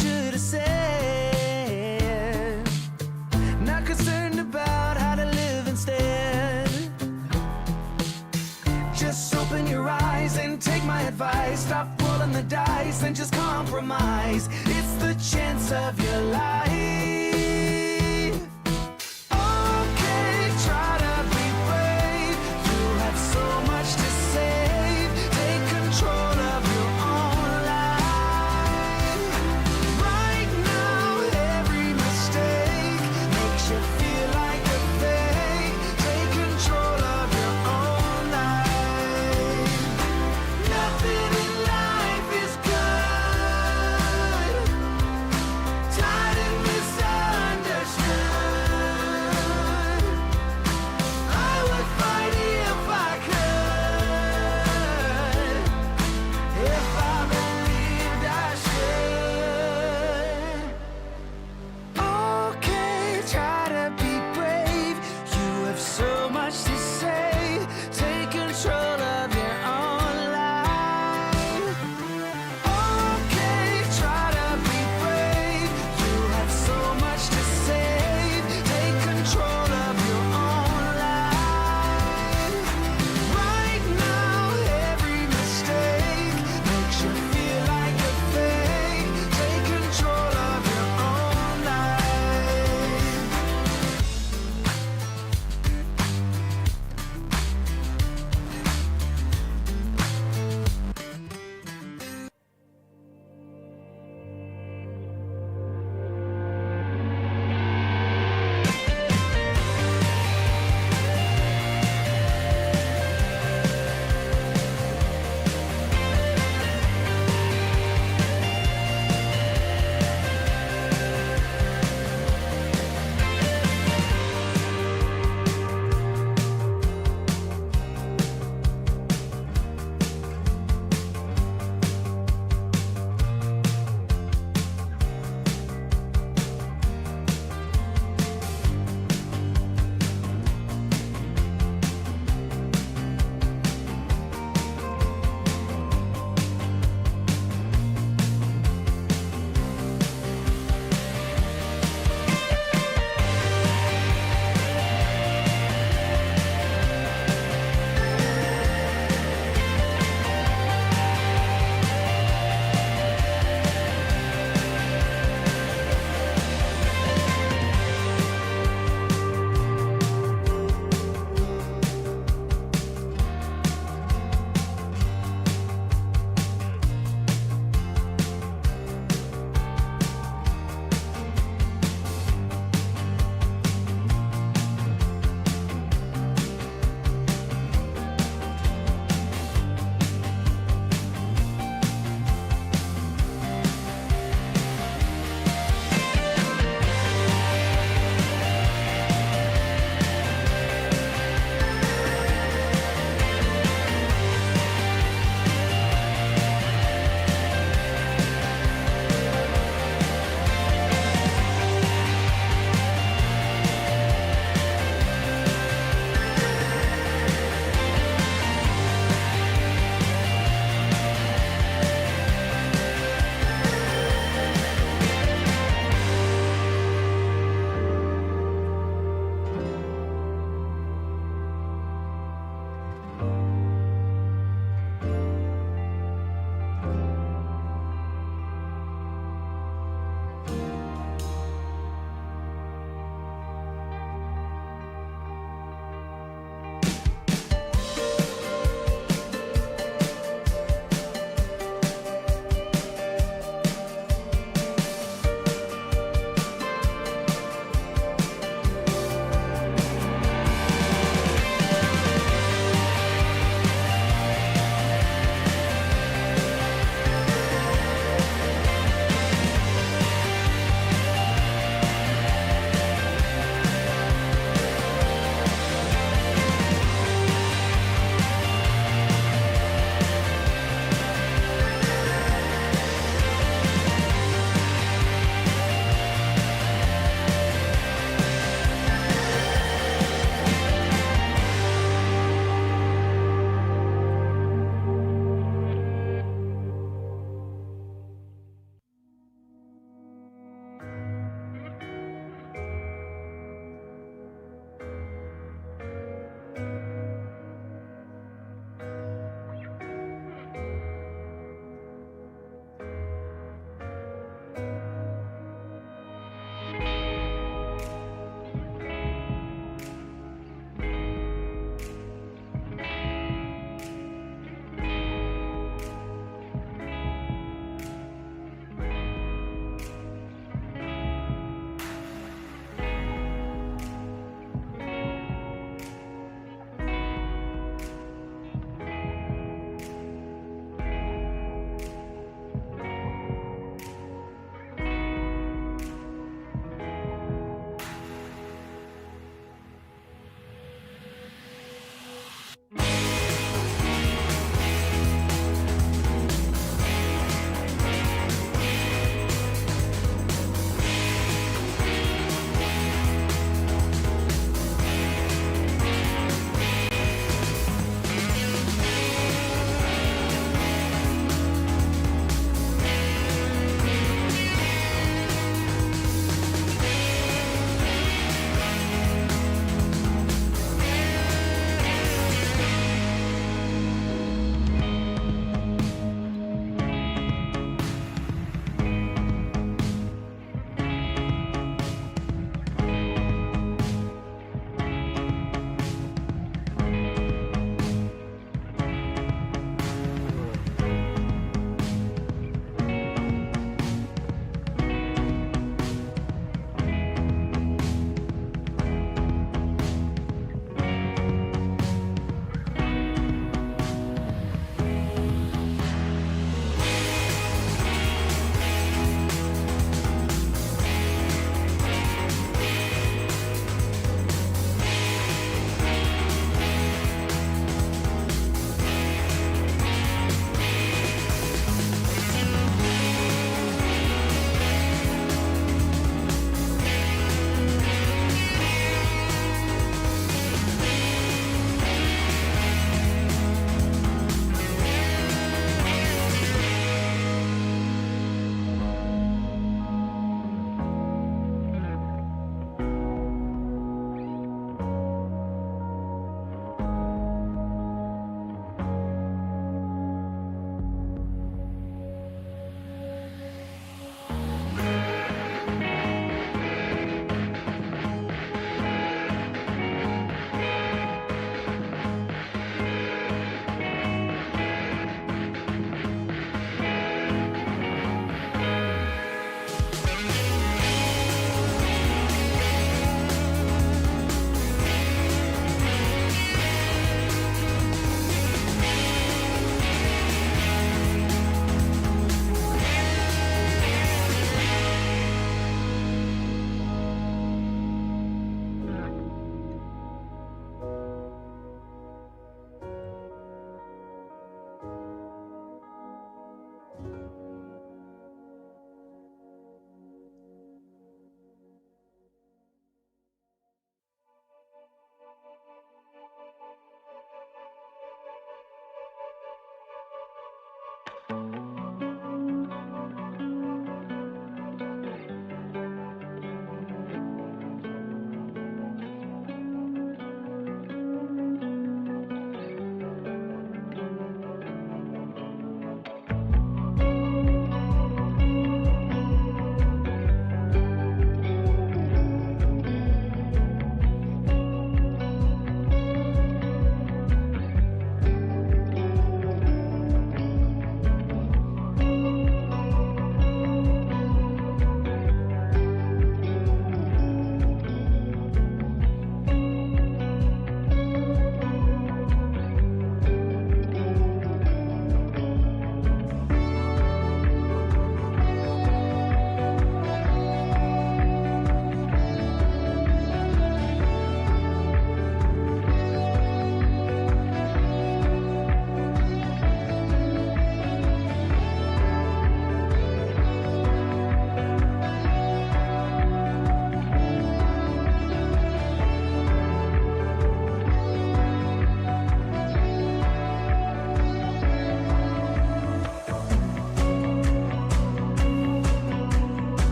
should have said. Not concerned about how to live instead. Just open your eyes and take my advice. Stop rolling the dice and just compromise. It's the chance of your life. Okay, try to be brave. You have so much to save. Take control of your own life. Right now, every mistake makes you feel like a fake. Take control of your own life. Nothing in life is good. Tied in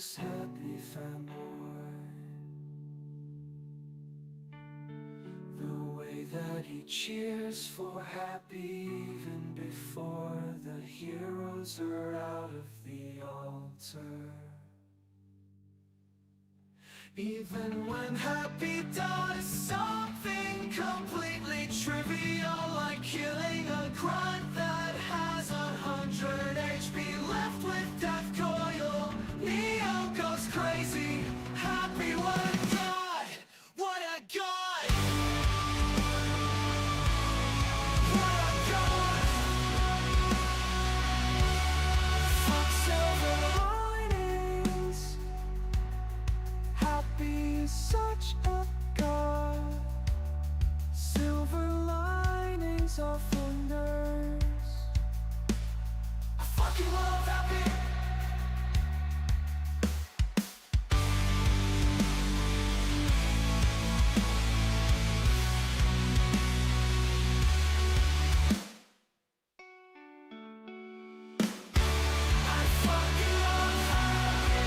most happy fanboy. The way that he cheers for happy even before the heroes are out of the altar. Even when happy does something completely trivial, like killing a grunt that has 100 HP left with death coil, Neo goes crazy. Happy, what a god! What a god! What a god! Fuck silver linings. Happy is such a god. Silver linings are for nerds. I fucking love happy. I fucking love happy.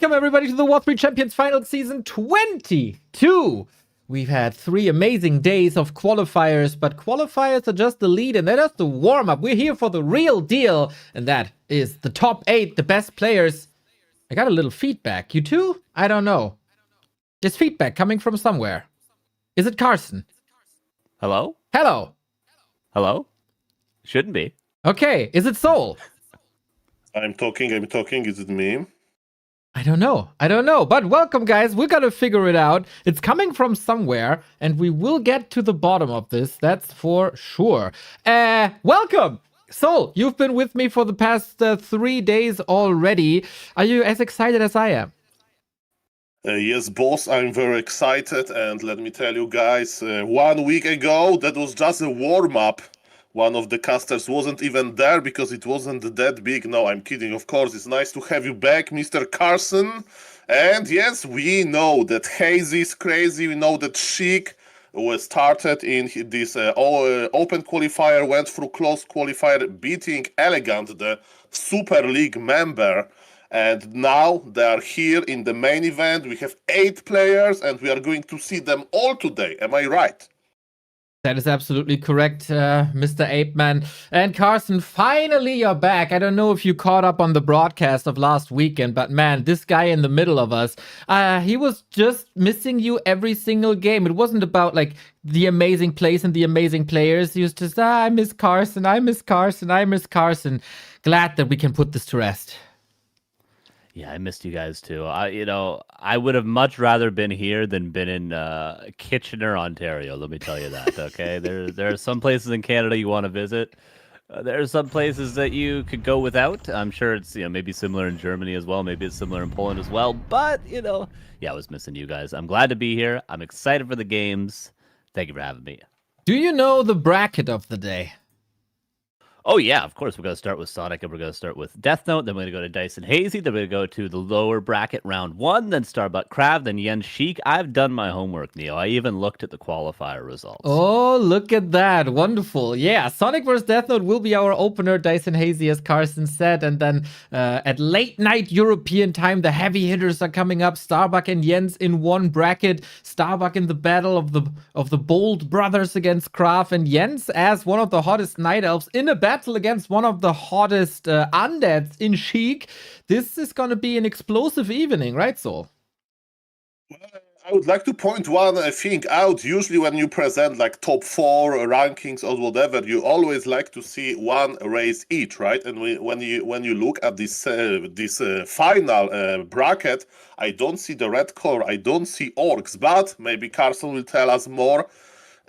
Welcome, everybody, to the W3Champions Final Season 22. We've had 3 amazing days of qualifiers, but qualifiers are just the lead, and they're just the warm-up. We're here for the real deal, and that is the top 8, the best players. I got a little feedback. You too? I don't know. There's feedback coming from somewhere. Is it Carson? Hello? Hello. Hello? Shouldn't be. Okay, is it Soul? I'm talking. Is it me? I don't know. But welcome, guys. We're gonna figure it out. It's coming from somewhere, and we will get to the bottom of this. That's for sure. Welcome! Soul, you've been with me for the past 3 days already. Are you as excited as I am? Yes, boss, I'm very excited. And let me tell you guys, 1 week ago, that was just a warm-up. One of the casters wasn't even there because it wasn't that big. No, I'm kidding. Of course, it's nice to have you back, Mr. Carson. And yes, we know that Hazy is crazy. We know that Sheik was started in this open qualifier, went through close qualifier, beating Elegant, the Super League member. And now they are here in the main event. We have 8 players and we are going to see them all today. Am I right? That is absolutely correct, Mr. Apeman. And Carson, finally you're back. I don't know if you caught up on the broadcast of last weekend, but man, this guy in the middle of us, he was just missing you every single game. It wasn't about like the amazing plays and the amazing players. He was just, I miss Carson. Glad that we can put this to rest. Yeah, I missed you guys too. I would have much rather been here than been in Kitchener, Ontario. Let me tell you that. Okay, there are some places in Canada you want to visit. There are some places that you could go without. I'm sure it's maybe similar in Germany as well. Maybe it's similar in Poland as well. But yeah, I was missing you guys. I'm glad to be here. I'm excited for the games. Thank you for having me. Do you know the bracket of the day? Oh, yeah, of course. We're going to start with Sonik, and we're going to start with Deathnote. Then we're going to go to Dise and Hazy. Then we're going to go to the lower bracket, round 1. Then Starbuck, Krav. Then Sheik. I've done my homework, Neo. I even looked at the qualifier results. Oh, look at that. Wonderful. Yeah, Sonic vs. Deathnote will be our opener. Dise and Hazy, as Carson said. And then at late night European time, the heavy hitters are coming up. Starbuck and Jens in one bracket. Starbuck in the battle of the bold brothers against Krav. And Jens as one of the hottest night elves in a battle against one of the hottest undeads in Sheik. This is going to be an explosive evening, right, Soul? Well, I would like to point one thing out. Usually when you present like top 4 rankings or whatever, you always like to see one race each, right? And when you look at this final bracket, I don't see the red core, I don't see orcs, but maybe Carson will tell us more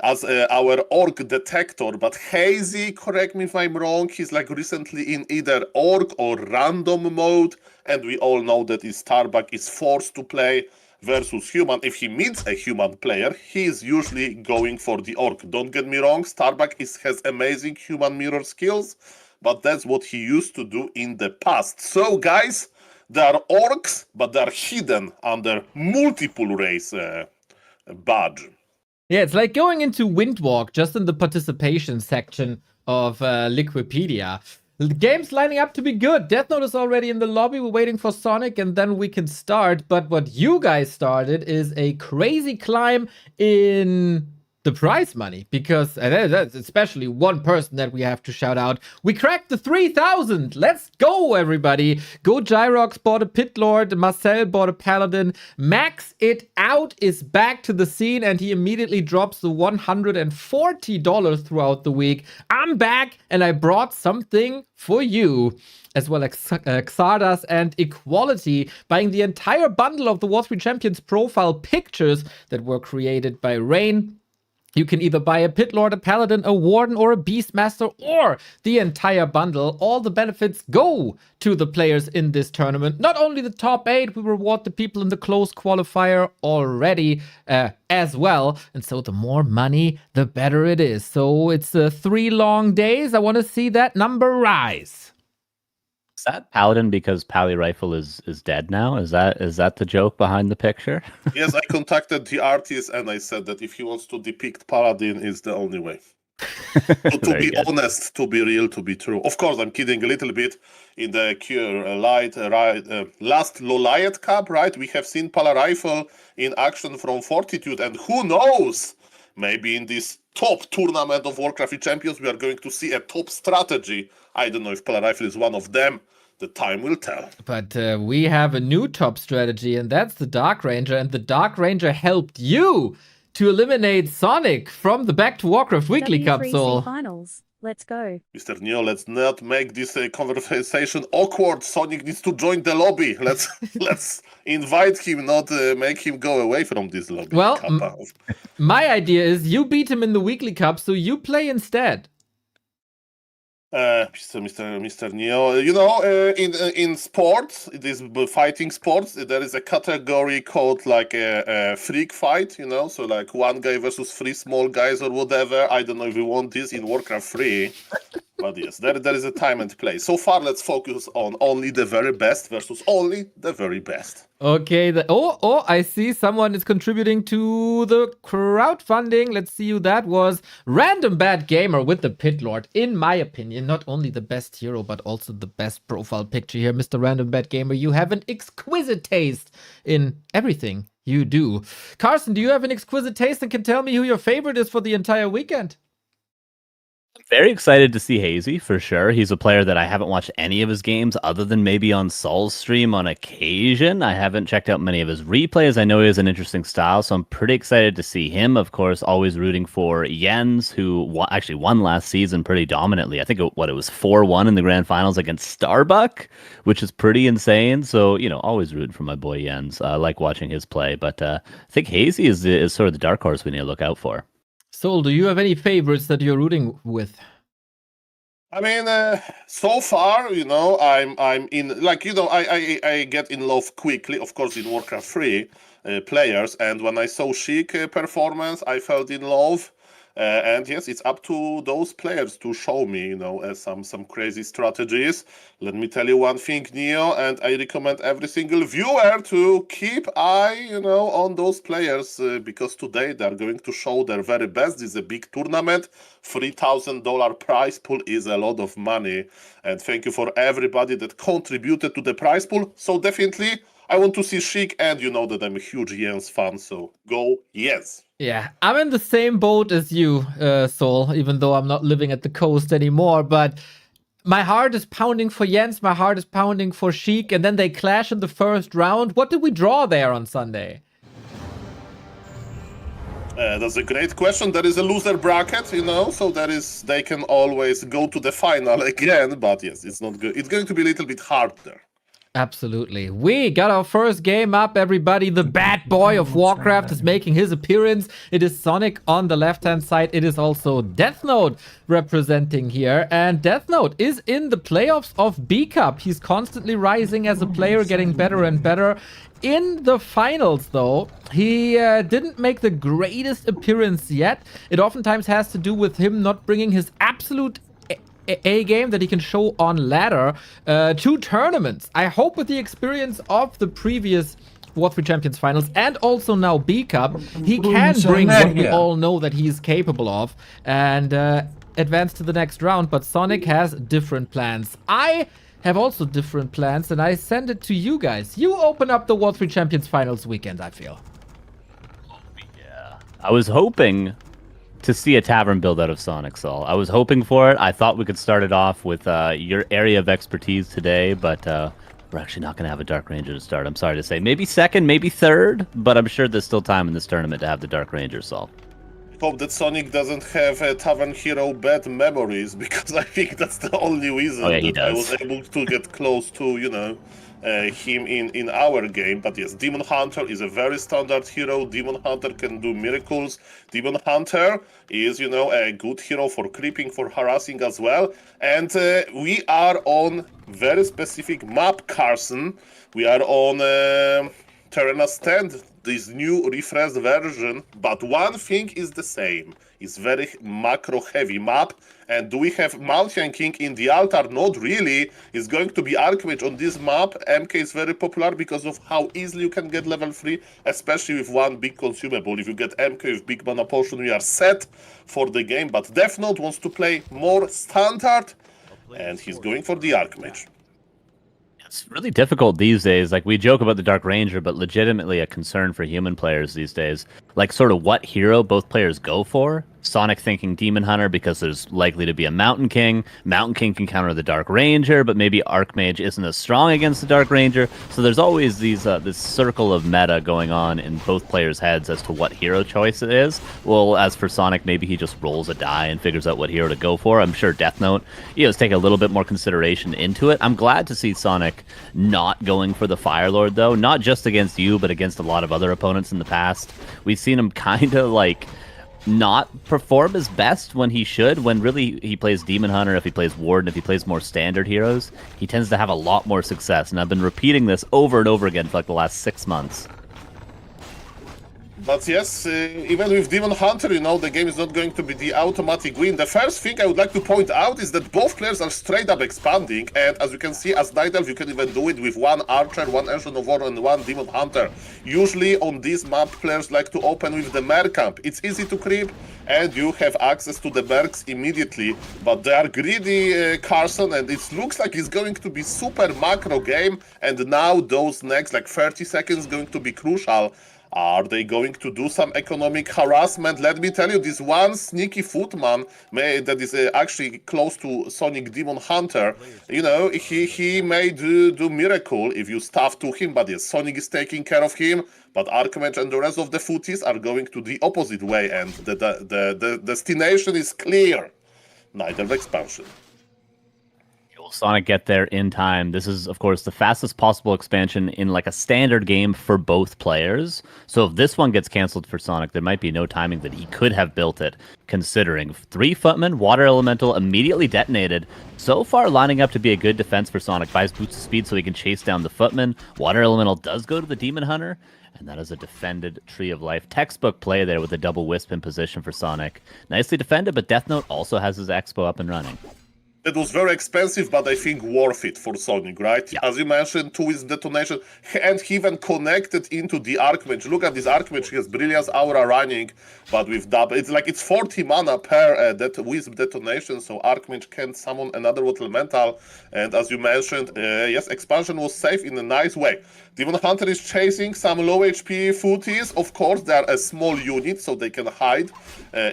as our orc detector. But Hazy, correct me if I'm wrong, he's like recently in either orc or random mode, and we all know that Starbuck is forced to play versus human. If he meets a human player, he is usually going for the orc. Don't get me wrong, Starbuck has amazing human mirror skills, but that's what he used to do in the past. So guys, they are orcs, but they are hidden under multiple race badge. Yeah, it's like going into Windwalk just in the participation section of Liquipedia. The game's lining up to be good. Deathnote is already in the lobby. We're waiting for Sonic, and then we can start. But what you guys started is a crazy climb in the prize money, because that's especially one person that we have to shout out. We cracked the 3,000. Let's go, everybody. Go Gyrox bought a Pit Lord. Marcel bought a Paladin. Max It Out is back to the scene, and he immediately drops the $140 throughout the week. I'm back, and I brought something for you, as well as Xardas and Equality, buying the entire bundle of the W3Champions profile pictures that were created by Rain. You can either buy a Pit Lord, a Paladin, a Warden, or a Beastmaster, or the entire bundle. All the benefits go to the players in this tournament. Not only the top 8, we reward the people in the close qualifier already as well. And so the more money, the better it is. So it's 3 long days. I want to see that number rise. Is that Paladin because Pally Rifle is dead now? Is that the joke behind the picture? Yes, I contacted the artist and I said that if he wants to depict Paladin, is the only way. To Very be good. honest, to be real, to be true. Of course, I'm kidding a little bit. In the last Loliet Cup, right? We have seen Pala Rifle in action from Fortitude, and who knows? Maybe in this top tournament of Warcraft Champions, we are going to see a top strategy. I don't know if Pala Rifle is one of them. The time will tell. But we have a new top strategy, and that's the Dark Ranger. And the Dark Ranger helped you to eliminate Sonik from the Back to Warcraft Weekly Cup, W3C Soul. finals. Let's go. Mr. Neo, let's not make this conversation awkward. Sonic needs to join the lobby. Let's invite him, not make him go away from this lobby. Well, Kappa. My idea is you beat him in the Weekly Cup, so you play instead. Mr. Neo, you know, in sports, this fighting sports, there is a category called like a freak fight, you know, so like one guy versus three small guys or whatever. I don't know if you want this in Warcraft 3, but yes, there is a time and place. So far, let's focus on only the very best versus only the very best. Okay, I see someone is contributing to the crowdfunding. Let's see who that was. Random Bad Gamer with the Pit Lord. In my opinion, not only the best hero, but also the best profile picture here. Mr. Random Bad Gamer, you have an exquisite taste in everything you do. Carson, do you have an exquisite taste and can tell me who your favorite is for the entire weekend? Very excited to see Hazy, for sure. He's a player that I haven't watched any of his games other than maybe on Saul's stream on occasion. I haven't checked out many of his replays. I know he has an interesting style, so I'm pretty excited to see him. Of course, always rooting for Jens, who actually won last season pretty dominantly. I think it was 4-1 in the grand finals against Starbuck, which is pretty insane. So, you know, always rooting for my boy Jens. I like watching his play, but I think Hazy is sort of the dark horse we need to look out for. Soul, do you have any favorites that you're rooting with? I mean, so far, you know, I'm in, like, you know, I get in love quickly, of course, in Warcraft 3 players, and when I saw Sheik performance, I felt in love. And yes, it's up to those players to show me, you know, some crazy strategies. Let me tell you one thing, Neo, and I recommend every single viewer to keep eye, you know, on those players because today they're going to show their very best. This is a big tournament. $3,000 prize pool is a lot of money. And thank you for everybody that contributed to the prize pool. So definitely, I want to see Sheik, and you know that I'm a huge Jens fan, so go Jens. Yeah, I'm in the same boat as you, Soul, even though I'm not living at the coast anymore, but my heart is pounding for Jens, my heart is pounding for Sheik, and then they clash in the first round. What did we draw there on Sunday? That's a great question. There is a loser bracket, you know, so they can always go to the final again, but yes, it's not good. It's going to be a little bit harder. Absolutely. We got our first game up, everybody. The bad boy of Warcraft is making his appearance. It is Sonik on the left-hand side. It is also Deathnote representing here. And Deathnote is in the playoffs of B Cup. He's constantly rising as a player, getting better and better. In the finals, though, he didn't make the greatest appearance yet. It oftentimes has to do with him not bringing his absolute A game that he can show on ladder to tournaments. I hope with the experience of the previous W3Champions finals and also now B Cup, he can bring what we all know that he's capable of and advance to the next round. But Sonik has different plans. I have also different plans, and I send it to you guys. You open up the W3Champions finals weekend, I feel. Yeah, I was hoping to see a tavern build out of Sonic Soul. I was hoping for it. I thought we could start it off with your area of expertise today, but we're actually not going to have a Dark Ranger to start. I'm sorry to say. Maybe second, maybe third, but I'm sure there's still time in this tournament to have the Dark Ranger Sol. Hope that Sonic doesn't have a Tavern Hero bad memories, because I think that's the only reason that I was able to get close to, you know, him in our game. But yes, Demon Hunter is a very standard hero. Demon Hunter can do miracles. Demon Hunter is, you know, a good hero for creeping, for harassing as well. And we are on very specific map, Carson. We are on Terrana stand this new refreshed version, but one thing is the same. It's very macro heavy map, and do we have Malthian King in the altar? Not really. It's going to be Archmage on this map. MK is very popular because of how easily you can get level 3, especially with one big consumable. If you get MK with big mana potion, we are set for the game, but Deathnote wants to play more standard, and he's going for the Archmage. It's really difficult these days. Like, we joke about the Dark Ranger, but legitimately a concern for human players these days. Like, sort of what hero both players go for. Sonic thinking Demon Hunter because there's likely to be a Mountain King. Mountain King can counter the Dark Ranger, but maybe Archmage isn't as strong against the Dark Ranger. So there's always these this circle of meta going on in both players' heads as to what hero choice it is. Well, as for Sonic, maybe he just rolls a die and figures out what hero to go for. I'm sure Deathnote, is taking a little bit more consideration into it. I'm glad to see Sonic not going for the Fire Lord, though. Not just against you, but against a lot of other opponents in the past. We've seen him kind of like not perform his best when he should, when really he plays Demon Hunter, if he plays Warden, if he plays more standard heroes, he tends to have a lot more success, and I've been repeating this over and over again for like the last 6 months. But yes, even with Demon Hunter, the game is not going to be the automatic win. The first thing I would like to point out is that both players are straight up expanding, and as you can see, as Night Elf, you can even do it with one Archer, one Ancient of War, and one Demon Hunter. Usually on this map, players like to open with the Merc camp. It's easy to creep, and you have access to the Mercs immediately, but they are greedy, Carson, and it looks like it's going to be super macro game, and now those next like 30 seconds going to be crucial. Are they going to do some economic harassment? Let me tell you, this one sneaky footman that is actually close to Sonic Demon Hunter, he may do miracle if you stuff to him, but yes, Sonic is taking care of him, but Archmage and the rest of the footies are going to the opposite way, and the destination is clear. Night Elf expansion. Will Sonic get there in time? This is, of course, the fastest possible expansion in like a standard game for both players. So if this one gets canceled for Sonic, there might be no timing that he could have built it, considering 3 Footmen, Water Elemental immediately detonated. So far, lining up to be a good defense for Sonic. Buys boots of speed so he can chase down the Footman. Water Elemental does go to the Demon Hunter, and that is a defended Tree of Life. Textbook play there with a double Wisp in position for Sonic. Nicely defended, but Deathnote also has his Expo up and running. It was very expensive, but I think worth it for Sonic, right? Yeah. As you mentioned, 2 is detonation, and he even connected into the Archmage. Look at this Archmage, he has Brilliance Aura running, but with double, it's 40 mana per Wisp detonation, so Archmage can summon another Water Elemental, and as you mentioned, yes, expansion was safe in a nice way. Demon Hunter is chasing some low HP footies. Of course, they are a small unit, so they can hide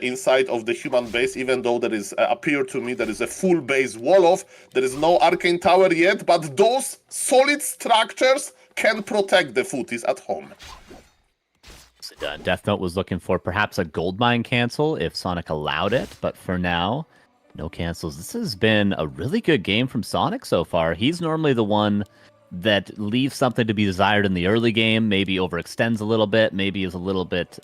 inside of the human base, even though there is, appear to me, there is a full base wall off. There is no Arcane Tower yet, but those solid structures can protect the footies at home. Deathnote was looking for perhaps a Goldmine cancel if Sonic allowed it, but for now, no cancels. This has been a really good game from Sonic so far. He's normally the one that leaves something to be desired in the early game, maybe overextends a little bit, maybe is a little bit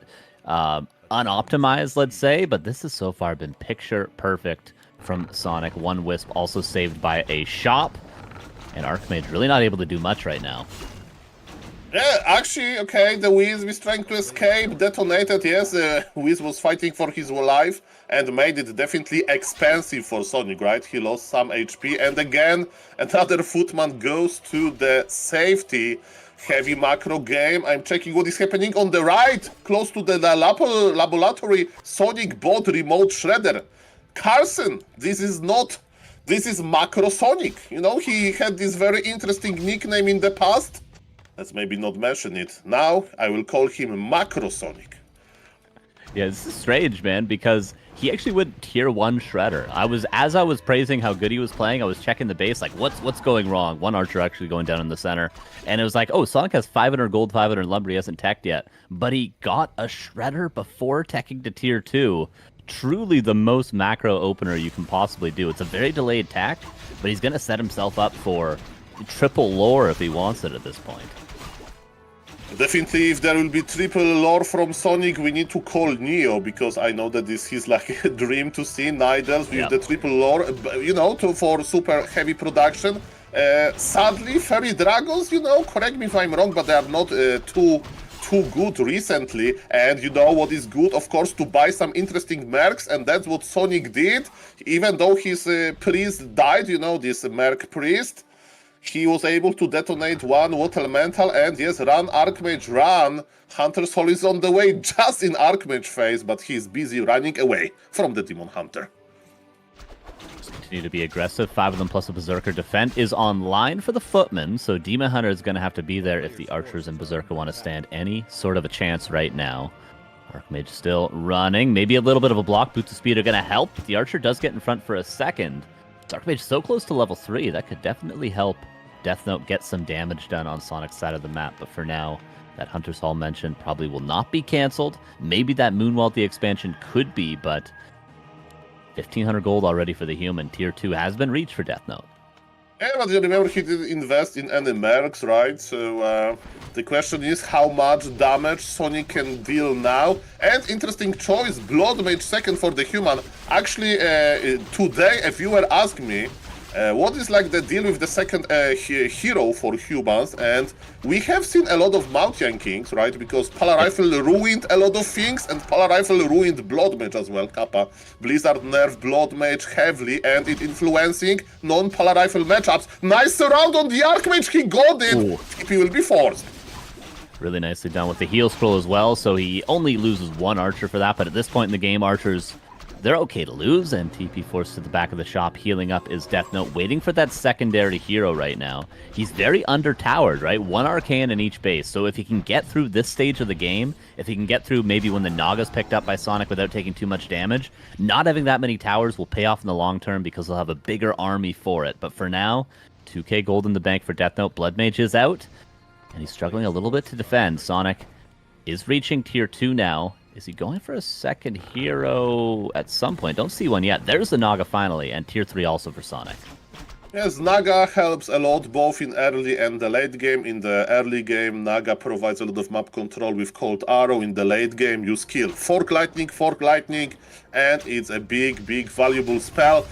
unoptimized, let's say, but this has so far been picture perfect from Sonic. 1 Wisp also saved by a shop, and Archmage really not able to do much right now. Yeah, actually, okay, the Wisp is trying to escape, detonated, yes, Wisp was fighting for his life, and made it definitely expensive for Sonic, right? He lost some HP, and again, another Footman goes to the safety. Heavy macro game. I'm checking what is happening on the right, close to the laboratory. Sonic bot remote shredder. Carson, this is Macro Sonic. He had this very interesting nickname in the past. Let's maybe not mention it. Now, I will call him Macro Sonic. Yeah, this is strange, man, because he actually went tier 1 shredder. As I was praising how good he was playing, I was checking the base, like, what's going wrong? One Archer actually going down in the center, and it was like, oh, Sonic has 500 gold, 500 lumber, he hasn't teched yet, but he got a shredder before teching to tier 2. Truly the most macro opener you can possibly do. It's a very delayed tech, but he's going to set himself up for triple lore if he wants it at this point. Definitely, if there will be triple lore from Sonic, we need to call Neo, because I know that this is like a dream to see Night Elf with the triple lore, for super heavy production. Sadly, Fairy Dragons, you know, correct me if I'm wrong, but they are not too good recently. And you know what is good? Of course, to buy some interesting mercs, and that's what Sonik did. Even though his priest died, you know, this merc priest, he was able to detonate one Water Elemental, and yes, run Archmage, run! Hunter's Hall is on the way just in Archmage phase, but he's busy running away from the Demon Hunter. Continue to be aggressive. 5 of them plus a Berserker. Defend is online for the Footman, so Demon Hunter is going to have to be there if the Archers and Berserker want to stand any sort of a chance right now. Archmage still running. Maybe a little bit of a block. Boots of Speed are going to help. The Archer does get in front for a second. Archmage so close to level 3. That could definitely help Deathnote get some damage done on Sonic's side of the map. But for now, that Hunter's Hall mentioned probably will not be canceled. Maybe that Moonwalk the expansion could be, but 1,500 gold already for the human. Tier 2 has been reached for Deathnote. Yeah, but you remember he didn't invest in any mercs, right? So the question is how much damage Sonik can deal now. And interesting choice, Blood Mage second for the human. Actually, today a viewer asked me, what is like the deal with the second hero for humans? And we have seen a lot of mount yankings, right? Because Pala Rifle ruined a lot of things, and Pala Rifle ruined Blood Mage as well. Kappa. Blizzard nerfed Blood Mage heavily, and it influencing non-Pala Rifle matchups. Nice surround on the Archmage, he got it! Ooh. TP will be forced. Really nicely done with the heal scroll as well, so he only loses one Archer for that, but at this point in the game, Archers, they're okay to lose, and TP forced to the back of the shop. Healing up is Deathnote, waiting for that secondary hero right now. He's very under-towered, right? 1 Arcane in each base, so if he can get through this stage of the game, if he can get through maybe when the Naga's picked up by Sonic without taking too much damage, not having that many towers will pay off in the long term because he'll have a bigger army for it. But for now, 2k gold in the bank for Deathnote. Blood Mage is out, and he's struggling a little bit to defend. Sonic is reaching tier 2 now. Is he going for a second hero at some point? Don't see one yet. There's the Naga finally, and tier 3 also for Sonic. Yes, Naga helps a lot both in early and the late game. In the early game, Naga provides a lot of map control with Cold Arrow. In the late game, you skill Fork Lightning, and it's a big valuable spell.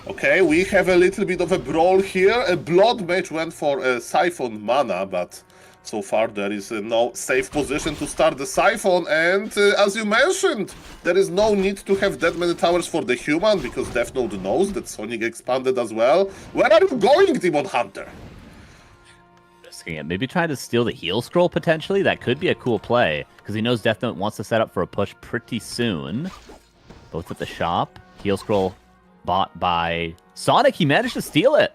Okay, we have a little bit of a brawl here. A Blood Mage went for a Siphon mana, but so far there is no safe position to start the Siphon, and as you mentioned, there is no need to have that many towers for the human, because Deathnote knows that Sonic expanded as well. Where are you going, Demon Hunter? Risking it. Maybe trying to steal the heal scroll potentially? That could be a cool play, because he knows Deathnote wants to set up for a push pretty soon. Both at the shop. Heal scroll bought by Sonic. He managed to steal it.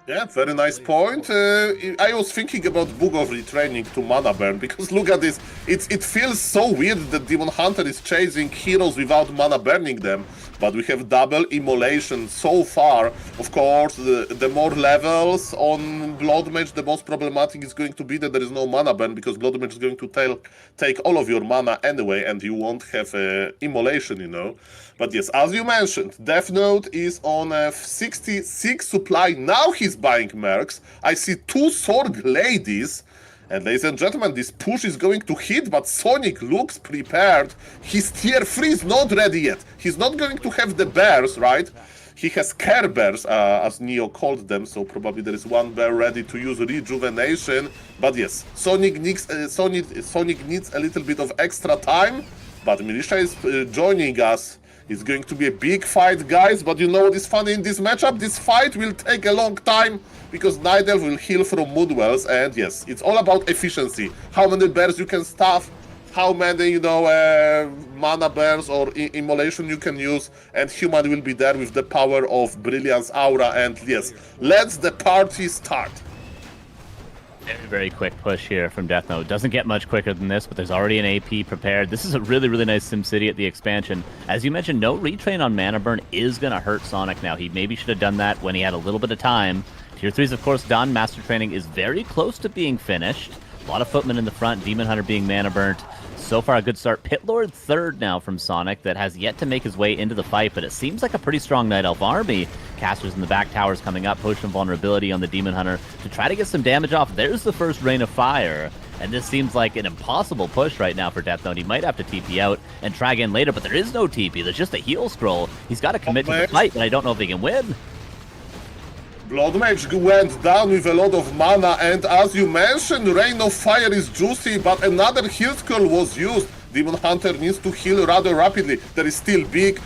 Yeah, very nice point. I was thinking about Book of Retraining to mana burn, because look at this. It feels so weird that Demon Hunter is chasing heroes without mana burning them. But we have double immolation so far. Of course, the more levels on Blood Mage, the most problematic is going to be that there is no mana burn, because Blood Mage is going to take all of your mana anyway, and you won't have immolation, you know. But yes, as you mentioned, Deathnote is on a 66 supply. Now he's buying mercs. I see 2 Sword Ladies. And ladies and gentlemen, this push is going to hit, but Sonic looks prepared. His tier 3 is not ready yet. He's not going to have the bears, right? He has Care Bears, as Neo called them, so probably there is 1 bear ready to use Rejuvenation. But yes, Sonic needs a little bit of extra time, but Militia is joining us. It's going to be a big fight, guys, but you know what is funny in this matchup? This fight will take a long time, because Night Elf will heal from Moonwells, and yes, it's all about efficiency. How many bears you can staff, how many, you know, mana bears or immolation you can use, and Human will be there with the power of Brilliance Aura, and yes, let's the party start. Very quick push here from Deathnote. Doesn't get much quicker than this, but there's already an AP prepared. This is a really nice SimCity at the expansion. As you mentioned, no retrain on Mana Burn is going to hurt Sonic now. He maybe should have done that when he had a little bit of time. Tier 3 is, of course, done. Master Training is very close to being finished. A lot of Footmen in the front. Demon Hunter being Mana Burnt. So far, a good start. Pit Lord third now from Sonic that has yet to make his way into the fight, but it seems like a pretty strong Night Elf army. Casters in the back, towers coming up, Potion of Vulnerability on the Demon Hunter to try to get some damage off. There's the first Rain of Fire, and this seems like an impossible push right now for Deathnote. He might have to TP out and try again later, but there is no TP. There's just a heal scroll. He's got to commit to the fight, but I don't know if he can win. Blood Mage went down with a lot of mana, and as you mentioned, Rain of Fire is juicy, but another heal scroll was used. Demon Hunter needs to heal rather rapidly. There is still big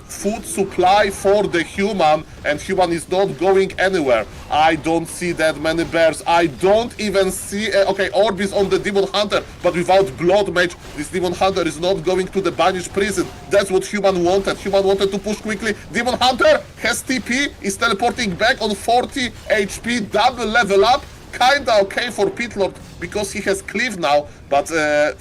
food supply for the human, and human is not going anywhere. I don't see that many bears. I don't even see... okay, Orb is on the Demon Hunter, but without Blood Mage, this Demon Hunter is not going to the banished prison. That's what human wanted. Human wanted to push quickly. Demon Hunter has TP, is teleporting back on 40 HP, double level up. Kinda okay for Pitlord because he has Cleave now, but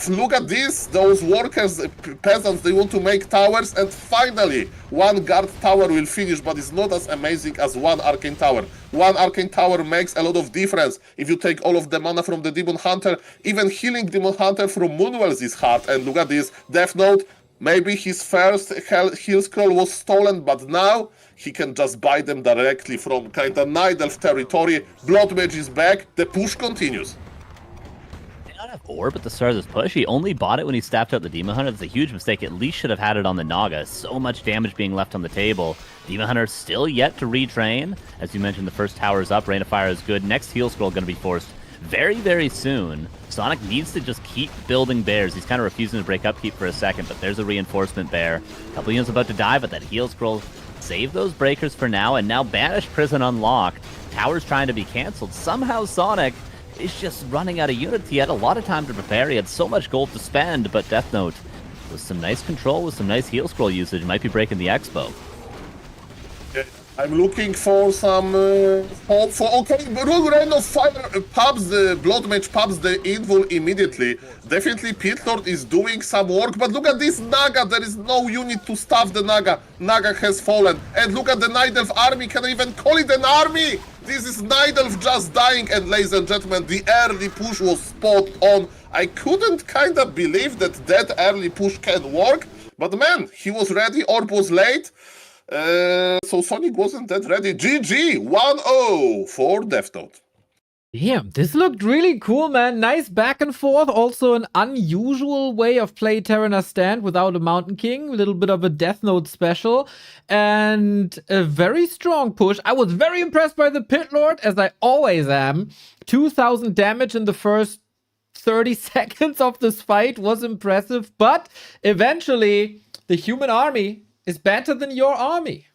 look at this, those workers, peasants, they want to make towers, and finally one guard tower will finish, but it's not as amazing as one arcane tower. One arcane tower makes a lot of difference. If you take all of the mana from the Demon Hunter, even healing Demon Hunter from Moonwells is hard, and look at this, Deathnote, maybe his first heal scroll was stolen, but now he can just buy them directly from kind of Night Elf territory. Blood Mage is back. The push continues. He did not have Orb at the start of this push. He only bought it when he staffed out the Demon Hunter. That's a huge mistake. At least should have had it on the Naga. So much damage being left on the table. Demon Hunter still yet to retrain. As you mentioned, the first tower is up. Rain of Fire is good. Next heal scroll going to be forced very, very soon. Sonic needs to just keep building bears. He's kind of refusing to break upkeep for a second, but there's a reinforcement bear. A couple units about to die, but that heal scroll save those breakers for now, and now Banished Prison unlocked. Tower's trying to be canceled. Somehow Sonic is just running out of units. He had a lot of time to prepare. He had so much gold to spend, but Deathnote, with some nice control, with some nice heal scroll usage, might be breaking the Expo. I'm looking for some hope for... okay, Rain of Fire pubs the Blood Mage pubs the Invul immediately. Definitely Pitlord is doing some work, but look at this Naga. There is no unit to staff the Naga. Naga has fallen. And look at the Night Elf army. Can I even call it an army? This is Night Elf just dying. And ladies and gentlemen, the early push was spot on. I couldn't kind of believe that early push can work. But man, he was ready. Orb was late. So Sonic wasn't that ready. GG 1-0 for Deathnote. Damn, this looked really cool, man. Nice back and forth. Also an unusual way of play Terranar Stand without a Mountain King. A little bit of a Deathnote special. And a very strong push. I was very impressed by the Pit Lord, as I always am. 2,000 damage in the first 30 seconds of this fight was impressive. But eventually, the human army is better than your army.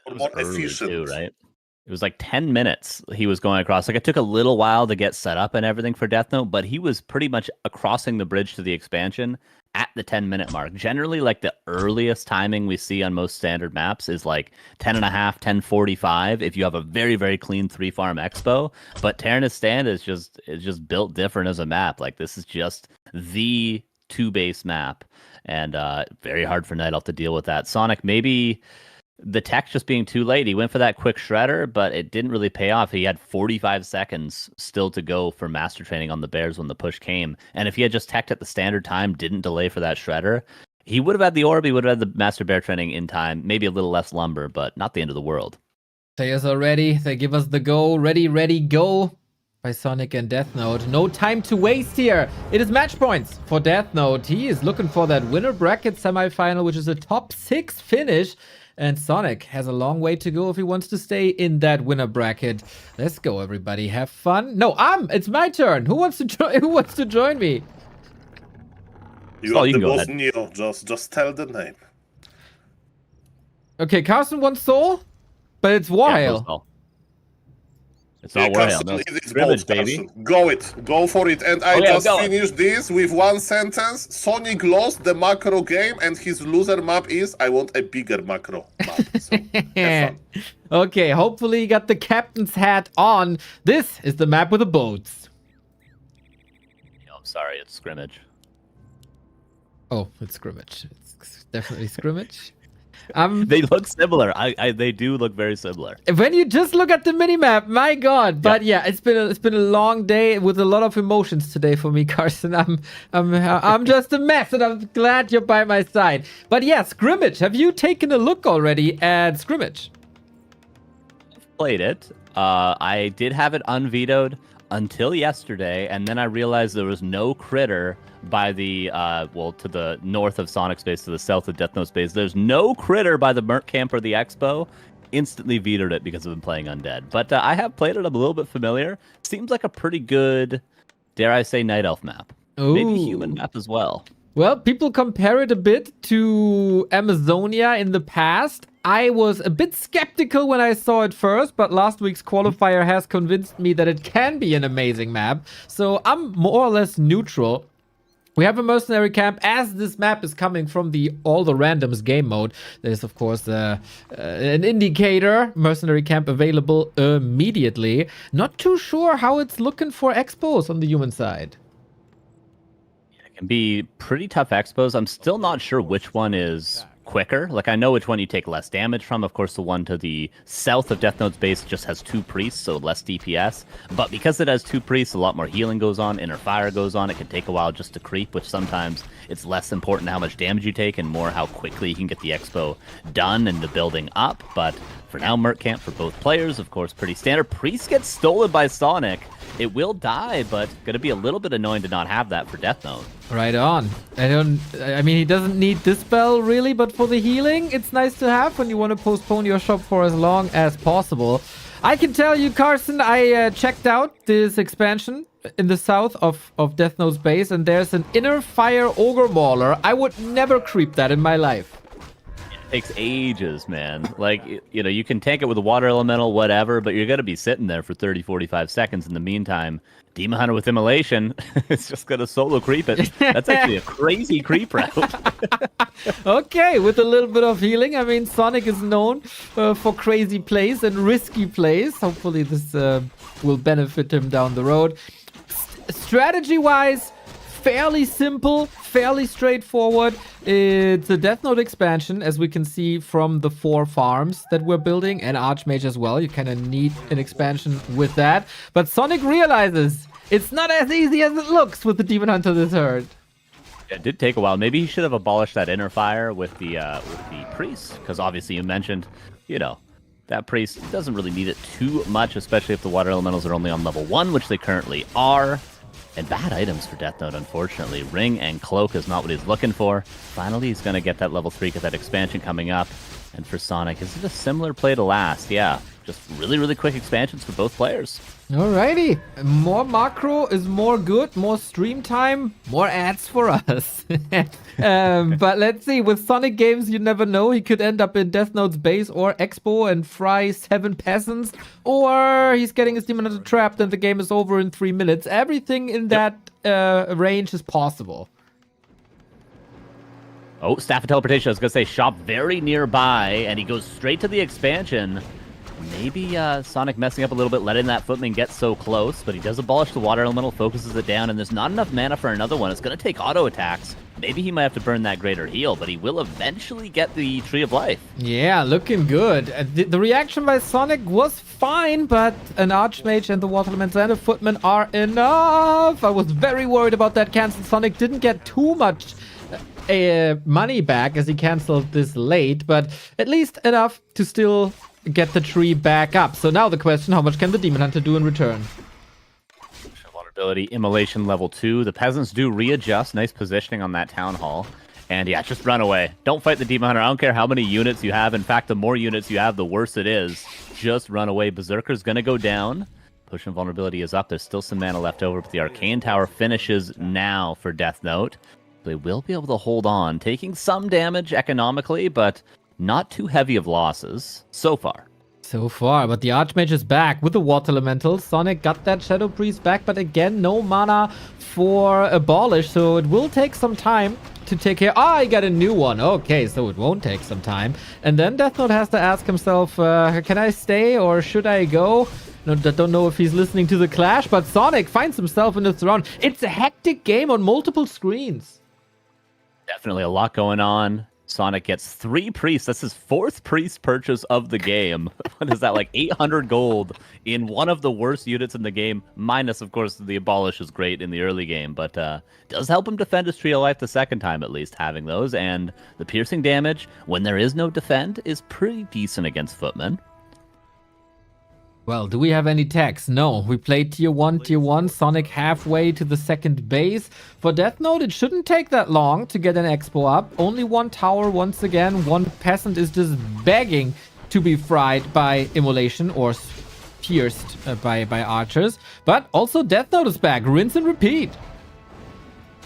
It was More early efficient. too, right? It was like 10 minutes he was going across. Like, it took a little while to get set up and everything for Deathnote, but he was pretty much crossing the bridge to the expansion at the 10-minute mark. Generally, like, the earliest timing we see on most standard maps is like 10.5, 10:45 if you have a very, very clean 3-farm expo. But Terranar Stand is just built different as a map. Like, this is just the 2-base map. And very hard for Night Elf to deal with that. Sonic, maybe the tech just being too late. He went for that quick shredder, but it didn't really pay off. He had 45 seconds still to go for master training on the bears when the push came. And if he had just teched at the standard time, didn't delay for that shredder, he would have had the orb, he would have had the master bear training in time. Maybe a little less lumber, but not the end of the world. Players are ready. They give us the go. Ready, ready, go. By Sonic and Deathnote. No time to waste here. It is match points for Deathnote. He is looking for that winner bracket semifinal, which is a top 6 finish. And Sonic has a long way to go if he wants to stay in that winner bracket. Let's go, everybody. Have fun. No, it's my turn. Who wants to join? Who wants to join me? You are the boss, Neo. Just tell the name. Okay, Carson wants Soul, but it's Warhail. Yeah, it's not Warhail, no. It's Scrimmage, both, baby. Go for it. And I just finished this with one sentence. Sonic lost the macro game, and his loser map is, I want a bigger macro map. So, have fun. Okay, hopefully you got the captain's hat on. This is the map with the boats. No, I'm sorry, it's Scrimmage. Oh, it's Scrimmage. It's definitely Scrimmage. They look similar. They do look very similar. When you just look at the minimap, my God! But yeah, it's been a long day with a lot of emotions today for me, Carson. I'm just a mess, and I'm glad you're by my side. But yeah, Scrimmage. Have you taken a look already at Scrimmage? I've played it. I did have it unvetoed until yesterday, and then I realized there was no critter by the to the north of Sonic Space, to the south of Deathnote Space. There's no critter by the Merc Camp or the Expo, instantly vetoed it because I've been playing Undead. But I have played it. I'm a little bit familiar. Seems like a pretty good, dare I say, Night Elf map. Maybe Ooh. human map as well. Well, people compare it a bit to Amazonia in the past. I was a bit skeptical when I saw it first, but last week's qualifier has convinced me that it can be an amazing map. So I'm more or less neutral. We have a mercenary camp. As this map is coming from all the randoms game mode, there's of course an indicator, mercenary camp available immediately. Not too sure how it's looking for expos on the human side. It can be pretty tough expos. I'm still not sure which one is quicker. Like, I know which one you take less damage from. Of course, the one to the south of Deathnote's base just has 2 priests, so less DPS. But because it has 2 priests, a lot more healing goes on, inner fire goes on. It can take a while just to creep, which sometimes it's less important how much damage you take and more how quickly you can get the expo done and the building up. But for now, Merc Camp for both players, of course, pretty standard. Priest gets stolen by Sonik. It will die, but gonna be a little bit annoying to not have that for Deathnote. Right on. I mean, he doesn't need this spell really, but for the healing, it's nice to have when you want to postpone your shop for as long as possible. I can tell you, Carson, I checked out this expansion in the south of Deathnote's base, and there's an inner fire ogre mauler. I would never creep that in my life. Takes ages, man. Like, you know, you can tank it with a water elemental, whatever, but you're going to be sitting there for 30, 45 seconds. In the meantime, Demon Hunter with Immolation, it's just going to solo creep it. That's actually a crazy creep route. Okay, with a little bit of healing. I mean, Sonik is known for crazy plays and risky plays. Hopefully this will benefit him down the road. Strategy-wise, fairly simple, fairly straightforward. It's a Deathnote expansion, as we can see from the 4 farms that we're building, and Archmage as well. You kind of need an expansion with that. But Sonik realizes it's not as easy as it looks with the Demon Hunter this herd. It did take a while. Maybe he should have abolished that inner fire with the priest, because obviously you mentioned, you know, that priest doesn't really need it too much, especially if the water elementals are only on level 1, which they currently are. And bad items for Deathnote, unfortunately. Ring and Cloak is not what he's looking for. Finally, he's going to get that level 3, get that expansion coming up. And for Sonik, is it a similar play to last? Yeah, just really, really quick expansions for both players. Alrighty. More macro is more good, more stream time, more ads for us. But let's see, with Sonik games, you never know. He could end up in Deathnote's base or Expo and fry 7 peasants, or he's getting his Demon Hunter trapped and the game is over in 3 minutes. Everything in that range is possible. Oh, Staff of Teleportation. I was going to say, shop very nearby, and he goes straight to the expansion. Maybe Sonik messing up a little bit, letting that footman get so close, but he does abolish the water elemental, focuses it down, and there's not enough mana for another one. It's going to take auto attacks. Maybe he might have to burn that greater heal, but he will eventually get the Tree of Life. Yeah, looking good. The reaction by Sonik was fine, but an Archmage and the water elemental and a footman are enough. I was very worried about that cancel. Sonik didn't get too much money back as he canceled this late, but at least enough to still get the tree back up. So now the question, how much can the Demon Hunter do in return? Vulnerability, Immolation level 2. The peasants do readjust. Nice positioning on that town hall. And yeah, just run away. Don't fight the Demon Hunter. I don't care how many units you have. In fact, the more units you have, the worse it is. Just run away. Berserker's going to go down. Push and vulnerability is up. There's still some mana left over, but the Arcane Tower finishes now for Deathnote. They will be able to hold on, taking some damage economically, but not too heavy of losses so far. So far, but the Archmage is back with the Water Elemental. Sonik got that Shadow Priest back, but again, no mana for Abolish, so it will take some time to take care. Ah, I got a new one. Okay, so it won't take some time. And then Deathnote has to ask himself, can I stay or should I go? No, I don't know if he's listening to the clash, but Sonik finds himself in the throne. It's a hectic game on multiple screens. Definitely a lot going on. Sonik gets 3 priests. That's his 4th priest purchase of the game. What is that, like 800 gold in one of the worst units in the game? Minus, of course, the Abolish is great in the early game, but does help him defend his Tree of Life the second time, at least, having those. And the piercing damage, when there is no defend, is pretty decent against footmen. Well, do we have any techs? No. We played tier 1, Sonik halfway to the second base. For Deathnote, it shouldn't take that long to get an expo up. Only 1 tower once again. 1 peasant is just begging to be fried by Immolation or pierced by archers. But also Deathnote is back. Rinse and repeat.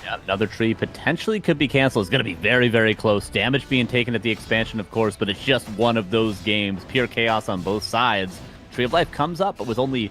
Yeah, another tree potentially could be canceled. It's going to be very, very close. Damage being taken at the expansion, of course, but it's just one of those games. Pure chaos on both sides. Tree of Life comes up, but with only,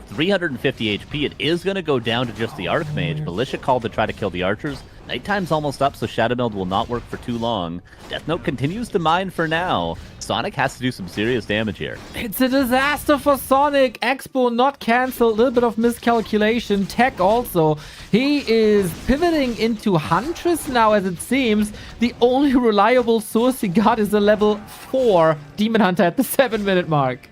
350 HP. It is going to go down to just the Archmage. Militia called to try to kill the archers. Nighttime's almost up, so Shadow Meld will not work for too long. Deathnote continues to mine for now. Sonik has to do some serious damage here. It's a disaster for Sonik. Expo not cancelled. A little bit of miscalculation. Tech also. He is pivoting into Huntress now, as it seems. The only reliable source he got is a level 4 Demon Hunter at the 7-minute mark.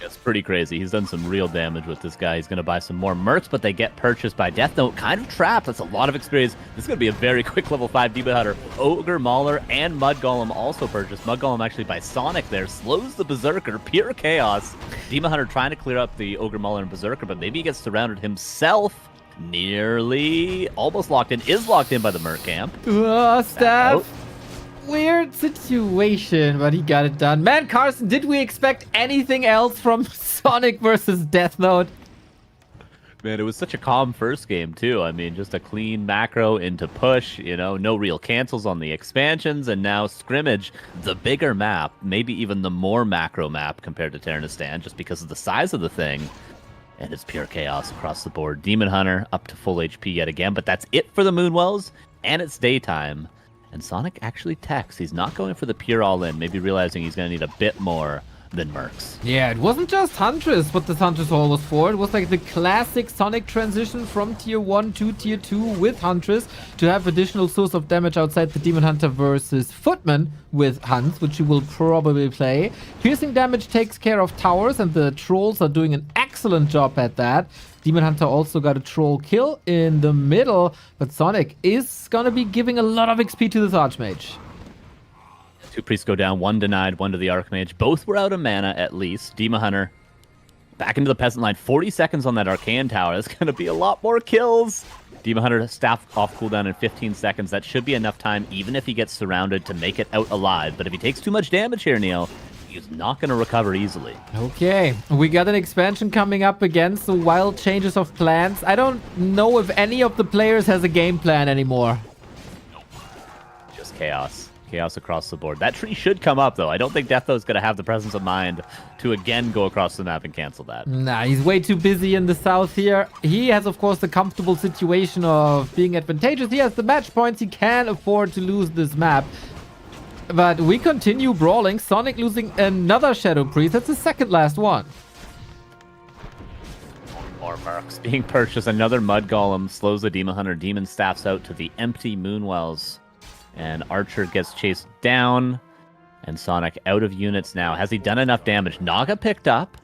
It's pretty crazy. He's done some real damage with this guy. He's going to buy some more mercs, but they get purchased by Deathnote. Kind of trapped. That's a lot of experience. This is going to be a very quick level 5 Demon Hunter. Ogre, Mauler, and Mud Golem also purchased. Mud Golem actually by Sonik there. Slows the Berserker. Pure chaos. Demon Hunter trying to clear up the Ogre, Mauler, and Berserker, but maybe he gets surrounded himself. Nearly. Almost locked in. Is locked in by the merc camp. Staff. Weird situation, but he got it done. Man, Carson, did we expect anything else from Sonik versus Deathnote? Man, it was such a calm first game, too. I mean, just a clean macro into push, no real cancels on the expansions, and now Scrimmage, the bigger map, maybe even the more macro map compared to Terranistan, just because of the size of the thing. And it's pure chaos across the board. Demon Hunter up to full HP yet again, but that's it for the Moonwells, and it's daytime. And Sonik actually techs. He's not going for the pure all-in, maybe realizing he's going to need a bit more than mercs. Yeah, it wasn't just Huntress what this Huntress Hall was for. It was like the classic Sonik transition from tier 1 to tier 2 with Huntress to have additional source of damage outside the Demon Hunter versus Footman with Hunt, which you will probably play. Piercing damage takes care of towers, and the trolls are doing an excellent job at that. Demon Hunter also got a troll kill in the middle, but Sonik is gonna be giving a lot of XP to this Archmage. 2 priests go down, 1 denied, 1 to the Archmage. Both were out of mana, at least. Demon Hunter back into the Peasant line. 40 seconds on that Arcane Tower. That's going to be a lot more kills. Demon Hunter staff off cooldown in 15 seconds. That should be enough time, even if he gets surrounded, to make it out alive. But if he takes too much damage here, Neil, he's not going to recover easily. Okay, we got an expansion coming up again, so wild changes of plans. I don't know if any of the players has a game plan anymore. Nope. Just chaos. Chaos across the board. That tree should come up, though. I don't think Deathnote's going to have the presence of mind to again go across the map and cancel that. Nah, he's way too busy in the south here. He has, of course, the comfortable situation of being advantageous. He has the match points. He can afford to lose this map. But we continue brawling. Sonik losing another Shadow Priest. That's the second last one. More mercs being purchased. Another Mud Golem slows the Demon Hunter. Demon staffs out to the empty Moonwells. And Archer gets chased down. And Sonik out of units now. Has he done enough damage? Naga picked up.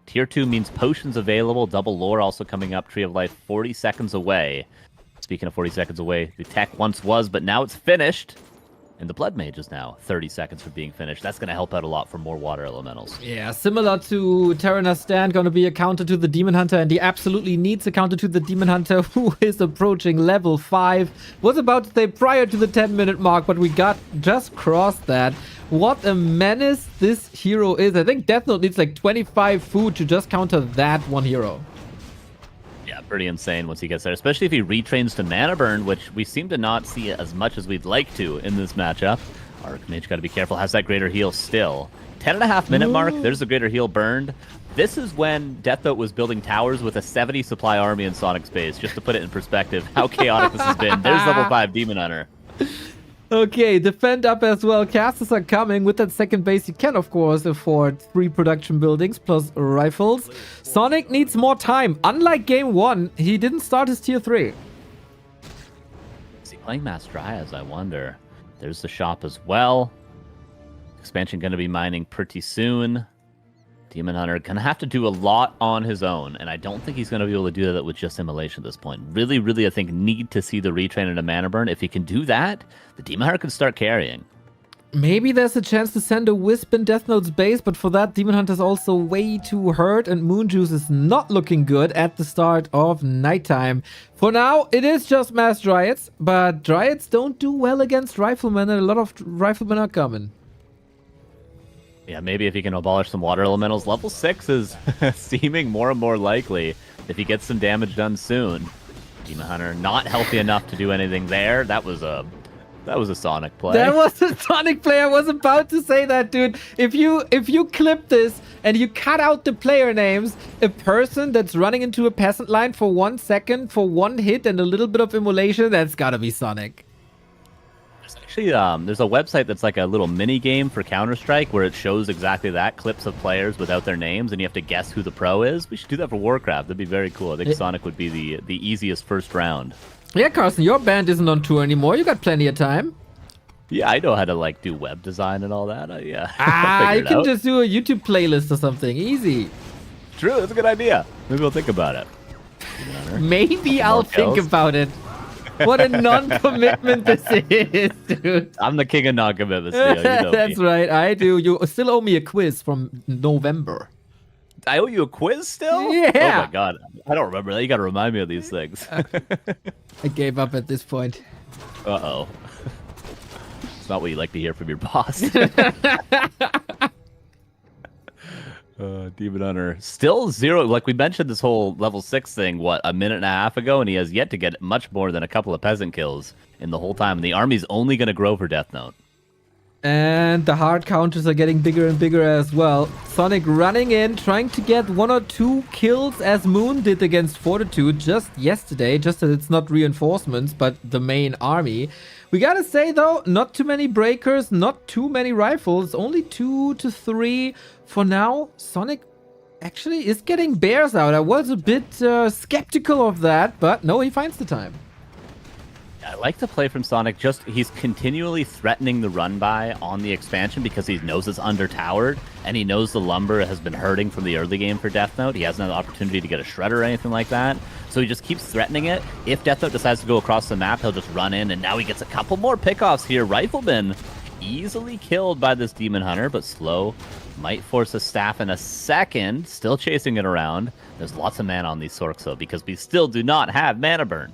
Tier 2 means potions available. Double lore also coming up. Tree of Life 40 seconds away. Speaking of 40 seconds away, the tech once was, but now it's finished. And the Blood Mage is now 30 seconds from being finished. That's going to help out a lot for more water elementals. Yeah, similar to Terranistan, going to be a counter to the Demon Hunter, and he absolutely needs a counter to the Demon Hunter, who is approaching level 5. Was about to say prior to the 10-minute mark, but we got just crossed that. What a menace this hero is. I think Deathnote needs like 25 food to just counter that one hero. Yeah, pretty insane once he gets there, especially if he retrains to Mana Burn, which we seem to not see as much as we'd like to in this matchup. Archmage got to be careful, has that greater heal still. 10.5-minute mark, there's the greater heal burned. This is when Deathnote was building towers with a 70 supply army in Sonic's base, just to put it in perspective how chaotic this has been. There's level 5 Demon Hunter. Okay, defend up as well. Casters are coming. With that second base, you can, of course, afford 3 production buildings plus rifles. Sonik needs more time. Unlike game 1, he didn't start his tier 3. Is he playing Mass Dryas, I wonder? There's the shop as well. Expansion going to be mining pretty soon. Demon Hunter going to have to do a lot on his own, and I don't think he's going to be able to do that with just Immolation at this point. Really, really, I think, need to see the retrain and a Mana Burn. If he can do that, the Demon Hunter can start carrying. Maybe there's a chance to send a Wisp in Deathnote's base, but for that, Demon Hunter's also way too hurt, and Moonjuice is not looking good at the start of nighttime. For now, it is just Mass Dryads, but Dryads don't do well against Riflemen, and a lot of Riflemen are coming. Yeah, maybe if he can abolish some water elementals. Level 6 is seeming more and more likely if he gets some damage done soon. Demon Hunter not healthy enough to do anything there. That was a Sonic play. That was a Sonic play. I was about to say that, dude. If you clip this and you cut out the player names, a person that's running into a peasant line for 1 second, for one hit and a little bit of immolation, that's gotta be Sonic. Actually, there's a website that's like a little mini game for Counter-Strike where it shows exactly that, clips of players without their names, and you have to guess who the pro is. We should do that for Warcraft. That'd be very cool. I think Sonic would be the easiest first round. Yeah, Carson, your band isn't on tour anymore. You got plenty of time. Yeah, I know how to like do web design and all that. Yeah. You can just do a YouTube playlist or something. Easy. True, that's a good idea. Maybe we'll think about it. Maybe I'll think about it. What a non-commitment this is, dude. I'm the king of non-commitments. You know That's me. right, I do. You still owe me a quiz from November. I owe you a quiz still? Yeah. Oh my god. I don't remember that. You gotta remind me of these things. I gave up at this point. Uh-oh. It's not what you like to hear from your boss. Demon Hunter. Still 0. Like we mentioned this whole level 6 thing, what, a minute and a half ago, and he has yet to get much more than a couple of peasant kills in the whole time. And the army's only going to grow for Deathnote. And the hard counters are getting bigger and bigger as well. Sonic running in, trying to get 1 or 2 kills as Moon did against Fortitude just yesterday. Just that it's not reinforcements, but the main army. We gotta say though, not too many breakers, not too many rifles, only 2 to 3 for now. Sonic actually is getting bears out. I was a bit skeptical of that, but no, he finds the time. I like the play from Sonic. Just he's continually threatening the run by on the expansion because he knows it's undertowered, and he knows the lumber has been hurting from the early game for Deathnote. He hasn't had the opportunity to get a shredder or anything like that, so he just keeps threatening it. If Deathnote decides to go across the map, he'll just run in, and now he gets a couple more pickoffs here. Rifleman easily killed by this Demon Hunter, but slow might force a staff in a second. Still chasing it around. There's lots of mana on these Sorks though, because we still do not have mana burn.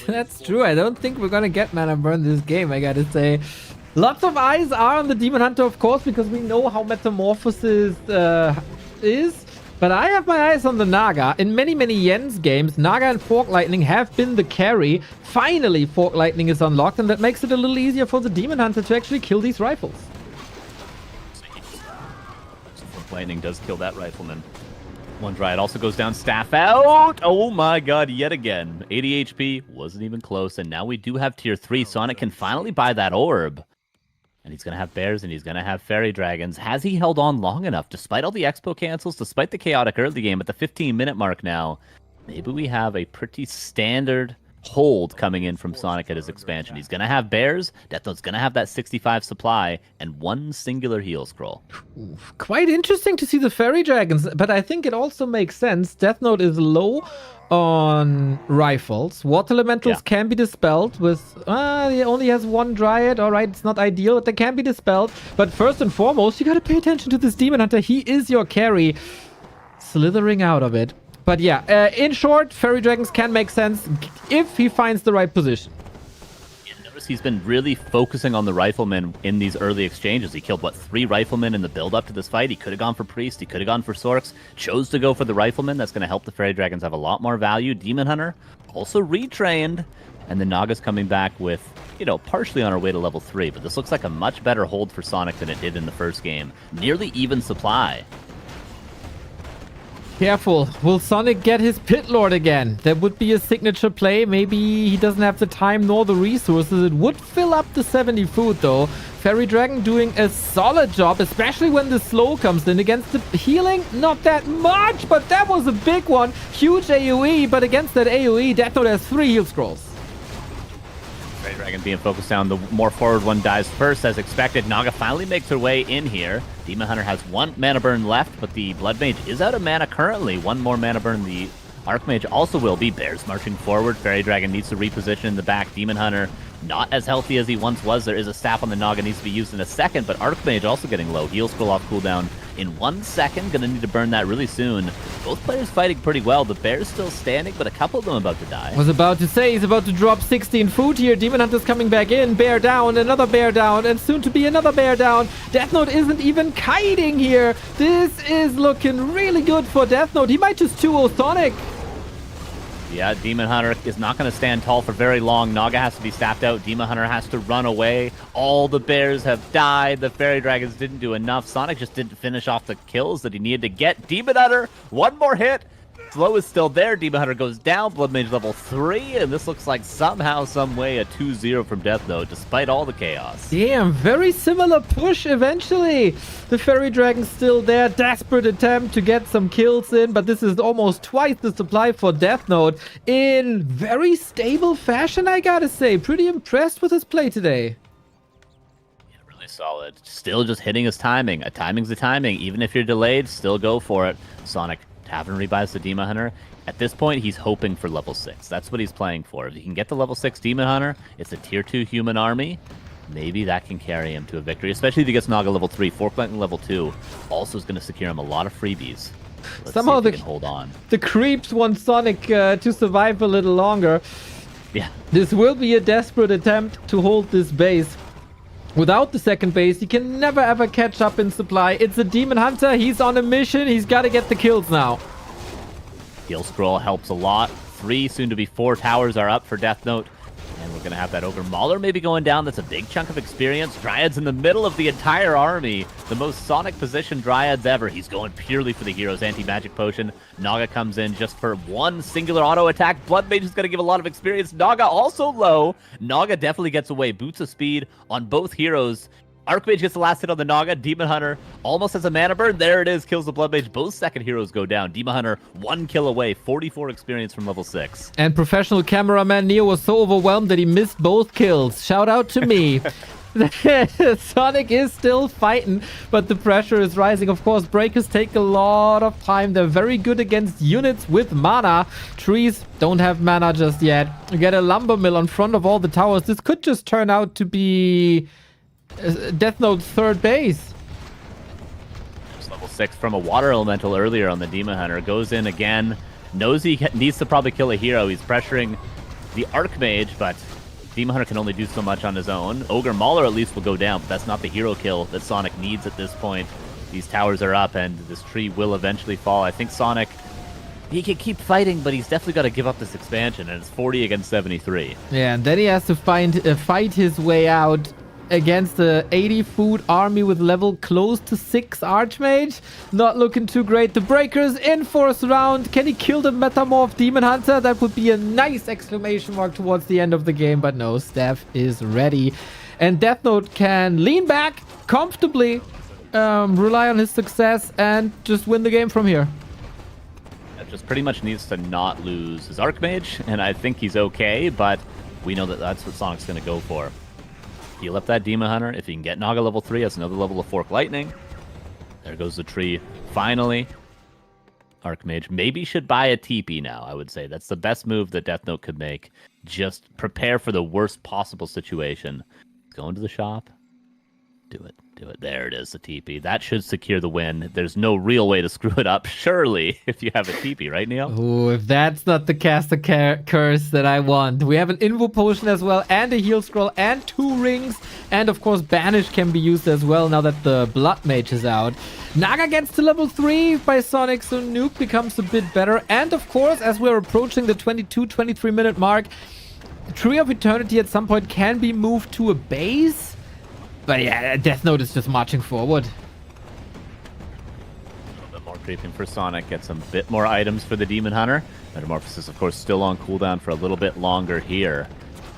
That's true. I don't think we're gonna get mana burn this game, I gotta say. Lots of eyes are on the Demon Hunter, of course, because we know how Metamorphosis is. But I have my eyes on the Naga. In many, many Yen's games, Naga and Fork Lightning have been the carry. Finally, Fork Lightning is unlocked, and that makes it a little easier for the Demon Hunter to actually kill these rifles. Fork Lightning does kill that Rifleman. One Dryad also goes down, staff out. Oh my god, yet again. 80 HP, wasn't even close, and now we do have tier 3. Sonic can finally buy that orb. And he's going to have bears, and he's going to have fairy dragons. Has he held on long enough, despite all the expo cancels, despite the chaotic early game at the 15-minute mark now? Maybe we have a pretty standard hold coming in from Sonic at his expansion. He's going to have bears, Deathnote's going to have that 65 supply, and 1 singular heal scroll. Quite interesting to see the fairy dragons, but I think it also makes sense. Deathnote is low on rifles. Water elementals can be dispelled with he only has 1 dryad. All right, it's not ideal, but they can be dispelled. But first and foremost, you gotta pay attention to this Demon Hunter. He is your carry, slithering out of it. But yeah, in short, fairy dragons can make sense if he finds the right position. He's been really focusing on the riflemen in these early exchanges. He killed, what, 3 riflemen in the build-up to this fight? He could have gone for Priest. He could have gone for Sorks. Chose to go for the riflemen. That's going to help the Fairy Dragons have a lot more value. Demon Hunter also retrained. And the Naga's coming back with, you know, partially on our way to level 3. But this looks like a much better hold for Sonic than it did in the first game. Nearly even supply. Careful. Will Sonic get his Pit Lord again? That would be a signature play. Maybe he doesn't have the time nor the resources. It would fill up the 70 food, though. Fairy Dragon doing a solid job, especially when the slow comes in. Against the healing, not that much, but that was a big one. Huge AoE, but against that AoE, Deathnote has 3 heal scrolls. Fairy Dragon being focused down. The more forward one dies first, as expected. Naga finally makes her way in here. Demon Hunter has 1 mana burn left, but the Blood Mage is out of mana currently. 1 more mana burn. The Archmage also will be. Bears marching forward. Fairy Dragon needs to reposition in the back. Demon Hunter not as healthy as he once was. There is a staff on the Naga, needs to be used in a second, but Archmage also getting low. Heal scroll off cooldown. in 1 second. Gonna need to burn that really soon. Both players fighting pretty well. The bear's still standing, but a couple of them about to die. Was about to say he's about to drop 16 food here. Demon Hunter's coming back in. Bear down, another bear down, and soon to be another bear down. Deathnote isn't even kiting here. This is looking really good for Deathnote. He might just 2-0 Sonic. Yeah, Demon Hunter is not going to stand tall for very long. Naga has to be staffed out. Demon Hunter has to run away. All the bears have died. The fairy dragons didn't do enough. Sonic just didn't finish off the kills that he needed to get. Demon Hunter, one more hit. Slow is still there. Demon Hunter goes down. Blood Mage level 3. And this looks like somehow, some way, a 2-0 from Deathnote, despite all the chaos. Damn, very similar push eventually. The Fairy Dragon's still there. Desperate attempt to get some kills in, but this is almost twice the supply for Deathnote in very stable fashion, I gotta say. Pretty impressed with his play today. Yeah, really solid. Still just hitting his timing. A timing's a timing. Even if you're delayed, still go for it. Sonic Tavern rebuys the Demon Hunter. At this point, he's hoping for level 6. That's what he's playing for. If he can get the level 6 Demon Hunter, it's a tier 2 human army. Maybe that can carry him to a victory, especially if he gets Naga level 3. Fork Lightning level 2 also is going to secure him a lot of freebies. Let's Somehow see if he can hold on. The creeps want Sonic to survive a little longer. Yeah. This will be a desperate attempt to hold this base. Without the second base, he can never ever catch up in supply. It's a Demon Hunter. He's on a mission. He's got to get the kills now. Heal Scroll helps a lot. 3, soon to be 4 towers are up for Deathnote. And we're going to have that Ogre Mauler maybe going down. That's a big chunk of experience. Dryad's in the middle of the entire army. The most Sonic position Dryad's ever. He's going purely for the hero's anti-magic potion. Naga comes in just for one singular auto attack. Blood Mage is going to give a lot of experience. Naga also low. Naga definitely gets away. Boots of speed on both heroes. Archmage gets the last hit on the Naga. Demon Hunter almost has a mana burn. There it is. Kills the Blood Mage. Both second heroes go down. Demon Hunter, 1 kill away. 44 experience from level 6. And professional cameraman Neo was so overwhelmed that he missed both kills. Shout out to me. Sonic is still fighting, but the pressure is rising. Of course, breakers take a lot of time. They're very good against units with mana. Trees don't have mana just yet. You get a lumber mill in front of all the towers. This could just turn out to be Deathnote's third base. Just level 6 from a water elemental earlier on the Demon Hunter. Goes in again. Knows he needs to probably kill a hero. He's pressuring the Archmage, but Demon Hunter can only do so much on his own. Ogre Mauler at least will go down, but that's not the hero kill that Sonic needs at this point. These towers are up, and this tree will eventually fall. I think Sonic, he can keep fighting, but he's definitely got to give up this expansion, and it's 40 against 73. Yeah, and then he has to fight his way out against the 80 food army with level close to 6 Archmage. Not looking too great. The Breakers in fourth round. Can he kill the Metamorph Demon Hunter? That would be a nice exclamation mark towards the end of the game, but no, Steph is ready. And Deathnote can lean back comfortably, rely on his success, and just win the game from here. Just pretty much needs to not lose his Archmage, and I think he's okay, but we know that that's what Sonic's going to go for. Heal up that Demon Hunter. If he can get Naga level 3, that's another level of Fork Lightning. There goes the tree. Finally, Archmage maybe should buy a TP now, I would say. That's the best move that Deathnote could make. Just prepare for the worst possible situation. Go into the shop. Do it. Do it. There it is, the TP. That should secure the win. There's no real way to screw it up, surely, if you have a TP, right, Neo? Oh, if that's not the caster curse that I want. We have an Invo Potion as well, and a Heal Scroll, and 2 rings. And, of course, Banish can be used as well now that the Blood Mage is out. Naga gets to level 3 by Sonic, so Nuke becomes a bit better. And, of course, as we're approaching the 22-23 minute mark, Tree of Eternity at some point can be moved to a base. But yeah, Deathnote is just marching forward. A little bit more creeping for Sonic. Gets a bit more items for the Demon Hunter. Metamorphosis, of course, still on cooldown for a little bit longer here.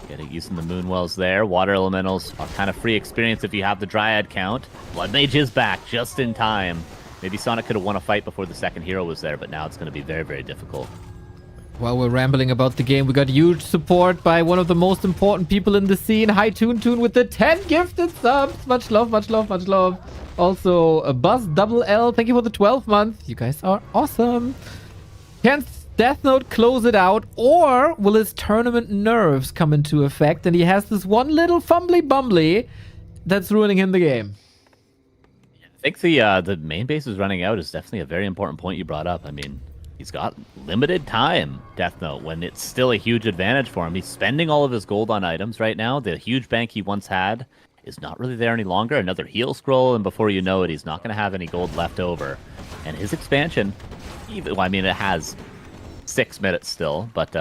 Getting using the Moonwells there. Water Elementals are kind of free experience if you have the Dryad count. Blood Mage is back just in time. Maybe Sonic could have won a fight before the second hero was there, but now it's going to be very, very difficult. While we're rambling about the game, we got huge support by one of the most important people in the scene, Hi Toon with the 10 gifted subs. Much love, much love, much love. Also, a Buzz Double L, thank you for the 12 month. You guys are awesome. Can Deathnote close it out, or will his tournament nerves come into effect and he has this one little fumbly bumbly that's ruining him the game? I think the main base is running out is definitely a very important point you brought up. I mean, he's got limited time, Deathnote, when it's still a huge advantage for him. He's spending all of his gold on items right now. The huge bank he once had is not really there any longer. Another heal scroll, and before you know it, he's not going to have any gold left over. And his expansion, well, I mean, it has 6 minutes still, but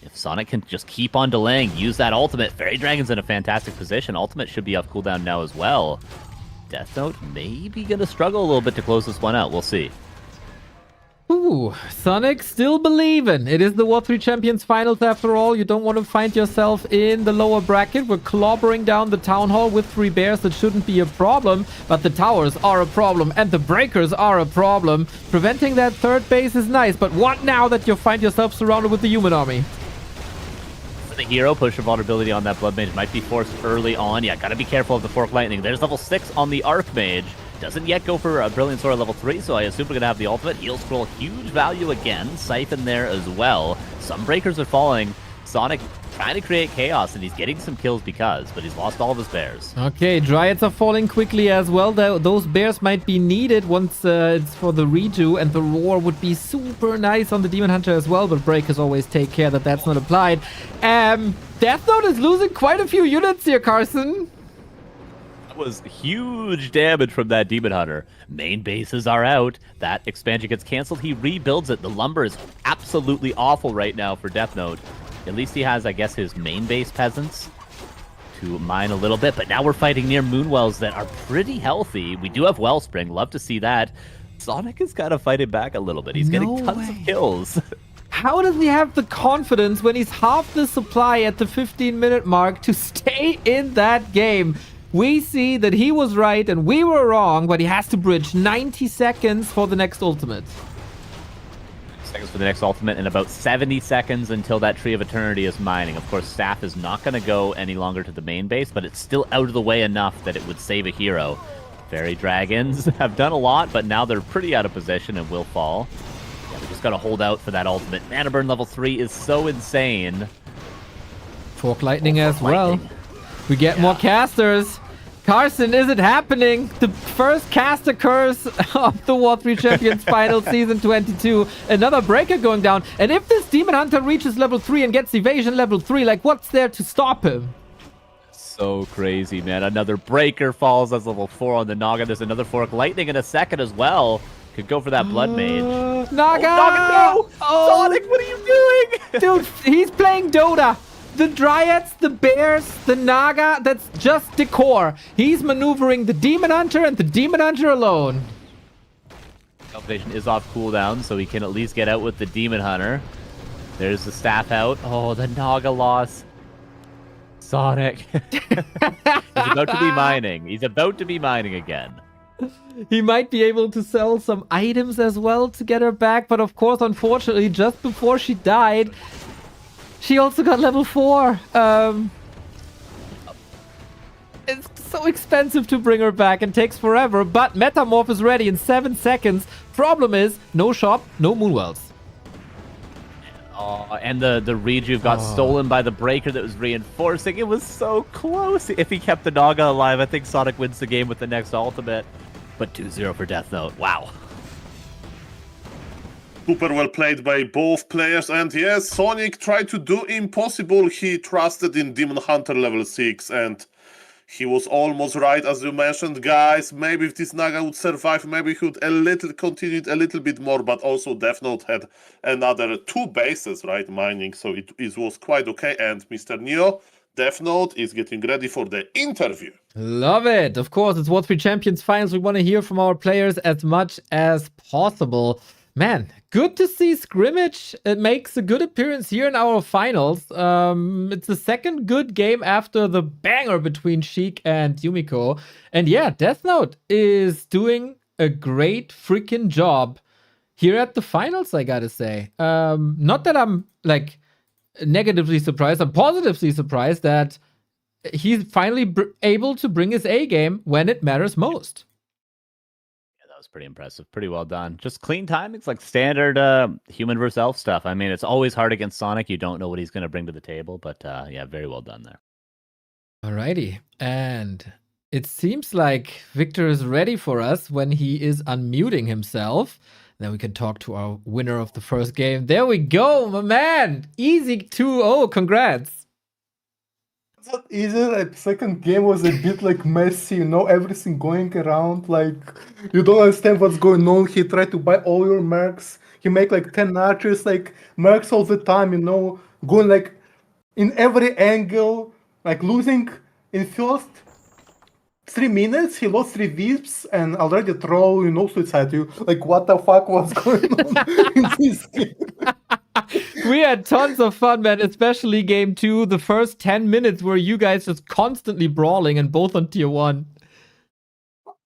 if Sonik can just keep on delaying, use that ultimate, Fairy Dragon's in a fantastic position. Ultimate should be off cooldown now as well. Deathnote maybe going to struggle a little bit to close this one out. We'll see. Ooh, Sonic still believing. It is the W3Champions finals after all. You don't want to find yourself in the lower bracket. We're clobbering down the town hall with 3 bears. That shouldn't be a problem, but the towers are a problem and the breakers are a problem. Preventing that third base is nice, but what now that you find yourself surrounded with the human army? For the hero, push your vulnerability on that Blood Mage might be forced early on. Yeah, gotta be careful of the Fork Lightning. There's level 6 on the Archmage. Doesn't yet go for a Brilliant Sword level 3, so I assume we're going to have the ultimate. Heal Scroll, huge value again. Siphon there as well. Some breakers are falling. Sonic trying to create chaos, and he's getting some kills but he's lost all of his bears. Okay, Dryads are falling quickly as well. Those bears might be needed once it's for the redo, and the Roar would be super nice on the Demon Hunter as well, but breakers always take care that that's not applied. Deathnote is losing quite a few units here, Carson. Was huge damage from that Demon Hunter. Main bases are out. That expansion gets canceled. He rebuilds it. The lumber is absolutely awful right now for Deathnote. At least he has, I guess, his main base peasants to mine a little bit. But now we're fighting near Moonwells that are pretty healthy. We do have Wellspring. Love to see that. Sonic is kind of fighting back a little bit. He's getting tons of kills. How does he have the confidence when he's half the supply at the 15-minute mark to stay in that game? We see that he was right and we were wrong, but he has to bridge 90 seconds for the next ultimate. Seconds for the next ultimate and about 70 seconds until that Tree of Eternity is mining. Of course, Staff is not going to go any longer to the main base, but it's still out of the way enough that it would save a hero. Fairy Dragons have done a lot, but now they're pretty out of position and will fall. Yeah, we just got to hold out for that ultimate. Mana Burn level 3 is so insane. Fork Lightning as well. We get more casters. Carson, is it happening? The first caster curse of the W3Champions Final Season 22. Another breaker going down. And if this Demon Hunter reaches level 3 and gets evasion level 3, like, what's there to stop him? So crazy, man. Another breaker falls as level 4 on the Naga. There's another Fork Lightning in a second as well. Could go for that Blood Mage. Naga! Oh, Naga, no! Oh. Sonic, what are you doing? Dude, he's playing Dota. The Dryads, the Bears, the Naga, that's just decor. He's maneuvering the Demon Hunter and the Demon Hunter alone. Salvation is off cooldown, so he can at least get out with the Demon Hunter. There's the Staff out. Oh, the Naga loss. Sonic. He's about to be mining. He's about to be mining again. He might be able to sell some items as well to get her back, but of course, unfortunately, just before she died, she also got level 4. It's so expensive to bring her back and takes forever, but Metamorph is ready in 7 seconds. Problem is, no shop, no Moonwells. Oh, and the rejuve got stolen by the breaker that was reinforcing. It was so close. If he kept the Naga alive, I think Sonic wins the game with the next ultimate. But 2-0 for Deathnote. Wow. Super well played by both players, and yes, Sonic tried to do impossible. He trusted in Demon Hunter level 6, and he was almost right, as you mentioned, guys. Maybe if this Naga would survive, maybe he would continue a little bit more, but also Deathnote had another 2 bases, right, mining, so it was quite okay. And Mr. Neo, Deathnote is getting ready for the interview. Love it. Of course, it's W3Champions Finals. We want to hear from our players as much as possible. Man, good to see Scrimmage. It makes a good appearance here in our finals. It's the second good game after the banger between Sheik and Yumiko. And yeah, Deathnote is doing a great freaking job here at the finals, I gotta say. Not that I'm like negatively surprised. I'm positively surprised that he's finally able to bring his A game when it matters most. That was pretty impressive. Pretty well done. Just clean timings, like standard human versus elf stuff. I mean, it's always hard against Sonic. You don't know what he's going to bring to the table, but yeah, very well done there. Alrighty. And It seems like Victor is ready for us when he is unmuting himself. Then we can talk to our winner of the first game. There we go, my man. Easy 2-0. Congrats. It's not easy. Like, second game was a bit like messy, everything going around. Like, you don't understand what's going on. He tried to buy all your mercs. He make like 10 archers, like mercs all the time, going like in every angle, like losing in first 3 minutes. He lost 3 Wisps and already throw, suicide. You like, what the fuck was going on in this game? We had tons of fun, man, especially game 2. The first 10 minutes were you guys just constantly brawling and both on tier 1.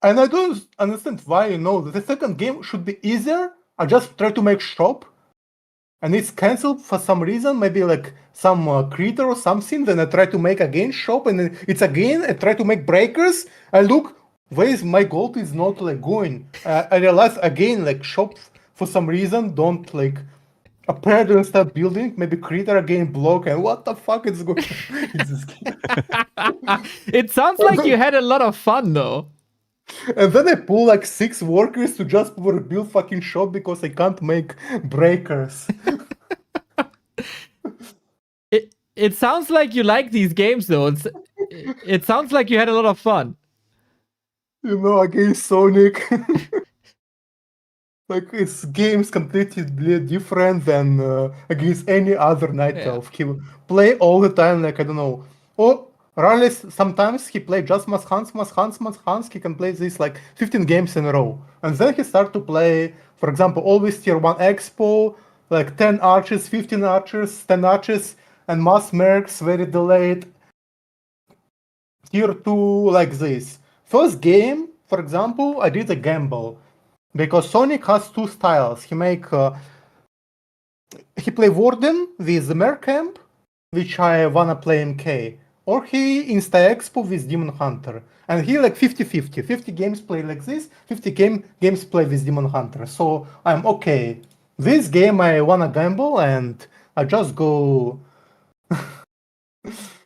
And I don't understand why, the second game should be easier. I just try to make shop and it's cancelled for some reason, maybe like some creator or something. Then I try to make again shop and then it's again, I try to make breakers. I look, where is my gold is not like going. I realize again, like shop for some reason, don't like appear to start building, maybe creator again block and what the fuck is going on in this game? It sounds like you had a lot of fun, though. And then I pull like 6 workers to just build fucking shop because I can't make breakers. It sounds like you like these games, though. It sounds like you had a lot of fun. Against Sonik. Like, it's games completely different than against any other Night Elf. He will play all the time, like, I don't know. Or rarely, sometimes he play just Hans. He can play this like 15 games in a row. And then he start to play, for example, always tier 1 expo, like 10 archers, 15 archers, 10 archers, and mass mercs, very delayed. Tier 2, like this. First game, for example, I did a gamble. Because Sonik has 2 styles. He play Warden with the Mer Camp, which I wanna play MK. Or he Insta Expo with Demon Hunter. And he like 50-50. 50 games play like this, 50 games play with Demon Hunter. So I'm okay. This game I wanna gamble and I just go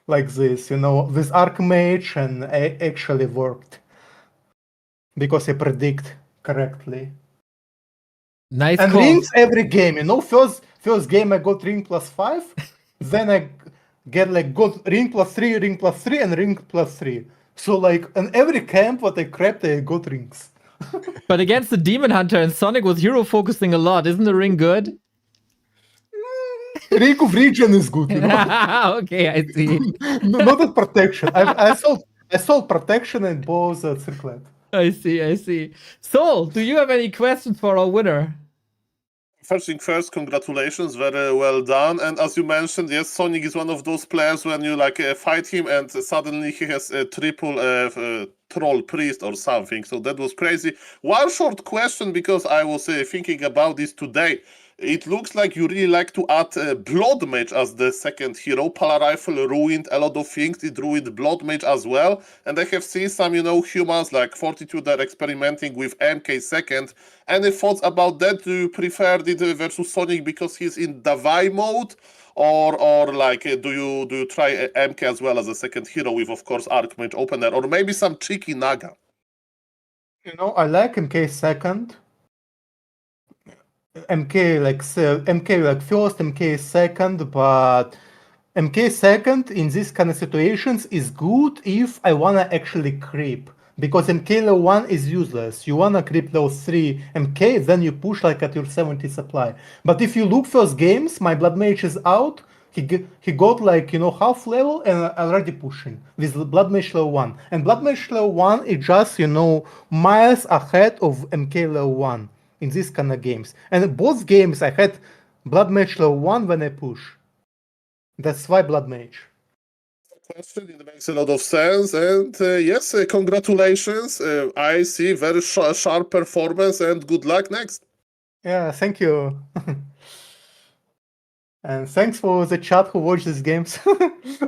like this, with Archmage, and I actually worked. Because I predict correctly. Nice And call. rings every game, First game I got ring +5, then I get like got ring +3, and ring +3. So like in every camp what I crapped, I got rings. But against the Demon Hunter and Sonic was hero focusing a lot. Isn't the ring good? Ring of Region is good, Okay, I see. Not at protection. I sold protection and both circlet. I see. Soul, do you have any questions for our winner? First thing first, congratulations, very well done. And as you mentioned, yes, Sonic is one of those players when you like fight him and suddenly he has a triple troll priest or something. So that was crazy. One short question, because I was thinking about this today. It looks like you really like to add Blood Mage as the second hero. Pala Rifle ruined a lot of things. It ruined Blood Mage as well. And I have seen some, humans like Fortitude that are experimenting with MK second. Any thoughts about that? Do you prefer it versus Sonic because he's in Davai mode? Or like, do you try MK as well as a second hero with, of course, Archmage opener? Or maybe some cheeky Naga? I like MK second. MK like first, MK second, but MK second in this kind of situations is good if I wanna actually creep, because MK level 1 is useless. You wanna creep level 3 MK, then you push like at your 70 supply. But if you look first games, my Blood Mage is out. He got like half level and already pushing with Blood Mage level 1. And Blood Mage level 1 is just miles ahead of MK level 1. In these kind of games. And both games I had Blood Mage level 1 when I push. That's why Blood Mage. Question, it makes a lot of sense. And yes, congratulations. I see very sharp performance and good luck next. Yeah, thank you. And thanks for the chat who watched these games.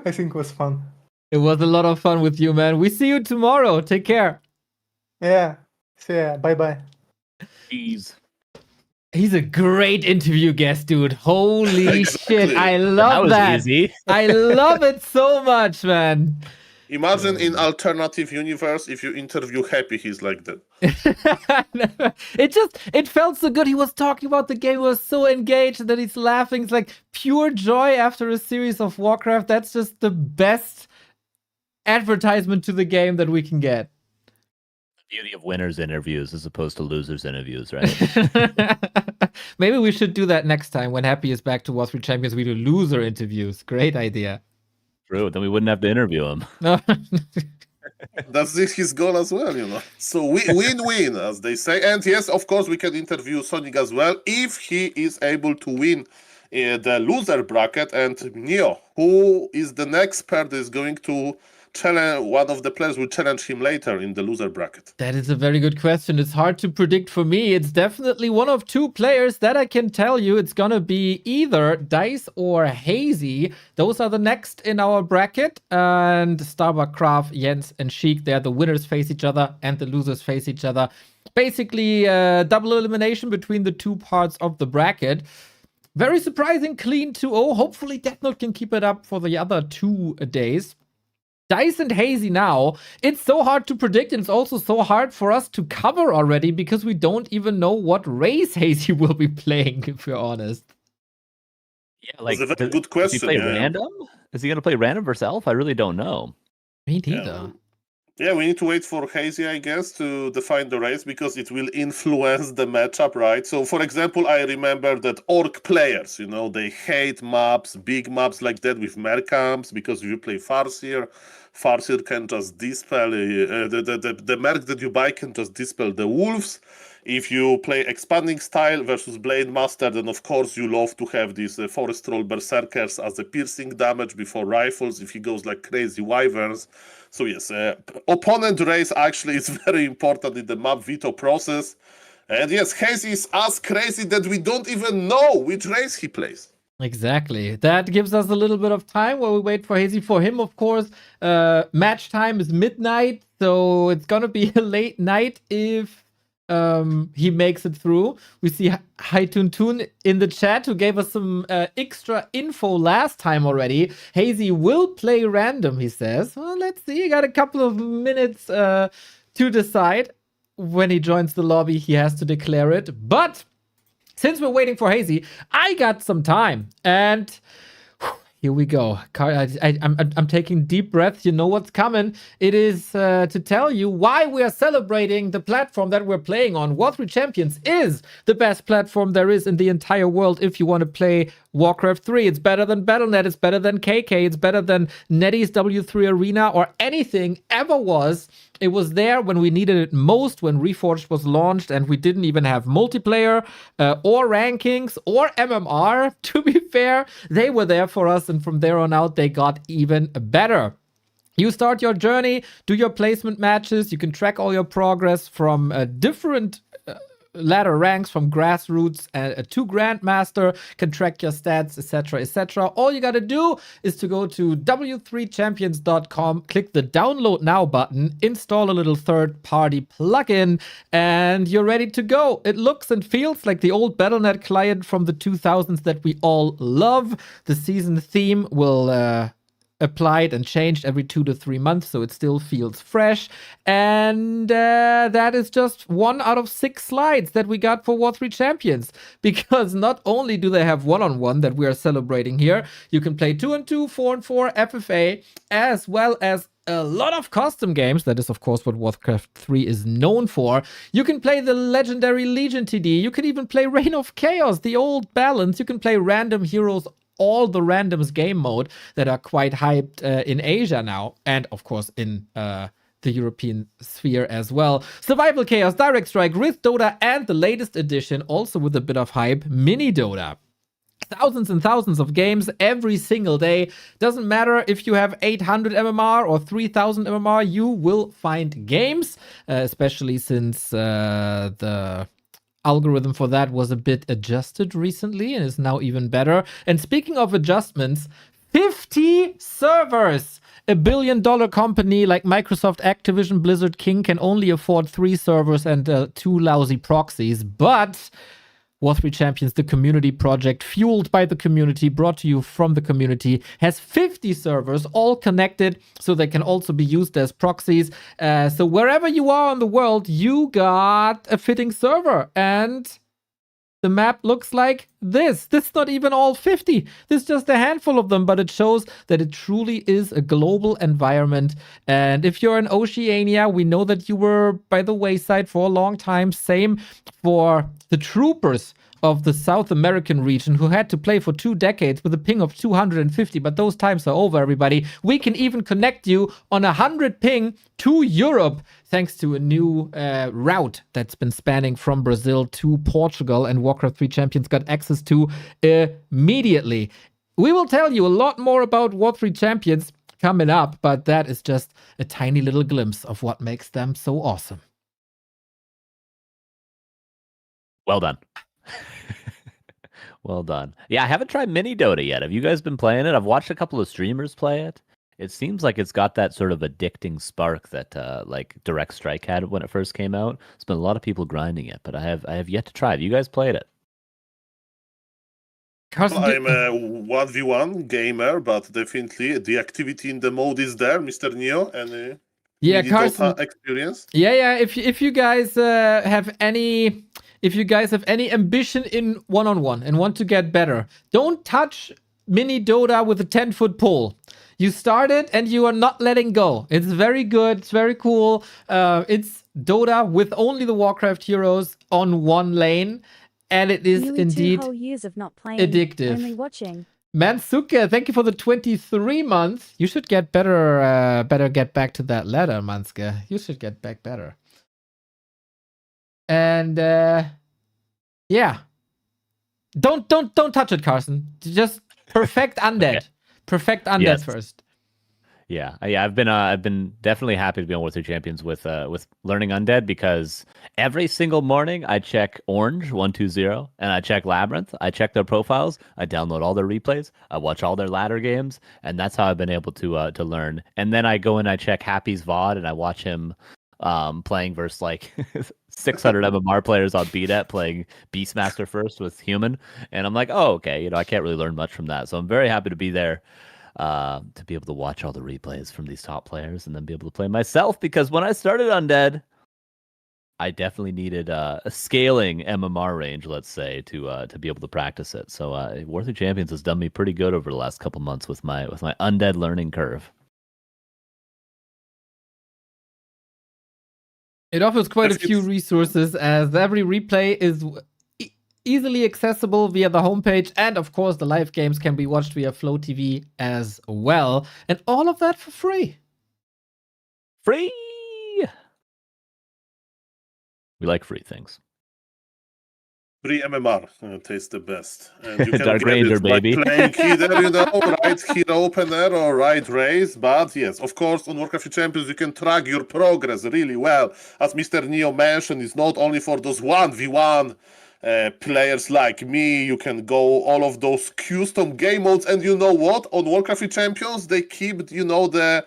I think it was fun. It was a lot of fun with you, man. We see you tomorrow. Take care. Yeah. See ya. Bye-bye. Jeez. He's a great interview guest, dude. Holy Exactly. shit. I That love was that. easy. I love it so much, man. Imagine in alternative universe, if you interview Happy, he's like that. It felt so good. He was talking about the game, he was so engaged that he's laughing. It's like pure joy after a series of Warcraft. That's just the best advertisement to the game that we can get. Beauty of winners interviews as opposed to losers interviews, right? Maybe we should do that next time when Happy is back to W3Champions. We do loser interviews. Great idea. True. Then we wouldn't have to interview him. No. That's his goal as well, you know. So win-win, as they say. And yes, of course, we can interview Sonik as well if he is able to win the loser bracket. And Neo, who is the next player that is going to challenge, one of the players will challenge him later in the loser bracket? That is a very good question. It's hard to predict for me. It's definitely one of two players that I can tell you. It's gonna be either Dise or Hazy. Those are the next in our bracket. And Starbuck, Krav, Jens, and Sheik, they're the winners face each other and the losers face each other. Basically, double elimination between the two parts of the bracket. Very surprising, clean 2-0. Hopefully Deathnote can keep it up for the other 2 days. Dise and Hazy now, it's so hard to predict, and it's also so hard for us to cover already because we don't even know what race Hazy will be playing, if we're honest. Yeah, like, That's a very good question. Does he play random? Is he going to play random for self? I really don't know. Me neither. Yeah, we need to wait for Hazy, I guess, to define the race because it will influence the matchup, right? So, for example, I remember that Orc players, you know, they hate maps, big maps like that with Mercamps because if you play Farseer can just dispel, the Merc that you buy can just dispel the wolves. If you play expanding style versus Blade Master, then of course you love to have these Forest Troll Berserkers as a piercing damage before rifles if he goes like crazy Wyverns. So yes, opponent race actually is very important in the map veto process. And yes, Hazy is as crazy that we don't even know which race he plays. Exactly. That gives us a little bit of time while we wait for Hazy. For him, of course, match time is midnight, so it's gonna be a late night if he makes it through. We see Hi Toon in the chat who gave us some extra info last time already. Hazy will play random, he says. Well, let's see. He got a couple of minutes to decide. When he joins the lobby, he has to declare it. But since we're waiting for Hazy, I got some time. And here we go. I'm taking deep breaths. You know what's coming. It is to tell you why we are celebrating the platform that we're playing on. W3Champions is the best platform there is in the entire world if you want to play Warcraft 3. It's better than Battle.net. It's better than KK. It's better than Netty's W3 Arena or anything ever was. It was there when we needed it most, when Reforged was launched, and we didn't even have multiplayer or rankings or MMR. To be fair, they were there for us, and from there on out, they got even better. You start your journey, do your placement matches, you can track all your progress from different ladder ranks, from grassroots to grandmaster, can track your stats, etc, etc. All you gotta do is to go to W3Champions.com, click the download now button, install a little third-party plugin, and you're ready to go. It looks and feels like the old Battle.net client from the 2000s that we all love. The season theme will applied and changed every 2 to 3 months, so it still feels fresh. And that is just 1 out of 6 slides that we got for W3Champions, because not only do they have one-on-one that we are celebrating here, you can play 2-on-2, 4-on-4, FFA, as well as a lot of custom games. That is, of course, what Warcraft 3 is known for. You can play the legendary Legion TD. You can even play Reign of Chaos, the old balance. You can play random heroes, all the randoms game mode that are quite hyped in Asia now, and of course in the European sphere as well. Survival Chaos, Direct Strike, Rift Dota, and the latest edition, also with a bit of hype, Mini Dota. Thousands and thousands of games every single day. Doesn't matter if you have 800 MMR or 3000 MMR, you will find games, especially since the algorithm for that was a bit adjusted recently and is now even better. And speaking of adjustments, 50 servers. A billion-dollar company like Microsoft, Activision, Blizzard, King can only afford 3 servers and 2 lousy proxies. But War3Champions, the community project, fueled by the community, brought to you from the community, has 50 servers, all connected, so they can also be used as proxies. So wherever you are in the world, you got a fitting server. And the map looks like this. This is not even all 50. This is just a handful of them, but it shows that it truly is a global environment. And if you're in Oceania, we know that you were by the wayside for a long time. Same for the troopers of the South American region who had to play for 2 decades with a ping of 250, but those times are over, everybody. We can even connect you on 100 ping to Europe thanks to a new route that's been spanning from Brazil to Portugal, and Warcraft 3 Champions got access to immediately. We will tell you a lot more about War 3 Champions coming up, but that is just a tiny little glimpse of what makes them so awesome. Well done. Well done. Yeah, I haven't tried Mini Dota yet. Have you guys been playing it? I've watched a couple of streamers play it. It seems like it's got that sort of addicting spark that like Direct Strike had when it first came out. There's been a lot of people grinding it, but I have yet to try it. You guys played it? Carson, I'm a 1v1 gamer, but definitely the activity in the mode is there, Mr. Neo. And yeah, Mini Carson. Dota experience. Yeah. If you guys have any ambition in one-on-one and want to get better, don't touch Mini Dota with a 10-foot pole. You started and you are not letting go. It's very good. It's very cool. It's Dota with only the Warcraft heroes on one lane, and it is Nearly indeed 2 whole years of not playing, addictive. only watching. Mansuke, thank you for the 23 months. You should get better. Better get back to that ladder, Mansuke. You should get back better. And yeah, don't touch it, Carson. Just perfect undead. Okay. Perfect undead Yes. first. Yeah. I've been definitely happy to be on War 3 Champions with learning Undead, because every single morning I check Orange 120 and I check Labyrinth. I check their profiles. I download all their replays. I watch all their ladder games, and that's how I've been able to learn. And then I go and I check Happy's VOD and I watch him playing versus like 600 MMR players on BNet playing Beastmaster first with Human, and I'm like, oh, okay, I can't really learn much from that. So I'm very happy to be there, to be able to watch all the replays from these top players and then be able to play myself, because when I started Undead, I definitely needed a scaling MMR range, let's say, to be able to practice it. So War 3 Champions has done me pretty good over the last couple months with my Undead learning curve. It offers quite a few resources, as every replay is easily accessible via the homepage, and of course the live games can be watched via Flow TV as well, and all of that for free. Free! We like free things. Free MMR tastes the best. And you can Dark get Ranger, it by baby. playing either, right hero opener or right race. But yes, of course, on Warcraft Champions, you can track your progress really well. As Mr. Neo mentioned, it's not only for those 1v1 players like me. You can go all of those custom game modes. And you know what? On Warcraft Champions, they keep, the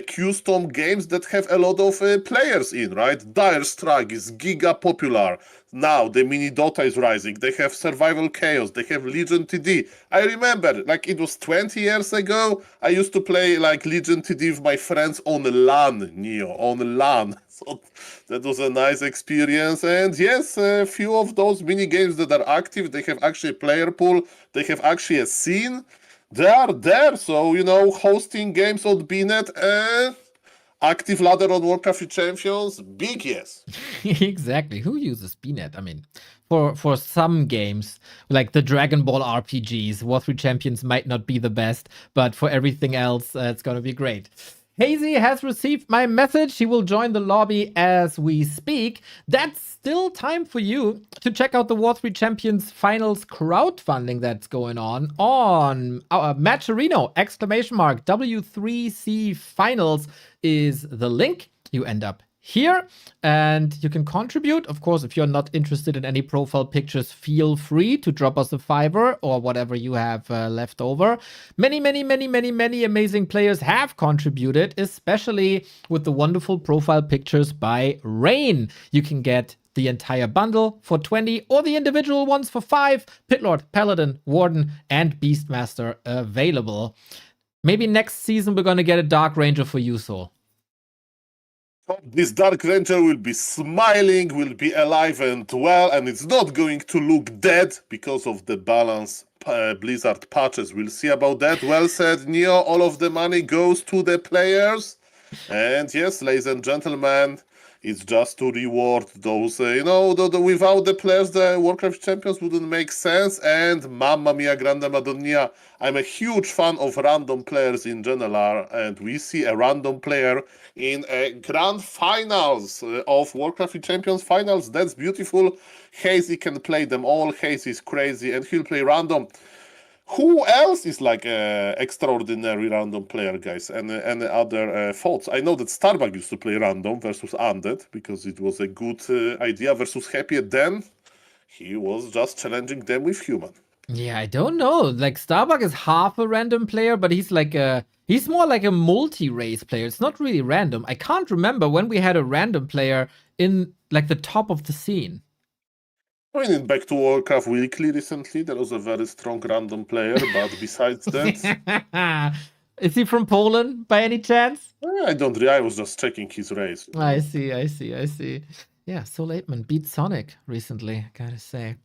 custom games that have a lot of players in, right? Dire Strike is giga popular. Now the Mini Dota is rising. They have Survival Chaos. They have Legion TD. I remember, like it was 20 years ago, I used to play like Legion TD with my friends on LAN, Neo, on LAN. So that was a nice experience. And yes, a few of those mini games that are active, they have actually a player pool. They have actually a scene. They are there. So, hosting games on BNet, active ladder on Warcraft Champions, big yes. Exactly. Who uses BNet? I mean, for some games, like the Dragon Ball RPGs, War 3 Champions might not be the best, but for everything else, it's going to be great. Hazy has received my message. He will join the lobby as we speak. That's still time for you to check out the War 3 Champions Finals crowdfunding that's going on our Matcherino, ! W3C Finals is the link. You end up here and you can contribute. Of course, if you're not interested in any profile pictures, feel free to drop us a $5 or whatever you have left over. Many amazing players have contributed, especially with the wonderful profile pictures by Rain. You can get the entire bundle for 20 or the individual ones for 5. Pitlord, Paladin, Warden, and Beastmaster available. Maybe next season we're gonna get a Dark Ranger for you, Soul. This Dark Ranger will be smiling, will be alive and well, and it's not going to look dead because of the balance Blizzard patches. We'll see about that. Well said, Neo. All of the money goes to the players. And yes, ladies and gentlemen, it's just to reward those, without the players, the Warcraft champions wouldn't make sense. And Mamma Mia, Grande Madonna, I'm a huge fan of random players in general, and we see a random player in a grand finals of Warcraft Champions finals. That's beautiful. Hazy can play them all. Hazy is crazy, and he'll play random. Who else is like an extraordinary random player, guys? And any other thoughts? I know that Starbuck used to play random versus Undead because it was a good idea versus Happy. And then he was just challenging them with human. Yeah, I don't know. Like, Starbuck is half a random player, but he's more like a multi-race player. It's not really random. I can't remember when we had a random player in like the top of the scene. I mean, in Back to Warcraft Weekly recently, there was a very strong random player, but besides that... Is he from Poland by any chance? I was just checking his race. I see. Yeah, Soul 8man beat Sonic recently, gotta say.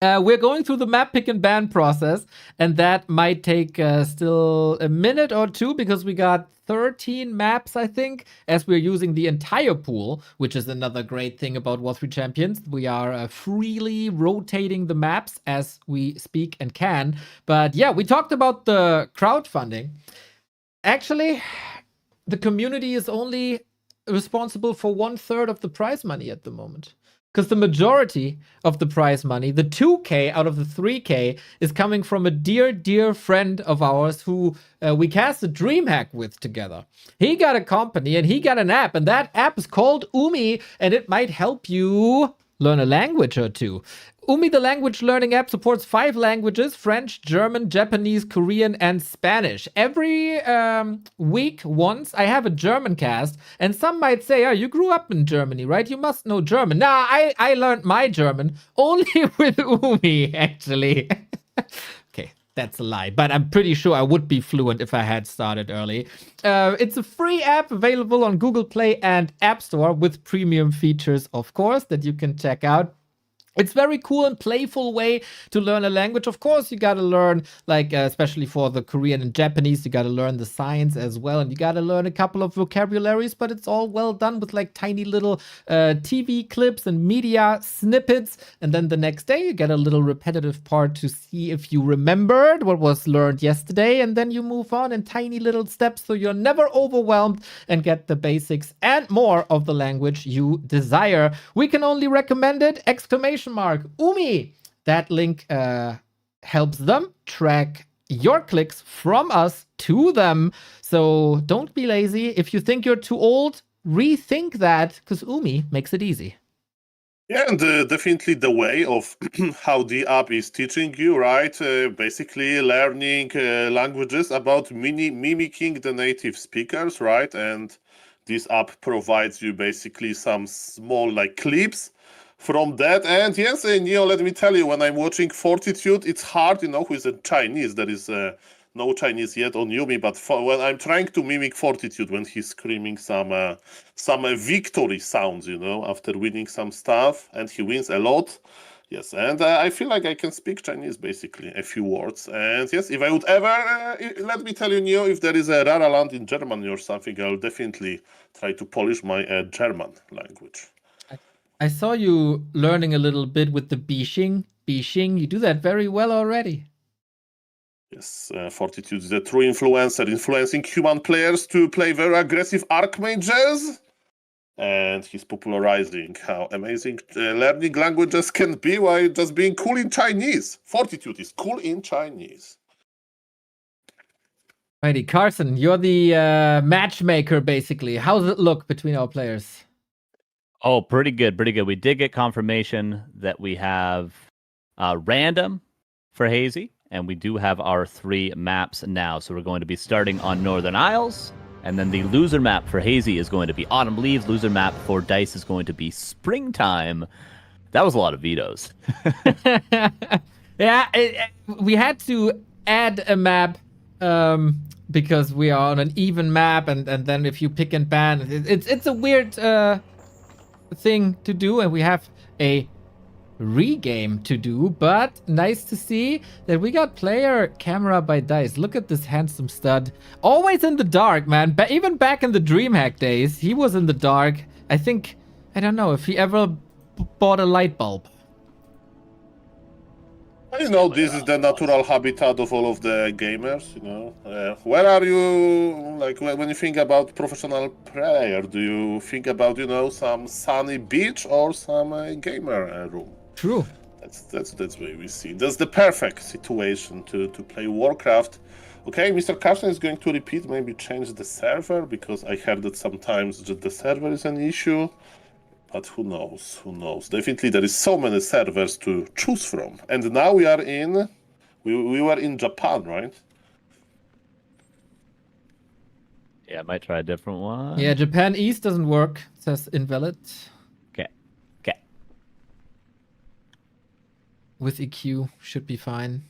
We're going through the map pick and ban process, and that might take still a minute or two because we got 13 maps, I think, as we're using the entire pool, which is another great thing about W3Champions. We are freely rotating the maps as we speak and can. But yeah, we talked about the crowdfunding. Actually, the community is only responsible for 1/3 of the prize money at the moment. Because the majority of the prize money, the 2K out of the 3K, is coming from a dear, dear friend of ours who we cast a DreamHack with together. He got a company and he got an app, and that app is called Umi, and it might help you learn a language or two. Umi, the language learning app, supports 5 languages: French, German, Japanese, Korean, and Spanish. Every week once, I have a German cast, and some might say, oh, you grew up in Germany, right? You must know German. Nah, I learned my German only with Umi, actually. Okay, that's a lie, but I'm pretty sure I would be fluent if I had started early. It's a free app available on Google Play and App Store with premium features, of course, that you can check out. It's very cool and playful way to learn a language. Of course, you gotta learn, like, especially for the Korean and Japanese, you gotta learn the signs as well, and you gotta learn a couple of vocabularies, but it's all well done with like tiny little TV clips and media snippets. And then the next day, you get a little repetitive part to see if you remembered what was learned yesterday, and then you move on in tiny little steps so you're never overwhelmed and get the basics and more of the language you desire. We can only recommend it! Umi. That link helps them track your clicks from us to them. So don't be lazy. If you think you're too old, rethink that, because Umi makes it easy. Yeah, and definitely the way of how the app is teaching you, right? Basically learning languages about mimicking the native speakers, right? And this app provides you basically some small like clips from that. And yes, Neo, let me tell you, when I'm watching Fortitude, it's hard, who is a Chinese. There is no Chinese yet on Yumi, but when I'm trying to mimic Fortitude when he's screaming some victory sounds, after winning some stuff, and he wins a lot. Yes, and I feel like I can speak Chinese, basically, a few words. And yes, if I would ever, let me tell you, Neo, if there is a Rara land in Germany or something, I'll definitely try to polish my German language. I saw you learning a little bit with the Bishing. You do that very well already. Yes, Fortitude is a true influencer, influencing human players to play very aggressive archmages. And he's popularizing how amazing learning languages can be while just being cool in Chinese. Fortitude is cool in Chinese. Righty, Carson, you're the matchmaker, basically. How does it look between our players? Oh, pretty good. We did get confirmation that we have random for Hazy, and we do have our 3 maps now. So we're going to be starting on Northern Isles, And then the loser map for Hazy is going to be Autumn Leaves. Loser map for Dise is going to be Springtime. That was a lot of vetoes. Yeah, we had to add a map because we are on an even map, and then if you pick and ban, it's a weird thing to do, and we have a regame to do. But nice to see that we got player camera by Dise. Look at this handsome stud, always in the dark, man. Even back in the DreamHack days, he was in the dark. I think, I don't know if he ever bought a light bulb. You know, this is the natural habitat of all of the gamers, you know. Where are you, like, when you think about professional player, do you think about, you know, some sunny beach or some gamer room? True. That's where we see. That's the perfect situation to play Warcraft. Okay, Mr. Carson is going to repeat, maybe change the server, because I heard that sometimes just the server is an issue. But who knows? Who knows? Definitely, there is so many servers to choose from. And now we are in... We were in Japan, right? Yeah, I might try a different one. Yeah, Japan East doesn't work. It says invalid. Okay. With EQ, should be fine.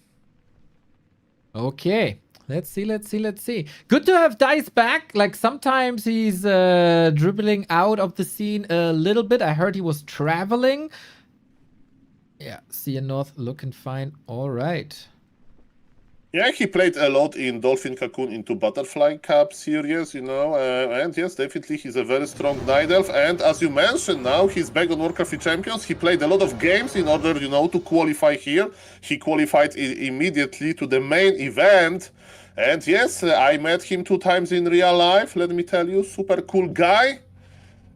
Okay. Let's see. Good to have Dise back. Like, sometimes he's dribbling out of the scene a little bit. I heard he was traveling. Yeah, CN North looking fine. All right. Yeah, he played a lot in Dolphin Cocoon into Butterfly Cup series, you know, and yes, definitely he's a very strong Night Elf, and as you mentioned, now he's back on Warcraft 3 Champions. He played a lot of games in order, you know, to qualify here. He qualified immediately to the main event, and yes, I met him 2 times in real life, let me tell you, super cool guy.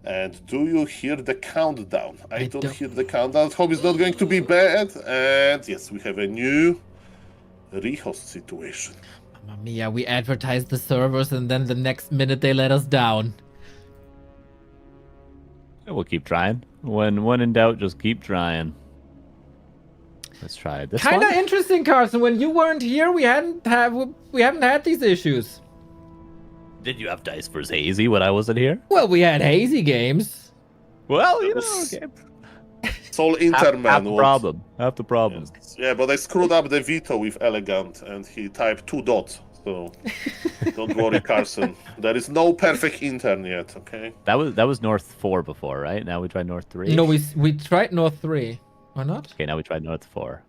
And do you hear the countdown? I don't hear the countdown. Hope it's not going to be bad, and yes, we have a new rehost situation. Mamma mia, we advertised the servers and then the next minute they let us down. We'll keep trying. When in doubt, just keep trying. Let's try this one. Kind of interesting, Carson. When you weren't here, we haven't had these issues. Did you have Dise versus Hazy when I wasn't here? Well, we had Hazy games. Well, you know, okay. Soul Interman Half the problem. Half the problem. Yes. Yeah, but I screwed up the veto with Elegant, and he typed 2 dots. So don't worry, Carson. There is no perfect intern yet. Okay. That was North 4 before, right? Now we tried North 3. No, we tried North 3. Or not? Okay, now we tried North 4.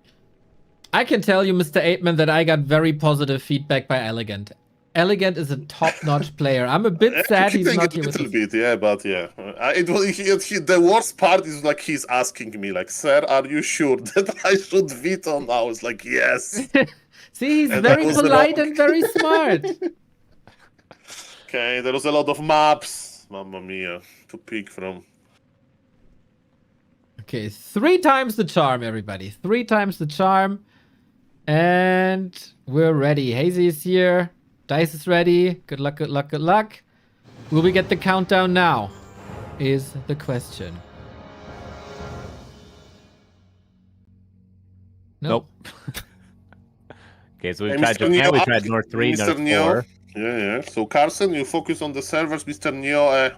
I can tell you, Mr. Aitman, that I got very positive feedback by Elegant. Elegant is a top-notch player. I'm a bit sad he's not here with us. A little bit, yeah, but yeah. The worst part is like he's asking me, like, sir, are you sure that I should veto now? It's like, yes. See, he's And very polite and very smart. Okay, there was a lot of maps, mamma mia, to pick from. Okay, 3 times the charm, everybody. 3 times the charm. And we're ready. Hazy is here. Dise is ready. Good luck, good luck, good luck. Will we get the countdown now? Is the question. Nope. Okay, so we Hey, tried Mr. Japan, Neo, we tried North 3, Mr. North Neo. 4. Yeah. So, Carson, you focus on the servers. Mr. Neo,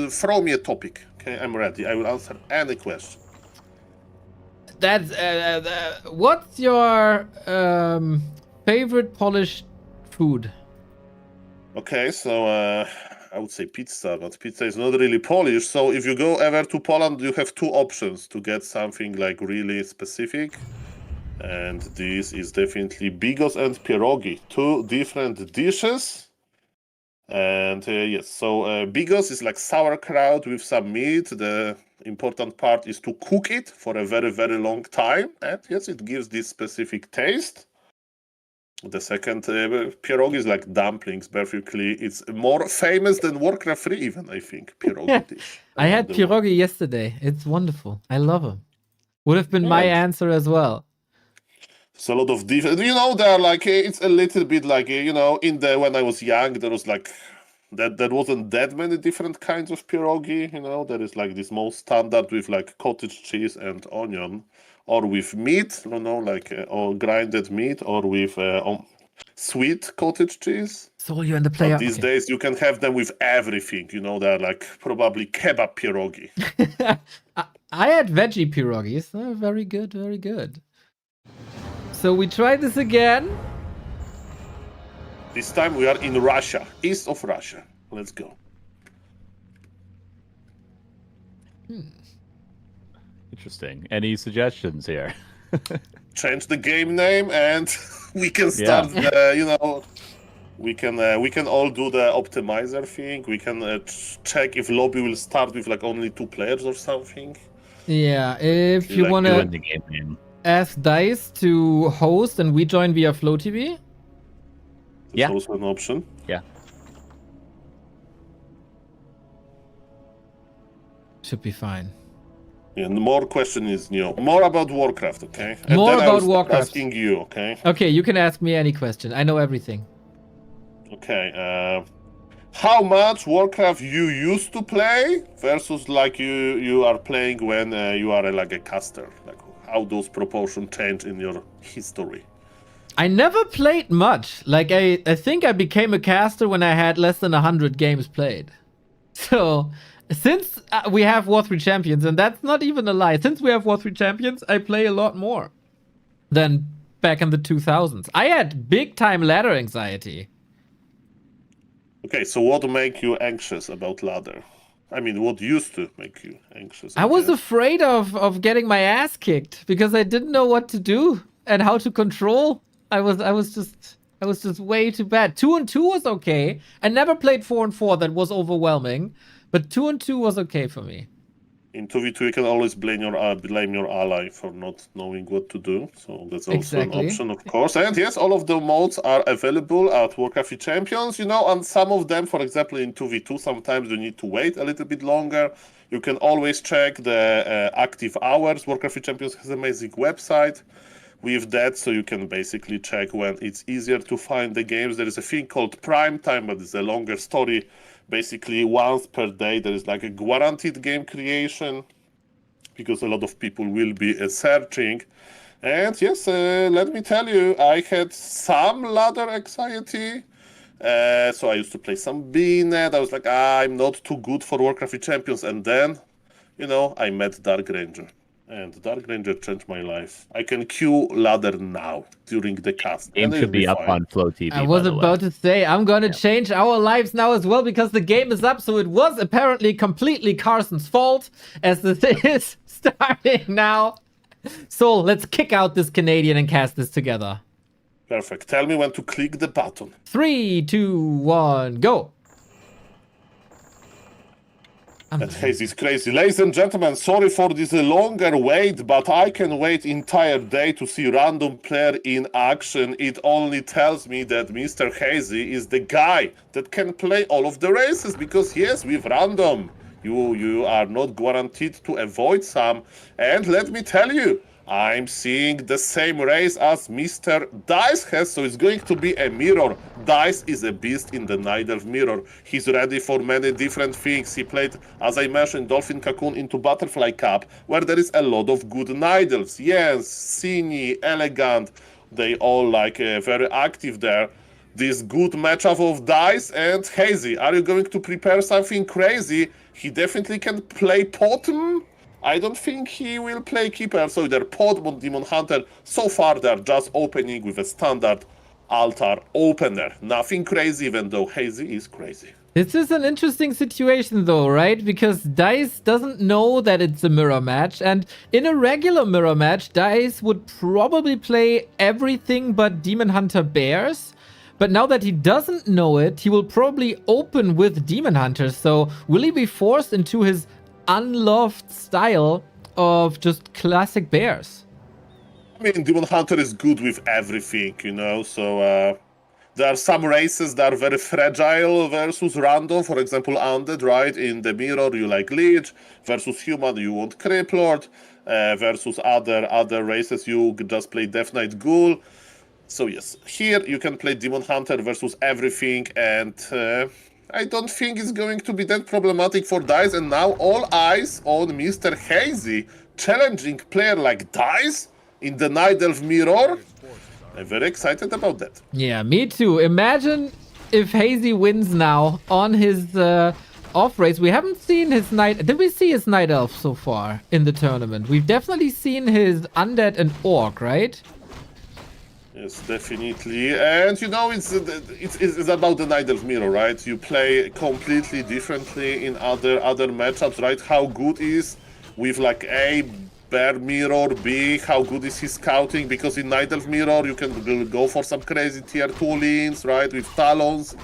throw me a topic. Okay, I'm ready. I will answer any question. That's what's your favorite Polish food? Okay, so I would say pizza, but pizza is not really Polish. So if you go ever to Poland, you have 2 options to get something like really specific. And this is definitely bigos and pierogi, 2 different dishes. And yes, so bigos is like sauerkraut with some meat. The important part is to cook it for a very, very long time. And yes, it gives this specific taste. The second pierogi is like dumplings, basically. It's more famous than Warcraft 3 even, I think, pierogi dish. I had pierogi yesterday. It's wonderful. I love them. Would have been my answer as well. It's a lot of different, you know, they're like, it's a little bit like, you know, when I was young, there was like, there wasn't that many different kinds of pierogi, you know, there is like this most standard with like cottage cheese and onion, or with meat, you know, like or grinded meat, or with sweet cottage cheese. So you're in the player. But these Okay. days you can have them with everything. You know, they're like probably kebab pierogi. I had veggie pierogies. Oh, very good, very good. So we try this again. This time we are in Russia, east of Russia. Let's go. Interesting. Any suggestions here? Change the game name and we can start. We can all do the optimizer thing. We can check if lobby will start with like only 2 players or something. Yeah, if you like want Doing to the game name. ask Dise to host and we join via Flow TV. That's Yeah. also an option. Yeah. Should be fine. Yeah, and more question is, more about Warcraft, okay? And More then I about will start Warcraft. asking you, okay? Okay, you can ask me any question. I know everything. Okay. How much Warcraft you used to play versus like you are playing when you are like a caster? Like how those proportions change in your history? I never played much. Like, I think I became a caster when I had less than 100 games played. So, since we have W3Champions, and that's not even a lie, since we have W3Champions, I play a lot more than back in the 2000s. I had big time ladder anxiety. Okay, so what make you anxious about ladder? I mean, what used to make you anxious? I was guess? afraid of getting my ass kicked because I didn't know what to do and how to control. I was just way too bad. 2-2 was okay. I never played 4-4. That was overwhelming, but 2-2 was okay for me. In 2v2, you can always blame your ally for not knowing what to do. So that's also Exactly. an option, of course. And yes, all of the modes are available at Warcraft Champions, and some of them, for example, in 2v2, sometimes you need to wait a little bit longer. You can always check the active hours. Warcraft Champions has an amazing website with that, so you can basically check when it's easier to find the games. There is a thing called Prime Time, but it's a longer story. Basically, once per day, there is like a guaranteed game creation because a lot of people will be searching. And yes, let me tell you, I had some ladder anxiety. So I used to play some BNet. I was like, I'm not too good for Warcraft Champions. And then, I met Dark Ranger. And Dark Ranger changed my life. I can queue ladder now during the cast. Game and should it'll be up fine. on Flow TV. I was by the way. about to say, I'm gonna change our lives now as well because the game is up. So it was apparently completely Carson's fault as this is starting now. So let's kick out this Canadian and cast this together. Perfect. Tell me when to click the button. 3, 2, 1, go. And Hazy is crazy. Ladies and gentlemen, sorry for this longer wait, but I can wait entire day to see random player in action. It only tells me that Mr. Hazy is the guy that can play all of the races, because yes, with random, you are not guaranteed to avoid some. And let me tell you, I'm seeing the same race as Mr. Dise has, so it's going to be a mirror. Dise is a beast in the Night Elf mirror. He's ready for many different things. He played, as I mentioned, Dolphin Cocoon into Butterfly Cup, where there is a lot of good Night Elves. Yes, Cine, Elegant, they all very active there. This good matchup of Dise and Hazy. Are you going to prepare something crazy? He definitely can play Potom. I don't think he will play Keeper, so either Pod or Demon Hunter. So far, they're just opening with a standard altar opener. Nothing crazy, even though Hazy is crazy. This is an interesting situation though, right? Because Dise doesn't know that it's a mirror match. And in a regular mirror match, Dise would probably play everything but Demon Hunter Bears. But now that he doesn't know it, he will probably open with Demon Hunter. So will he be forced into his unloved style of just classic bears? I mean, Demon Hunter is good with everything, so there are some races that are very fragile versus random. For example, Undead, right? In the mirror, you like Lich. Versus Human, you want Criplord. Versus other races, you just play Death Knight Ghoul. So yes, here you can play Demon Hunter versus everything, and I don't think it's going to be that problematic for Dise. And now all eyes on Mr. Hazy, challenging player like Dise in the Night Elf mirror. I'm very excited about that. Yeah, me too. Imagine if Hazy wins now on his off race. We haven't seen his night. Did we see his night elf so far in the tournament? We've definitely seen his undead and orc, right? Yes, definitely. And you know, it's about the Night Elf mirror, right? You play completely differently in other matchups, right? How good is with like A, bear mirror, B, how good is his scouting? Because in Night Elf mirror, you can go for some crazy tier 2 leans, right? With talons.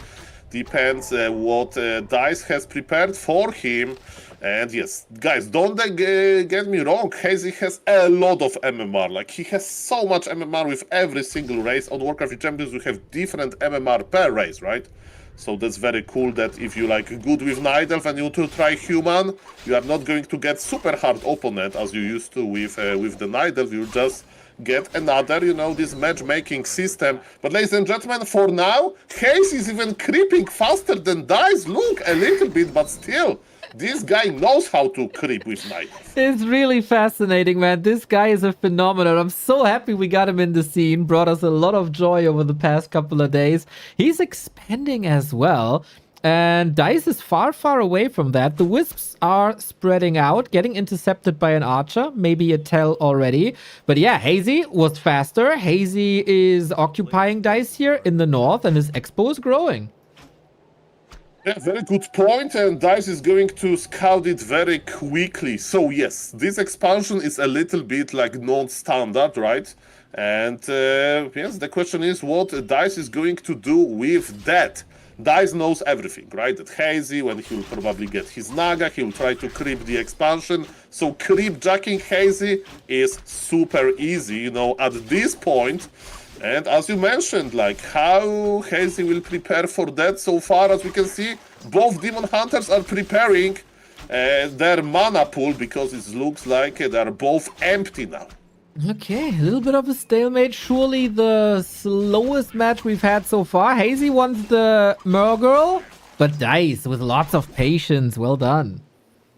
Depends what Dise has prepared for him. And yes, guys, don't get me wrong, Hazy has a lot of MMR. Like, he has so much MMR with every single race. On Warcraft Champions, we have different MMR per race, right? So that's very cool that if you like good with Night Elf and you to try human, you are not going to get super hard opponent as you used to with the Night Elf. You just get another, you know, this matchmaking system. But ladies and gentlemen, for now, Haze is even creeping faster than Dise. Look, a little bit, but still. This guy knows how to creep with Night Elf. It's really fascinating, man. This guy is a phenomenon. I'm so happy we got him in the scene. Brought us a lot of joy over the past couple of days. He's expanding as well. And Dise is far, far away from that. The wisps are spreading out, getting intercepted by an archer. Maybe a tell already. But yeah, Hazy was faster. Hazy is occupying Dise here in the north, and his expo is growing. Yeah, very good point, and Dise is going to scout it very quickly. So yes, this expansion is a little bit like non-standard, right? And yes, the question is what Dise is going to do with that. Dise knows everything, right? That Hazy, when he will probably get his Naga, he will try to creep the expansion. So creep jacking Hazy is super easy, you know, at this point. And as you mentioned, like how Hazy will prepare for that, so far as we can see, both Demon Hunters are preparing their mana pool because it looks like they're both empty now. Okay, a little bit of a stalemate. Surely the slowest match we've had so far. Hazy wants the Murgirl, but Dise with lots of patience. Well done.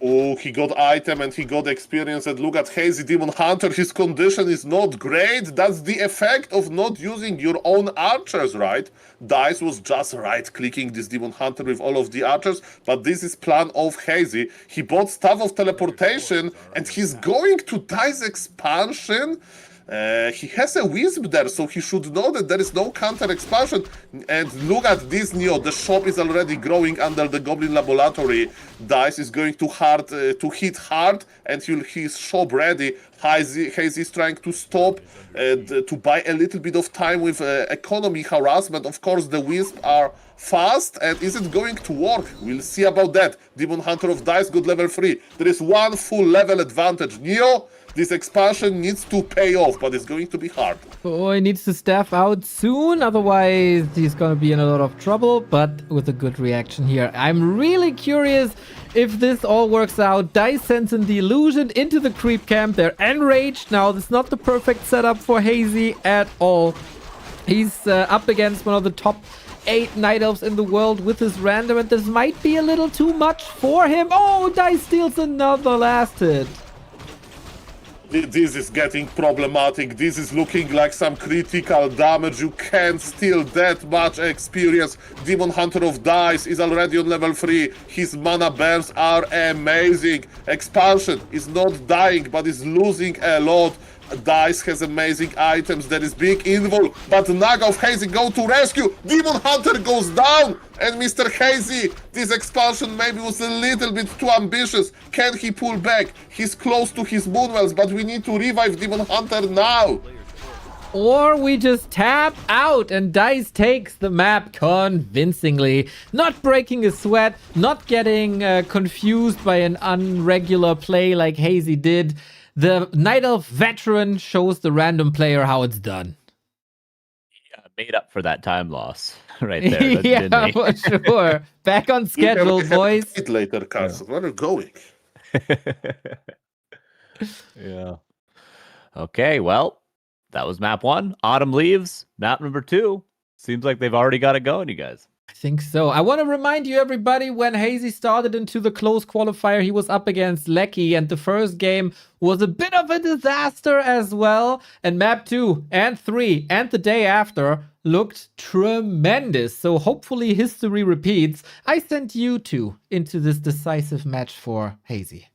Oh, he got item and he got experience, and look at Hazy Demon Hunter, his condition is not great. That's the effect of not using your own archers, right? Dise was just right-clicking this Demon Hunter with all of the archers, but this is plan of Hazy. He bought Staff of Teleportation, and he's going to Dise expansion. He has a Wisp there, so he should know that there is no counter expansion. And look at this, Neo. The shop is already growing under the Goblin Laboratory. Dise is going to hit hard, and his shop ready. Hazy is trying to stop, to buy a little bit of time with economy harassment. Of course, the Wisp are fast, and is it going to work? We'll see about that. Demon Hunter of Dise got level 3. There is one full level advantage. Neo, this expansion needs to pay off, but it's going to be hard. Oh, he needs to staff out soon, otherwise he's gonna be in a lot of trouble, but with a good reaction here. I'm really curious if this all works out. Dise sends in the illusion into the creep camp. They're enraged now. This is not the perfect setup for Hazy at all. He's up against one of the top 8 Night Elves in the world with his random, and this might be a little too much for him. Oh, Dise steals another last hit. This is getting problematic. This is looking like some critical damage. You can't steal that much experience. Demon Hunter of Dise is already on level 3. His mana burns are amazing. Expansion is not dying, but is losing a lot. Dise has amazing items. There is big invul, but Naga of Hazy go to rescue. Demon Hunter goes down, and Mr. Hazy, this expansion maybe was a little bit too ambitious. Can he pull back? He's close to his Moonwells, but we need to revive Demon Hunter now. Or we just tap out and Dise takes the map convincingly. Not breaking a sweat, not getting confused by an unregular play like Hazy did. The Night Elf veteran shows the random player how it's done. Yeah, made up for that time loss right there. Yeah, didn't he? for sure. Back on schedule, boys. Later, Carson. Where are you going? Yeah. Okay, well, that was map 1. Autumn leaves. Map number 2. Seems like they've already got it going, you guys. I think so. I want to remind you, everybody, when Hazy started into the close qualifier, he was up against Lecky, and the first game was a bit of a disaster as well. And map 2 and 3 and the day after looked tremendous. So hopefully history repeats. I sent you two into this decisive match for Hazy.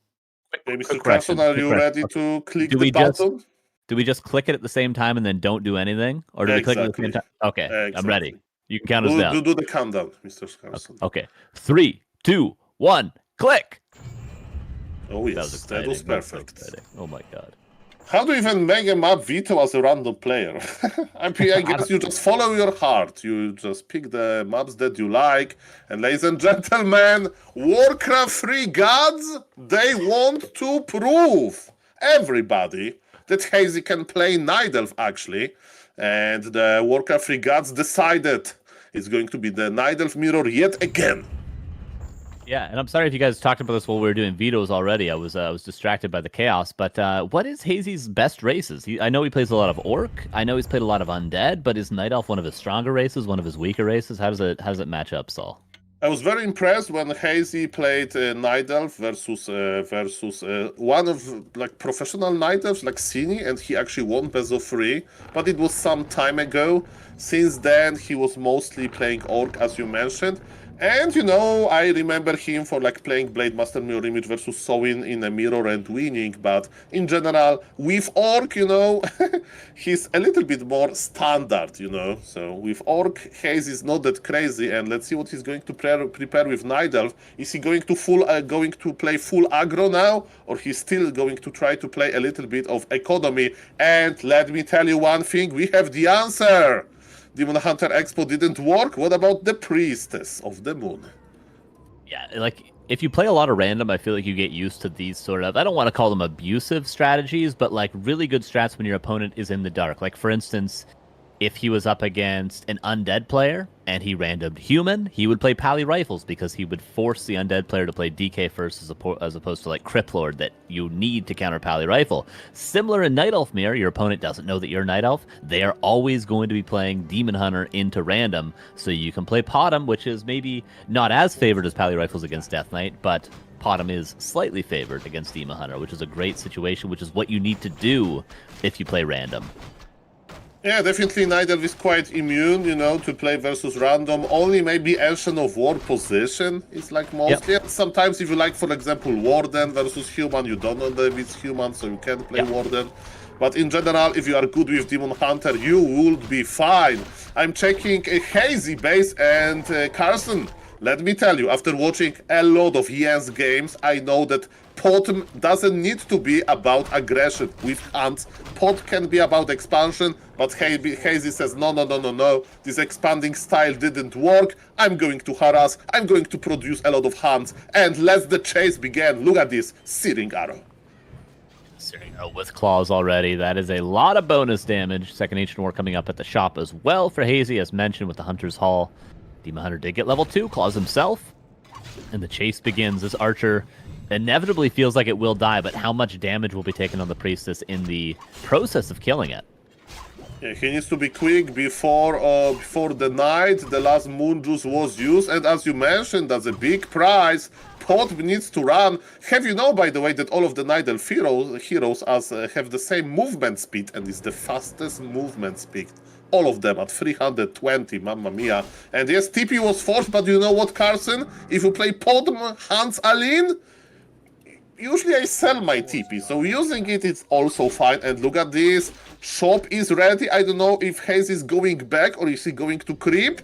Hey, Mr. Quick Carson, question, are quick you question. ready to click Do the we just- button? Do we just click it at the same time and then don't do anything? Or do we click it at the same time? Okay, I'm Exactly. ready. You can count us down. Do the countdown, Mr. Carson. Okay. 3, 2, 1, click! Oh yes, that was That was so perfect. exciting. Oh my god. How do you even make a map veto as a random player? I guess you just follow your heart. You just pick the maps that you like. And ladies and gentlemen, Warcraft 3 gods, they want to prove everybody that Hazy can play Night Elf actually. And the Warcraft 3 gods decided it's going to be the Night Elf mirror yet again. Yeah, and I'm sorry if you guys talked about this while we were doing vetoes already. I was distracted by the chaos. But what is Hazy's best races? I know he plays a lot of Orc. I know he's played a lot of Undead. But is Night Elf one of his stronger races? One of his weaker races? How does it match up, Saul? I was very impressed when Hazy played Night Elf versus one of like professional Night Elves like Cini, and he actually won best of 3. But it was some time ago. Since then, he was mostly playing Orc, as you mentioned. And, you know, I remember him for, like, playing Blade Master Mirror Image versus Sowin in a mirror and winning. But, in general, with Orc, you know, he's a little bit more standard, you know. So, with Orc, Haze is not that crazy. And let's see what he's going to prepare with Night Elf. Is he going to play full aggro now? Or he's still going to try to play a little bit of economy? And let me tell you one thing. We have the answer. Demon Hunter Expo didn't work. What about the Priestess of the Moon? Yeah, like, if you play a lot of random, I feel like you get used to these sort of, I don't want to call them abusive strategies, but, like, really good strats when your opponent is in the dark. Like, for instance, if he was up against an undead player and he randomed human, he would play Pally Rifles because he would force the undead player to play DK first as opposed to like Crypt Lord that you need to counter Pally Rifle. Similar in Night Elf Mirror, your opponent doesn't know that you're Night Elf. They are always going to be playing Demon Hunter into random, so you can play Potom, which is maybe not as favored as Pally Rifles against Death Knight, but Potom is slightly favored against Demon Hunter, which is a great situation, which is what you need to do if you play random. Yeah, definitely Night Elf is quite immune, you know, to play versus random. Only maybe Ancient of War position is like mostly. Yep. Sometimes if you like, for example, Warden versus Human, you don't know that it's Human, so you can play Warden. But in general, if you are good with Demon Hunter, you would be fine. I'm checking a Hazy base and Carson. Let me tell you, after watching a lot of Jens games, I know that Pot doesn't need to be about aggression with hunts. Pot can be about expansion, but Hazy says, no, this expanding style didn't work. I'm going to harass, I'm going to produce a lot of hunts, and let the chase begin. Look at this, Searing Arrow. Searing Arrow with claws already. That is a lot of bonus damage. Second Ancient War coming up at the shop as well for Hazy, as mentioned with the Hunter's Hall. Demon Hunter did get level 2, claws himself, and the chase begins. This Archer inevitably feels like it will die, but how much damage will be taken on the Priestess in the process of killing it? Yeah, he needs to be quick before the night. The last Moon Juice was used, and as you mentioned, that's a big prize. Pot needs to run. Have you know, by the way, that all of the Night Elf heroes have the same movement speed, and it's the fastest movement speed. All of them at 320, mamma mia. And yes, TP was forced, but you know what, Carson? If you play Pot Hans Aline, usually I sell my TP, so using it is also fine. And look at this, shop is ready. I don't know if Haze is going back or is he going to creep.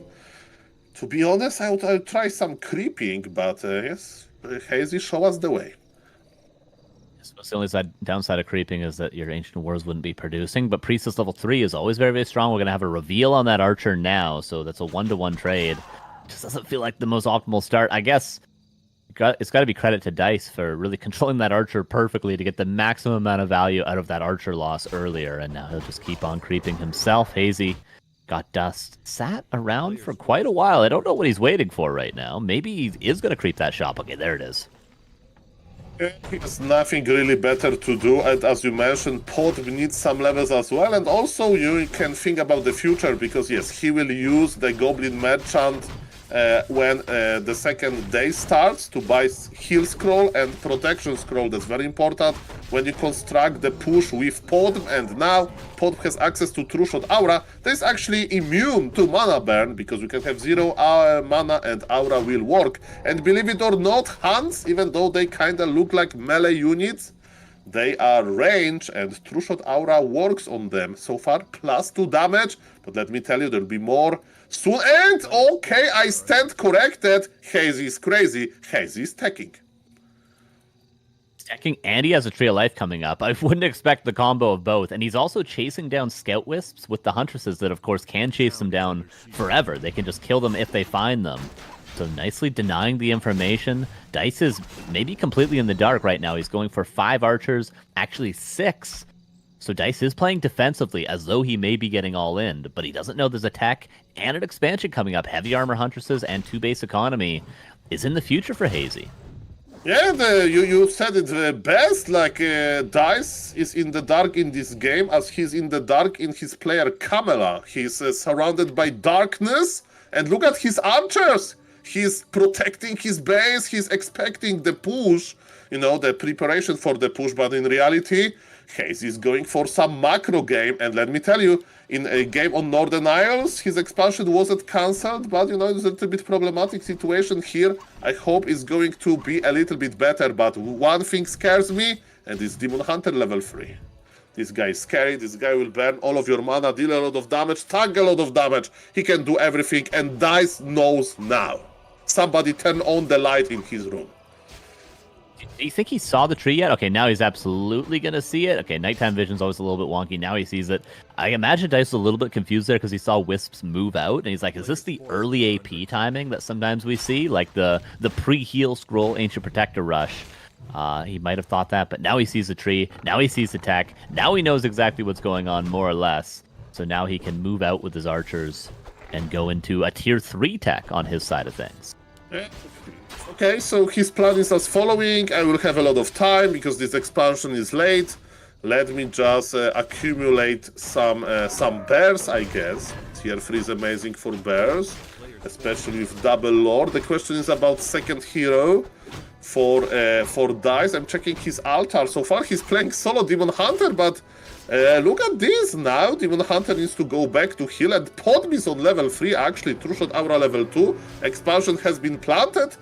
To be honest, I'll try some creeping, but yes, Haze show us the way. The only downside of creeping is that your Ancient Wars wouldn't be producing, but Priestess level 3 is always very, very strong. We're going to have a reveal on that Archer now, so that's a 1-to-1 trade. Just doesn't feel like the most optimal start. I guess it's got to be credit to Dise for really controlling that Archer perfectly to get the maximum amount of value out of that Archer loss earlier, and now he'll just keep on creeping himself. Hazy got dust, sat around for quite a while. I don't know what he's waiting for right now. Maybe he is going to creep that shop. Okay, there it is. He has nothing really better to do, and as you mentioned, Pot needs some levels as well, and also you can think about the future, because yes, he will use the Goblin Merchant when the second day starts to buy heal scroll and protection scroll. That's very important when you construct the push with Podm, and now Podm has access to True Shot Aura. That's actually immune to mana burn because we can have 0 mana and Aura will work. And believe it or not, Hunts, even though they kinda look like melee units, they are range, and True Shot Aura works on them. So far, +2 damage, but let me tell you, there'll be more soon. And, okay, I stand corrected. Hazy is crazy. Hazy is teching. Teching, and he has a Tree of Life coming up. I wouldn't expect the combo of both. And he's also chasing down Scout Wisps with the Huntresses that, of course, can chase them down forever. They can just kill them if they find them. So nicely denying the information. Dise is maybe completely in the dark right now. He's going for 5 archers, actually 6. So Dise is playing defensively as though he may be getting all in, but he doesn't know there's a tech and an expansion coming up. Heavy armor Huntresses and 2 base economy is in the future for Hazy. Yeah, you said it best. Like, Dise is in the dark in this game as he's in the dark in his player Kamala. He's surrounded by darkness, and look at his archers. He's protecting his base, he's expecting the push, you know, the preparation for the push, but in reality, Hazy is going for some macro game, and let me tell you, in a game on Northern Isles, his expansion wasn't cancelled, but, you know, it's a little bit problematic situation here. I hope it's going to be a little bit better, but one thing scares me, and it's Demon Hunter level 3. This guy is scary, this guy will burn all of your mana, deal a lot of damage, tank a lot of damage, he can do everything, and Dise knows now. Somebody turn on the light in his room. Do you think he saw the tree yet? Okay, now he's absolutely going to see it. Okay, nighttime vision's always a little bit wonky. Now he sees it. I imagine Dise was a little bit confused there because he saw Wisps move out. And he's like, is this the early AP timing that sometimes we see? Like the pre-heal scroll Ancient Protector rush. He might have thought that, but now he sees the tree. Now he sees the tech. Now he knows exactly what's going on, more or less. So now he can move out with his archers and go into a tier 3 tech on his side of things. Yeah. Okay, so his plan is as following. I will have a lot of time because this expansion is late. Let me just accumulate some bears, I guess. Tier 3 is amazing for bears, especially with double lore. The question is about second hero for Dise. I'm checking his altar. So far he's playing solo Demon Hunter, but look at this now. Demon Hunter needs to go back to heal, and Podm is on level 3, actually. True Shot Aura level 2. Expansion has been planted.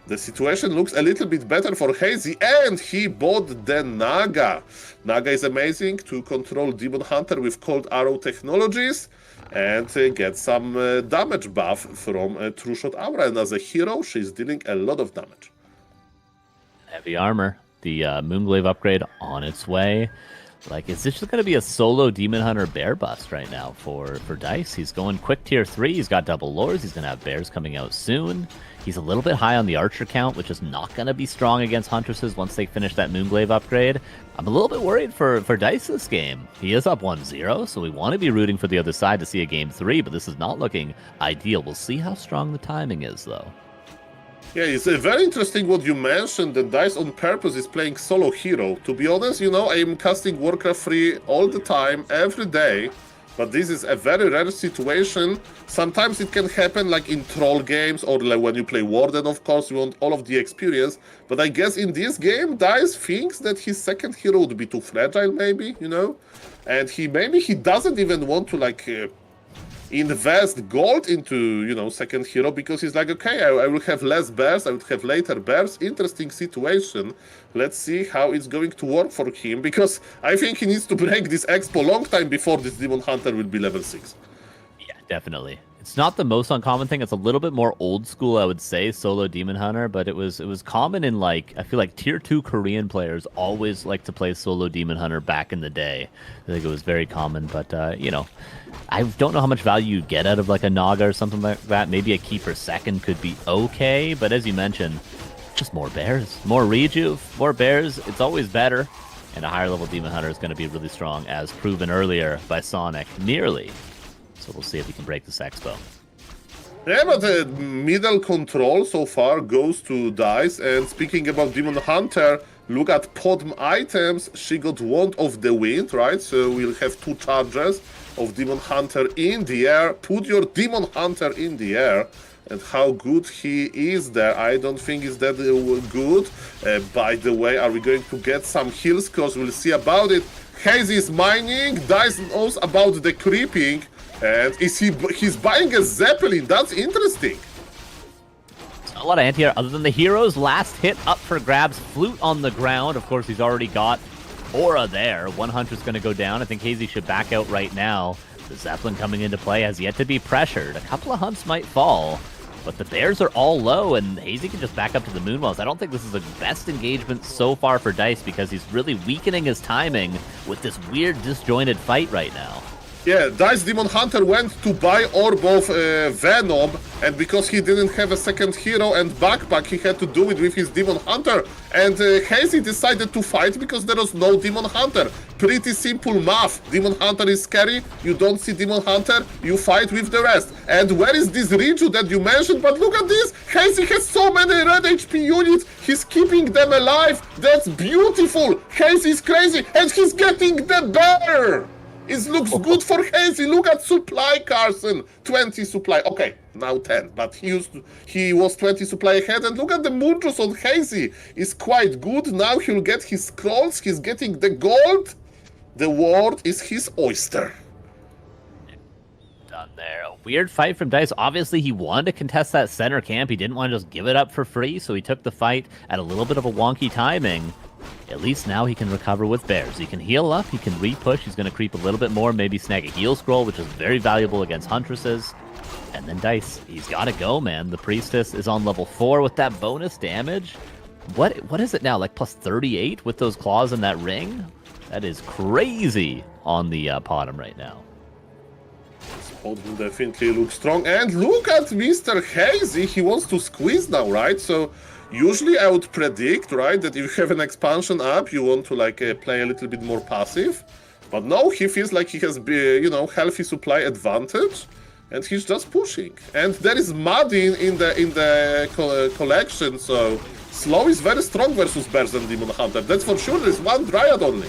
The situation looks a little bit better for Hazy, and he bought the Naga. Naga is amazing to control Demon Hunter with Cold Arrow technologies and get some damage buff from True Shot Aura. And as a hero, she's dealing a lot of damage. Heavy armor. The Moonglaive upgrade on its way. Like, is this just going to be a solo Demon Hunter bear bust right now for Dise? He's going quick tier 3. He's got double lores. He's going to have bears coming out soon. He's a little bit high on the archer count, which is not going to be strong against Huntresses once they finish that Moonglaive upgrade. I'm a little bit worried for Dise this game. He is up 1-0, so we want to be rooting for the other side to see a game 3, but this is not looking ideal. We'll see how strong the timing is, though. Yeah, it's very interesting what you mentioned, that Dise on purpose is playing solo hero. To be honest, you know, I'm casting Warcraft 3 all the time, every day, but this is a very rare situation. Sometimes it can happen like in troll games, or like when you play Warden, of course, you want all of the experience. But I guess in this game, Dise thinks that his second hero would be too fragile, maybe, you know? And maybe he doesn't even want to, like, invest gold into, you know, second hero, because he's like, okay, I will have less bears, I will have later bears. Interesting situation. Let's see how it's going to work for him, because I think he needs to break this expo long time before this Demon Hunter will be level 6. Yeah, definitely. It's not the most uncommon thing. It's a little bit more old school, I would say, solo Demon Hunter, but it was common in, like, I feel like tier 2 Korean players always like to play solo Demon Hunter back in the day. I think it was very common, but, you know, I don't know how much value you get out of, like, a Naga or something like that. Maybe a keeper second could be okay, but as you mentioned, just more bears, more rejuve, more bears. It's always better, and a higher level Demon Hunter is going to be really strong, as proven earlier by Sonik, nearly. So we'll see if we can break this expo. Yeah, but the middle control so far goes to Dise. And speaking about Demon Hunter, look at Podm items. She got Wand of the Wind, right? So we'll have 2 charges of Demon Hunter in the air. Put your Demon Hunter in the air. and how good he is there. I don't think it's that good. By the way, are we going to get some heal scores? We'll see about it. Hazy is mining, Dise knows about the creeping, and he's buying a Zeppelin. That's interesting. A lot of anti-air other than the heroes. Last hit up for grabs. Flute on the ground. Of course, he's already got Aura there. One Hunter's going to go down. I think Hazy should back out right now. The Zeppelin coming into play has yet to be pressured. A couple of hunts might fall, but the bears are all low, and Hazy can just back up to the Moonwells. I don't think this is the best engagement so far for Dise because he's really weakening his timing with this weird disjointed fight right now. Yeah, Dise Demon Hunter went to buy Orb of Venom, and because he didn't have a second hero and backpack, he had to do it with his Demon Hunter. And Hazy decided to fight because there was no Demon Hunter. Pretty simple math. Demon Hunter is scary, you don't see Demon Hunter, you fight with the rest. And where is this Riju that you mentioned? But look at this! Hazy has so many red HP units, he's keeping them alive! That's beautiful! Hazy is crazy, and he's getting the bear! It looks good for Hazy. Look at supply, Carson. 20 supply. Okay, now 10. But he was 20 supply ahead. And look at the Moontrus on Hazy. It's quite good. Now he'll get his scrolls. He's getting the gold. The ward is his oyster. Done there. A weird fight from Dise. Obviously, he wanted to contest that center camp. He didn't want to just give it up for free. So he took the fight at a little bit of a wonky timing. At least now he can recover with bears. He can heal up, he can re-push, he's going to creep a little bit more, maybe snag a heal scroll, which is very valuable against Huntresses. And then Dise, he's got to go, man. The Priestess is on level 4 with that bonus damage. What is it now, like plus 38 with those claws in that ring? That is crazy on the bottom right now. Spotman definitely looks strong. And look at Mr. Hazy, he wants to squeeze now, right? So usually I would predict, right, that if you have an expansion up, you want to like play a little bit more passive. But no, he feels like he has, healthy supply advantage, and he's just pushing. And there is Muddy in the collection, so slow is very strong versus Bears and Demon Hunter. That's for sure. There's one Dryad only.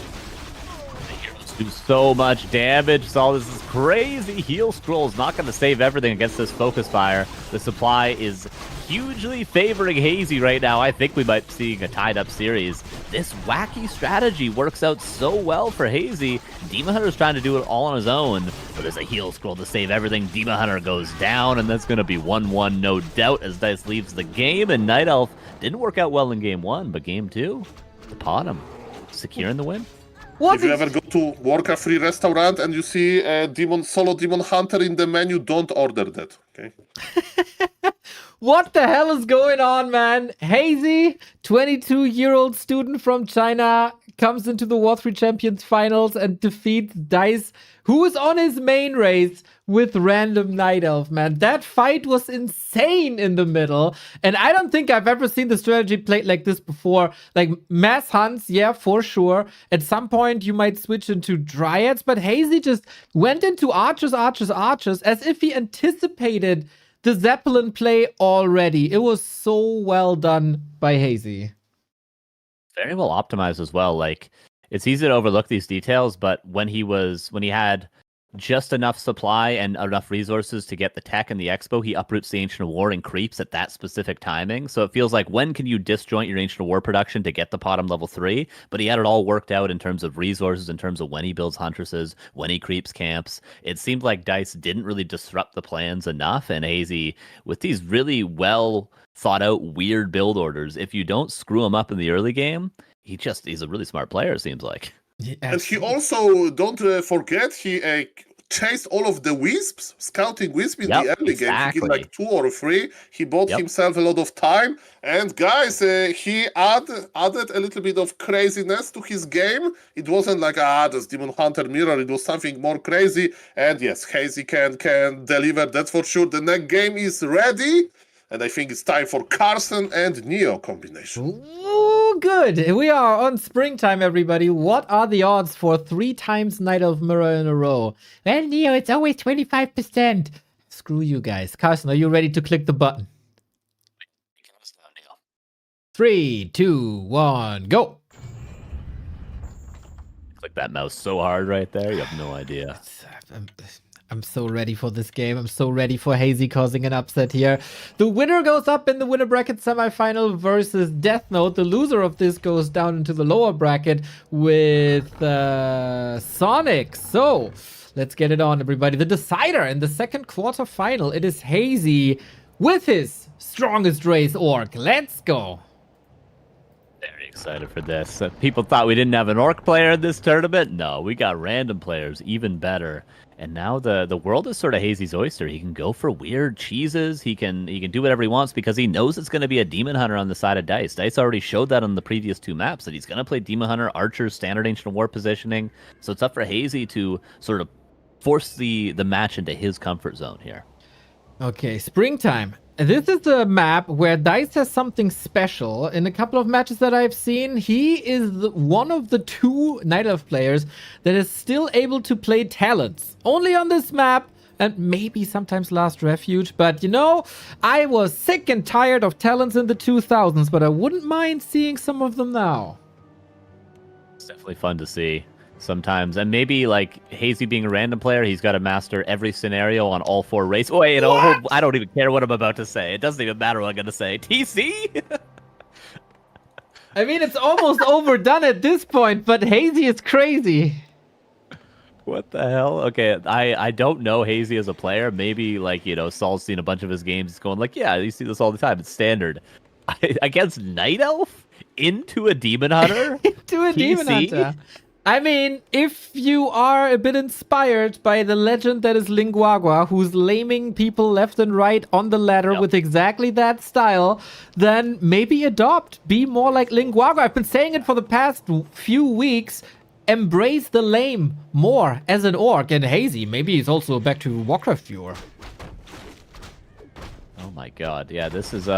Do so much damage. So this is crazy. Heal scroll is not going to save everything against this focus fire. The supply is hugely favoring Hazy right now. I think we might be seeing a tied-up series. This wacky strategy works out so well for Hazy. Demon Hunter's trying to do it all on his own, but there's a heal scroll to save everything. Demon Hunter goes down, and that's going to be 1-1, no doubt, as Dise leaves the game. And Night Elf didn't work out well in Game 1, but Game 2, the bottom, securing the win. What If you ever go to Warcraft free restaurant and you see a solo Demon Hunter in the menu, don't order that, okay? What the hell is going on, man? Hazy, 22-year-old student from China, comes into the W3Champions finals and defeats Dise, who is on his main race with random Night Elf, man. That fight was insane in the middle, and I don't think I've ever seen the strategy played like this before. Like, mass hunts, yeah, for sure. At some point, you might switch into Dryads, but Hazy just went into archers, as if he anticipated the Zeppelin play already. It was so well done by Hazy. Very well optimized as well. Like, it's easy to overlook these details, but when he had just enough supply and enough resources to get the tech and the expo, he uproots the Ancient of War and creeps at that specific timing. So it feels like, when can you disjoint your Ancient of War production to get the bottom level 3? But he had it all worked out in terms of resources, in terms of when he builds Huntresses, when he creeps camps. It seemed like Dise didn't really disrupt the plans enough, and Hazy, with these really well thought out weird build orders, if you don't screw him up in the early game, he's a really smart player, it seems like. Yeah, and he also, don't forget, he chased all of the wisps, scouting wisp in the early game. He did like 2 or 3. He bought himself a lot of time. And guys, he added a little bit of craziness to his game. It wasn't like, that's Demon Hunter mirror. It was something more crazy. And yes, Hazy can deliver, that's for sure. The next game is ready. And I think it's time for Carson and Neo combination. Ooh, good. We are on springtime, everybody. What are the odds for 3 times Night Elf Mirror in a row? Well, Neo, it's always 25%. Screw you guys. Carson, are you ready to click the button? 3, 2, 1, go. Click that mouse so hard right there, you have no idea. I'm so ready for this game. I'm so ready for Hazy causing an upset here. The winner goes up in the winner bracket semifinal versus Deathnote. The loser of this goes down into the lower bracket with Sonik. So let's get it on, everybody. The decider in the second quarterfinal. It is Hazy with his strongest race orc. Let's go. Very excited for this. People thought we didn't have an orc player in this tournament. No, we got random players, even better. And now the world is sort of Hazy's oyster. He can go for weird cheeses. He can do whatever he wants because he knows it's going to be a Demon Hunter on the side of Dise. Dise already showed that on the previous two maps that he's going to play Demon Hunter, Archer, Standard Ancient War positioning. So it's up for Hazy to sort of force the match into his comfort zone here. Okay, springtime. This is a map where Dise has something special. In a couple of matches that I've seen, he is one of the two Night Elf players that is still able to play Talents. Only on this map, and maybe sometimes Last Refuge. But you know, I was sick and tired of Talents in the 2000s, but I wouldn't mind seeing some of them now. It's definitely fun to see sometimes. And maybe like Hazy being a random player, he's got to master every scenario on all four races. Wait, I don't even care what I'm about to say. It doesn't even matter what I'm going to say. TC? I mean, it's almost overdone at this point, but Hazy is crazy. What the hell? Okay, I don't know Hazy as a player. Maybe like, you know, Saul's seen a bunch of his games. He's going like, yeah, you see this all the time. It's standard. Against Night Elf? Into a Demon Hunter? Into a Demon Hunter. I mean, if you are a bit inspired by the legend that is Linguagua, who's laming people left and right on the ladder with exactly that style, then maybe adopt. Be more like Linguagua. I've been saying it for the past few weeks. Embrace the lame more as an orc. And Hazy, maybe he's also back to Warcraft viewer. Oh my god. Yeah, this is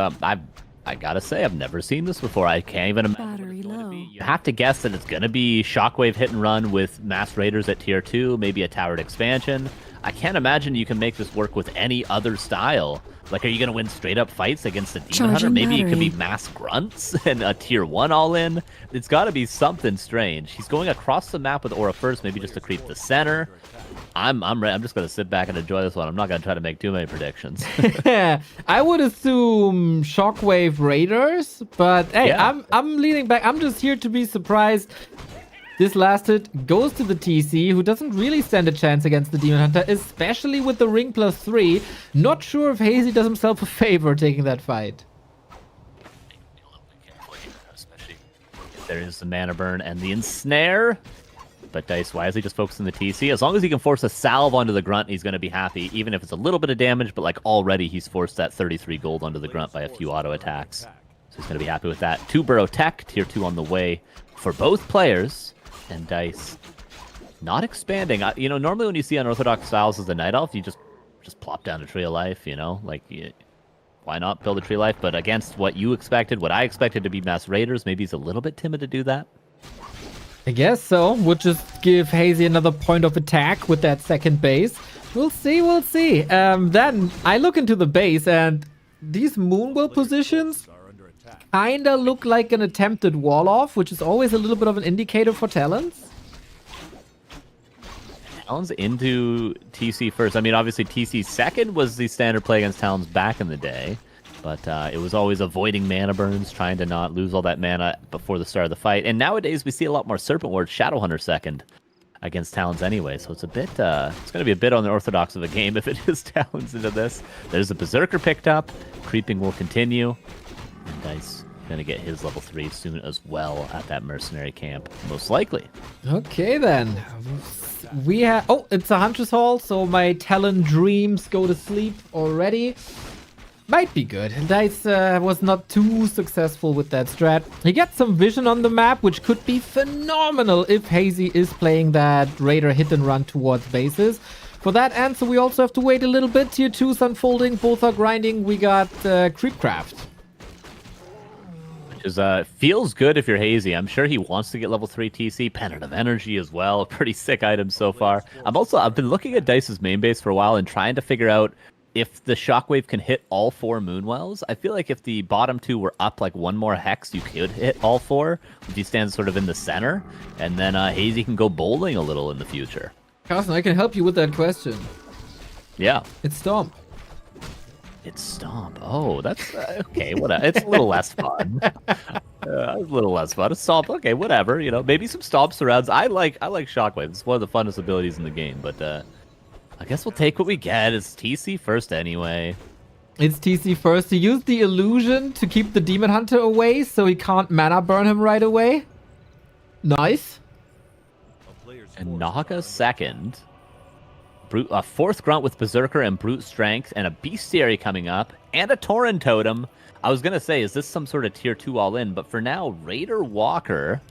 I gotta say, I've never seen this before. I can't even imagine. Battery low. You have to guess that it's gonna be Shockwave hit and run with Mass Raiders at tier 2, maybe a towered expansion. I can't imagine you can make this work with any other style. Like, are you gonna win straight up fights against the Demon Hunter? Maybe it could be Mass Grunts and a tier 1 all in. It's gotta be something strange. He's going across the map with Aura first, maybe just to creep the center. I'm just gonna sit back and enjoy this one. I'm not gonna try to make too many predictions. I would assume Shockwave Raiders, but hey, yeah. I'm leaning back. I'm just here to be surprised. This lasted, goes to the TC, who doesn't really stand a chance against the Demon Hunter, especially with the ring +3. Not sure if Hazy does himself a favor taking that fight. Especially if there is the mana burn and the ensnare. But Dise wisely just focused on the TC. As long as he can force a salve onto the Grunt, he's going to be happy, even if it's a little bit of damage, but like already he's forced that 33 gold onto the Grunt by a few auto attacks. So he's going to be happy with that. 2 Burrow Tech, tier 2 on the way for both players. And Dise not expanding. You know, normally when you see unorthodox styles as the Night Elf, you just plop down a Tree of Life, you know? Like, why not build a Tree of Life? But against what you expected, what I expected to be Mass Raiders, maybe he's a little bit timid to do that. I guess so. Would just give Hazy another point of attack with that second base. We'll see, we'll see. Then I look into the base, and these Moonwell positions kinda look like an attempted wall-off, which is always a little bit of an indicator for Talons. Talons into TC first. I mean, obviously TC second was the standard play against Talons back in the day. But it was always avoiding mana burns, trying to not lose all that mana before the start of the fight. And nowadays we see a lot more Serpent Ward, Shadowhunter second against Talons anyway. So it's a bit, it's going to be a bit on the orthodox of a game if it is Talons into this. There's a Berserker picked up. Creeping will continue. And Dise going to get his level 3 soon as well at that mercenary camp, most likely. Okay then. We have, oh, it's a Hunter's Hall, so my Talon dreams go to sleep already. Might be good. Dise was not too successful with that strat. He gets some vision on the map, which could be phenomenal if Hazy is playing that Raider hit and run towards bases. For that answer, we also have to wait a little bit. Tier 2's unfolding, both are grinding. We got Creepcraft. Which is, feels good if you're Hazy. I'm sure he wants to get level 3 TC. Pennant of Energy as well. Pretty sick item so far. I've been looking at Dice's main base for a while and trying to figure out if the Shockwave can hit all 4 Moonwells. I feel like if the bottom 2 were up like 1 more hex, you could hit all 4. If you stand sort of in the center, and then Hazy can go bowling a little in the future. Carson, I can help you with that question. Yeah. It's Stomp. It's Stomp. Oh, that's okay. Whatever. It's a little less fun. It's a little less fun. It's Stomp. Okay, whatever. You know, maybe some Stomp surrounds. I like Shockwave. It's one of the funnest abilities in the game. But I guess we'll take what we get. It's TC first anyway. It's TC first. He used the illusion to keep the Demon Hunter away, so he can't mana burn him right away. Nice. And Naga second. A fourth Grunt with Berserker and Brute Strength, and a Bestiary coming up, and a Tauren Totem. I was going to say, is this some sort of tier 2 all-in? But for now, Raider Walker.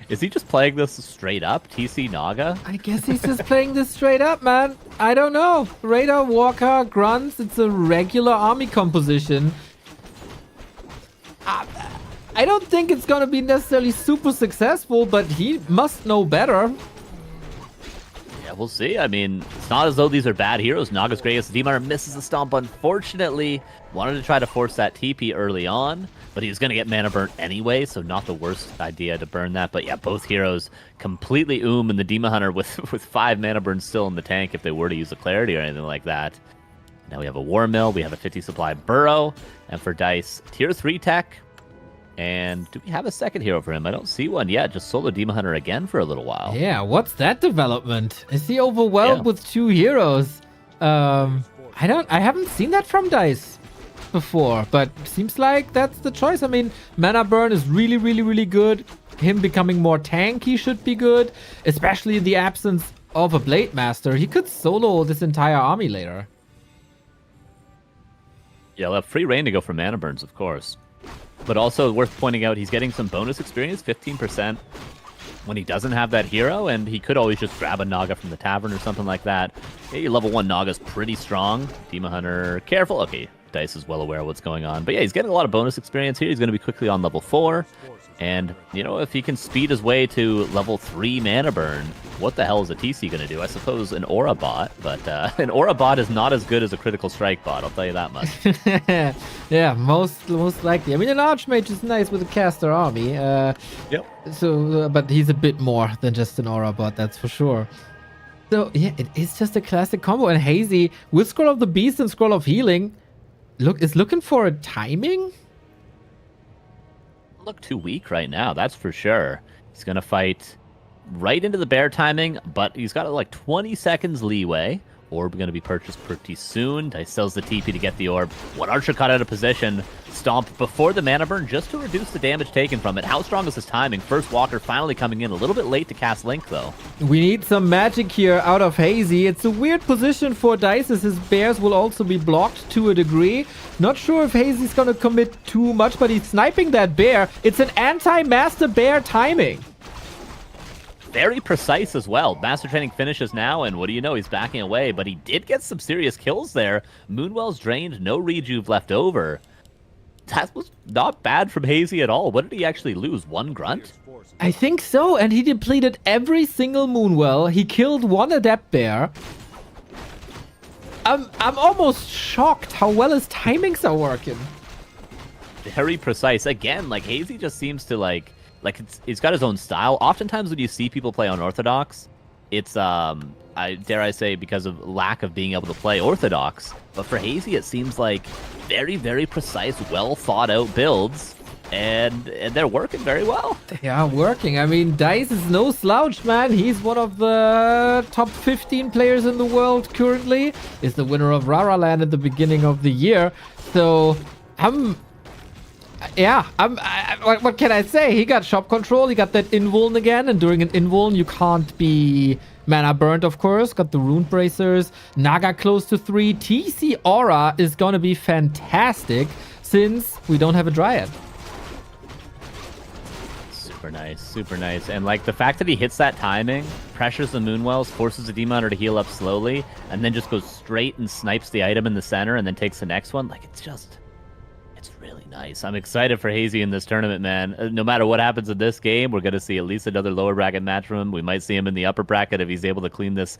Is he just playing this straight up, TC Naga? I guess he's just playing this straight up, man. I don't know. Raider, Walker, Grunts, it's a regular army composition. I don't think it's going to be necessarily super successful, but he must know better. Yeah, we'll see. I mean, it's not as though these are bad heroes. Naga's great as the Demon Hunter misses the Stomp, unfortunately. Wanted to try to force that TP early on, but he was going to get mana burnt anyway, so not the worst idea to burn that. But yeah, both heroes completely and the Demon Hunter with 5 mana burn still in the tank if they were to use a Clarity or anything like that. Now we have a War Mill, we have a 50 supply Burrow, and for Dise, tier 3 tech. And do we have a second hero for him? I don't see one yet. Just solo Demon Hunter again for a little while. Yeah, what's that development? Is he overwhelmed with 2 heroes? I haven't seen that from Dise before, but seems like that's the choice. I mean, mana burn is really, really, really good. Him becoming more tanky should be good, especially in the absence of a Blade Master. He could solo this entire army later. Yeah, we'll have free reign to go for mana burns, of course. But also worth pointing out, he's getting some bonus experience, 15%, when he doesn't have that hero, and he could always just grab a Naga from the tavern or something like that. Yeah, your level 1 Naga's pretty strong. Demon Hunter, careful. Okay, Dise is well aware of what's going on. But yeah, he's getting a lot of bonus experience here. He's going to be quickly on level 4. And, you know, if he can speed his way to level 3 mana burn, what the hell is a TC going to do? I suppose an Aura bot, but an Aura bot is not as good as a critical strike bot, I'll tell you that much. Yeah, most likely. I mean, an Archmage is nice with a caster army. Yep. So, but he's a bit more than just an Aura bot, that's for sure. So, yeah, it is just a classic combo. And Hazy, with Scroll of the Beast and Scroll of Healing, is looking for a timing? Look too weak right now, that's for sure. He's going to fight right into the bear timing, but he's got like 20 seconds leeway. Orb going to be purchased pretty soon. Dise sells the TP to get the orb. One Archer caught out of position. Stomp before the mana burn just to reduce the damage taken from it. How strong is his timing? First Walker finally coming in. A little bit late to cast Link, though. We need some magic here out of Hazy. It's a weird position for Dise as his bears will also be blocked to a degree. Not sure if Hazy's going to commit too much, but he's sniping that bear. It's an anti-master bear timing. Very precise as well. Master Training finishes now, and what do you know? He's backing away, but he did get some serious kills there. Moonwell's drained, no rejuve left over. That was not bad from Hazy at all. What did he actually lose? 1 grunt? I think so, and he depleted every single Moonwell. He killed 1 Adept Bear. I'm almost shocked how well his timings are working. Very precise. Again, like, Hazy just seems to, he's got his own style. Oftentimes when you see people play Unorthodox, it's, dare I say, because of lack of being able to play Orthodox. But for Hazy, it seems like very, very precise, well thought out builds, and they're working very well. They are working. I mean, Dise is no slouch, man. He's one of the top 15 players in the world currently. Is the winner of Rara Land at the beginning of the year. So, what can I say? He got shop control, he got that invuln again, and during an invuln you can't be mana burnt, of course. Got the rune bracers, Naga close to 3. TC Aura is gonna be fantastic since we don't have a Dryad. Super nice, super nice. And like the fact that he hits that timing, pressures the Moonwells, forces the Demon Hunter to heal up slowly, and then just goes straight and snipes the item in the center and then takes the next one, like it's That's really nice. I'm excited for Hazy in this tournament, man. No matter what happens in this game, we're going to see at least another lower bracket match from him. We might see him in the upper bracket if he's able to clean this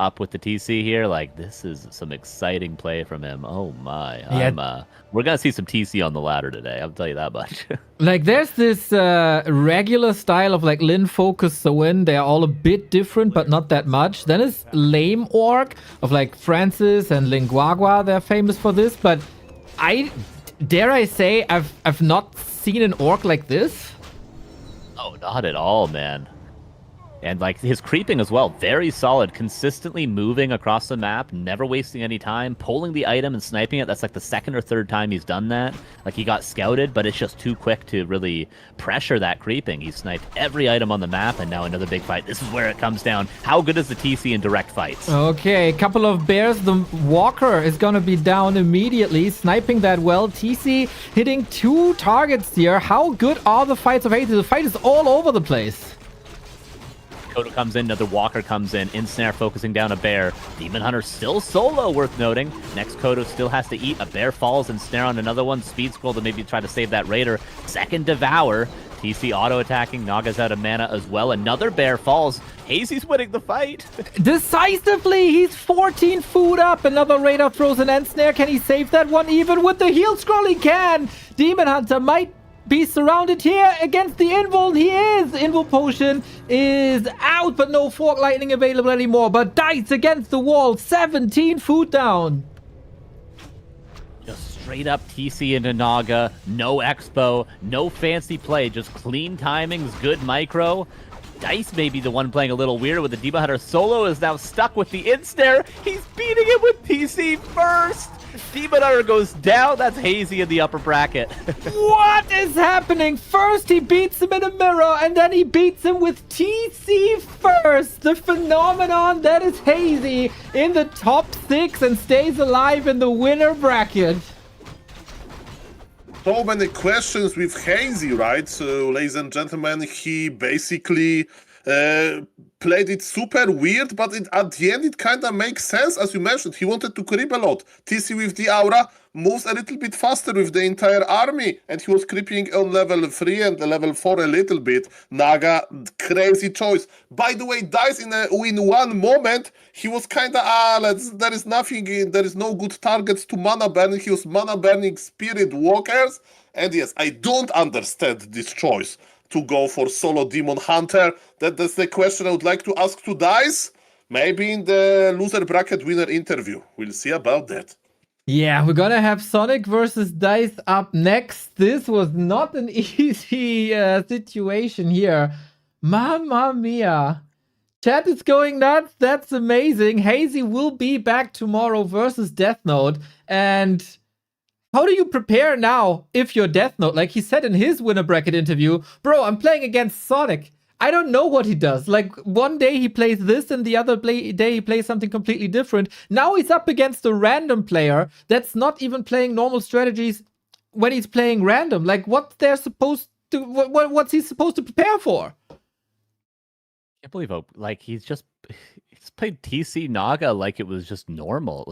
up with the TC here. Like, this is some exciting play from him. Oh, my. Yeah. We're going to see some TC on the ladder today. I'll tell you that much. Like, there's this regular style of, like, Lin Focus So In. They're all a bit different, but not that much. Then it's Lame Orc of, like, Francis and Linguagua. They're famous for this, but dare I say, I've not seen an orc like this? Oh, not at all, man. And like his creeping as well, very solid, consistently moving across the map, never wasting any time, pulling the item and sniping it. That's like the second or third time he's done that. Like he got scouted, but it's just too quick to really pressure that creeping. He sniped every item on the map, and now another big fight. This is where it comes down. How good is the TC in direct fights? Okay, couple of bears. The Walker is gonna be down immediately, sniping that well. TC hitting 2 targets here. How good are the fights of Hazy? The fight is all over the place. Kodo comes in, another Walker comes in, Ensnare focusing down a bear. Demon Hunter still solo, worth noting. Next Kodo still has to eat. A bear falls, Ensnare on another one. Speed scroll to maybe try to save that Raider. Second Devour. TC auto-attacking. Naga's out of mana as well. Another bear falls. Hazy's winning the fight. Decisively, he's 14 food up. Another Raider throws an Ensnare. Can he save that one even with the heal scroll? He can. Demon Hunter might be surrounded here against the Invul. He is. Invul potion is out, but no Fork Lightning available anymore. But Dise against the wall. 17 food down. Just straight up TC into Naga. No expo. No fancy play. Just clean timings. Good micro. Dise may be the one playing a little weird with the Demon Hunter solo is now stuck with the Ensnare. He's beating it with TC first. Demon Hunter goes down. That's Hazy in the upper bracket. What is happening? First he beats him in a mirror, and then he beats him with TC first. The phenomenon that is Hazy in the top 6 and stays alive in the winner bracket. So many questions with Hazy, right? So, ladies and gentlemen, he basically played it super weird, but at the end it kind of makes sense. As you mentioned, he wanted to creep a lot. TC with the aura moves a little bit faster with the entire army, and he was creeping on level 3 and level 4 a little bit. Naga, crazy choice. By the way, Dise in one moment, he was kind of, there is nothing, there is no good targets to mana burning. He was mana burning Spirit Walkers, and yes, I don't understand this choice to go for solo Demon Hunter. That's the question I would like to ask to Dise. Maybe in the loser bracket winner interview. We'll see about that. Yeah, we're gonna have Sonik versus Dise up next. This was not an easy situation here. Mamma mia. Chat is going nuts. That's amazing. Hazy will be back tomorrow versus Deathnote. And how do you prepare now if you're Deathnote? Like he said in his winner bracket interview, bro, I'm playing against Sonik. I don't know what he does. Like one day he plays this and the other day he plays something completely different. Now he's up against a random player that's not even playing normal strategies when he's playing random. Like what's he supposed to prepare for? I can't believe he's played TC Naga like it was just normal.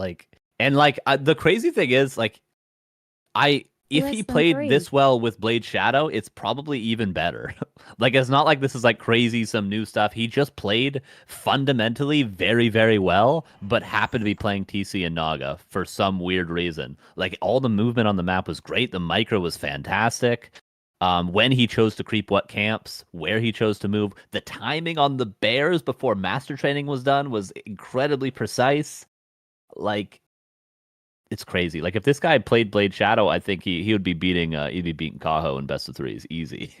The crazy thing is if he played this well with Blade Shadow, it's probably even better. It's not like this is crazy, some new stuff. He just played fundamentally very, very well, but happened to be playing TC and Naga for some weird reason. All the movement on the map was great. The micro was fantastic. When he chose to creep what camps, where he chose to move, the timing on the bears before master training was done was incredibly precise. It's crazy. If this guy played Blade Shadow, I think he would be beating Kaho in best of 3s easy.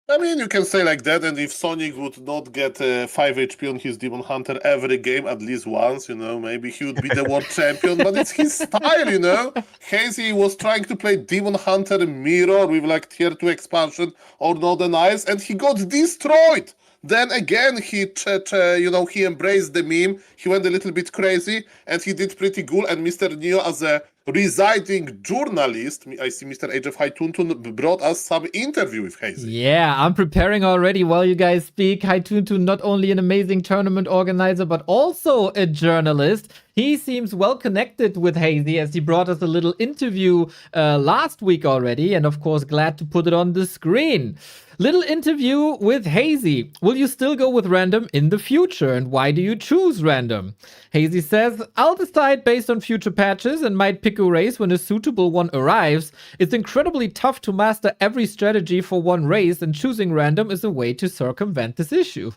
I mean, you can say like that, and if Sonik would not get 5 HP on his Demon Hunter every game at least once, maybe he would be the world champion, but it's his style, Hazy was trying to play Demon Hunter Mirror with tier 2 expansion or Northern Isles, and he got destroyed. Then again, he embraced the meme. He went a little bit crazy, and he did pretty good. And Mr. Neo, as a residing journalist, I see Mr. Age of High Tuntun brought us some interview with Hazy. Yeah, I'm preparing already while you guys speak. High Tuntun, not only an amazing tournament organizer, but also a journalist. He seems well connected with Hazy, as he brought us a little interview last week already, and of course glad to put it on the screen. Little interview with Hazy. Will you still go with random in the future, and why do you choose random? Hazy says, I'll decide based on future patches and might pick a race when a suitable one arrives. It's incredibly tough to master every strategy for one race, and choosing random is a way to circumvent this issue.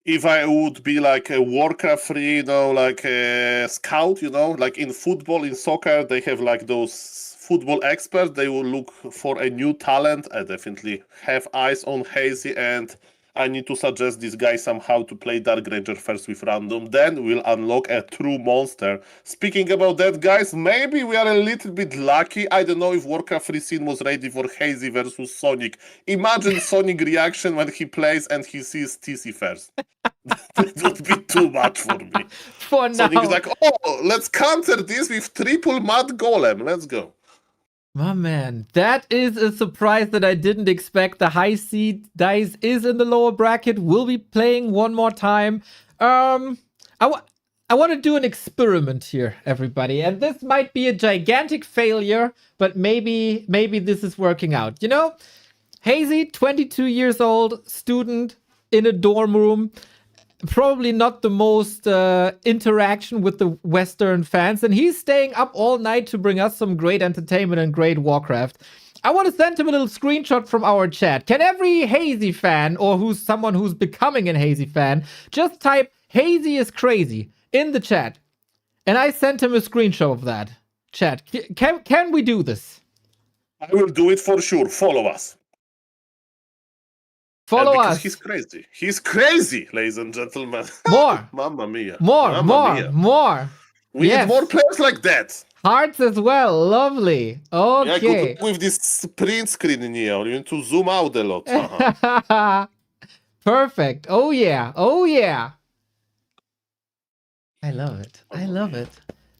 If I would be like a Warcraft 3, like a scout, like in football, in soccer, they have like those football experts. They will look for a new talent. I definitely have eyes on Hazy, and I need to suggest this guy somehow to play Dark Ranger first with random. Then we'll unlock a true monster. Speaking about that, guys, maybe we are a little bit lucky. I don't know if Warcraft 3 scene was ready for Hazy versus Sonik. Imagine Sonik reaction when he plays and he sees Dise first. That would be too much for me. For now. Sonik is like, oh, let's counter this with triple mud golem. Let's go. My man, that is a surprise that I didn't expect. The high seed Dise is in the lower bracket. We'll be playing one more time. I want to do an experiment here, everybody. And this might be a gigantic failure, but maybe this is working out. You know, Hazy, 22 years old, student in a dorm room. Probably not the most interaction with the Western fans, and he's staying up all night to bring us some great entertainment and great Warcraft. I want to send him a little screenshot from our chat. Can every Hazy fan, or someone who's becoming a Hazy fan, just type Hazy is crazy in the chat? And I sent him a screenshot of that. Chat, can we do this? I will do it for sure. Follow us. Follow because us. He's crazy. He's crazy, ladies and gentlemen. More. Mamma mia. More. We Yes. need more players like that. Hearts as well. Lovely. Yeah, Okay. good with this print screen, Neo. You need to zoom out a lot. Perfect. Oh yeah. Oh yeah. I love it. I love it.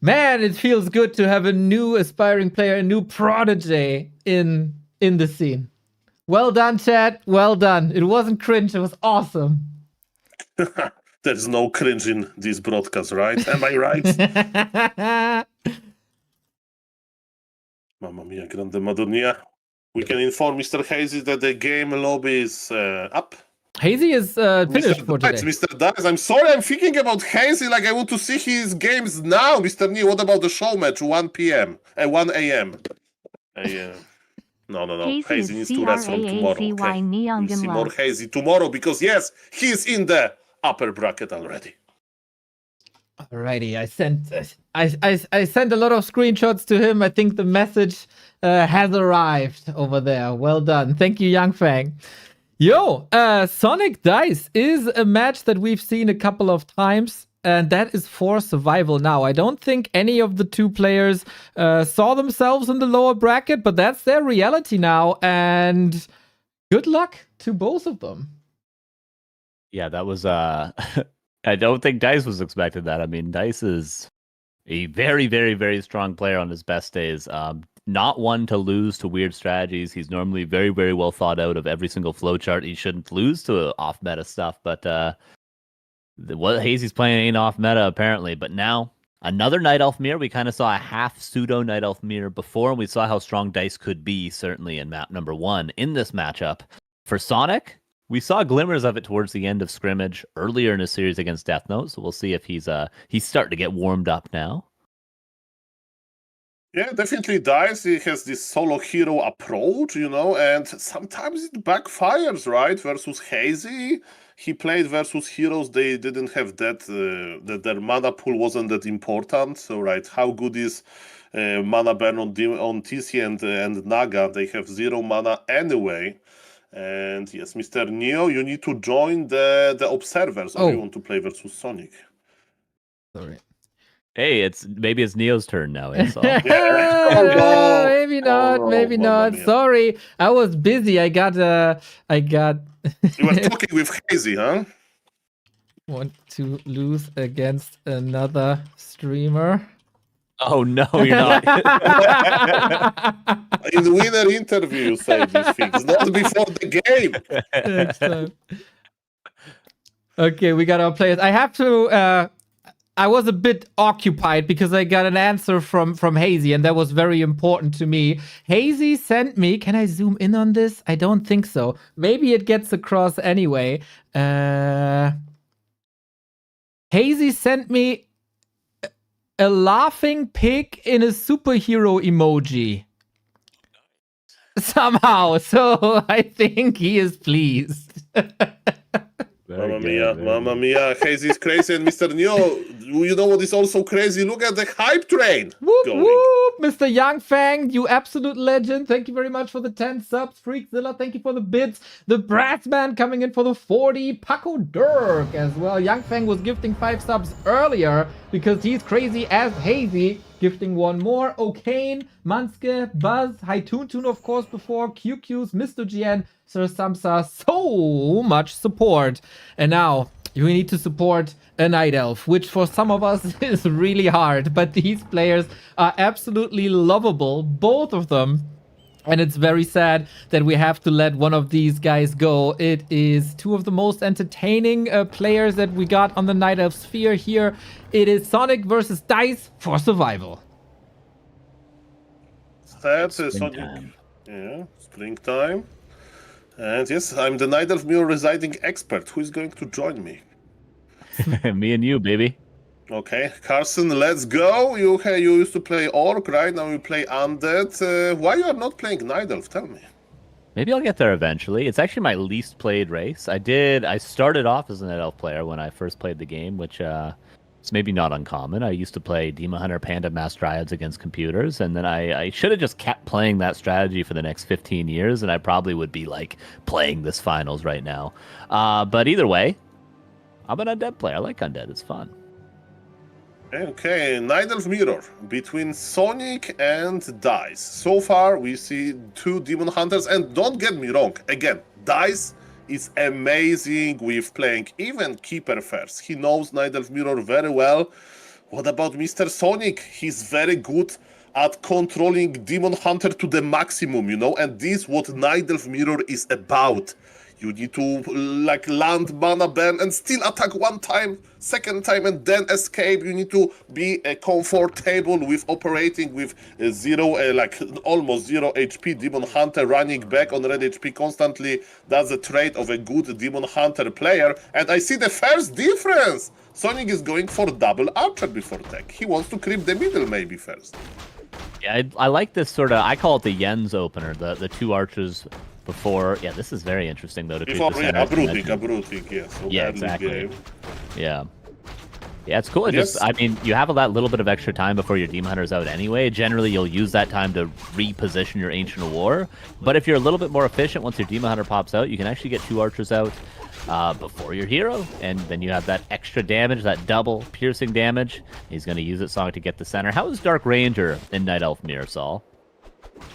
Man, it feels good to have a new aspiring player, a new prodigy in the scene. Well done, chat. Well done. It wasn't cringe. It was awesome. There's no cringe in this broadcast, right? Am I right? Mamma mia, grande Madonna. We can inform Mr. Hazy that the game lobby is up. Hazy is finished Mr. for Dice, today. Mr. Dice, I'm sorry, I'm thinking about Hazy like I want to see his games now. Mr. Nee, what about the show match, 1 p.m., 1 a.m.? No. Hazy needs to rest from tomorrow. Okay? We'll see more Hazy tomorrow because, yes, he's in the upper bracket already. Alrighty, I sent a lot of screenshots to him. I think the message has arrived over there. Well done. Thank you, Young Fang. Yo, Sonic Dise is a match that we've seen a couple of times, and that is for survival now. I don't think any of the two players saw themselves in the lower bracket, but that's their reality now, and good luck to both of them. Yeah, that was I don't think Dise was expecting that. I mean, Dise is a very, very, very strong player on his best days. Not one to lose to weird strategies. He's normally very, very well thought out of every single flowchart. He shouldn't lose to off-meta stuff, but what Hazy's playing ain't off-meta, apparently. But now, another Night Elf mirror. We kind of saw a half pseudo Night Elf mirror before, and we saw how strong Dise could be, certainly in map number 1 in this matchup. For Sonic, we saw glimmers of it towards the end of Scrimmage earlier in his series against Deathnote, so we'll see if he's starting to get warmed up now. Yeah, definitely Dise. He has this solo hero approach, and sometimes it backfires, right? Versus Hazy, he played versus heroes they didn't have that their mana pool wasn't that important. So, right, how good is mana burn on Dise and Naga? They have 0 mana anyway. And yes, Mr. Neo, you need to join the observers if you want to play versus Sonic. Sorry. Hey, maybe it's Neo's turn now. Maybe not. Sorry, I was busy. I got. You were talking with Hazy, huh? Want to lose against another streamer? Oh no, you're not. In the winner interview, you say these things, not before the game. Next time. Okay, we got our players. I have to I was a bit occupied because I got an answer from Hazy, and that was very important to me. Hazy sent me. Can I zoom in on this? I don't think so. Maybe it gets across anyway. Hazy sent me a laughing pig in a superhero emoji. Somehow, so I think he is pleased. Mamma mia, Hazy's crazy, and Mr. Neo, you know what is also crazy? Look at the hype train Whoop, going. whoop, Mr. Young Fang, you absolute legend. Thank you very much for the 10 subs. Freakzilla, thank you for the bits. The Brassman coming in for the 40. Paco Dirk as well. Young Fang was gifting 5 subs earlier because he's crazy as Hazy. Gifting one more. O'Kane, Manske, Buzz, Hytoon of course before, QQ's, Mr. GN, Sir Samsa. So much support. And now you need to support a Night Elf, which for some of us is really hard. But these players are absolutely lovable, both of them. And it's very sad that we have to let one of these guys go. It is 2 of the most entertaining players that we got on the Night Elf sphere here. It is Sonik versus Dise for survival. That's Sonic. Yeah, springtime. And yes, I'm the Night Elf Mirror residing expert. Who is going to join me? Me and you, baby. Okay, Carson, let's go. You used to play Orc, right? Now you play Undead. Why you are not playing Night Elf? Tell me. Maybe I'll get there eventually. It's actually my least played race. I started off as a Night Elf player when I first played the game, which is maybe not uncommon. I used to play Demon Hunter, Panda, Mass Dryads against computers, and then I should have just kept playing that strategy for the next 15 years, and I probably would be like playing this finals right now. But either way, I'm an Undead player. I like Undead. It's fun. Okay, Night Elf Mirror between Sonik and Dise. So far, we see 2 Demon Hunters, and don't get me wrong, again, Dise is amazing with playing even Keeper first. He knows Night Elf Mirror very well. What about Mr. Sonik? He's very good at controlling Demon Hunter to the maximum, you know, and this is what Night Elf Mirror is about. You need to like land mana burn and still attack one time, second time, and then escape. You need to be comfortable with operating with almost 0 HP Demon Hunter running back on red HP constantly. That's the trait of a good Demon Hunter player. And I see the first difference. Sonik is going for double archer before tech. He wants to creep the middle maybe first. Yeah, I like this sort of, I call it the Jens opener, the 2 archers before. Yeah, this is very interesting though. Before, yeah, Abrutik, yeah. So yeah, exactly. Game. Yeah. Yeah, it's cool. It Yes. just, I mean, you have that little bit of extra time before your Demon Hunter's out anyway. Generally, you'll use that time to reposition your Ancient of War. But if you're a little bit more efficient, once your Demon Hunter pops out, you can actually get 2 archers out before your hero. And then you have that extra damage, that double piercing damage. He's going to use it, Sonic, to get the center. How is Dark Ranger in Night Elf Mirror, Saul?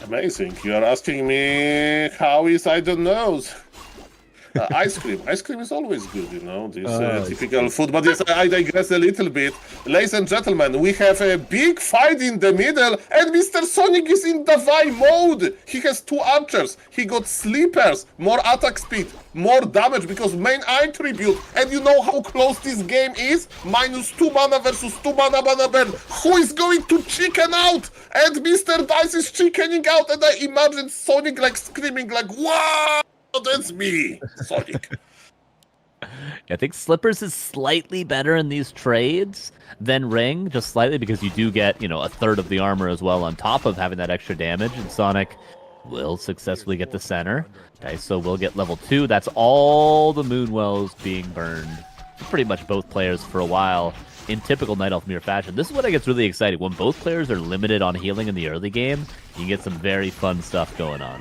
Amazing. You are asking me how is, I don't know. Ice cream. Ice cream is always good, you know, this typical food. But yes, I digress a little bit. Ladies and gentlemen, we have a big fight in the middle, and Mr. Sonik is in Davai mode. He has 2 archers. He got sleepers, more attack speed, more damage because main attribute. And you know how close this game is? -2 mana versus 2 mana burn. Who is going to chicken out? And Mr. Dise is chickening out, and I imagine Sonik like screaming like, wow! That's me, Sonik. I think Slippers is slightly better in these trades than Ring, just slightly, because you do get, you know, a third of the armor as well on top of having that extra damage, and Sonic will successfully get the center. Daiso will get level 2. That's all the Moonwells being burned for pretty much both players for a while in typical Night Elf Mirror fashion. This is what I gets really exciting. When both players are limited on healing in the early game, you can get some very fun stuff going on.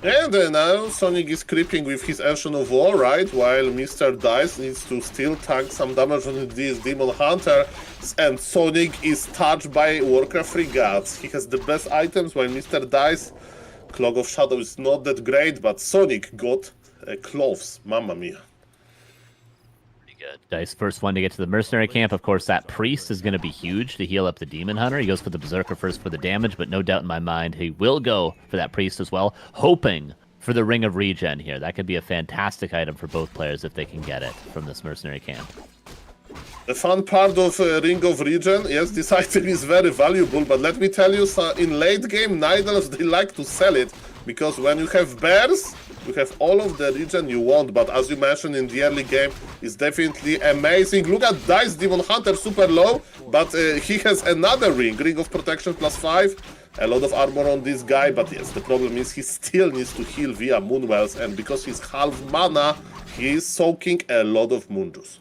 And now Sonik is creeping with his Ancient of War, right? While Mr. Dise needs to still tank some damage on this Demon Hunter. And Sonik is touched by Warcraft free gods. He has the best items, while Mr. Dise, Clog of Shadow is not that great, but Sonik got cloves. Mamma mia. Good. Dice first one to get to the mercenary camp. Of course, that priest is going to be huge to heal up the demon hunter. He goes for the berserker first for the damage, but no doubt in my mind he will go for that priest as well, hoping for the ring of regen here. That could be a fantastic item for both players if they can get it from this mercenary camp. The fun part of Ring of Regen, yes, this item is very valuable, but let me tell you, in late game, Nidals, they like to sell it, because when you have bears, you have all of the regen you want, but as you mentioned in the early game, it's definitely amazing. Look at Dise, Demon Hunter, super low, but he has another ring of Protection +5. A lot of armor on this guy, but yes, the problem is he still needs to heal via Moonwells, and because he's half mana, he's soaking a lot of moon juice.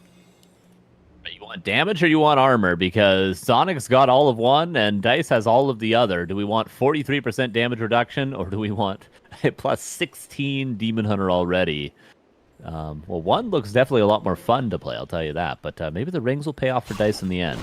You want damage or you want armor? Because Sonic's got all of one and Dise has all of the other. Do we want 43% damage reduction or do we want a +16 Demon Hunter already? Well, one looks definitely a lot more fun to play, I'll tell you that. But maybe the rings will pay off for Dise in the end.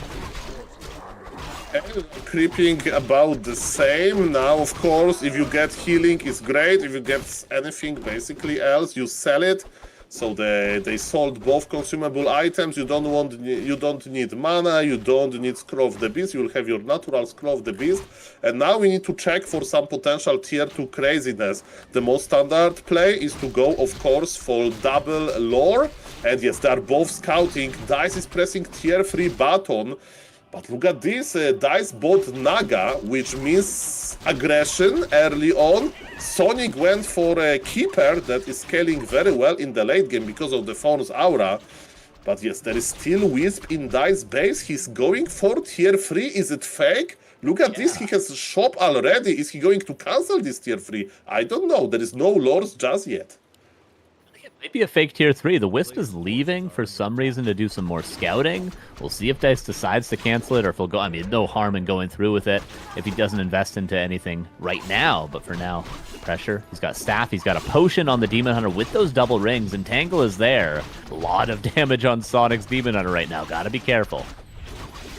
Creeping about the same. Now, of course, if you get healing, it's great. If you get anything basically else, you sell it. So they sold both consumable items. You don't need mana. You don't need Scroll of the Beast. You will have your natural Scroll of the Beast. And now we need to check for some potential tier 2 craziness. The most standard play is to go, of course, for double lore. And yes, they are both scouting. Dise is pressing tier 3 button. But look at this, Dise bought Naga, which means aggression early on. Sonik went for a Keeper that is scaling very well in the late game because of the Thorn's aura. But yes, there is still Wisp in Dise base. He's going for tier 3. Is it fake? Look at this, he has a shop already. Is he going to cancel this tier 3? I don't know, there is no lores just yet. Maybe a fake tier 3. The Wisp is leaving for some reason to do some more scouting. We'll see if Dise decides to cancel it or if he'll go. I mean, no harm in going through with it if he doesn't invest into anything right now. But for now, pressure. He's got staff. He's got a potion on the Demon Hunter with those double rings. And Tangle is there. A lot of damage on Sonic's Demon Hunter right now. Gotta be careful.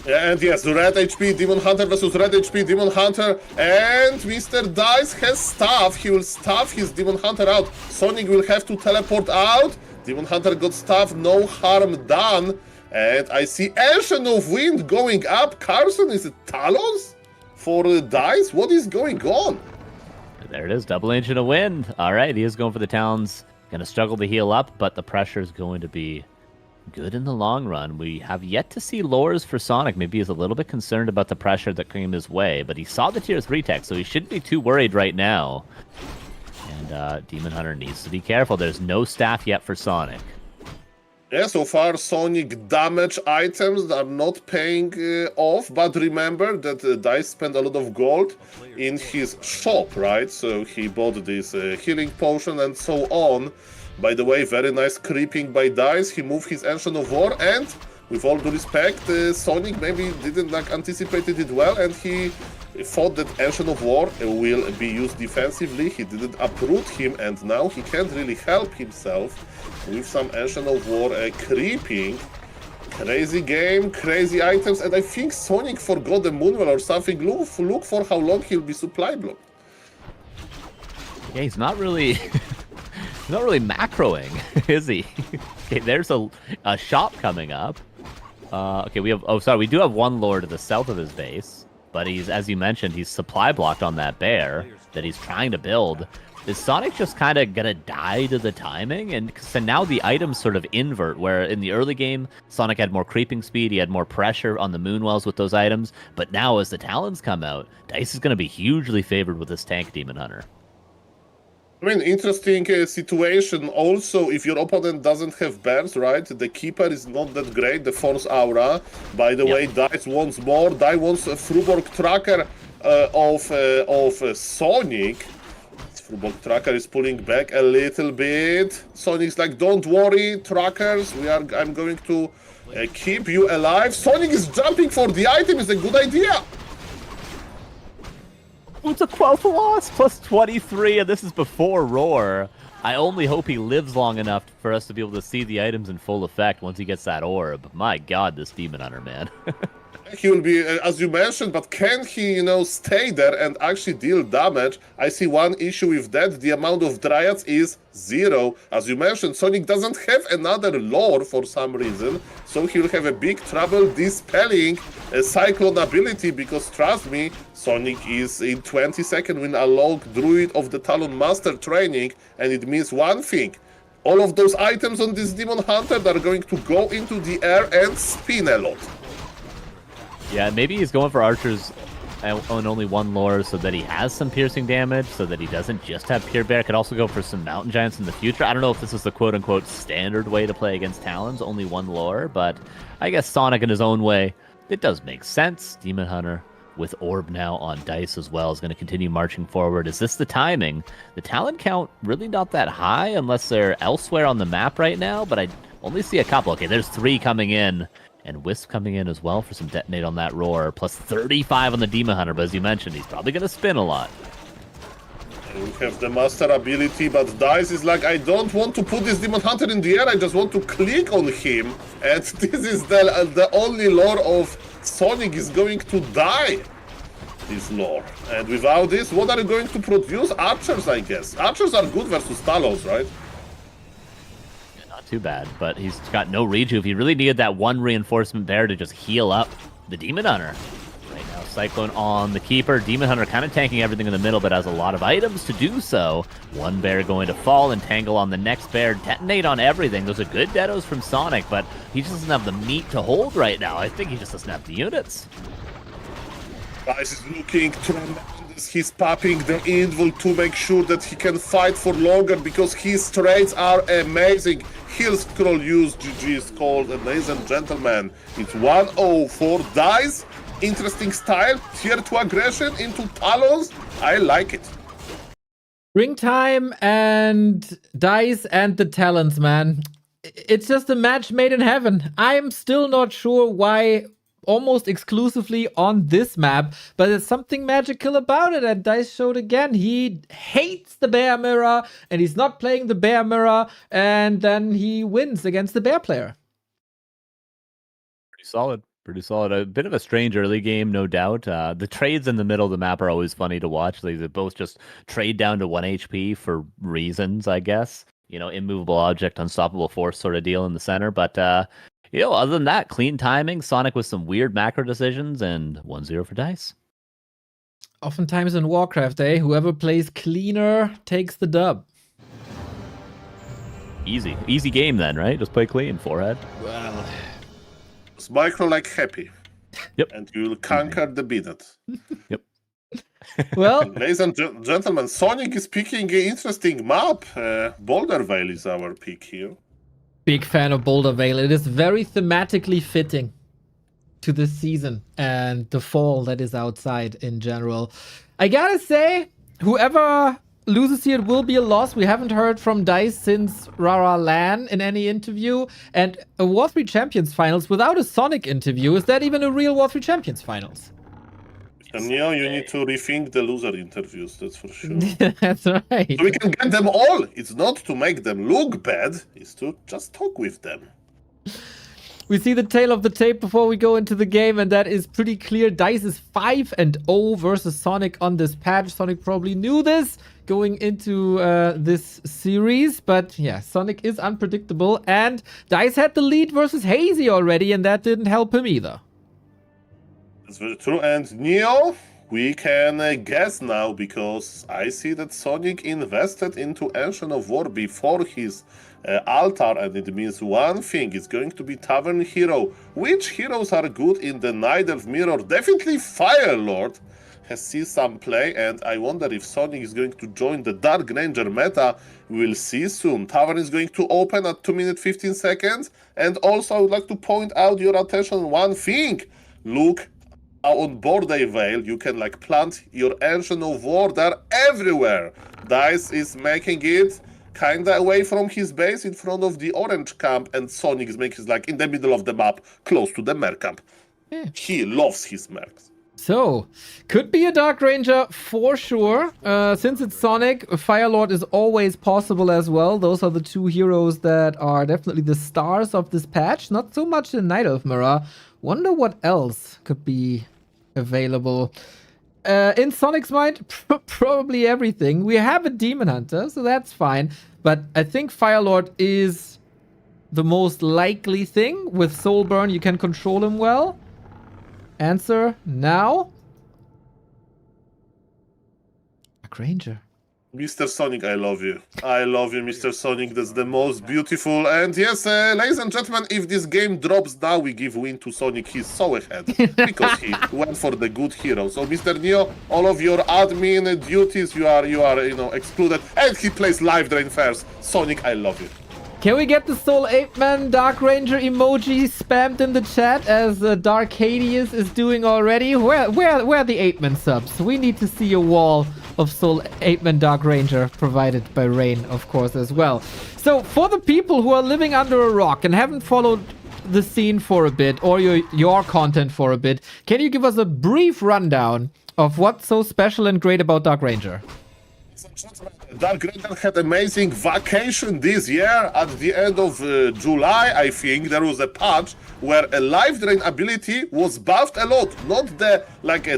And yes, Red HP Demon Hunter versus Red HP Demon Hunter, and Mr. Dise has staff. He will staff his Demon Hunter out. Sonik will have to teleport out. Demon Hunter got staff, no harm done. And I see Ancient of Wind going up. Carson, is it Talons for Dise? What is going on? There it is, double Ancient of Wind. All right, he is going for the Talons. Gonna struggle to heal up, but the pressure is going to be good in the long run. We have yet to see lures for Sonik. Maybe he's a little bit concerned about the pressure that came his way, but he saw the tier 3 tech, so he shouldn't be too worried right now. And Demon Hunter needs to be careful. There's no staff yet for Sonik. Yeah, so far Sonic damage items are not paying off, but remember that Dise spent a lot of gold in his shop, right? So he bought this healing potion and so on. By the way, very nice creeping by Dise. He moved his Ancient of War, and with all due respect, Sonik maybe didn't anticipated it well, and he thought that Ancient of War will be used defensively. He didn't uproot him, and now he can't really help himself with some Ancient of War creeping. Crazy game, crazy items, and I think Sonik forgot the Moonwell or something. Look for how long he'll be supply blocked. Yeah, he's not really... He's not really macroing, is he? Okay, there's a shop coming up. Okay, we have... Oh, sorry, we do have one lore to the south of his base. But he's, as you mentioned, he's supply blocked on that bear that he's trying to build. Is Sonic just kind of gonna die to the timing? And so now the items sort of invert, where in the early game, Sonic had more creeping speed, he had more pressure on the Moonwells with those items. But now as the Talons come out, Dise is going to be hugely favored with this tank Demon Hunter. I mean, interesting situation. Also, if your opponent doesn't have bears, right? The Keeper is not that great. The Force Aura. By the way, Dise wants more. Dise wants a Fruborg Tracker of Sonic. Fruborg Tracker is pulling back a little bit. Sonic's like, don't worry, trackers. I'm going to keep you alive. Sonic is jumping for the item. It's a good idea. It's a 12th loss, plus 23, and this is before Roar. I only hope he lives long enough for us to be able to see the items in full effect once he gets that orb. My god, this Demon Hunter, man. He will be, as you mentioned, but can he, stay there and actually deal damage? I see one issue with that. The amount of Dryads is 0. As you mentioned, Sonic doesn't have another lore for some reason, so he'll have a big trouble dispelling a Cyclone ability, because trust me, Sonic is in 20 seconds will unlock Druid of the Talon Master training, and it means one thing. all of those items on this Demon Hunter that are going to go into the air and spin a lot. Yeah, maybe he's going for archers on only one lore so that he has some piercing damage, so that he doesn't just have Pure Bear. Could also go for some Mountain Giants in the future. I don't know if this is the quote-unquote standard way to play against Talons, only one lore, but I guess Sonik in his own way, it does make sense. Demon Hunter with Orb now on Dise as well is going to continue marching forward. Is this the timing? The talent count really not that high unless they're elsewhere on the map right now, but I only see a couple. Okay, there's 3 coming in, and Wisp coming in as well for some detonate on that roar, plus 35 on the Demon Hunter, but as you mentioned, he's probably going to spin a lot. We have the master ability, but Dise is like, I don't want to put this Demon Hunter in the air, I just want to click on him, and this is the only lore of Sonik is going to die, this lore. And without this, what are you going to produce? Archers, I guess. Archers are good versus Talos, right? Yeah, not too bad, but he's got no rejuve. He really needed that one reinforcement there to just heal up the Demon Hunter. Right now, Cyclone on the Keeper. Demon Hunter kind of tanking everything in the middle, but has a lot of items to do so. One bear going to fall, entangle on the next bear, detonate on everything. Those are good deados from Sonik, but he just doesn't have the meat to hold right now. I think he just doesn't have the units. Dise is looking tremendous. He's popping the invul to make sure that he can fight for longer because his trades are amazing. Heal scroll use, GG is called, and ladies and gentlemen, it's 1-0 for Dise. Interesting style, tier 2 aggression into Talos. I like it. Ring time and Dise and the Talons, man. It's just a match made in heaven. I'm still not sure why almost exclusively on this map, but there's something magical about it, and Dise showed again. He hates the bear mirror, and he's not playing the bear mirror, and then he wins against the bear player. Pretty solid. Pretty solid. A bit of a strange early game, no doubt. The trades in the middle of the map are always funny to watch. They both just trade down to 1 HP for reasons, I guess. You know, immovable object, unstoppable force sort of deal in the center. But, you know, other than that, clean timing, Sonik with some weird macro decisions, and 1-0 for Dise. Oftentimes in Warcraft, whoever plays cleaner takes the dub. Easy. Easy game then, right? Just play clean, forehead. Well, It's micro like happy. Yep. And you will conquer the Binet. Yep. well, Ladies and gentlemen, Sonik is picking an interesting map. Boulder Vale is our pick here. big fan of Boulder Vale. It is very thematically fitting to this season and the fall that is outside in general. I gotta say, whoever loses here, it will be a loss. We haven't heard from Dise since Rara Lan in any interview. And a W3Champions finals without a Sonik interview, is that even a real W3Champions finals? And yeah, you need to rethink the loser interviews, that's for sure. That's right. So we can get them all. It's not to make them look bad, it's to just talk with them. We see the tail of the tape before we go into the game, and that is pretty clear. Dise is 5-0 versus Sonik on this patch. Sonik probably knew this going into this series, but yeah, Sonik is unpredictable, and Dise had the lead versus Hazy already, and that didn't help him either. That's very true. And Neo, we can guess now, because I see that Sonik invested into Ancient of War before his altar, and it means one thing, it's going to be Tavern Hero. Which heroes are good in the Night Elf Mirror? Definitely Fire Lord has seen some play, and I wonder if Sonik is going to join the Dark Ranger meta. We'll see soon. Tavern is going to open at 2 minutes 15 seconds, and also I would like to point out your attention on one thing. Look, on Boulder Vale, you can like plant your Ancient of War there everywhere. Dise is making it kinda away from his base in front of the orange camp, and Sonik is making it like in the middle of the map, close to the mer camp. Yeah. He loves his mercs. So, could be a Dark Ranger for sure. Since it's Sonik, Fire Lord is always possible as well. Those are the two heroes that are definitely the stars of this patch. Not so much in Night Elf Mirror. Wonder what else could be available. In Sonic's mind, probably everything. We have a Demon Hunter, so that's fine. But I think Fire Lord is the most likely thing. With Soul Burn, you can control him well. Answer now. Dark Ranger. Mr. Sonic, I love you. I love you, Mr. Sonic. That's the most beautiful. And yes, ladies and gentlemen, if this game drops now, we give win to Sonic. He's so ahead because he went for the good hero. So, Mr. Neo, all of your admin duties, you are excluded. And he plays Life Drain first. Sonic, I love you. Can we get the Soul Ape-Man Dark Ranger emoji spammed in the chat as Dark Hades is doing already? Where are the Ape-Man subs? We need to see a wall of Soul Ape-Man Dark Ranger provided by Rain, of course, as well. So for the people who are living under a rock and haven't followed the scene for a bit or your content for a bit, can you give us a brief rundown of what's so special and great about Dark Ranger? Dark Ranger had amazing vacation this year. At the end of July, I think, there was a patch where a life drain ability was buffed a lot. Not the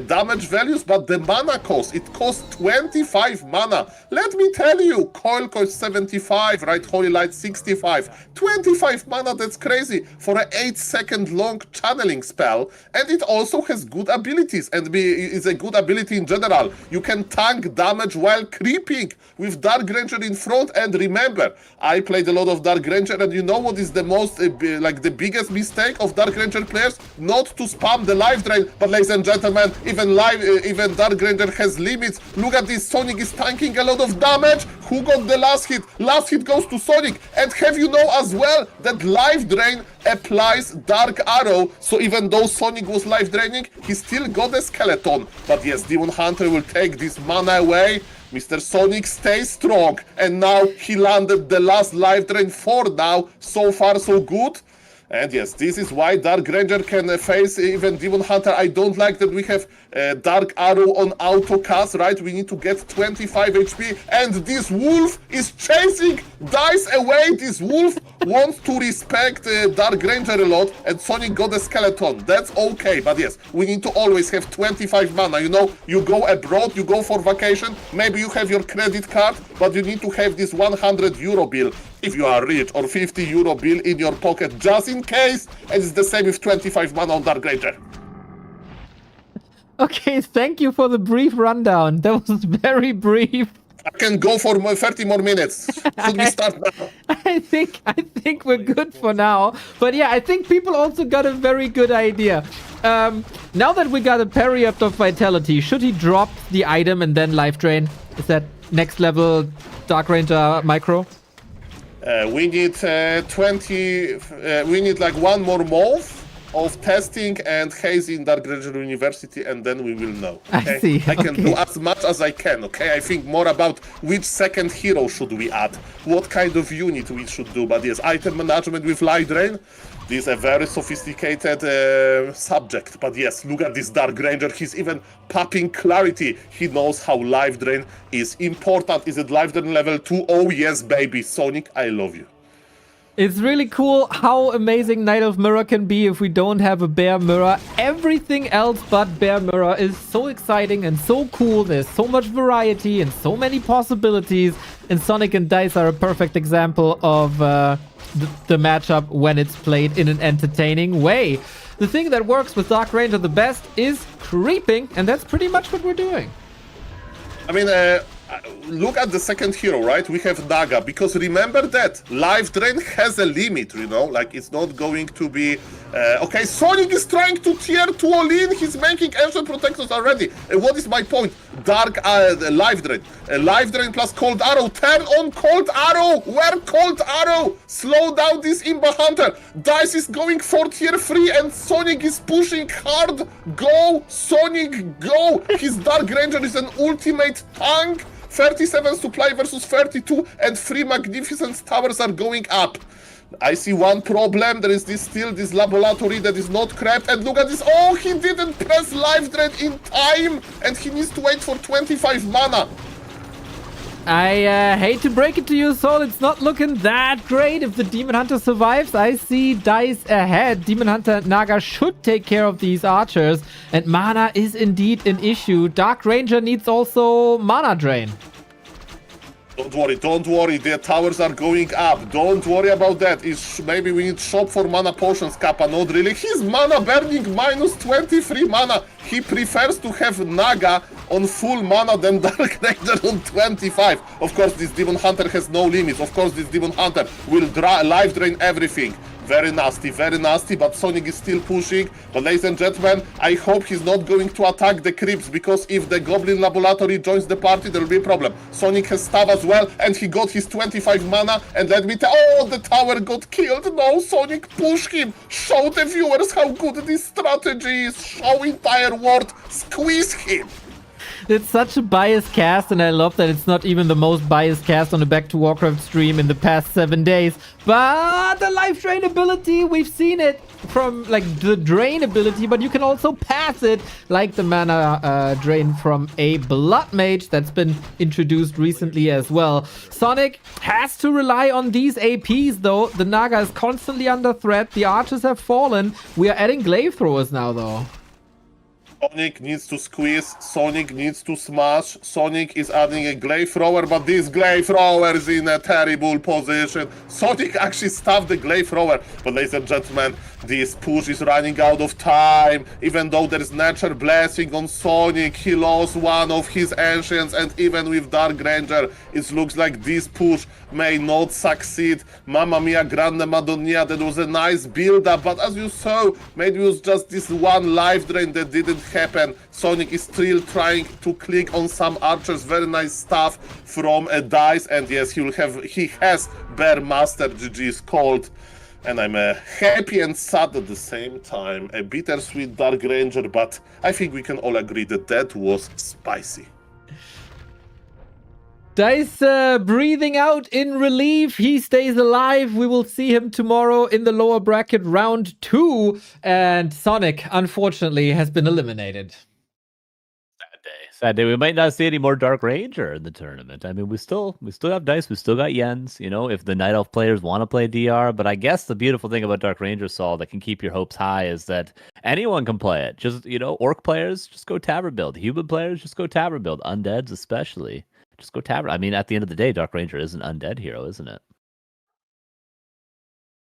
damage values, but the mana cost. It cost 25 mana. Let me tell you, Coil cost 75, right? Holy Light 65. 25 mana, that's crazy for an 8-second long channeling spell. And it also has good abilities, and is a good ability in general. You can tank damage while creeping with Dark Ranger in front. And remember, I played a lot of Dark Ranger, and you know what is the most the biggest mistake of Dark Ranger players? Not to spam the life drain. But ladies and gentlemen, even Dark Ranger has limits. Look at this, Sonic is tanking a lot of damage. Who got the last hit? Last hit goes to Sonic. And have you know as well that life drain applies Dark Arrow, so even though Sonic was life draining, he still got a skeleton. But yes, Demon Hunter will take this mana away. Mr. Sonic stays strong, and now he landed the last life drain for now. So far, so good. And yes, this is why Dark Ranger can face even Demon Hunter. I don't like that we have Dark Arrow on auto cast, right? We need to get 25 HP, and this wolf is chasing Dise away. This wolf wants to respect Dark Ranger a lot, and Sonic got a skeleton. That's okay, but yes, we need to always have 25 mana. You know, you go abroad, you go for vacation, maybe you have your credit card, but you need to have this 100 euro bill if you are rich, or 50 euro bill in your pocket just in case, and it's the same with 25 mana on Dark Ranger. Okay, thank you for the brief rundown. That was very brief. I can go for 30 more minutes. Should we start now? I think we're good for now. But yeah, I think people also got a very good idea. Now that we got a period of vitality, should he drop the item and then life drain? Is that next level Dark Ranger micro? We need 20. We need like one more month of testing and Hazy in Dark Ranger University, and then we will know. Okay? I see. I can do as much as I can. Okay, I think more about which second hero should we add, what kind of unit we should do. But yes, item management with life drain. This is a very sophisticated subject. But yes, look at this Dark Ranger. He's even popping clarity. He knows how life drain is important. Is it life drain level 2? Oh yes, baby. Sonic, I love you. It's really cool how amazing Knight of Mirror can be if we don't have a Bear Mirror. Everything else but Bear Mirror is so exciting and so cool. There's so much variety and so many possibilities. And Sonic and Dise are a perfect example of the matchup when it's played in an entertaining way. The thing that works with Dark Ranger the best is creeping, and that's pretty much what we're doing. I mean, look at the second hero, right? We have Naga, because remember that life drain has a limit, you know, like it's not going to be okay. Sonic is trying to tier 2 all in. He's making ancient protectors already. What is my point? Dark life drain plus cold arrow. Turn on cold arrow. Where cold arrow? Slow down this Imba Hunter. Dise is going for tier 3 and Sonic is pushing hard. Go Sonic, go. His Dark Ranger is an ultimate tank. 37 supply versus 32, and 3 magnificent towers are going up. I see one problem. There is still this laboratory that is not cracked. And look at this. Oh, he didn't press life drain in time, and he needs to wait for 25 mana. I hate to break it to you, Soul. It's not looking that great if the Demon Hunter survives. I see Dise ahead. Demon Hunter Naga should take care of these archers. And mana is indeed an issue. Dark Ranger needs also mana drain. Don't worry. The towers are going up. Don't worry about that. Maybe we need shop for mana potions, Kappa. Not really. His mana burning minus 23 mana. He prefers to have Naga on full mana than Dark Ranger on 25. Of course, this Demon Hunter has no limits. Of course, this Demon Hunter will life drain everything. Very nasty, but Sonik is still pushing. But ladies and gentlemen, I hope he's not going to attack the creeps, because if the Goblin Laboratory joins the party, there will be a problem. Sonik has stab as well, and he got his 25 mana, and let me tell— oh, the tower got killed. No, Sonik, push him. Show the viewers how good this strategy is. Show entire world. Squeeze him. It's such a biased cast, and I love that it's not even the most biased cast on a Back to Warcraft stream in the past 7 days. But the life drain ability, we've seen it from like the drain ability, but you can also pass it like the mana drain from a Blood Mage that's been introduced recently as well. Sonik has to rely on these APs though. The Naga is constantly under threat. The archers have fallen. We are adding glaive throwers now though. Sonik needs to squeeze, Sonik needs to smash, Sonik is adding a glaive thrower, but this glaive thrower is in a terrible position. Sonik actually stuffed the glaive thrower, but ladies and gentlemen, this push is running out of time. Even though there is nature blessing on Sonik, he lost one of his ancients, and even with Dark Ranger, it looks like this push may not succeed. Mamma mia, grande madonna, that was a nice build-up, but as you saw, maybe it was just this one life drain that didn't happen. Sonik is still trying to click on some archers. Very nice stuff from Dise, and yes, he has Bear Master. GG is called. And I'm happy and sad at the same time. A bittersweet Dark Ranger, but I think we can all agree that that was spicy. Dise breathing out in relief. He stays alive. We will see him tomorrow in the lower bracket round 2. And Sonik, unfortunately, has been eliminated. Sad day. We might not see any more Dark Ranger in the tournament. I mean, we still have Dise. We still got Jens. You know, if the Night Elf players want to play DR. But I guess the beautiful thing about Dark Ranger, Saul, that can keep your hopes high is that anyone can play it. Just, you know, Orc players, just go Tavern build. Human players, just go Tavern build. Undeads especially. Just go Tavern. I mean, at the end of the day, Dark Ranger is an undead hero, isn't it?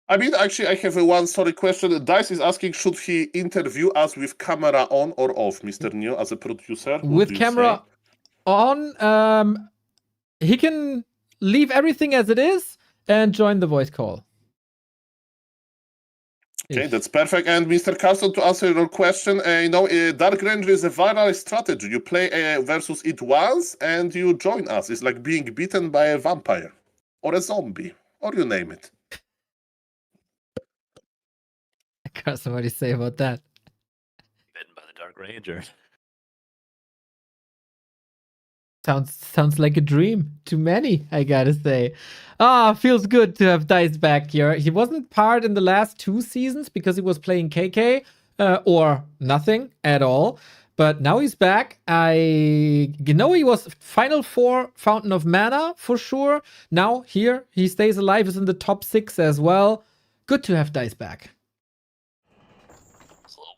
I mean, actually, I have one question. Dise is asking, should he interview us with camera on or off, Mr. New, as a producer? With camera on, he can leave everything as it is and join the voice call. Okay, that's perfect. And Mr. Carson, to answer your question, Dark Ranger is a viral strategy. You play versus it once and you join us. It's like being bitten by a vampire or a zombie, or you name it. Carson, what do you say about that? Bitten by the Dark Ranger. Sounds like a dream to many, I gotta say. Feels good to have Dise back here. He wasn't part in the last 2 seasons because he was playing KK or nothing at all. But now he's back. He was Final 4 Fountain of Mana for sure. Now here he stays alive, is in the top 6 as well. Good to have Dise back.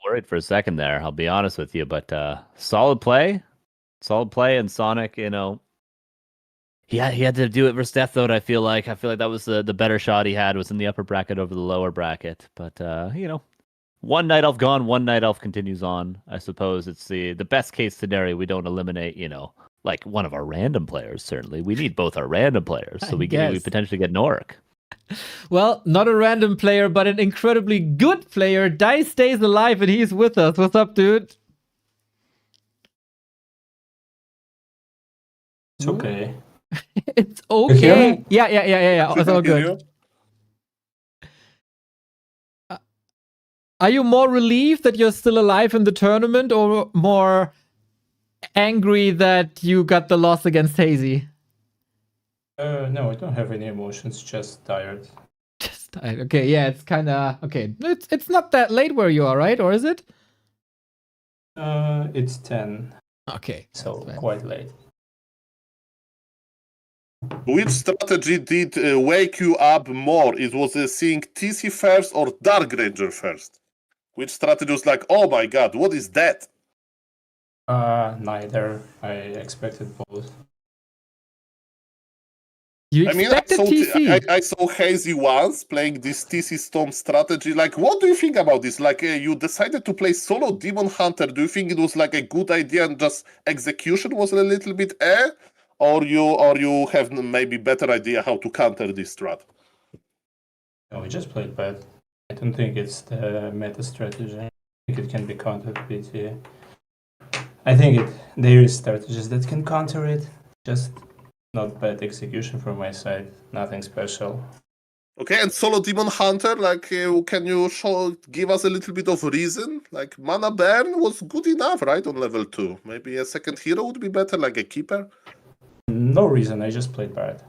Worried for a second there, I'll be honest with you, but solid play, and Sonik, you know, he had to do it versus Deathnote. I feel like that was the better shot he had, was in the upper bracket over the lower bracket. But you know, one Night Elf gone, one Night Elf continues on. I suppose it's the best case scenario. We don't eliminate, you know, like one of our random players. Certainly, we need both our random players, so we potentially get an Orc. Well, not a random player, but an incredibly good player. Dise stays alive and he's with us. What's up, dude? It's okay. It's okay. Yeah. It's all good. Are you more relieved that you're still alive in the tournament, or more angry that you got the loss against Hazy? No, I don't have any emotions, just tired. Just tired. Okay, yeah, it's kind of... Okay, it's not that late where you are, right? Or is it? It's 10. Okay. So quite late. Which strategy did wake you up more? It was seeing TC first or Dark Ranger first? Which strategy was like, oh my god, what is that? Neither. I expected both. You I mean, expected TC. I saw Hazy once playing this TC Storm strategy. Like, what do you think about this? Like, you decided to play solo Demon Hunter. Do you think it was like a good idea and just execution was a little bit or you have maybe better idea how to counter this strat? No, we just played bad. I don't think it's the meta strategy. I think it can be countered with I think there is strategies that can counter it. Just not bad execution from my side. Nothing special. Okay, and solo Demon Hunter, like, can you give us a little bit of reason? Like, mana burn was good enough, right, on level 2. Maybe a second hero would be better, like a keeper? No reason, I just played bad.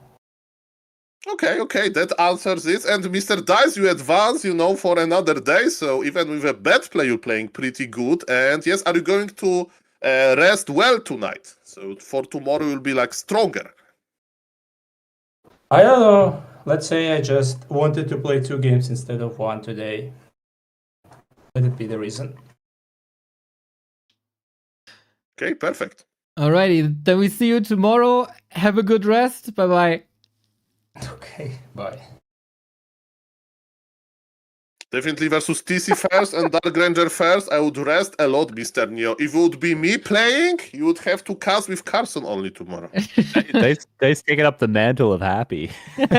Okay, that answers it. And Mr. Dise, you advance, for another day. So even with a bad play, you're playing pretty good. And yes, are you going to rest well tonight? So for tomorrow, you'll be like stronger. I don't know. Let's say I just wanted to play 2 games instead of 1 today. Let it be the reason. Okay, perfect. Alrighty, then we see you tomorrow. Have a good rest. Bye-bye. Okay, bye. Definitely versus TC first and Dark Ranger first. I would rest a lot, Mr. Neo. If it would be me playing, you would have to cast with Carson only tomorrow. Dice taking up the mantle of happy. Maybe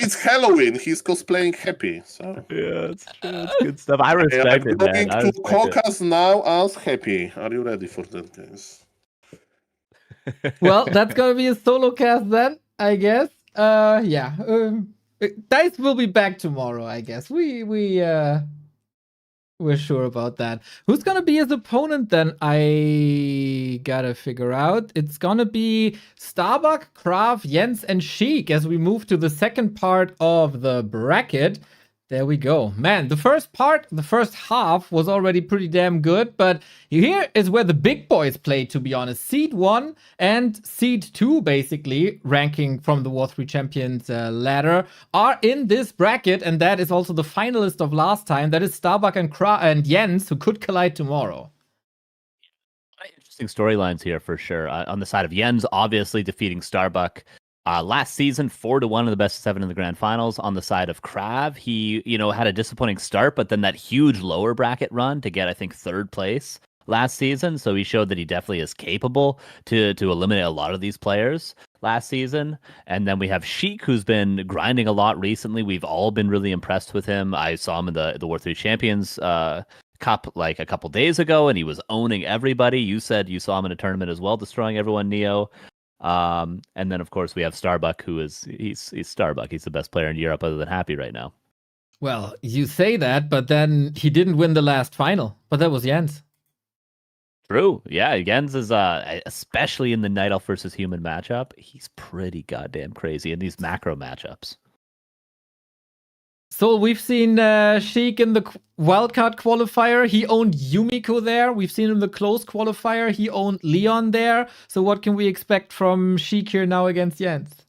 it's Halloween. He's cosplaying Happy. So. Yeah, it's true. It's good stuff. I respect I'm it, man. going I to respect caucus now as Happy. Are you ready for that, guys? it. Well, that's gonna be a solo cast then, I guess. Yeah. Dice will be back tomorrow, I guess. We're sure about that. Who's gonna be his opponent then? I gotta figure out. It's gonna be Starbuck, Krav, Jens, and Sheik as we move to the second part of the bracket. There we go. Man, the first half was already pretty damn good, but here is where the big boys play, to be honest. Seed 1 and Seed 2, basically, ranking from the W3Champions ladder, are in this bracket, and that is also the finalist of last time. That is Starbuck and Jens, who could collide tomorrow. Interesting storylines here for sure. On the side of Jens, obviously defeating Starbuck. Last season, 4-1 in the best of 7 in the grand finals. On the side of Krav, he, had a disappointing start, but then that huge lower bracket run to get, I think, 3rd place last season. So he showed that he definitely is capable to eliminate a lot of these players last season. And then we have Sheik, who's been grinding a lot recently. We've all been really impressed with him. I saw him in the W3Champions Cup like a couple days ago, and he was owning everybody. You said you saw him in a tournament as well, destroying everyone, Neo. And then of course we have Starbuck, he's Starbuck. He's the best player in Europe other than Happy right now. Well, you say that, but then he didn't win the last final. But that was Jens. True. Yeah, Jens is especially in the Night Elf versus Human matchup, he's pretty goddamn crazy in these macro matchups. So we've seen Sheik in the wildcard qualifier. He owned Yumiko there. We've seen him in the close qualifier. He owned Leon there. So what can we expect from Sheik here now against Jens?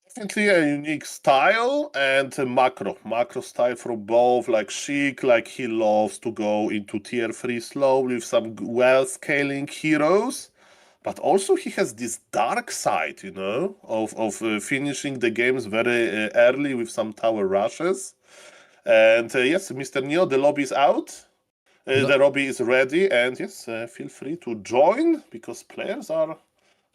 Definitely a unique style and a macro style from both. Like Sheik, like he loves to go into tier 3 slow with some well-scaling heroes. But also he has this dark side, of finishing the games very early with some tower rushes. And yes, Mr. Neo, the lobby is out. The lobby is ready. And yes, feel free to join because players are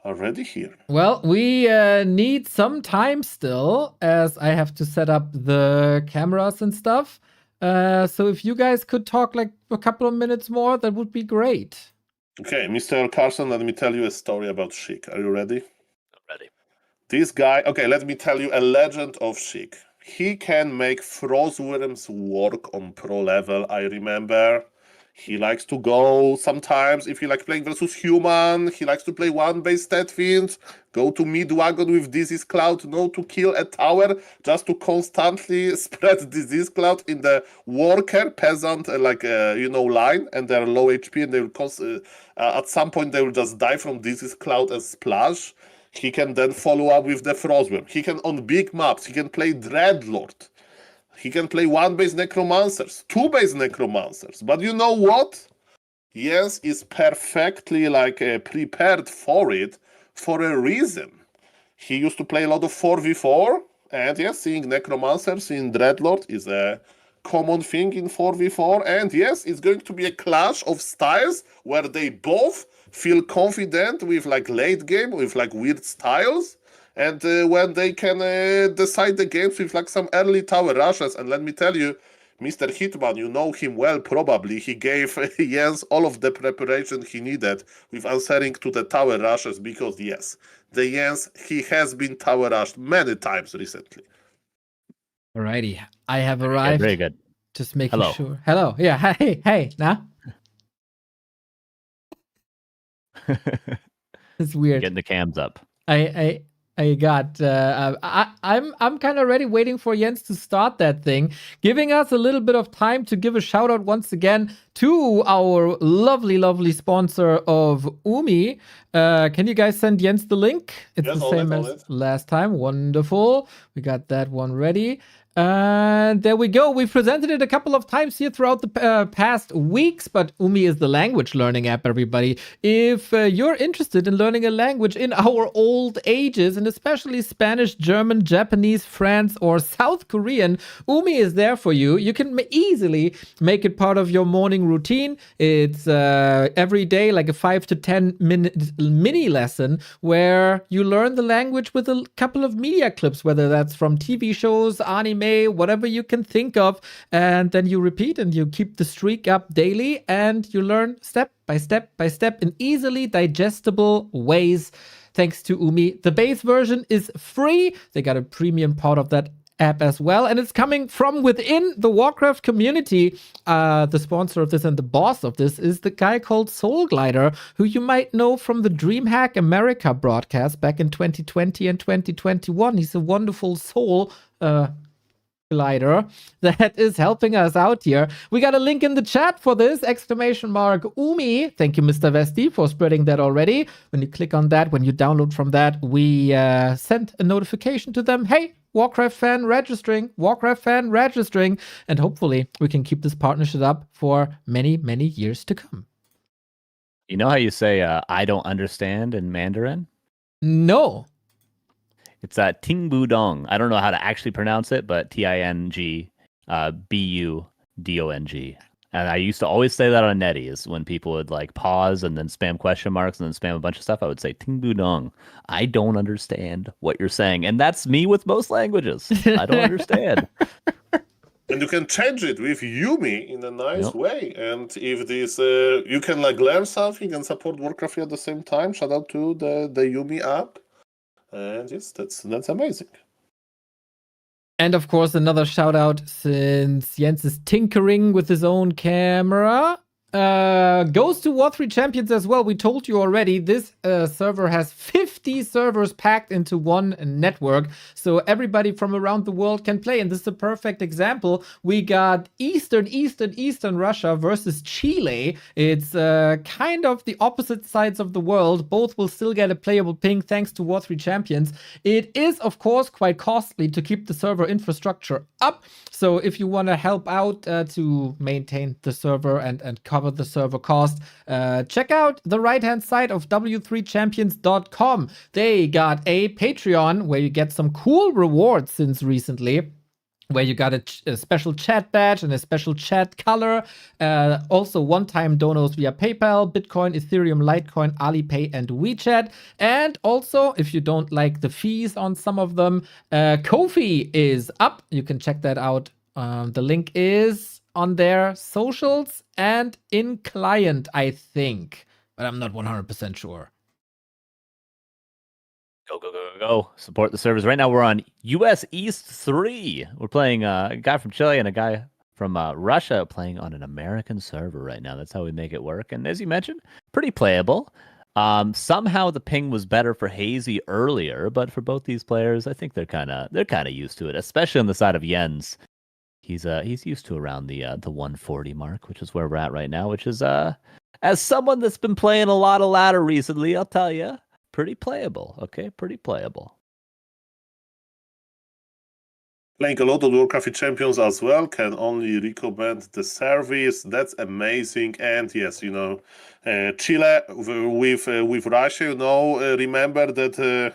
already here. Well, we need some time still as I have to set up the cameras and stuff. So if you guys could talk like a couple of minutes more, that would be great. Okay, Mr. Carson, let me tell you a story about Sheik. Are you ready? I'm ready. This guy, okay, let me tell you a legend of Sheik. He can make Frostworms work on pro level, I remember. He likes to go sometimes, if he likes playing versus human, he likes to play one-base Statfiends, go to mid-wagon with Disease Cloud, to kill a tower, just to constantly spread Disease Cloud in the worker, peasant, line, and they're low HP, and they will at some point they will just die from Disease Cloud and Splash. He can then follow up with the Frostworm. He can, on big maps, he can play Dreadlord. He can play 1-base Necromancers, 2-base Necromancers. But you know what? Jens is perfectly prepared for it for a reason. he used to play a lot of 4v4, and yes, seeing necromancers in Dreadlord is a common thing in 4v4, and yes, it's going to be a clash of styles where they both feel confident with like late game, with like weird styles, and when they can decide the games with like some early tower rushes. And let me tell you, Mr. Hitman, you know him well probably, he gave Jens all of the preparation he needed with answering to the tower rushes, because yes, the Jens, he has been tower rushed many times recently. Alrighty, I have Yeah, arrived. very good. Just making Hello. sure. Hello. Yeah. Hey. Now it's weird. Getting the cams up. I got. I'm kind of ready, waiting for Jens to start that thing, giving us a little bit of time to give a shout out once again to our lovely sponsor of Umi. Can you guys send Jens the link? It's Yes, the all same it. as last time. Wonderful. We got that one ready. And there we go. We've presented it a couple of times here throughout the past weeks, but Umi is the language learning app, everybody. If you're interested in learning a language in our old ages, and especially Spanish, German, Japanese, France, or South Korean, Umi is there for you. You can easily make it part of your morning routine. It's every day like a 5 to 10 minute mini lesson where you learn the language with a couple of media clips, whether that's from TV shows, anime, whatever you can think of, and then you repeat and you keep the streak up daily, and you learn step by step in easily digestible ways thanks to Umi. The base version is free. They got a premium part of that app as well, and it's coming from within the Warcraft community. The sponsor of this and the boss of this is the guy called Soul Glider, who you might know from the DreamHack America broadcast back in 2020 and 2021. He's a wonderful soul glider that is helping us out here. We got a link in the chat for this, !Umi. Thank you, Mr. Vesti, for spreading that already. When you click on that, when you download from that, we sent a notification to them. Hey, Warcraft fan registering, and hopefully we can keep this partnership up for many years to come. You know how you say I don't understand in Mandarin? No. It's Ting Bu Dong. I don't know how to actually pronounce it, but Ting Budong. And I used to always say that on NetEase when people would like pause and then spam question marks and then spam a bunch of stuff. I would say Ting Bu Dong. I don't understand what you're saying. And that's me with most languages. I don't understand. And you can change it with Yumi in a nice Yep. way. And if this, you can like learn something and support Warcraft at the same time. Shout out to the Yumi app. And yes, that's amazing. And of course, another shout out, since Jens is tinkering with his own camera, goes to W3Champions as well. We told you already, this server has 50 servers packed into one network, so everybody from around the world can play. And this is a perfect example. We got Eastern Russia versus Chile. It's kind of the opposite sides of the world. Both will still get a playable ping thanks to W3Champions. It is, of course, quite costly to keep the server infrastructure up. So if you want to help out to maintain the server and cover the server cost, check out the right-hand side of W3Champions.com. They got a Patreon where you get some cool rewards since recently, where you got a special chat badge and a special chat color. Also one-time donos via PayPal, Bitcoin, Ethereum, Litecoin, Alipay, and WeChat. And also, if you don't like the fees on some of them, Ko-fi is up. You can check that out. The link is on their socials and in client, I think. But I'm not 100% sure. Go. Support the servers. Right now we're on US East 3. We're playing a guy from Chile and a guy from Russia playing on an American server right now. That's how we make it work. And as you mentioned, pretty playable. Somehow the ping was better for Hazy earlier, but for both these players, I think they're kind of used to it, especially on the side of Jens. He's used to around the 140 mark, which is where we're at right now, which is as someone that's been playing a lot of ladder recently, I'll tell you, pretty playable. Okay, pretty playable. Playing a lot of Warcraft Champions as well, can only recommend the service. That's amazing. And yes, Chile with Russia, remember that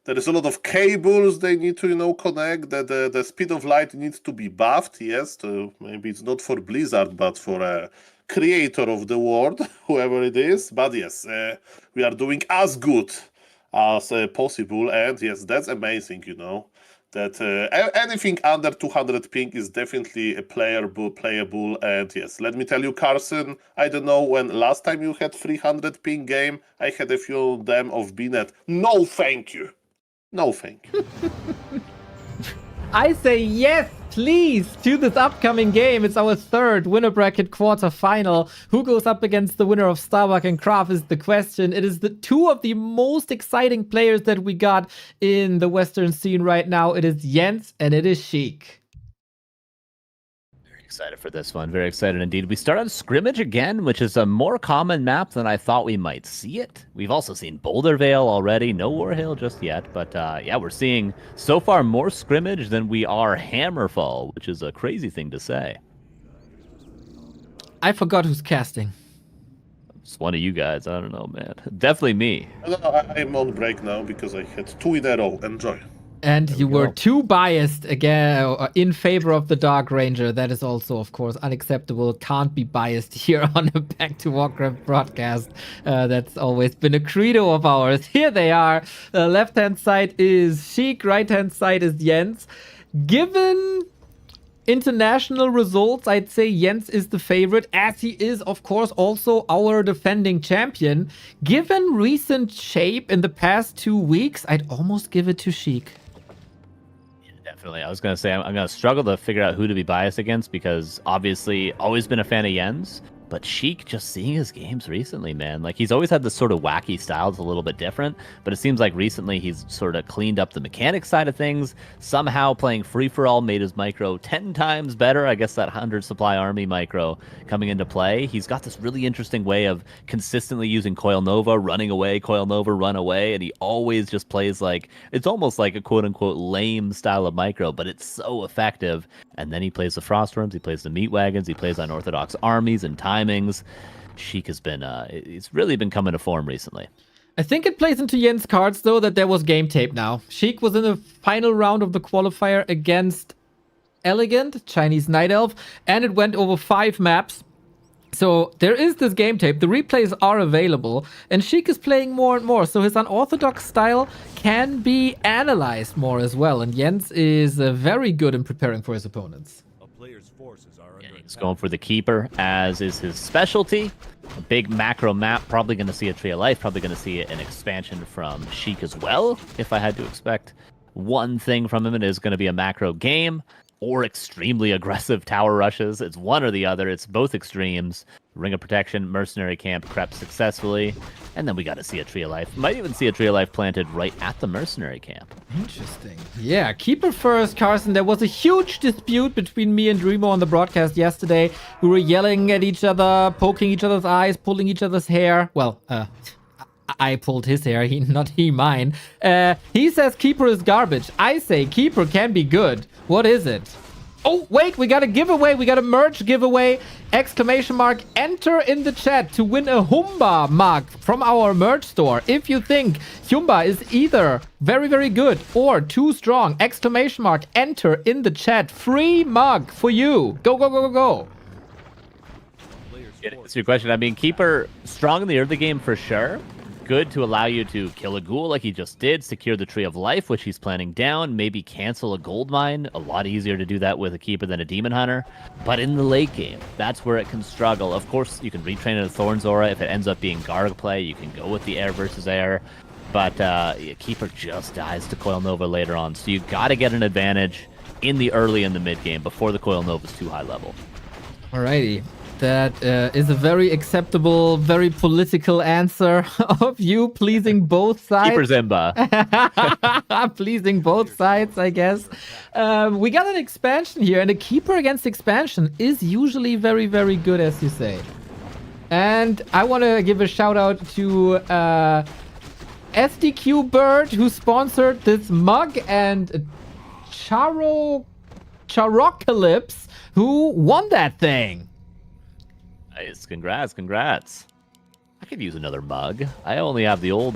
there is a lot of cables they need to, connect. The speed of light needs to be buffed. Yes, maybe it's not for Blizzard, but for a creator of the world, whoever it is. But yes, we are doing as good as possible, and yes, that's amazing. That anything under 200 ping is definitely a playable. And yes, let me tell you, Carson, I don't know when last time you had 300 ping game. I had a few of them of BNet. No, thank you. No, thank you. I say yes, please, to this upcoming game. It's our third winner bracket quarterfinal. Who goes up against the winner of Starbuck and Krav is the question. It is the two of the most exciting players that we got in the Western scene right now. It is Jens and it is Sheik. Excited for this one. Very excited indeed. We start on Scrimmage again, which is a more common map than I thought we might see it. We've also seen Boulder Vale already. No Warhill just yet. But yeah, we're seeing so far more Scrimmage than we are Hammerfall, which is a crazy thing to say. I forgot who's casting. It's one of you guys. I don't know, man. Definitely me. No, I'm on break now because I had 2 in a row. Enjoy. And you were too biased again in favor of the Dark Ranger. That is also, of course, unacceptable. Can't be biased here on a Back to Warcraft broadcast. That's always been a credo of ours. Here they are. Left-hand side is Sheik. Right-hand side is Jens. Given international results, I'd say Jens is the favorite, as he is, of course, also our defending champion. Given recent shape in the past 2 weeks, I'd almost give it to Sheik. Definitely. I was going to say, I'm going to struggle to figure out who to be biased against because obviously always been a fan of Jens, but Sheik, just seeing his games recently, man, like he's always had this sort of wacky style. It's a little bit different, but it seems like recently he's sort of cleaned up the mechanics side of things. Somehow playing free-for-all made his micro 10 times better. I guess that 100 supply army micro coming into play. He's got this really interesting way of consistently using Coil Nova, running away, Coil Nova, run away, and he always just plays like, it's almost like a quote-unquote lame style of micro, but it's so effective. And then he plays the Frostworms, he plays the Meat Wagons, he plays unorthodox armies and timings. Sheik has been, he's really been coming to form recently. I think it plays into Jens' cards, though, that there was game tape now. Sheik was in the final round of the qualifier against Elegant, Chinese Night Elf, and it went over 5 maps. So there is this game tape. The replays are available, and Sheik is playing more and more. So his unorthodox style can be analyzed more as well. And Jens is very good in preparing for his opponents. He's going for the Keeper, as is his specialty. A big macro map, probably going to see a Tree of Life, probably going to see an expansion from Sheik as well. If I had to expect one thing from him, it is going to be a macro game or extremely aggressive tower rushes. It's one or the other. It's both extremes. Ring of Protection, Mercenary Camp crept successfully. And then we got to see a Tree of Life. Might even see a Tree of Life planted right at the Mercenary Camp. Interesting. Yeah, Keeper first, Carson. There was a huge dispute between me and Remo on the broadcast yesterday. We were yelling at each other, poking each other's eyes, pulling each other's hair. Well, I pulled his hair, not he mine. He says Keeper is garbage. I say Keeper can be good. What is it? Oh, wait, we got a giveaway. We got a merch giveaway. Exclamation mark, enter in the chat to win a Humba mug from our merch store. If you think Humba is either very, very good or too strong, exclamation mark, enter in the chat. Free mug for you. Go, go, go, go, go. It's your question. I mean, Keeper, strong in the early game for sure. Good to allow you to kill a ghoul like he just did, secure the Tree of Life, which he's planning down, maybe cancel a gold mine. A lot easier to do that with a Keeper than a Demon Hunter. But in the late game, that's where it can struggle. Of course, you can retrain it a Thorn's Aura. If it ends up being Garg play, you can go with the air versus air. But Keeper just dies to Coil Nova later on. So you got to get an advantage in the early and the mid game before the Coil Nova is too high level. Alrighty. That is a very acceptable, very political answer of you, pleasing both sides. Keeper Zimba. Pleasing both sides, I guess. We got an expansion here, and a Keeper against expansion is usually very, very good, as you say. And I want to give a shout out to SDQ Bird, who sponsored this mug, and Charocalypse, who won that thing. Nice. Congrats. I could use another mug. I only have the old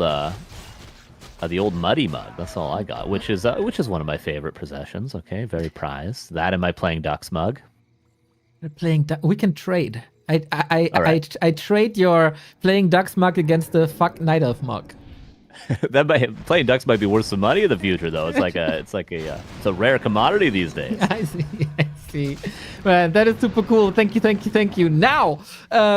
The old muddy mug. That's all I got, which is one of my favorite possessions. Okay, very prized. That and my playing ducks mug. We're playing. We can trade. All right. I trade your playing ducks mug against the fuck night elf mug. Playing ducks might be worth some money in the future, though. It's a rare commodity these days. I see. Man, that is super cool. Thank you. Now,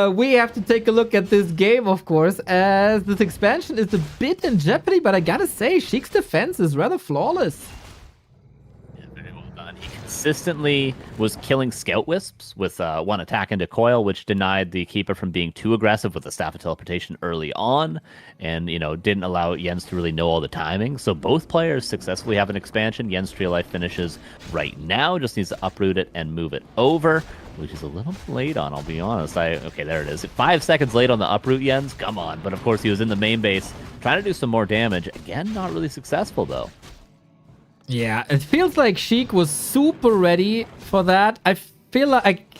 we have to take a look at this game, of course, as this expansion is a bit in jeopardy, but I gotta say, Sheik's defense is rather flawless. Very well done. He consistently was killing scout wisps with one attack into coil, which denied the keeper from being too aggressive with the staff of teleportation early on, and didn't allow Jens to really know all the timing. So both players successfully have an expansion. Jens Tree of Life finishes right now, just needs to uproot it and move it over, which is a little bit late on, I'll be honest. Okay, there it is. 5 seconds late on the uproot, Jens. Come on. But of course, he was in the main base trying to do some more damage. Again, not really successful, though. Yeah, it feels like Sheik was super ready for that. I feel like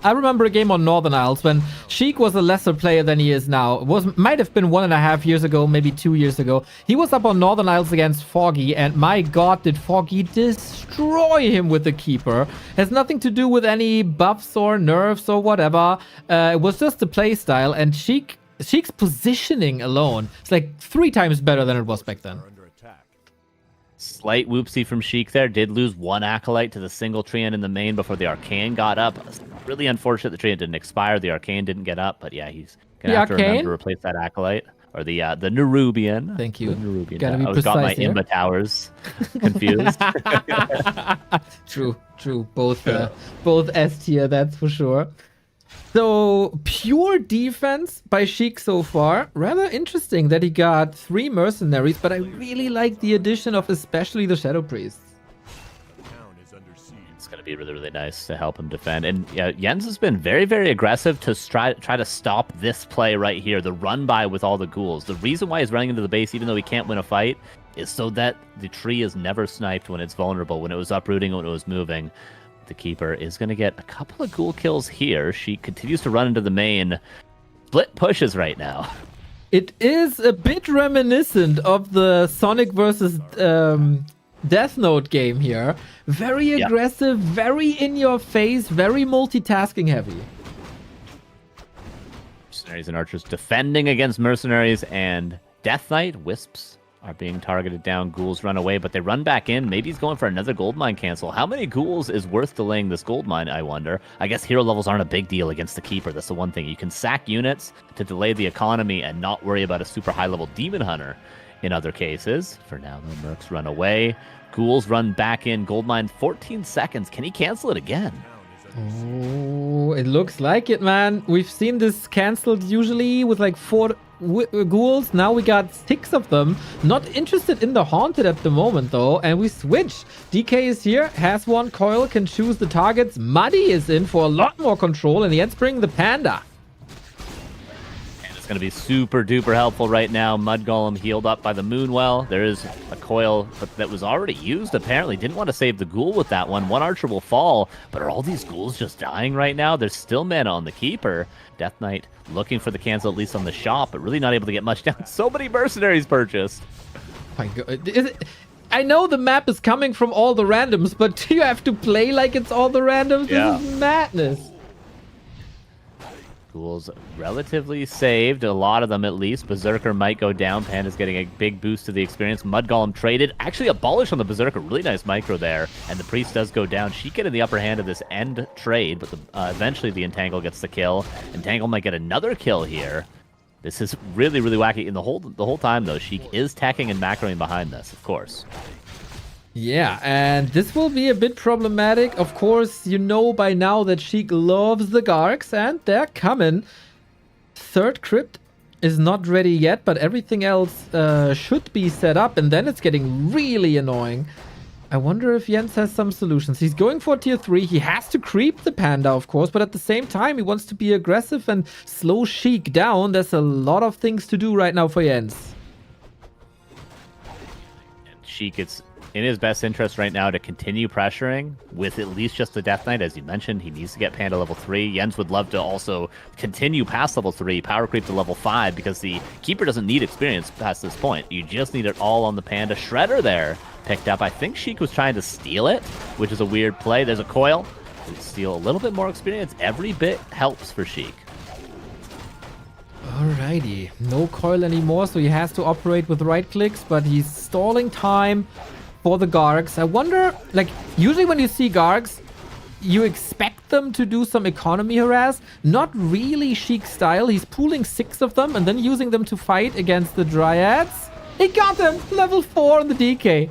I remember a game on Northern Isles when Sheik was a lesser player than he is now. Might have been 1.5 years ago, maybe 2 years ago. He was up on Northern Isles against Foggy, and my god, did Foggy destroy him with the keeper. Has nothing to do with any buffs or nerfs or whatever. It was just the playstyle, and Sheik's positioning alone is like 3 times better than it was back then. Slight whoopsie from Sheik there. Did lose 1 Acolyte to the single Treant in the main before the Arcane got up. Really unfortunate the Treant didn't expire. The Arcane didn't get up. But yeah, he's going to have to remember to replace that Acolyte. Or the Nerubian. Thank you. The Nerubian. Gotta be I got my here. Imba Towers confused. True. Both S tier, that's for sure. So, pure defense by Sheik so far. Rather interesting that he got 3 mercenaries, but I really like the addition of especially the Shadow Priests. It's going to be really, really nice to help him defend. And yeah, Jens has been very, very aggressive to try to stop this play right here, the run by with all the ghouls. The reason why he's running into the base, even though he can't win a fight, is so that the tree is never sniped when it's vulnerable, when it was uprooting, when it was moving. The keeper is going to get a couple of ghoul kills here. She continues to run into the main. Split pushes right now. It is a bit reminiscent of the Sonik versus Deathnote game here. Very aggressive, very in your face, very multitasking heavy. Mercenaries and archers defending against mercenaries and Death Knight. Wisps are being targeted down. Ghouls run away, but they run back in. Maybe he's going for another gold mine cancel. How many ghouls is worth delaying this gold mine, I wonder? I guess hero levels aren't a big deal against the keeper. That's the one thing. You can sack units to delay the economy and not worry about a super high level demon hunter in other cases. For now, the mercs run away. Ghouls run back in. Gold mine, 14 seconds. Can he cancel it again? Oh, it looks like it, man. We've seen this cancelled usually with like 4 ghouls. Now we got 6 of them. Not interested in the haunted at the moment, though. And we switch. DK is here, has 1 coil, can choose the targets. Muddy is in for a lot more control, and yet bring the panda. Going to be super duper helpful right now. Mud Golem healed up by the Moonwell. There is a coil that was already used, apparently. Didn't want to save the ghoul with that one. 1 archer will fall, but are all these ghouls just dying right now? There's still mana on the keeper. Death Knight looking for the cancel, at least on the shop, but really not able to get much down. So many mercenaries purchased. My God. I know the map is coming from all the randoms, but do you have to play like it's all the randoms? Yeah. This is madness. Ghouls relatively saved, a lot of them at least. Berserker might go down. Panda's getting a big boost to the experience. Mud Golem traded. Actually, abolish on the Berserker. Really nice micro there. And the Priest does go down. She get in the upper hand of this end trade, but eventually the Entangle gets the kill. Entangle might get another kill here. This is really, really wacky. And the whole time, though, Sheik is tacking and macroing behind this, of course. Yeah, and this will be a bit problematic. Of course, you know by now that Sheik loves the Gargs, and they're coming. 3rd crypt is not ready yet, but everything else should be set up, and then it's getting really annoying. I wonder if Jens has some solutions. He's going for tier 3. He has to creep the panda, of course, but at the same time, he wants to be aggressive and slow Sheik down. There's a lot of things to do right now for Jens. And Sheik, it's in his best interest right now to continue pressuring with at least just the Death Knight. As you mentioned, he needs to get Panda level 3. Jens would love to also continue past level 3, power creep to level 5, because the Keeper doesn't need experience past this point. You just need it all on the Panda. Shredder there picked up. I think Sheik was trying to steal it, which is a weird play. There's a coil. Steal a little bit more experience. Every bit helps for Sheik. Alrighty, no coil anymore, so he has to operate with right clicks, but he's stalling time for the Gargs. I wonder, like, usually when you see Gargs, you expect them to do some economy harass. Not really Sheik style. He's pooling 6 of them and then using them to fight against the Dryads. He got them! Level 4 on the DK.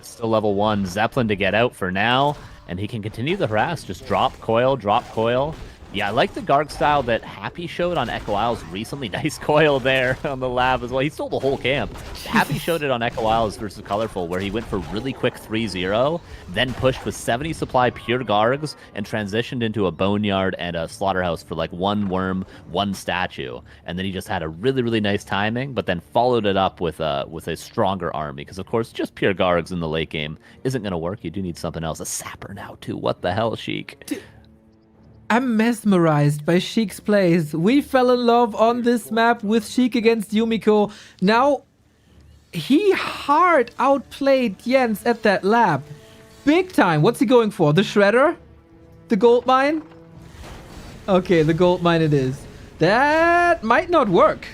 Still level 1. Zeppelin to get out for now, and he can continue the harass. Just drop coil, drop coil. Yeah, I like the Garg style that Happy showed on Echo Isles recently. Nice coil there on the lab as well. He stole the whole camp. Happy showed it on Echo Isles versus Colorful, where he went for really quick 3-0, then pushed with 70 supply pure Gargs, and transitioned into a Boneyard and a Slaughterhouse for like 1 worm, 1 statue. And then he just had a really, really nice timing, but then followed it up with a stronger army. Because, of course, just pure Gargs in the late game isn't going to work. You do need something else. A Sapper now, too. What the hell, Sheik? I'm mesmerized by Sheik's plays. We fell in love on this map with Sheik against Yumiko. Now, he hard outplayed Jens at that lab. Big time. What's he going for? The Shredder? The gold mine? Okay, the gold mine it is. That might not work.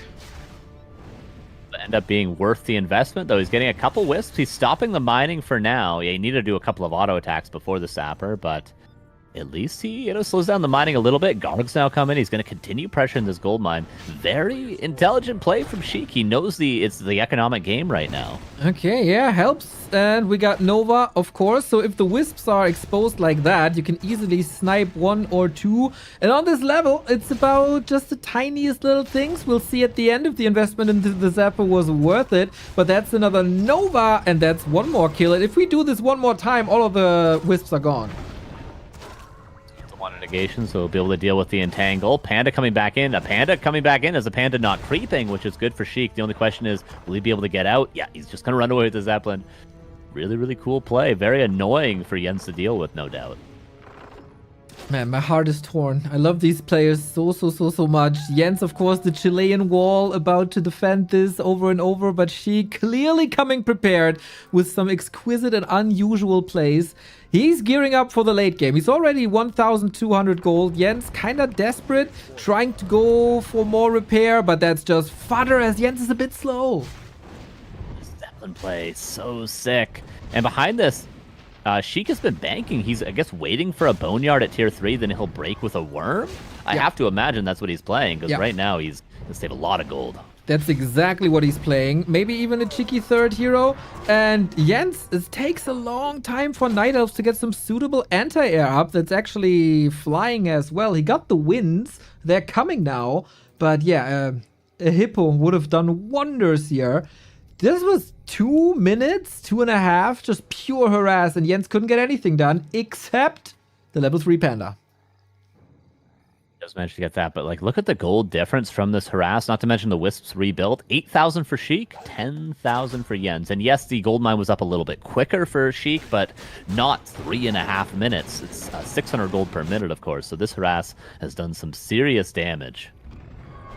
End up being worth the investment, though. He's getting a couple wisps. He's stopping the mining for now. Yeah, he needed to do a couple of auto attacks before the Sapper, but at least he, slows down the mining a little bit. Garg's now coming. He's going to continue pressuring this gold mine. Very intelligent play from Sheik. He knows it's the economic game right now. Okay, yeah, helps. And we got Nova, of course. So if the wisps are exposed like that, you can easily snipe 1 or 2. And on this level, it's about just the tiniest little things. We'll see at the end if the investment into the Zapper was worth it. But that's another Nova, and that's 1 more kill. And if we do this 1 more time, all of the wisps are gone. One negation, so we'll be able to deal with the entangle. Panda coming back in. A Panda coming back in as a Panda not creeping, which is good for Sheik. The only question is, will he be able to get out? Yeah, he's just going to run away with the Zeppelin. Really, really cool play. Very annoying for Jens to deal with, no doubt. Man, my heart is torn. I love these players so much. Jens, of course, the Chilean wall, about to defend this over and over, but Sheik clearly coming prepared with some exquisite and unusual plays. He's gearing up for the late game. He's already 1,200 gold. Jens kind of desperate, trying to go for more repair, but that's just fodder as Jens is a bit slow. Zeppelin play, so sick. And behind this, Sheik has been banking. He's, I guess, waiting for a Boneyard at tier 3, then he'll break with a Worm? I have to imagine that's what he's playing, because right now he's going to save a lot of gold. That's exactly what he's playing. Maybe even a cheeky third hero. And Jens, it takes a long time for Night Elves to get some suitable anti-air up that's actually flying as well. He got the winds. They're coming now. But yeah, a Hippo would have done wonders here. This was 2 minutes, 2.5, just pure harass. And Jens couldn't get anything done except the level 3 Panda. Does manage to get that, but like, look at the gold difference from this harass, not to mention the wisps rebuilt. 8,000 for Sheik, 10,000 for Jens. And yes, the gold mine was up a little bit quicker for Sheik, but not 3.5 minutes. It's 600 gold per minute, of course, so this harass has done some serious damage.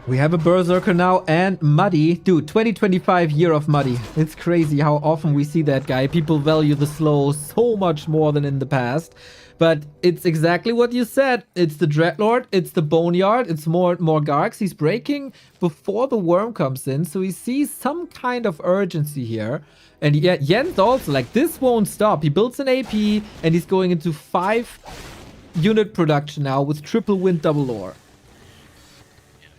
We have a Berserker now and Muddy. Dude, 2025 year of Muddy. It's crazy how often we see that guy. People value the slow so much more than in the past. But it's exactly what you said. It's the Dreadlord, it's the Boneyard, it's more Gargs. He's breaking before the Worm comes in, so he sees some kind of urgency here. And yeah, Jens also, like, this won't stop. He builds an AP, and he's going into 5-unit production now with triple wind, double lore.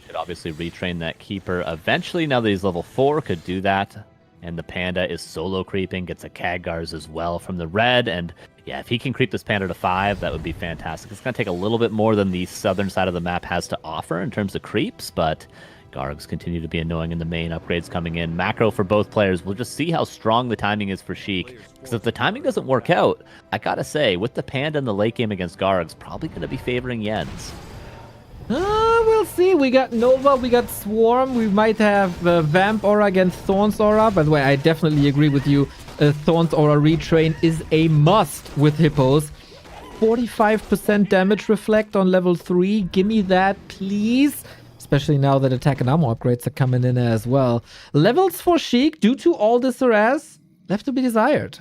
Should obviously retrain that Keeper eventually, now that he's level 4, could do that. And the Panda is solo creeping, gets a Khadgar's as well from the red, and yeah, if he can creep this Panda to 5, that would be fantastic. It's going to take a little bit more than the southern side of the map has to offer in terms of creeps, but Gargs continue to be annoying in the main upgrades coming in. Macro for both players. We'll just see how strong the timing is for Sheik, because if the timing doesn't work out, I gotta say, with the Panda in the late game against Gargs, probably going to be favoring Jens. We'll see. We got Nova, we got Swarm. We might have Vamp Aura against Thorn's Aura. By the way, I definitely agree with you. Thorn's Aura retrain is a must with Hippos. 45% damage reflect on level 3. Give me that, please. Especially now that attack and armor upgrades are coming in as well. Levels for Sheik, due to all this harass, left to be desired.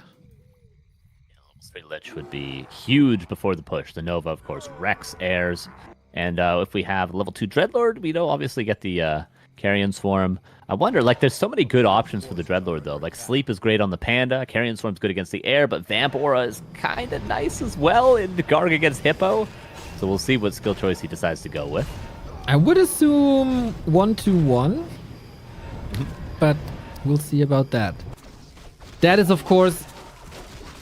Level 3 Lich would be huge before the push. The Nova, of course, Rex, Airs. And if we have level 2 Dreadlord, we don't obviously get the Carrion Swarm. I wonder, like, there's so many good options for the Dreadlord, though. Like, Sleep is great on the Panda, Carrion Swarm's good against the air, but Vamp Aura is kind of nice as well in the Garg against Hippo. So we'll see what skill choice he decides to go with. I would assume 1-2-1, but we'll see about that. That is, of course,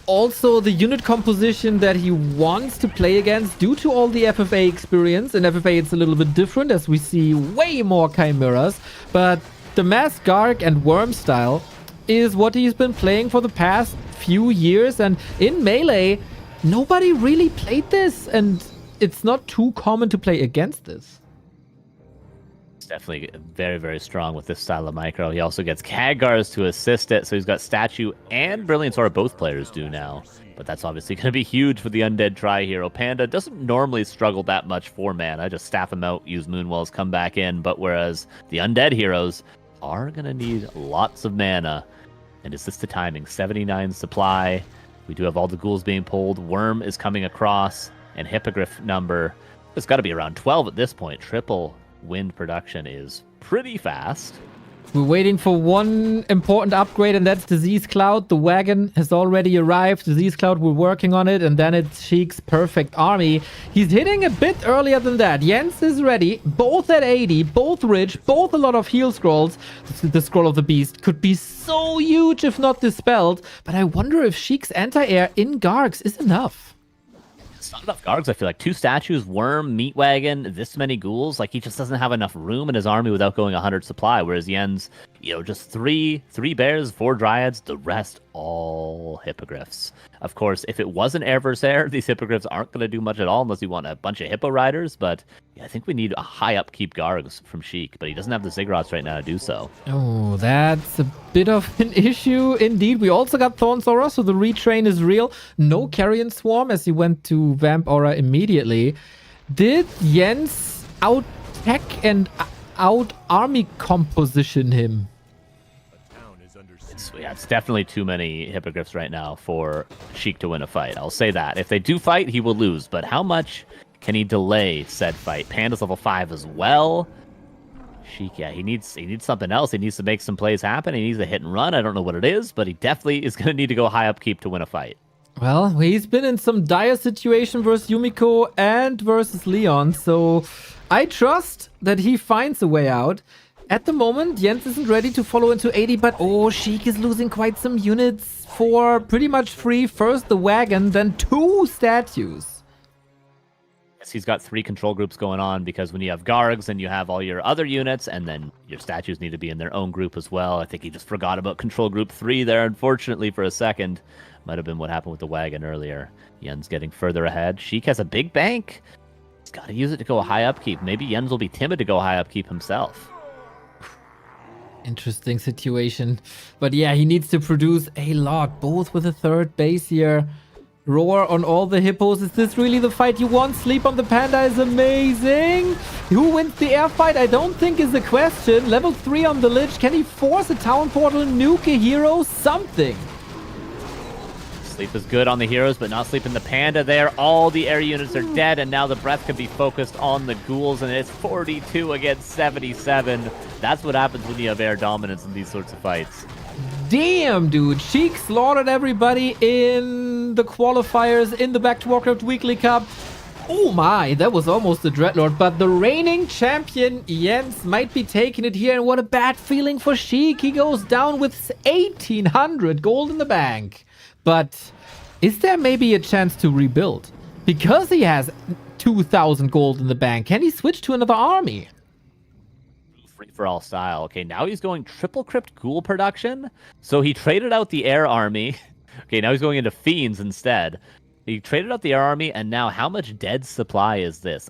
also the unit composition that he wants to play against due to all the FFA experience. In FFA, it's a little bit different as we see way more Chimeras, but the Mass Garg and Worm style is what he's been playing for the past few years, and in Melee, nobody really played this, and it's not too common to play against this. Definitely very, very strong with this style of micro. He also gets Khadgars to assist it, so he's got Statue and Brilliant Aura, both players do now. But that's obviously going to be huge for the Undead Tri-Hero. Panda doesn't normally struggle that much for mana. Just staff him out, use Moonwells, come back in. But whereas the Undead heroes are going to need lots of mana. And is this the timing? 79 supply. We do have all the ghouls being pulled. Worm is coming across. And Hippogriff number, it's got to be around 12 at this point. Triple wind production is pretty fast. We're waiting for one important upgrade, and that's Disease Cloud. The wagon has already arrived. Disease Cloud, we're working on it, and then it's Sheik's perfect army. He's hitting a bit earlier than that. Jens is ready, both at 80, both rich, both a lot of heal scrolls. The Scroll of the Beast could be so huge if not dispelled, but I wonder if Sheik's anti-air in Gargs is enough. It's not enough Gargs, I feel like. 2 statues, Worm, Meat Wagon, this many ghouls. Like, he just doesn't have enough room in his army without going 100 supply, whereas Jens, just three bears, 4 dryads, the rest all hippogriffs. Of course, if it wasn't air versus air, these hippogriffs aren't going to do much at all unless you want a bunch of hippo riders, but yeah, I think we need a high upkeep Gargs from Sheik, but he doesn't have the Ziggurats right now to do so. Oh, that's a bit of an issue indeed. We also got Thorn's Aura, so the retrain is real. No Carrion Swarm as he went to Vamp Aura immediately. Did Jens out-tech and out-army composition him? It's definitely too many hippogriffs right now for Sheik to win a fight. I'll say that. If they do fight, he will lose. But how much can he delay said fight? Panda's level 5 as well. Sheik, yeah, he needs something else. He needs to make some plays happen. He needs a hit and run. I don't know what it is, but he definitely is going to need to go high upkeep to win a fight. Well, he's been in some dire situation versus Yumiko and versus Leon, so I trust that he finds a way out. At the moment, Jens isn't ready to follow into 80, but Sheik is losing quite some units for pretty much free. First the wagon, then 2 statues. Yes, he's got 3 control groups going on, because when you have Gargs, then you have all your other units, and then your statues need to be in their own group as well. I think he just forgot about control group 3 there, unfortunately, for a second. Might have been what happened with the wagon earlier. Jens getting further ahead. Sheik has a big bank. He's got to use it to go high upkeep. Maybe Jens will be timid to go high upkeep himself. Interesting situation. But yeah, he needs to produce a lot, both with a 3rd base here. Roar on all the hippos. Is this really the fight you want? Sleep on the Panda is amazing. Who wins the air fight? I don't think is a question. Level 3 on the Lich. Can he force a town portal, nuke a hero? Something. Sleep is good on the heroes, but not Sleep in the Panda there. All the air units are dead, and now the breath can be focused on the ghouls, and it's 42 against 77. That's what happens when you have air dominance in these sorts of fights. Damn, dude. Sheik slaughtered everybody in the qualifiers in the Back to Warcraft Weekly Cup. Oh my, that was almost a Dreadlord, but the reigning champion Jens might be taking it here, and what a bad feeling for Sheik. He goes down with 1,800 gold in the bank. But is there maybe a chance to rebuild? Because he has 2,000 gold in the bank, can he switch to another army? Free-for-all style. Okay, now he's going triple crypt ghoul production. So he traded out the air army. Okay, now he's going into fiends instead. He traded up the air army, and now how much dead supply is this?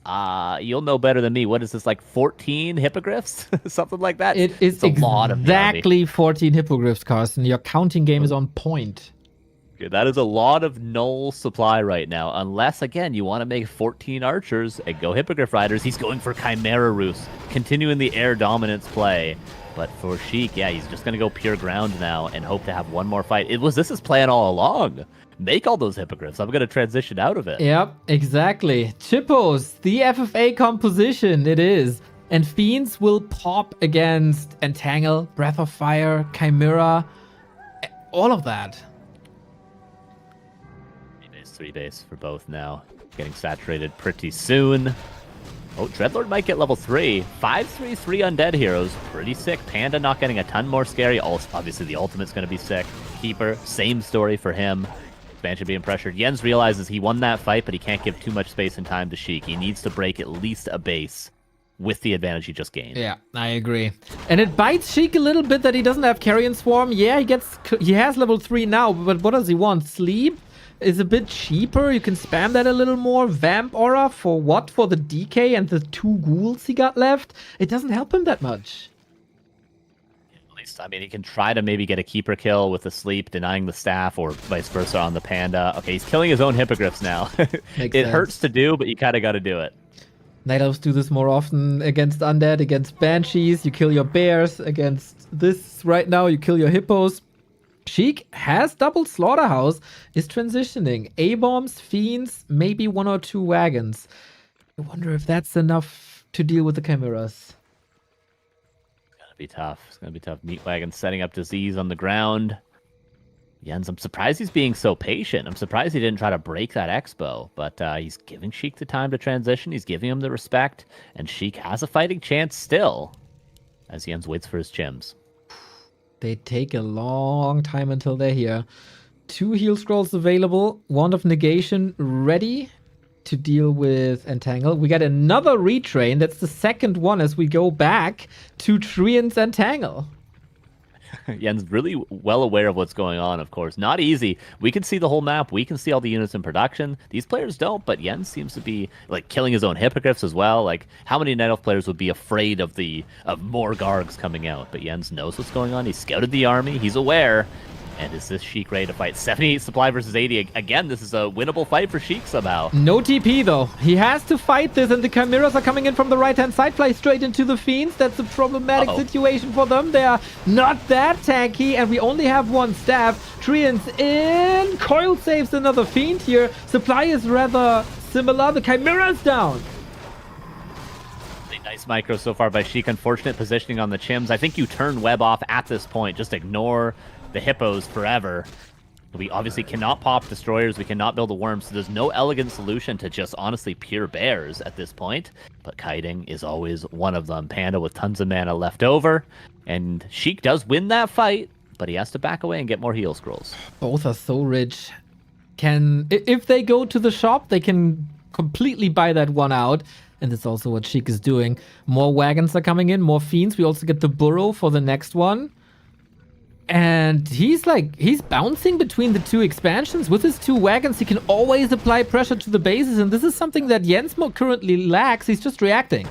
You'll know better than me. What is this, like 14 hippogriffs? Something like that? It is It's a lot of the army. exactly 14 hippogriffs, Carson. Your counting game is on point. Okay, that is a lot of null supply right now. Unless, again, you want to make 14 archers and go hippogriff riders. He's going for Chimera Roost, continuing the air dominance play. But for Sheik, yeah, he's just going to go pure ground now and hope to have one more fight. This his plan all along. Make all those hippogriffs. I'm going to transition out of it. Yep, exactly. Chippos, the FFA composition, it is. And Fiends will pop against Entangle, Breath of Fire, Chimera, all of that. 3 base for both now. Getting saturated pretty soon. Oh, Dreadlord might get level 3. 5/3 3 undead heroes. Pretty sick. Panda not getting a ton more scary. Also, obviously, the ultimate's going to be sick. Keeper, same story for him. Expansion being pressured. Jens realizes he won that fight, but he can't give too much space and time to Sheik. He needs to break at least a base with the advantage he just gained. Yeah, I agree. And it bites Sheik a little bit that he doesn't have Carrion Swarm. Yeah, he has level 3 now, but what does he want? Sleep is a bit cheaper. You can spam that a little more. Vamp Aura for what? For the DK and the 2 ghouls he got left? It doesn't help him that much. At least, I mean, he can try to maybe get a keeper kill with the sleep, denying the staff, or vice versa on the panda. Okay, he's killing his own hippogriffs now. It hurts to do, but you kind of got to do it. Night Elves do this more often against Undead, against Banshees. You kill your bears. Against this right now, you kill your hippos. Sheik has double Slaughterhouse, is transitioning. A-bombs, Fiends, maybe 1 or 2 wagons. I wonder if that's enough to deal with the Chimeras. It's going to be tough. It's going to be tough. Meat Wagon setting up Dise on the ground. Jens, I'm surprised he's being so patient. I'm surprised he didn't try to break that expo, but he's giving Sheik the time to transition. He's giving him the respect, and Sheik has a fighting chance still as Jens waits for his chims. They take a long time until they're here. 2 heal scrolls available. Wand of Negation ready to deal with Entangle. We got another retrain. That's the second one as we go back to Trian's Entangle. Jens really well aware of what's going on, of course. Not easy. We can see the whole map. We can see all the units in production. These players don't, but Jens seems to be like killing his own hippogriffs as well. Like, how many Night Elf players would be afraid of more Gargs coming out? But Jens knows what's going on. He scouted the army. He's aware. And is this Sheik ready to fight? 78 supply versus 80. Again, this is a winnable fight for Sheik somehow. No TP though. He has to fight this, and the Chimeras are coming in from the right-hand side. Fly straight into the Fiends. That's a problematic situation for them. They are not that tanky, and we only have 1 staff. Trian's in. Coil saves another Fiend here. Supply is rather similar. The Chimera's down. Nice micro so far by Sheik. Unfortunate positioning on the chims. I think you turn web off at this point. Just ignore the hippos forever. We obviously cannot pop destroyers. We cannot build a worm, so there's no elegant solution to just honestly pure bears at this point. But kiting is always one of them. Panda with tons of mana left over, and Sheik does win that fight, but he has to back away and get more heal scrolls. Both are so rich. If they go to the shop, they can completely buy that one out. And that's also what Sheik is doing. More wagons are coming in, more Fiends. We also get the burrow for the next one. And he's bouncing between the 2 expansions. With his 2 wagons, he can always apply pressure to the bases. And this is something that Jens currently lacks. He's just reacting.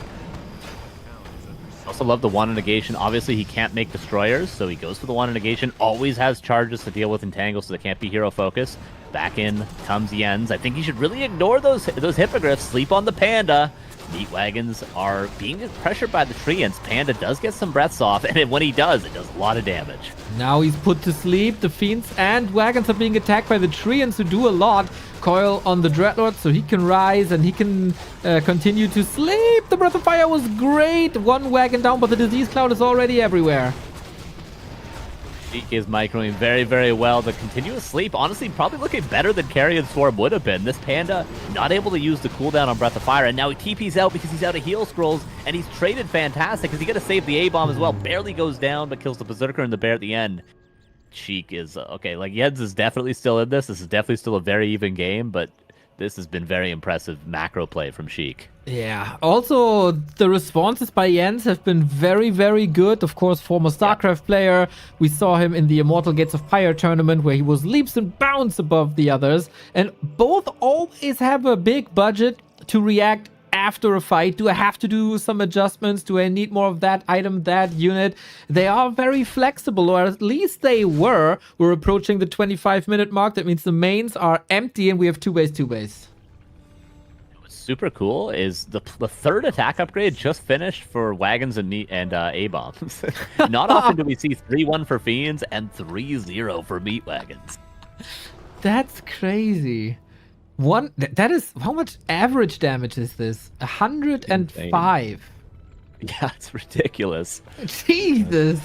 Also love the Wand of Negation. Obviously, he can't make destroyers, so he goes for the Wand of Negation. Always has charges to deal with Entangle, so they can't be hero focus. Back in comes Jens. I think he should really ignore those hippogriffs. Sleep on the Panda. Meat Wagons are being pressured by the Treants. Panda does get some breaths off, and when he does, it does a lot of damage. Now he's put to sleep. The Fiends and Wagons are being attacked by the Treants, who do a lot. Coil on the Dreadlord, so he can rise and he can continue to sleep. The Breath of Fire was great. 1 wagon down, but the Disease Cloud is already everywhere. Sheik is microing very, very well. The continuous sleep, honestly, probably looking better than Carrion Swarm would have been. This Panda not able to use the cooldown on Breath of Fire, and now he TP's out because he's out of heal scrolls, and he's traded fantastic because he got to save the A-bomb as well. Barely goes down, but kills the Berserker and the Bear at the end. Sheik is, okay, like Jens is definitely still in this. This is definitely still a very even game, but this has been very impressive macro play from Sheik. Yeah. Also, the responses by Jens have been very, very good. Of course, former StarCraft player. We saw him in the Immortal Gates of Fire tournament where he was leaps and bounds above the others. And both always have a big budget to react after a fight. Do I have to do some adjustments? Do I need more of that item, that unit? They are very flexible, or at least they were. We're approaching the 25-minute mark. That means the mains are empty and we have 2-base. Super cool is the third attack upgrade just finished for wagons and A-bombs. Not often do we see 3-1 for fiends and 3-0 for meat wagons. That's crazy. That is, how much average damage is this? 105. Yeah, it's ridiculous. Jesus.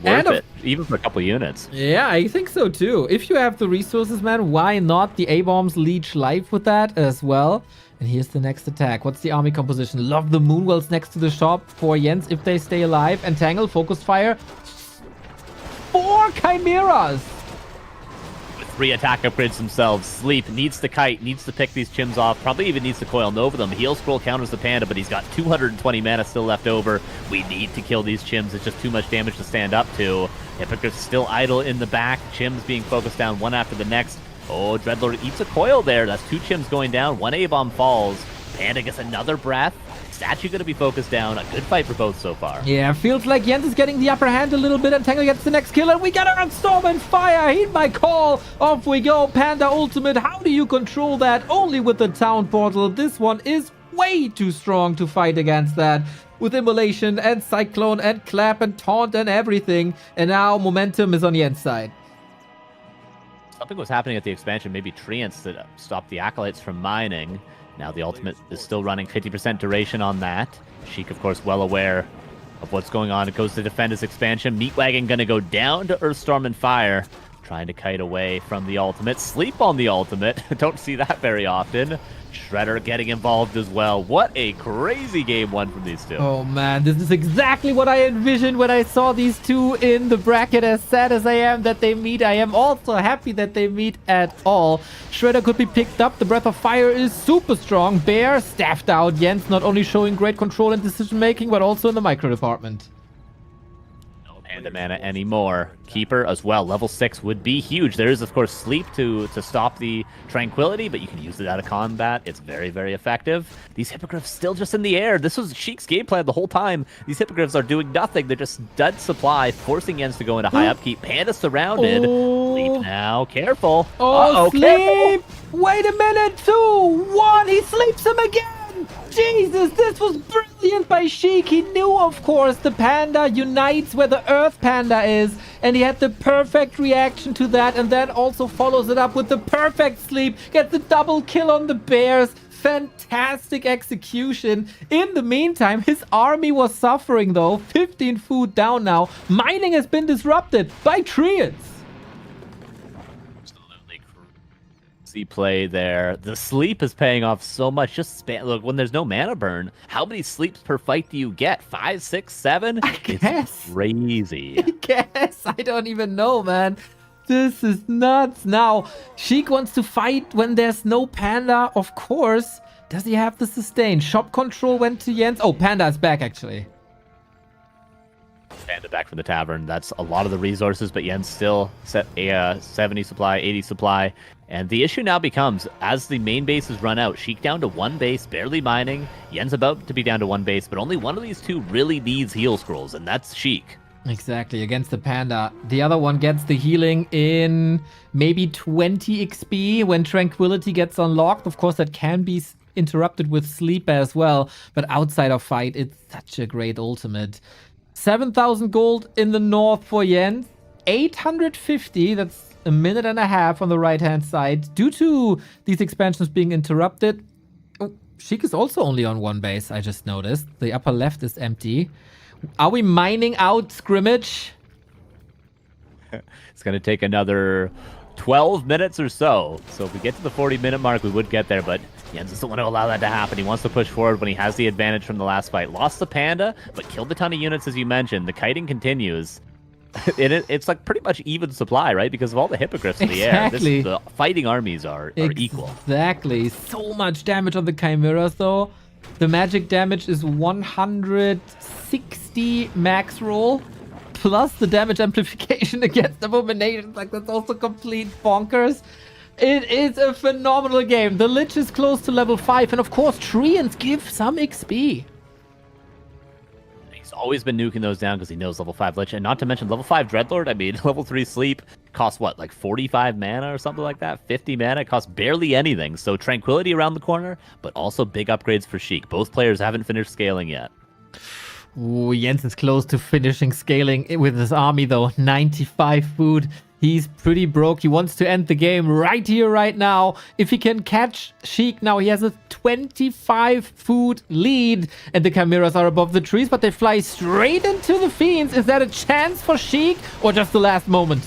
Worth it, even for a couple units. Yeah, I think so too. If you have the resources, man, why not? The A-bombs leech life with that as well. And here's the next attack. What's the army composition? Love the Moonwells next to the shop for Jens if they stay alive. Entangle, focused fire. 4 chimeras. With 3 attack upgrades themselves, Sleep needs to kite, needs to pick these chims off, probably even needs to coil Nova them. Heal Scroll counters the Panda, but he's got 220 mana still left over. We need to kill these chims. It's just too much damage to stand up to. Hippogriff still idle in the back. Chims being focused down one after the next. Oh, Dreadlord eats a coil there. That's 2 chims going down. 1 A-bomb falls. Panda gets another breath. Statue going to be focused down. A good fight for both so far. Yeah, feels like Jens is getting the upper hand a little bit. Entangle gets the next kill, and we got her on Storm and Fire. Heed my call. Off we go. Panda ultimate. How do you control that? Only with the town portal. This one is way too strong to fight against that. With Immolation and Cyclone and Clap and Taunt and everything. And now momentum is on Jens' side. Something was happening at the expansion, maybe Treants that stopped the Acolytes from mining. Now the ultimate is still running 50% duration on that. Sheik, of course, well aware of what's going on. It goes to defend his expansion. Meatwagon going to go down to Earthstorm and Fire, trying to kite away from the ultimate. Sleep on the ultimate. Don't see that very often. Shredder getting involved as well. What a crazy game one from these two. Oh man, this is exactly what I envisioned when I saw these two in the bracket. As sad as I am that they meet, I am also happy that they meet at all. Shredder could be picked up. The Breath of Fire is super strong. Bear staffed out. Jens not only showing great control and decision making, but also in the micro department. Panda mana anymore. Keeper as well. Level 6 would be huge. There is, of course, Sleep to stop the Tranquility, but you can use it out of combat. It's very, very effective. These Hippogriffs still just in the air. This was Sheik's game plan the whole time. These Hippogriffs are doing nothing. They're just dud supply, forcing Jens to go into high upkeep. Panda surrounded. Sleep now. Careful. Oh, Sleep! Careful. Wait a minute. 2, 1. He sleeps him again. Jesus, this was brilliant by Sheik. He knew, of course, the Panda unites where the Earth Panda is, and he had the perfect reaction to that, and then also follows it up with the perfect sleep, gets the double kill on the Bears. Fantastic execution. In the meantime, his army was suffering, though. 15 food down now. Mining has been disrupted by Treants. Play there. The sleep is paying off so much. Just look, when there's no mana burn, how many sleeps per fight do you get? 5, 6, 7? I guess. It's crazy. I guess. I don't even know, man. This is nuts. Now, Sheik wants to fight when there's no Panda, of course. Does he have the sustain? Shop control went to Jens. Oh, Panda is back, actually. Panda back from the tavern. That's a lot of the resources, but Jens still set a 70 supply, 80 supply. And the issue now becomes, as the main bases run out, Sheik down to 1 base, barely mining. Jens about to be down to 1 base, but only one of these two really needs heal scrolls, and that's Sheik. Exactly, against the Panda. The other one gets the healing in maybe 20 XP when Tranquility gets unlocked. Of course, that can be interrupted with sleep as well, but outside of fight, it's such a great ultimate. 7,000 gold in the north for Jens. 850, that's a minute and a half on the right-hand side. Due to these expansions being interrupted, oh, Sheik is also only on 1 base, I just noticed. The upper left is empty. Are we mining out Scrimmage? It's going to take another 12 minutes or so. So if we get to the 40-minute mark, we would get there, but Jens doesn't want to allow that to happen. He wants to push forward when he has the advantage from the last fight. Lost the Panda, but killed a ton of units, as you mentioned. The kiting continues. It's like pretty much even supply, right? Because of all the Hippogriffs in the air. The fighting armies are equal. Exactly. So much damage on the Chimeras, though. The magic damage is 160 max roll. Plus the damage amplification against abominations. Like, that's also complete bonkers. It is a phenomenal game. The Lich is close to level 5. And of course, Treants give some XP. He's always been nuking those down because he knows level 5 Lich. And not to mention level 5 Dreadlord. I mean, level 3 Sleep costs what, like 45 mana or something like that? 50 mana? It costs barely anything. So Tranquility around the corner, but also big upgrades for Sheik. Both players haven't finished scaling yet. Ooh, Jens is close to finishing scaling with his army, though. 95 food. He's pretty broke. He wants to end the game right here, right now. If he can catch Sheik now, he has a 25 food lead. And the Chimeras are above the trees, but they fly straight into the Fiends. Is that a chance for Sheik or just the last moment?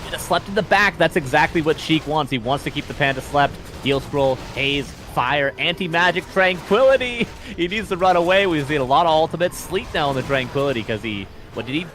He just slept in the back. That's exactly what Sheik wants. He wants to keep the Panda slept. Heal Scroll, Haze, Fire, Anti-Magic, Tranquility. He needs to run away. We've seen a lot of ultimates. Sleep now on the Tranquility because he... What did he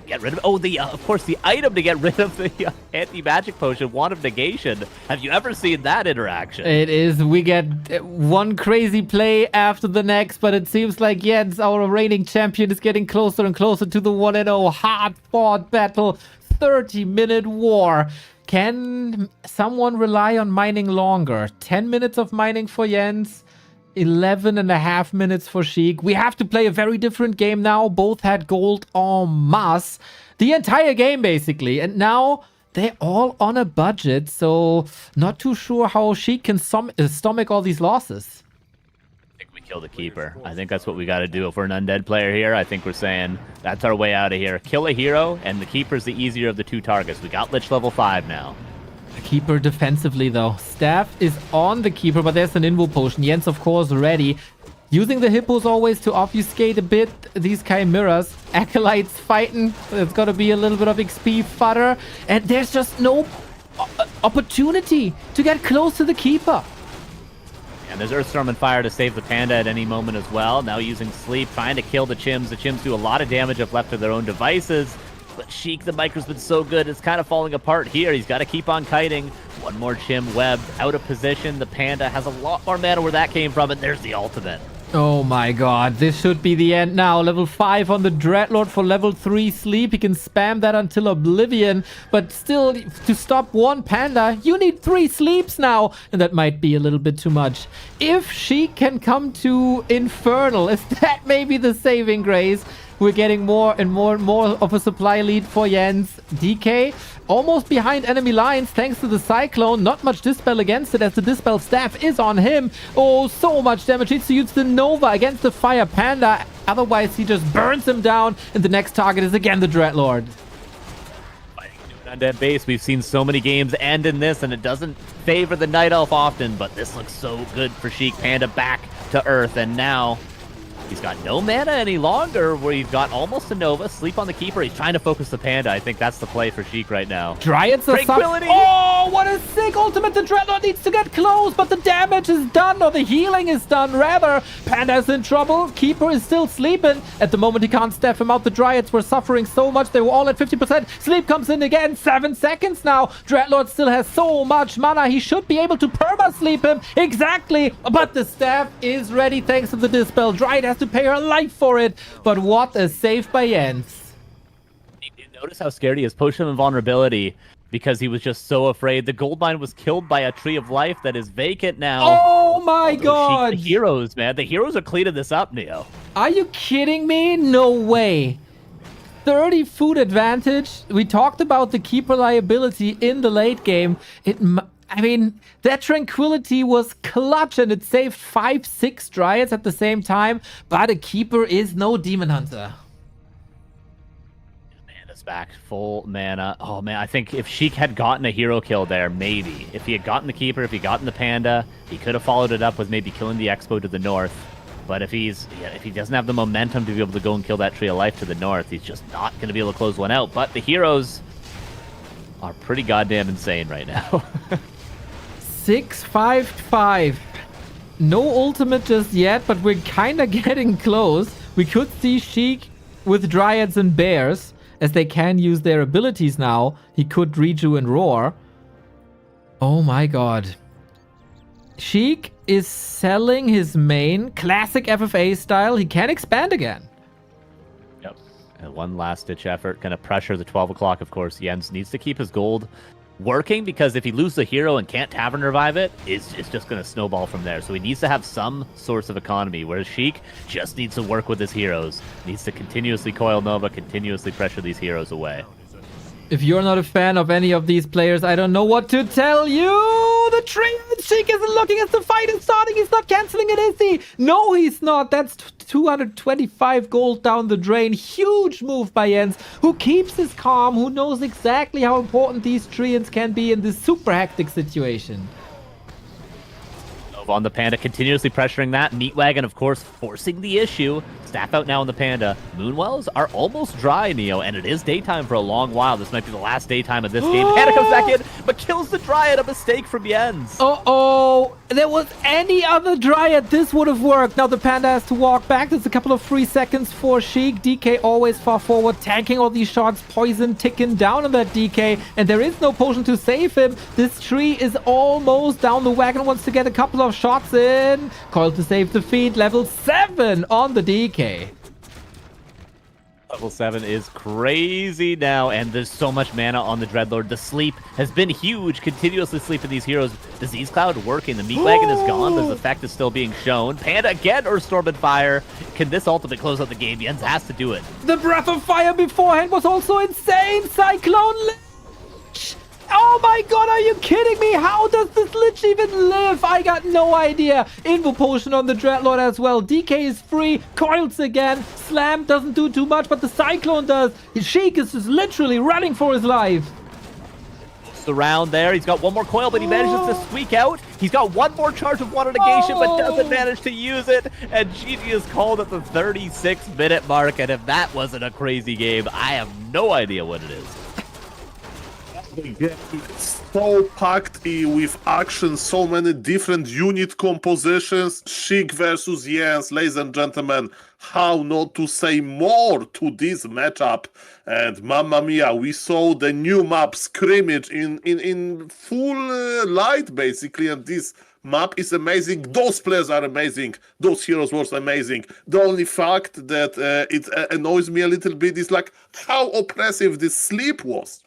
get rid of? Oh, of course, the item to get rid of the Anti-Magic Potion, Wand of Negation. Have you ever seen that interaction? It is. We get one crazy play after the next, but it seems like Jens, our reigning champion, is getting closer and closer to the 1-0 hard-fought battle. 30-minute war. Can someone rely on mining longer? 10 minutes of mining for Jens, 11.5 minutes for Sheik. We have to play a very different game now. Both had gold en masse. The entire game, basically. And now they're all on a budget, so not too sure how Sheik can stomach all these losses. I think we kill the Keeper. I think that's what we got to do. If we're an undead player here, I think we're saying that's our way out of here. Kill a hero, and the Keeper's the easier of the two targets. We got Lich level 5 now. The Keeper defensively, though. Staff is on the Keeper, but there's an Invo Potion. Jens, of course, ready. Using the Hippos always to obfuscate a bit these Chimeras. Acolytes fighting. There's got to be a little bit of XP fodder. And there's just no opportunity to get close to the Keeper. And there's Earthstorm and Fire to save the Panda at any moment as well. Now using Sleep, trying to kill the Chims. The Chims do a lot of damage if left to their own devices. But Sheik, the micro's been so good, it's kind of falling apart here. He's got to keep on kiting. One more Chim webbed, out of position. The Panda has a lot more mana where that came from, and there's the ultimate. Oh my god, this should be the end now. Level 5 on the Dreadlord for level 3 Sleep. He can spam that until oblivion. But still, to stop one Panda, you need 3 Sleeps now. And that might be a little bit too much. If Sheik can come to Infernal, is that maybe the saving grace? We're getting more and more of a supply lead for Jens. DK almost behind enemy lines thanks to the Cyclone. Not much Dispel against it as the Dispel staff is on him. Oh, so much damage. Needs to use the Nova against the Fire Panda. Otherwise, he just burns him down. And the next target is again the Dreadlord. Fighting an undead base. We've seen so many games end in this, and it doesn't favor the Night Elf often. But this looks so good for Sheik. Panda back to Earth, and now... he's got no mana any longer, where you've got almost a Nova. Sleep on the Keeper. He's trying to focus the Panda. I think that's the play for Sheik right now. Dryads are Tranquility! Oh, what a sick ultimate. The Dreadlord needs to get close, but the damage is done, or the healing is done, rather. Panda's in trouble. Keeper is still sleeping. At the moment, he can't staff him out. The Dryads were suffering so much. They were all at 50%. Sleep comes in again. 7 seconds now. Dreadlord still has so much mana. He should be able to perma-sleep him. Exactly. But the staff is ready thanks to the Dispel. Dryad has to pay her life for it. But what a save by Jens. You notice how scared he is. Potion of Invulnerability, because he was just so afraid. The Goldmine was killed by a Tree of Life that is vacant now. Oh my god. Sheik, the heroes, man. The heroes are cleaning this up, Neo. Are you kidding me? No way. 30 food advantage. We talked about the Keeper liability in the late game. I mean, that Tranquility was clutch and it saved 5-6 Dryads at the same time, but a Keeper is no Demon Hunter. Mana's back, full mana. Oh man, I think if Sheik had gotten a hero kill there, maybe. If he had gotten the Keeper, if he had gotten the Panda, he could have followed it up with maybe killing the Expo to the north. But if he doesn't have the momentum to be able to go and kill that Tree of Life to the north, he's just not going to be able to close one out. But the heroes are pretty goddamn insane right now. 6-5-5. No ultimate just yet, but we're kind of getting close. We could see Sheik with Dryads and Bears, as they can use their abilities now. He could Reju and Roar. Oh my god. Sheik is selling his main, classic FFA style. He can expand again. Yep. And one last-ditch effort, kind of pressure the 12 o'clock, of course. Jens needs to keep his gold working, because if he loses the hero and can't tavern revive it, it's just going to snowball from there. So he needs to have some source of economy, whereas Sheik just needs to work with his heroes. Needs to continuously coil Nova, continuously pressure these heroes away. If you're not a fan of any of these players, I don't know what to tell you. The train Sheik isn't looking as the fight is starting. He's not canceling it, is he? No, he's not. That's 225 gold down the drain. Huge move by Jens, who keeps his calm, who knows exactly how important these treants can be in this super hectic situation. On the Panda, continuously pressuring that. Meatwagon, of course, forcing the issue. Staff out now on the Panda. Moonwells are almost dry, Neo, and it is daytime for a long while. This might be the last daytime of this game. Panda comes back in, but kills the Dryad. A mistake from Jens. Uh-oh. There was any other Dryad, this would have worked. Now the Panda has to walk back. There's a couple of free seconds for Sheik. DK always far forward, tanking all these shots. Poison ticking down on that DK, and there is no potion to save him. This tree is almost down. The wagon wants to get a couple of shots in. Coil to save the feed. Level 7 on the DK. Level 7 is crazy now, and there's so much mana on the Dreadlord. The sleep has been huge, continuously sleeping these heroes. Disease Cloud working, the Meat Wagon is gone, but the effect is still being shown. Panda again, or Storm and Fire. Can this ultimate close out the game? Jens has to do it. The Breath of Fire beforehand was also insane. Cyclone Lich! Oh my god, are you kidding me? How does this Lich even live? I got no idea. Invo Potion on the Dreadlord as well. DK is free. Coils again. Slam doesn't do too much, but the Cyclone does. Sheik is just literally running for his life. Around there, he's got one more coil, but he manages to squeak out. He's got one more charge of Water Negation, but doesn't manage to use it. And GG is called at the 36-minute mark. And if that wasn't a crazy game, I have no idea what it is. It's so packed with action, so many different unit compositions. Sheik versus Jens, ladies and gentlemen. How not to say more to this matchup? And mamma mia, we saw the new map Scrimmage in full light, basically. And this map is amazing. Those players are amazing. Those heroes were amazing. The only fact that it annoys me a little bit is like how oppressive this sleep was.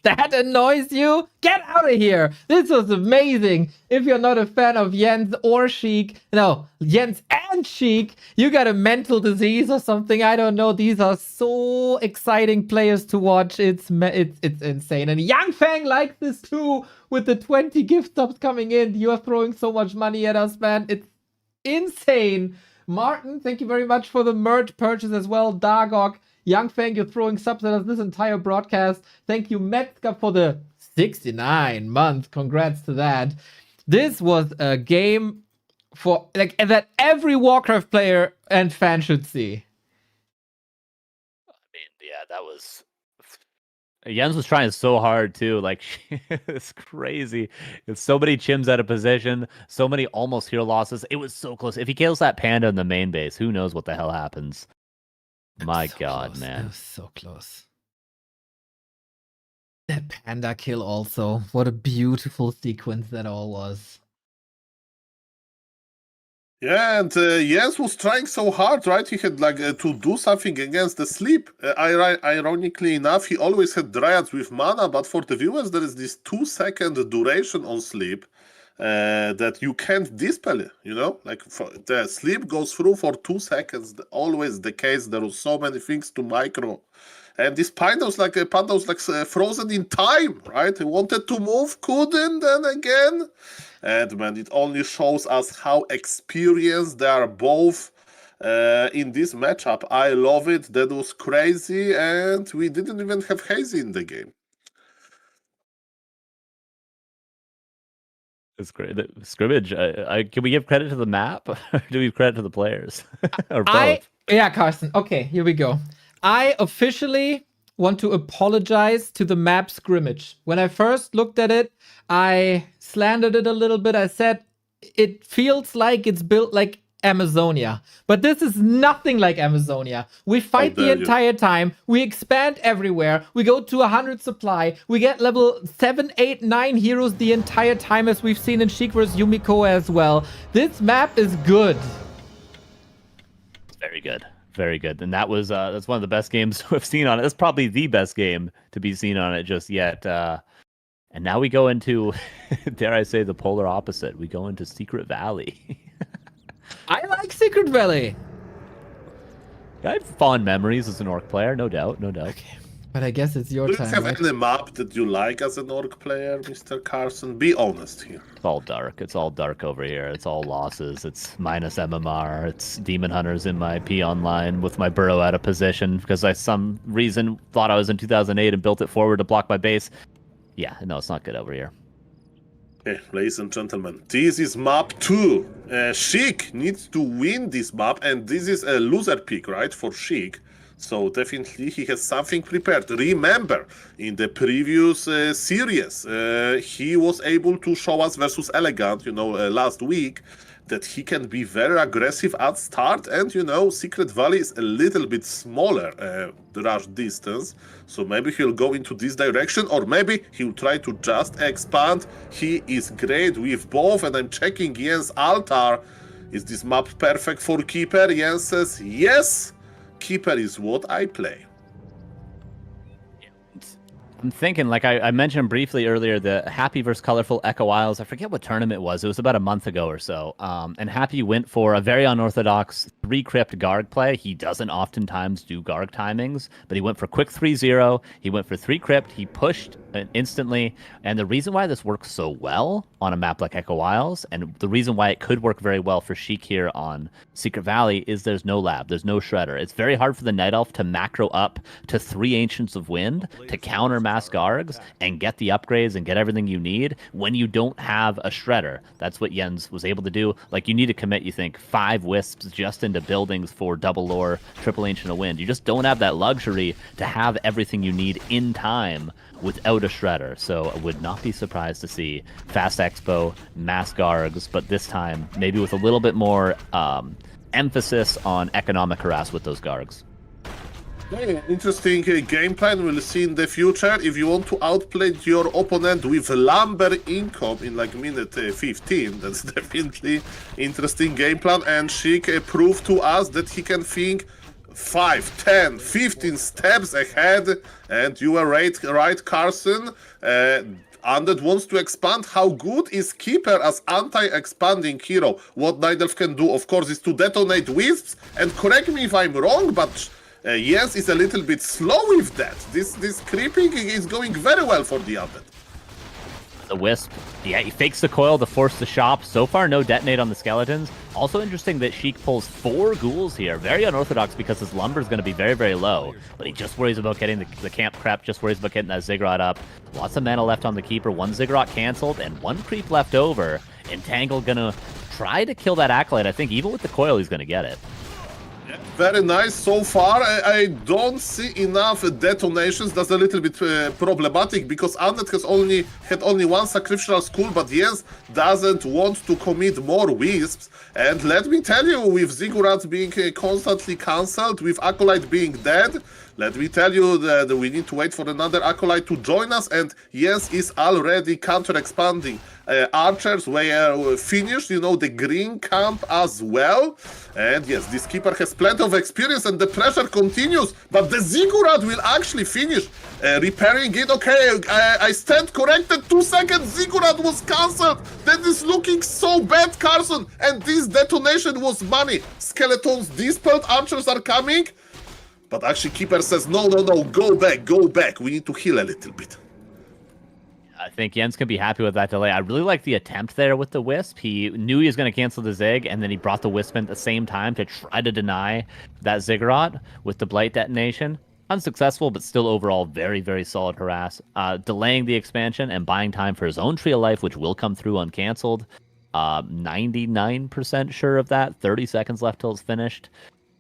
That annoys you? Get out of here! This was amazing! If you're not a fan of Jens or Sheik, no, Jens and Sheik, you got a mental disease or something, I don't know. These are so exciting players to watch. It's insane. And Yang Fang likes this too, with the 20 gift subs coming in. You are throwing so much money at us, man. It's insane. Martin, thank you very much for the merch purchase as well. Dargok, Young Fang, you're throwing subs at us this entire broadcast. Thank you, Metzka, for the 69 months. Congrats to that. This was a game for that every Warcraft player and fan should see. I mean, yeah, that was... Jens was trying so hard, too. Like, it's crazy. It's so many chims out of position, so many almost hero losses. It was so close. If he kills that Panda in the main base, who knows what the hell happens. My God, close. man. It was so close. That Panda kill also. What a beautiful sequence that all was. Yeah, and Jens was trying so hard, right? He had to do something against the sleep. Ironically enough, he always had Dryads with mana, but for the viewers, there is this 2-second duration on sleep that you can't dispel it, you know? Like, the sleep goes through for 2 seconds. Always the case. There was so many things to micro. And this Panda was like frozen in time, right? He wanted to move, couldn't, then again. And man, it only shows us how experienced they are both in this matchup. I love it. That was crazy. And we didn't even have Hazy in the game. It's great. The Scrimmage, can we give credit to the map? Or do we give credit to the players? Or both? Yeah, Carson. Okay, here we go. I officially want to apologize to the map Scrimmage. When I first looked at it, I slandered it a little bit. I said it feels like it's built like Amazonia. But this is nothing like Amazonia. We fight the dare you. entire time. We expand everywhere. We go to 100 supply. We get level 7, 8, 9 heroes the entire time, as we've seen in Sheik vs. Yumiko as well. This map is good. Very good. Very good. And that was that's one of the best games we've seen on it. That's probably the best game to be seen on it just yet. And now we go into, dare I say, the polar opposite. We go into Secret Valley. I like Secret Valley. I have fond memories as an Orc player, no doubt, no doubt. Okay, but I guess it's your Do you time. have right? any map that you like as an Orc player, Mr. Carson? Be honest here. It's all dark. It's all dark over here. It's all losses. It's minus MMR. It's Demon Hunters in my P online with my burrow out of position because I some reason thought I was in 2008 and built it forward to block my base. Yeah, no, it's not good over here. Okay, ladies and gentlemen, this is map 2. Sheik needs to win this map, and this is a loser pick, right, for Sheik. So definitely he has something prepared. Remember, in the previous series, he was able to show us versus Elegant, last week, that he can be very aggressive at start, and Secret Valley is a little bit smaller rush distance, so maybe he'll go into this direction, or maybe he'll try to just expand. He is great with both, and I'm checking Jens' altar. Is this map perfect for Keeper? Jens says yes. Keeper is what I play. I'm thinking, like I mentioned briefly earlier, the Happy vs. Colorful Echo Isles. I forget what tournament it was. It was about a month ago or so. And Happy went for a very unorthodox 3 crypt Garg play. He doesn't oftentimes do Garg timings, but he went for quick 3-0. He went for 3 crypt. He pushed instantly. And the reason why this works so well on a map like Echo Isles, and the reason why it could work very well for Sheik here on Secret Valley, is there's no lab, there's no shredder. It's very hard for the Night Elf to macro up to 3 Ancients of Wind to counter mass Gargs and get the upgrades and get everything you need when you don't have a shredder. That's what Jens was able to do. Like, you need to commit, you think, 5 wisps just into buildings for double lore, triple Ancient of Wind. You just don't have that luxury to have everything you need in time without a shredder. So I would not be surprised to see fast expo, mass Gargs, but this time maybe with a little bit more emphasis on economic harass with those Gargs. Okay, interesting game plan we'll see in the future. If you want to outplay your opponent with lumber income in like minute 15, that's definitely interesting game plan. And Sheik proved to us that he can think 5, 10, 15 steps ahead. And you were right, Carson. Undead wants to expand. How good is Keeper as anti-expanding hero? What Night Elf can do, of course, is to detonate wisps. And correct me if I'm wrong, but Jens is a little bit slow with that. This creeping is going very well for the Undead. The Wisp, yeah, he fakes the coil to force the shop. So far, no detonate on the skeletons. Also interesting that Sheik pulls 4 ghouls here. Very unorthodox because his lumber is going to be very, very low. But he just worries about getting the camp crep, just worries about getting that ziggurat up. Lots of mana left on the Keeper. 1 ziggurat canceled and 1 creep left over. Entangled going to try to kill that Acolyte. I think even with the coil, he's going to get it. Very nice so far. I don't see enough detonations. That's a little bit problematic because Undead had only 1 sacrificial skull, but Jens doesn't want to commit more wisps. And let me tell you, with Ziggurats being constantly cancelled, with Acolyte being dead, let me tell you that we need to wait for another Acolyte to join us, and Jens is already counter-expanding. Archers were finished, the green camp as well. And yes, this Keeper has plenty of experience and the pressure continues, but the Ziggurat will actually finish repairing it. Okay, I stand corrected. 2 seconds, Ziggurat was cancelled. That is looking so bad, Carson. And this detonation was money. Skeletons dispelled, archers are coming. But actually Keeper says, no, go back. We need to heal a little bit. I think Jens can be happy with that delay. I really like the attempt there with the Wisp. He knew he was going to cancel the Zig, and then he brought the Wisp in at the same time to try to deny that Ziggurat with the Blight detonation. Unsuccessful, but still overall very, very solid harass. Delaying the expansion and buying time for his own Tree of Life, which will come through uncanceled. 99% sure of that. 30 seconds left till it's finished.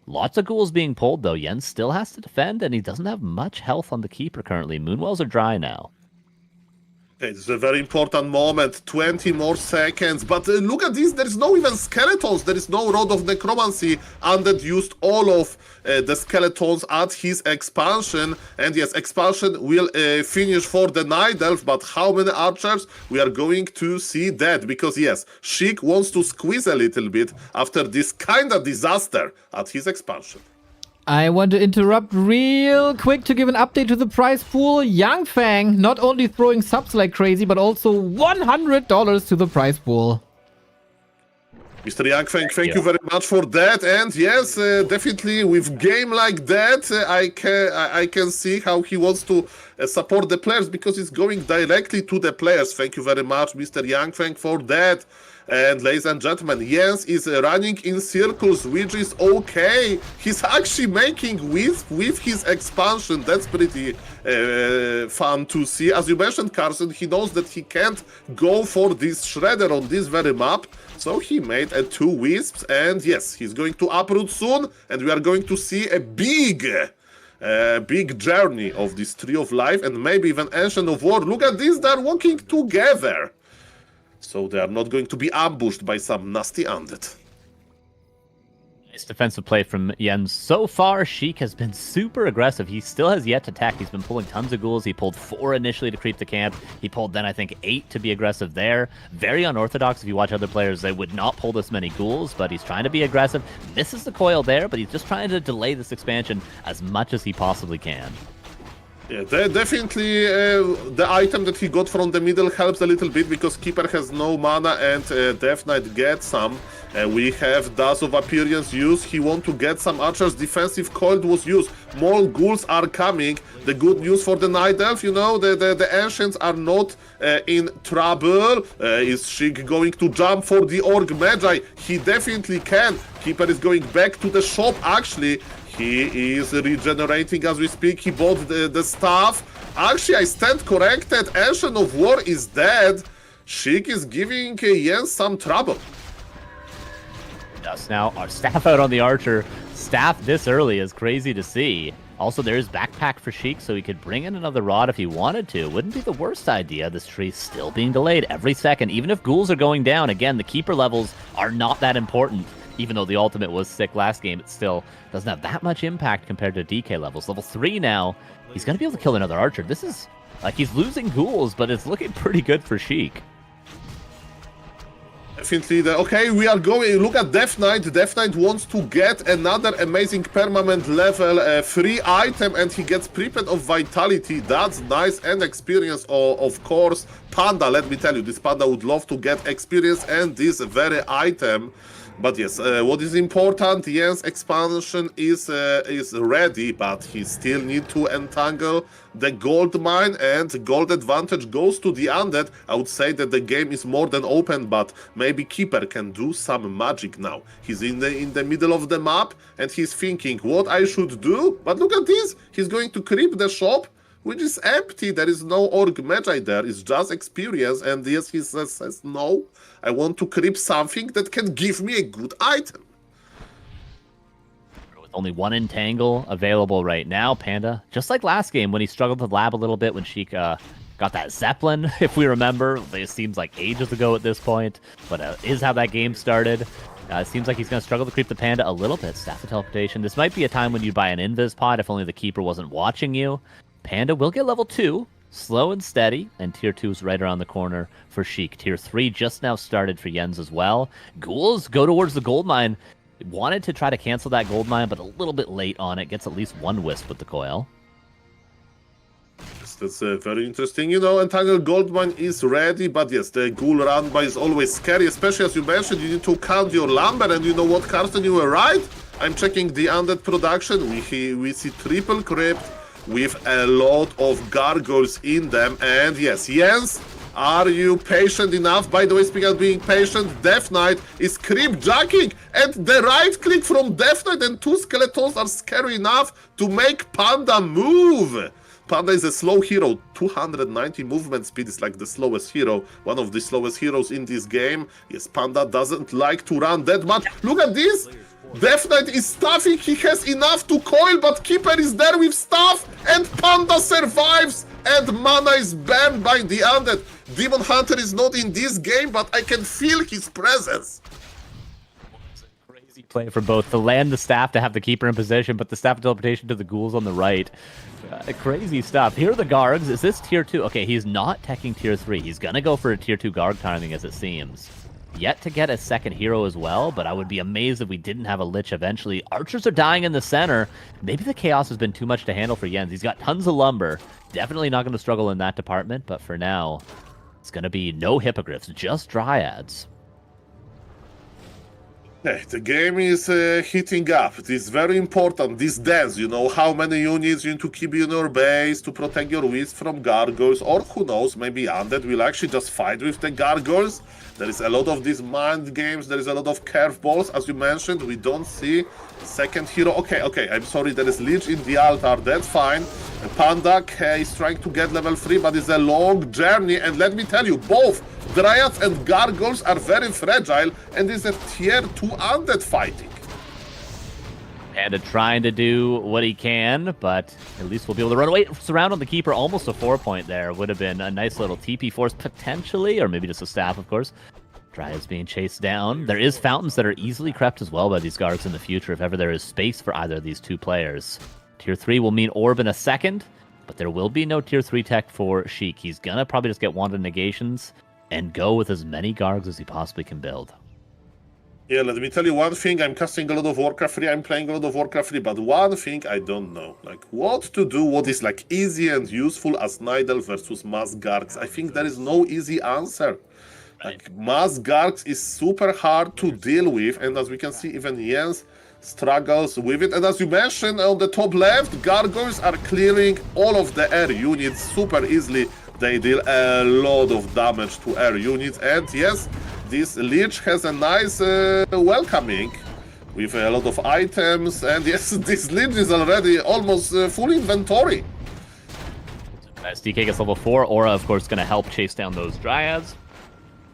Lots of ghouls being pulled, though. Jens still has to defend, and he doesn't have much health on the Keeper currently. Moonwells are dry now. Okay, this is a very important moment. 20 more seconds. But look at this. There is no even skeletons. There is no Rod of Necromancy. Undead used all of the skeletons at his expansion. And yes, expansion will finish for the Night Elf. But how many archers we are going to see dead? Because yes, Sheik wants to squeeze a little bit after this kind of disaster at his expansion. I want to interrupt real quick to give an update to the prize pool. Yang Fang not only throwing subs like crazy, but also $100 to the prize pool. Mr. Yang Feng, thank you very much for that. And yes, definitely with game like that, I can see how he wants to support the players because it's going directly to the players. Thank you very much, Mr. Yang Feng, for that. And ladies and gentlemen, Jens is running in circles, which is okay. He's actually making with his expansion. That's pretty fun to see. As you mentioned, Carson, he knows that he can't go for this shredder on this very map. So he made 2 wisps, and yes, he's going to uproot soon, and we are going to see a big journey of this Tree of Life, and maybe even Ancient of War. Look at this, they're walking together. So they are not going to be ambushed by some nasty undead. Nice defensive play from Jens. So far, Sheik has been super aggressive. He still has yet to attack. He's been pulling tons of ghouls. He pulled 4 initially to creep the camp. He pulled then, I think, 8 to be aggressive there. Very unorthodox. If you watch other players, they would not pull this many ghouls, but he's trying to be aggressive. Misses the coil there, but he's just trying to delay this expansion as much as he possibly can. Yeah, definitely the item that he got from the middle helps a little bit because Keeper has no mana and Death Knight gets some. We have Dust of Appearance used. He want to get some archers. Defensive coil was used. More ghouls are coming. The good news for the Night Elf, you know, the Ancients are not in trouble. Is Sheik going to jump for the Orc Magi? He definitely can. Keeper is going back to the shop actually. He is regenerating as we speak. He bought the stuff. Actually, I stand corrected. Ancient of War is dead. Sheik is giving Jens some trouble. Yes, now our staff out on the archer. Staff this early is crazy to see. Also, there's backpack for Sheik, so he could bring in another rod if he wanted to. Wouldn't be the worst idea. This tree still being delayed every second. Even if ghouls are going down, again, the keeper levels are not that important. Even though the ultimate was sick last game, it still doesn't have that much impact compared to DK levels. Level 3 now, he's going to be able to kill another archer. This is, like, he's losing ghouls, but it's looking pretty good for Sheik. Definitely. Okay, we are going. Look at Death Knight. Death Knight wants to get another amazing permanent level 3 item, and he gets Prepared of Vitality. That's nice, and experience, of course. Panda, let me tell you, this Panda would love to get experience and this very item. But yes, what is important, yes, expansion is ready, but he still need to entangle the gold mine, and gold advantage goes to the undead. I would say that the game is more than open, but maybe Keeper can do some magic now. He's in the middle of the map, and he's thinking what I should do. But look at this, he's going to creep the shop, which is empty. There is no Orc Magi there, it's just experience, and yes, he says no. I want to creep something that can give me a good item. With only 1 entangle available right now, Panda, just like last game when he struggled to lab a little bit when Sheik got that Zeppelin, if we remember. It seems like ages ago at this point, but is how that game started. It seems like he's going to struggle to creep the Panda a little bit. Staff of Teleportation. This might be a time when you buy an Invis pod if only the Keeper wasn't watching you. Panda will get level 2. Slow and steady, and Tier 2 is right around the corner for Sheik. Tier 3 just now started for Jens as well. Ghouls go towards the gold mine. Wanted to try to cancel that gold mine, but a little bit late on it. Gets at least 1 wisp with the coil. Yes, that's very interesting. You know, Entangled Gold Mine is ready, but yes, the ghoul run by is always scary, especially as you mentioned, you need to count your lumber, and you know what, Carson, you were right. I'm checking the undead production. We see triple crypt with a lot of gargoyles in them, and yes, Jens, are you patient enough? By the way, speaking of being patient, Death Knight is creep jacking, and the right click from Death Knight and 2 skeletons are scary enough to make Panda move. Panda is a slow hero. 290 movement speed is like the slowest hero, one of the slowest heroes in this game. Yes, Panda doesn't like to run that much. Look at this. Death Knight is stuffing, he has enough to coil, but Keeper is there with stuff, and Panda survives, and mana is banned by the Undead. Demon Hunter is not in this game, but I can feel his presence. Crazy play for both to land the staff to have the Keeper in position, but the staff of teleportation to the ghouls on the right. Crazy stuff. Here are the Gargs. Is this tier 2? Okay, he's not teching tier 3. He's gonna go for a tier 2 Garg timing as it seems. Yet to get a second hero as well, but I would be amazed if we didn't have a Lich eventually. Archers are dying in the center. Maybe the chaos has been too much to handle for Jens. He's got tons of lumber. Definitely not going to struggle in that department, but for now, it's going to be no hippogriffs, just dryads. Okay, the game is heating up. It is very important, this dance, you know, how many units you need to keep in your base to protect your wisp from gargoyles, or who knows, maybe Undead will actually just fight with the gargoyles. There is a lot of these mind games, there is a lot of curveballs, as you mentioned, we don't see second hero. Okay, I'm sorry, there is Lich in the altar, that's fine. Panda is trying to get level 3, but it's a long journey, and let me tell you, both Dryads and Gargoyles are very fragile, and it's a tier 2 Undead fighting. Panda trying to do what he can, but at least we'll be able to run away. Surround on the Keeper, almost a 4-point there. Would have been a nice little TP force potentially, or maybe just a staff, of course. Dryads being chased down. There is fountains that are easily crept as well by these Gargs in the future, if ever there is space for either of these two players. Tier 3 will mean Orb in a second, but there will be no Tier 3 tech for Sheik. He's gonna probably just get Wand of Negations and go with as many Gargs as he possibly can build. Yeah, let me tell you one thing, I'm casting a lot of Warcraft 3, I'm playing a lot of Warcraft 3, but one thing I don't know, like what to do, what is like easy and useful as Nidal versus Mass Gargs. I think there is no easy answer. Like Mass Gargs is super hard to deal with, and as we can see, even Jens struggles with it. And as you mentioned on the top left, Gargoyles are clearing all of the air units super easily. They deal a lot of damage to air units, and yes, this Lich has a nice welcoming with a lot of items, and yes, this Lich is already almost full inventory. As DK gets level 4, Aura, of course, going to help chase down those Dryads.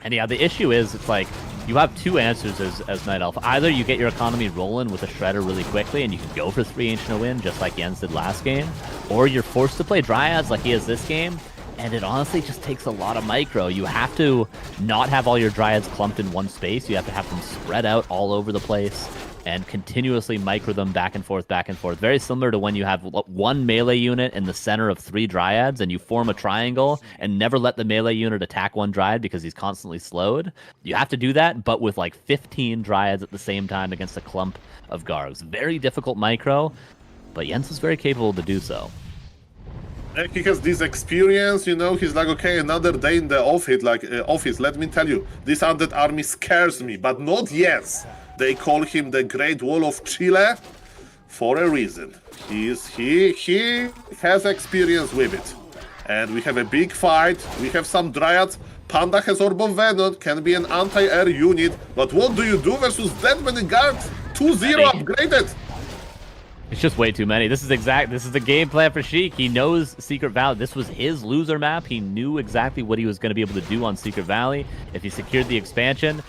And yeah, the issue is, it's like, you have two answers as Night Elf. Either you get your economy rolling with a Shredder really quickly, and you can go for 3 Ancient of Wind, just like Jens did last game, or you're forced to play Dryads like he is this game, and it honestly just takes a lot of micro. You have to not have all your Dryads clumped in one space. You have to have them spread out all over the place and continuously micro them back and forth, back and forth. Very similar to when you have one melee unit in the center of 3 Dryads and you form a triangle and never let the melee unit attack one Dryad because he's constantly slowed. You have to do that, but with like 15 Dryads at the same time against a clump of Gargs. Very difficult micro, but Jens is very capable to do so. He has this experience, you know, he's like, okay, another day in the office, let me tell you, this Undead army scares me, but not Jens. They call him the Great Wall of Chile for a reason. He has experience with it. And we have a big fight, we have some Dryads, Panda has Orb of Venom, can be an anti-air unit, but what do you do versus that many guards? 2-0 upgraded! It's just way too many. This is the game plan for Sheik. He knows Secret Valley. This was his loser map. He knew exactly what he was going to be able to do on Secret Valley. If he secured the expansion,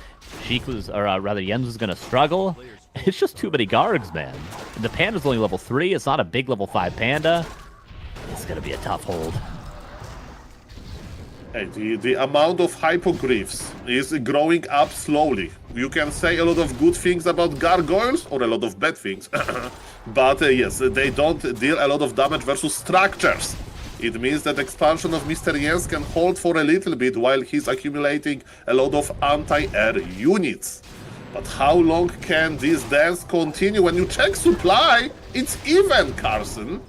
Sheik was, or rather Jens was going to struggle. It's just too many Gargs, man. And the Panda's only level 3. It's not a big level 5 Panda. It's going to be a tough hold. Hey, the amount of hypogryphs is growing up slowly. You can say a lot of good things about gargoyles, or a lot of bad things. But yes, they don't deal a lot of damage versus structures. It means that expansion of Mr. Jens can hold for a little bit while he's accumulating a lot of anti-air units. But how long can this dance continue? When you check supply, it's even, Carson.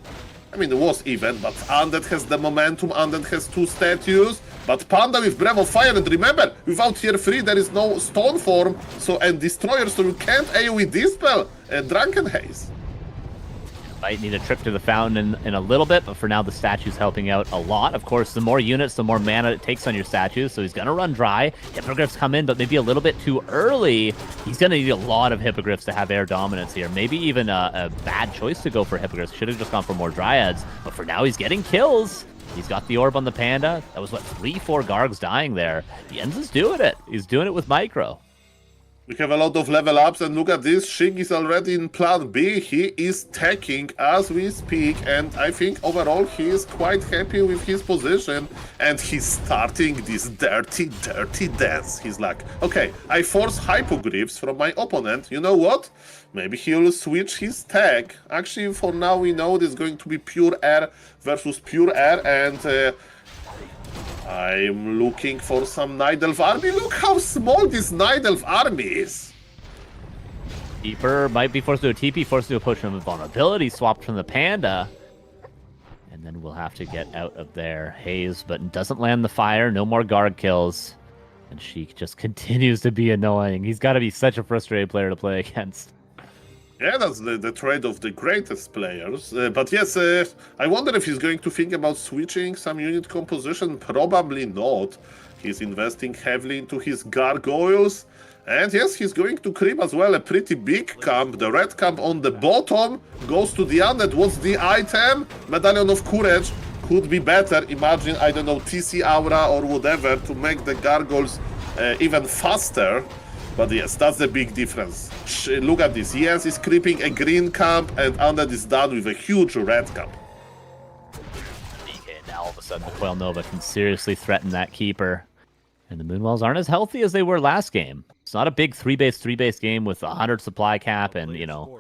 I mean, it was even, but Undead has the momentum, Undead has 2 statues, but Panda with Breath of Fire, and remember, without tier 3 there is no Stone Form, and Destroyer, so you can't AoE Dispel Drunken Haze. Might need a trip to the fountain in a little bit, but for now the statue's helping out a lot. Of course, the more units, the more mana it takes on your statues, so he's going to run dry. Hippogriffs come in, but maybe a little bit too early. He's going to need a lot of Hippogriffs to have air dominance here. Maybe even a bad choice to go for Hippogriffs. Should have just gone for more Dryads, but for now he's getting kills. He's got the Orb on the Panda. That was, what, 3-4 Gargs dying there. Jens is doing it. He's doing it with micro. We have a lot of level ups, and look at this. Sheik is already in plan B. He is taking as we speak, and I think overall he is quite happy with his position. And he's starting this dirty dance. He's like, okay, I force hypogriffs from my opponent. You know what? Maybe he'll switch his tag. Actually, for now, we know there's going to be pure air versus pure air, and I'm looking for some Night Elf army. Look how small this Night Elf army is. Keeper might be forced to do a TP, forced to do a potion of invulnerability, swapped from the Panda. And then we'll have to get out of there. Haze, but doesn't land the fire. No more guard kills. And Sheik just continues to be annoying. He's got to be such a frustrated player to play against. Yeah, that's the trait of the greatest players. But yes, I wonder if he's going to think about switching some unit composition. Probably not. He's investing heavily into his gargoyles. And yes, he's going to creep as well. A pretty big camp. The red camp on the bottom goes to the undead. What's the item? Medallion of Courage. Could be better. Imagine, I don't know, TC Aura or whatever to make the gargoyles even faster. But yes, that's the big difference. Look at this. Jens is creeping a green camp, and Undead is done with a huge red camp. Okay, now all of a sudden the Coil Nova can seriously threaten that Keeper. And the Moonwells aren't as healthy as they were last game. It's not a big 3-base game with 100 supply cap and, you know,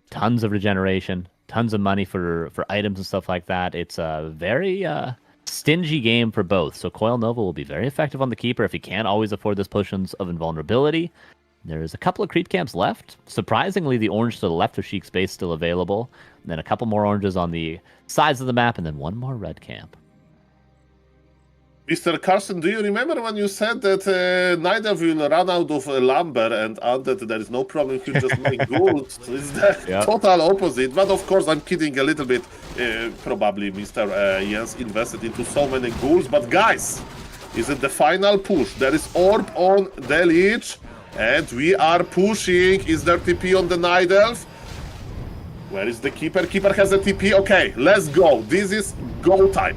tons of regeneration, tons of money for items and stuff like that. It's a very stingy game for both. So Coil Nova will be very effective on the Keeper if he can't always afford those potions of invulnerability. There's a couple of creep camps left. Surprisingly, the orange to the left of Sheik's base still available. And then a couple more oranges on the sides of the map, and then one more red camp. Mr. Carson, do you remember when you said that neither will run out of lumber and that there is no problem if you just make gold? It's the total opposite. But of course, I'm kidding a little bit. Probably Mr. Jens invested into so many ghouls. But guys, is it the final push? There is orb on the Lich, and we are pushing. Is there TP on the Night Elf? Where is the Keeper? Keeper has a TP. Okay, let's go. This is go time.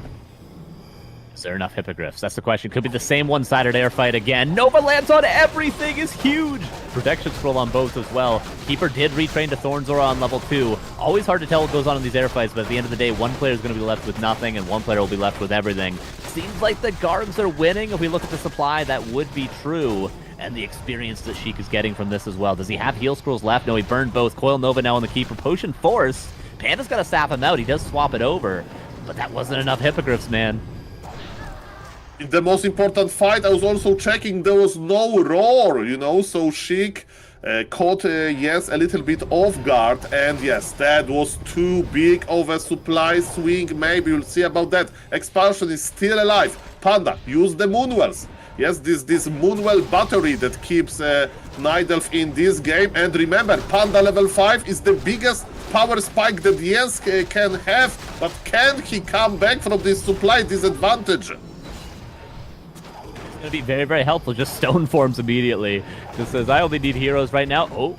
Is there enough Hippogriffs? That's the question. Could be the same one-sided air fight again. Nova lands on everything is huge. Protection scroll on both as well. Keeper did retrain to Thorn's Aura on level 2. Always hard to tell what goes on in these air fights, but at the end of the day, one player is going to be left with nothing, and one player will be left with everything. Seems like the guards are winning. If we look at the supply, that would be true. And the experience that Sheik is getting from this as well. Does he have heal scrolls left? No, he burned both. Coil Nova now on the Keeper. Potion Force. Panda's got to sap him out. He does swap it over. But that wasn't enough Hippogriffs, man. In the most important fight, I was also checking, there was no roar, you know, so Sheik caught yes, a little bit off guard, and yes, that was too big of a supply swing. Maybe we'll see about that. Expansion is still alive. Panda, use the Moonwells. Yes, this Moonwell battery that keeps Night Elf in this game. And remember, Panda level 5 is the biggest power spike that Jens can have, but can he come back from this supply disadvantage? Going to be very, very helpful. Just stone forms immediately. Just says, I only need heroes right now. Oh,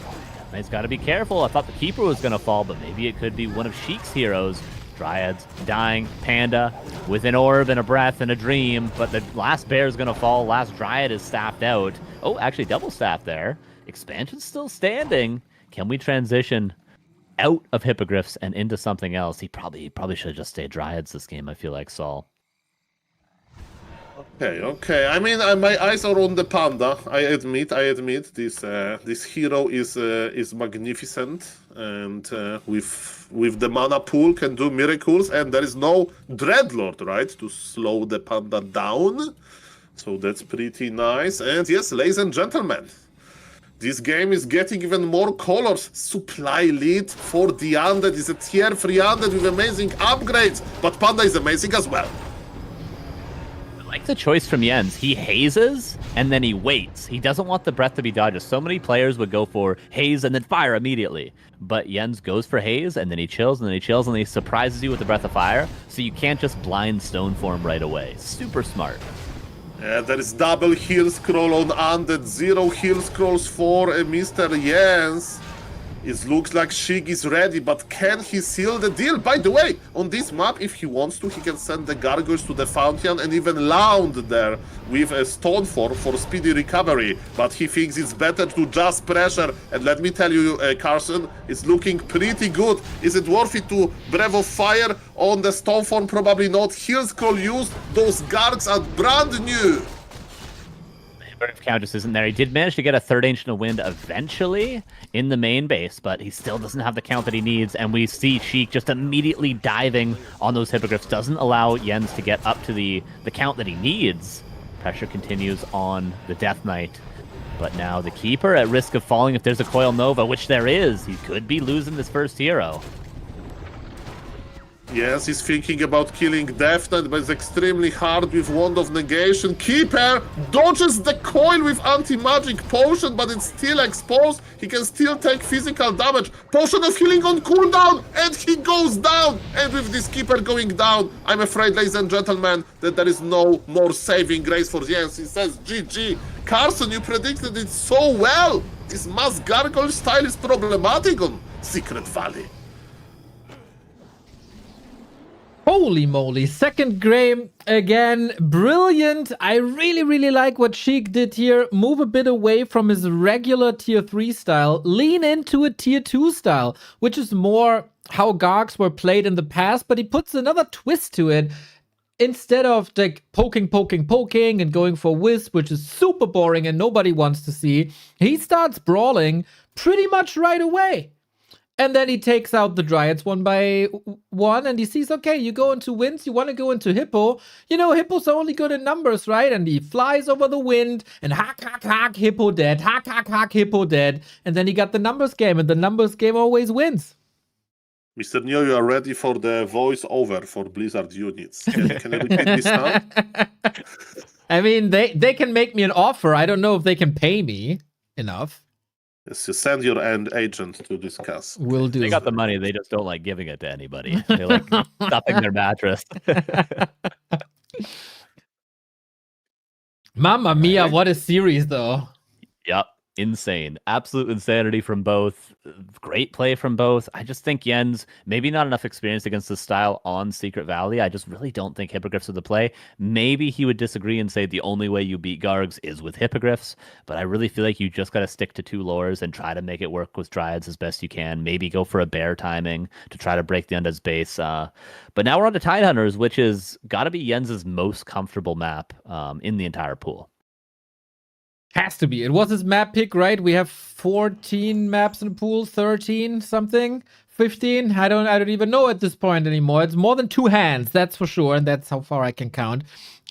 he's got to be careful. I thought the Keeper was going to fall, but maybe it could be one of Sheik's heroes. Dryads dying. Panda with an orb and a breath and a dream, but the last bear is going to fall. Last Dryad is staffed out. Oh, actually double staff there. Expansion's still standing. Can we transition out of Hippogriffs and into something else? He probably should have just stayed Dryads this game, I feel like, Saul. Okay. I mean, my eyes are on the Panda. I admit. This hero is magnificent, and with the mana pool can do miracles. And there is no Dreadlord, right, to slow the Panda down. So that's pretty nice. And yes, ladies and gentlemen, this game is getting even more colors. Supply lead for the Undead is a tier 3 Undead with amazing upgrades, but Panda is amazing as well. I like the choice from Jens. He hazes, and then he waits. He doesn't want the breath to be dodged. So many players would go for haze and then fire immediately. But Jens goes for haze, and then he chills, and then he chills, and then he surprises you with the breath of fire. So you can't just blind stone form right away. Super smart. There is double heal scroll on Undead, 0 heal scrolls for Mr. Jens. It looks like Sheik is ready, but can he seal the deal? By the way, on this map, if he wants to, he can send the gargoyles to the fountain and even land there with a stone for speedy recovery. But he thinks it's better to just pressure. And let me tell you, Carson, it's looking pretty good. Is it worth it to Breath of Fire on the stone form? Probably not. Heal Scroll used. Those gargs are brand new. Count just isn't there. He did manage to get a third Ancient Wind eventually in the main base, but he still doesn't have the count that he needs, and we see Sheik just immediately diving on those Hippogriffs. Doesn't allow Jens to get up to the count that he needs. Pressure continues on the Death Knight, but now the Keeper at risk of falling if there's a Coil Nova, which there is. He could be losing this first hero. Yes, he's thinking about killing Death Knight, but it's extremely hard with Wand of Negation. Keeper dodges the coil with Anti-Magic Potion, but it's still exposed. He can still take physical damage. Potion of Healing on cooldown, and he goes down. And with this Keeper going down, I'm afraid, ladies and gentlemen, that there is no more saving grace for Jens. He says, GG. Carson, you predicted it so well. This Mass Gargoyle style is problematic on Secret Valley. Holy moly, second game again, brilliant. I really like what Sheik did here. Move a bit away from his regular tier 3 style, lean into a tier 2 style, which is more how Gargs were played in the past, but he puts another twist to it. Instead of like poking and going for Wisp, which is super boring and nobody wants to see, he starts brawling pretty much right away. And then he takes out the Dryads one by one, and he sees, okay, you go into Winds, you want to go into Hippo. You know, Hippo's only good in numbers, right? And he flies over the wind, and hack, Hippo dead, hack, Hippo dead. And then he got the numbers game, and the numbers game always wins. Mr. Neo, you are ready for the voice-over for Blizzard units. Can you repeat this now? I mean, they can make me an offer. I don't know if they can pay me enough. Yes, you send your end agent to discuss. Will do. They got the money, they just don't like giving it to anybody. They like stuffing their mattress. Mamma mia, what a series, though. Yep. Insane. Absolute insanity from both. Great play from both. I just think Jens, maybe not enough experience against this style on Secret Valley. I just really don't think Hippogriffs are the play. Maybe he would disagree and say the only way you beat Gargs is with Hippogriffs, but I really feel like you just got to stick to 2 lores and try to make it work with Dryads as best you can. Maybe go for a bear timing to try to break the Undead's base. But now we're on to Tidehunters, which is got to be Jens's most comfortable map in the entire pool. Has to be. It was his map pick, right? We have 14 maps in the pool, 13 something, 15. I don't even know at this point anymore. It's more than 2 hands, that's for sure, and that's how far I can count.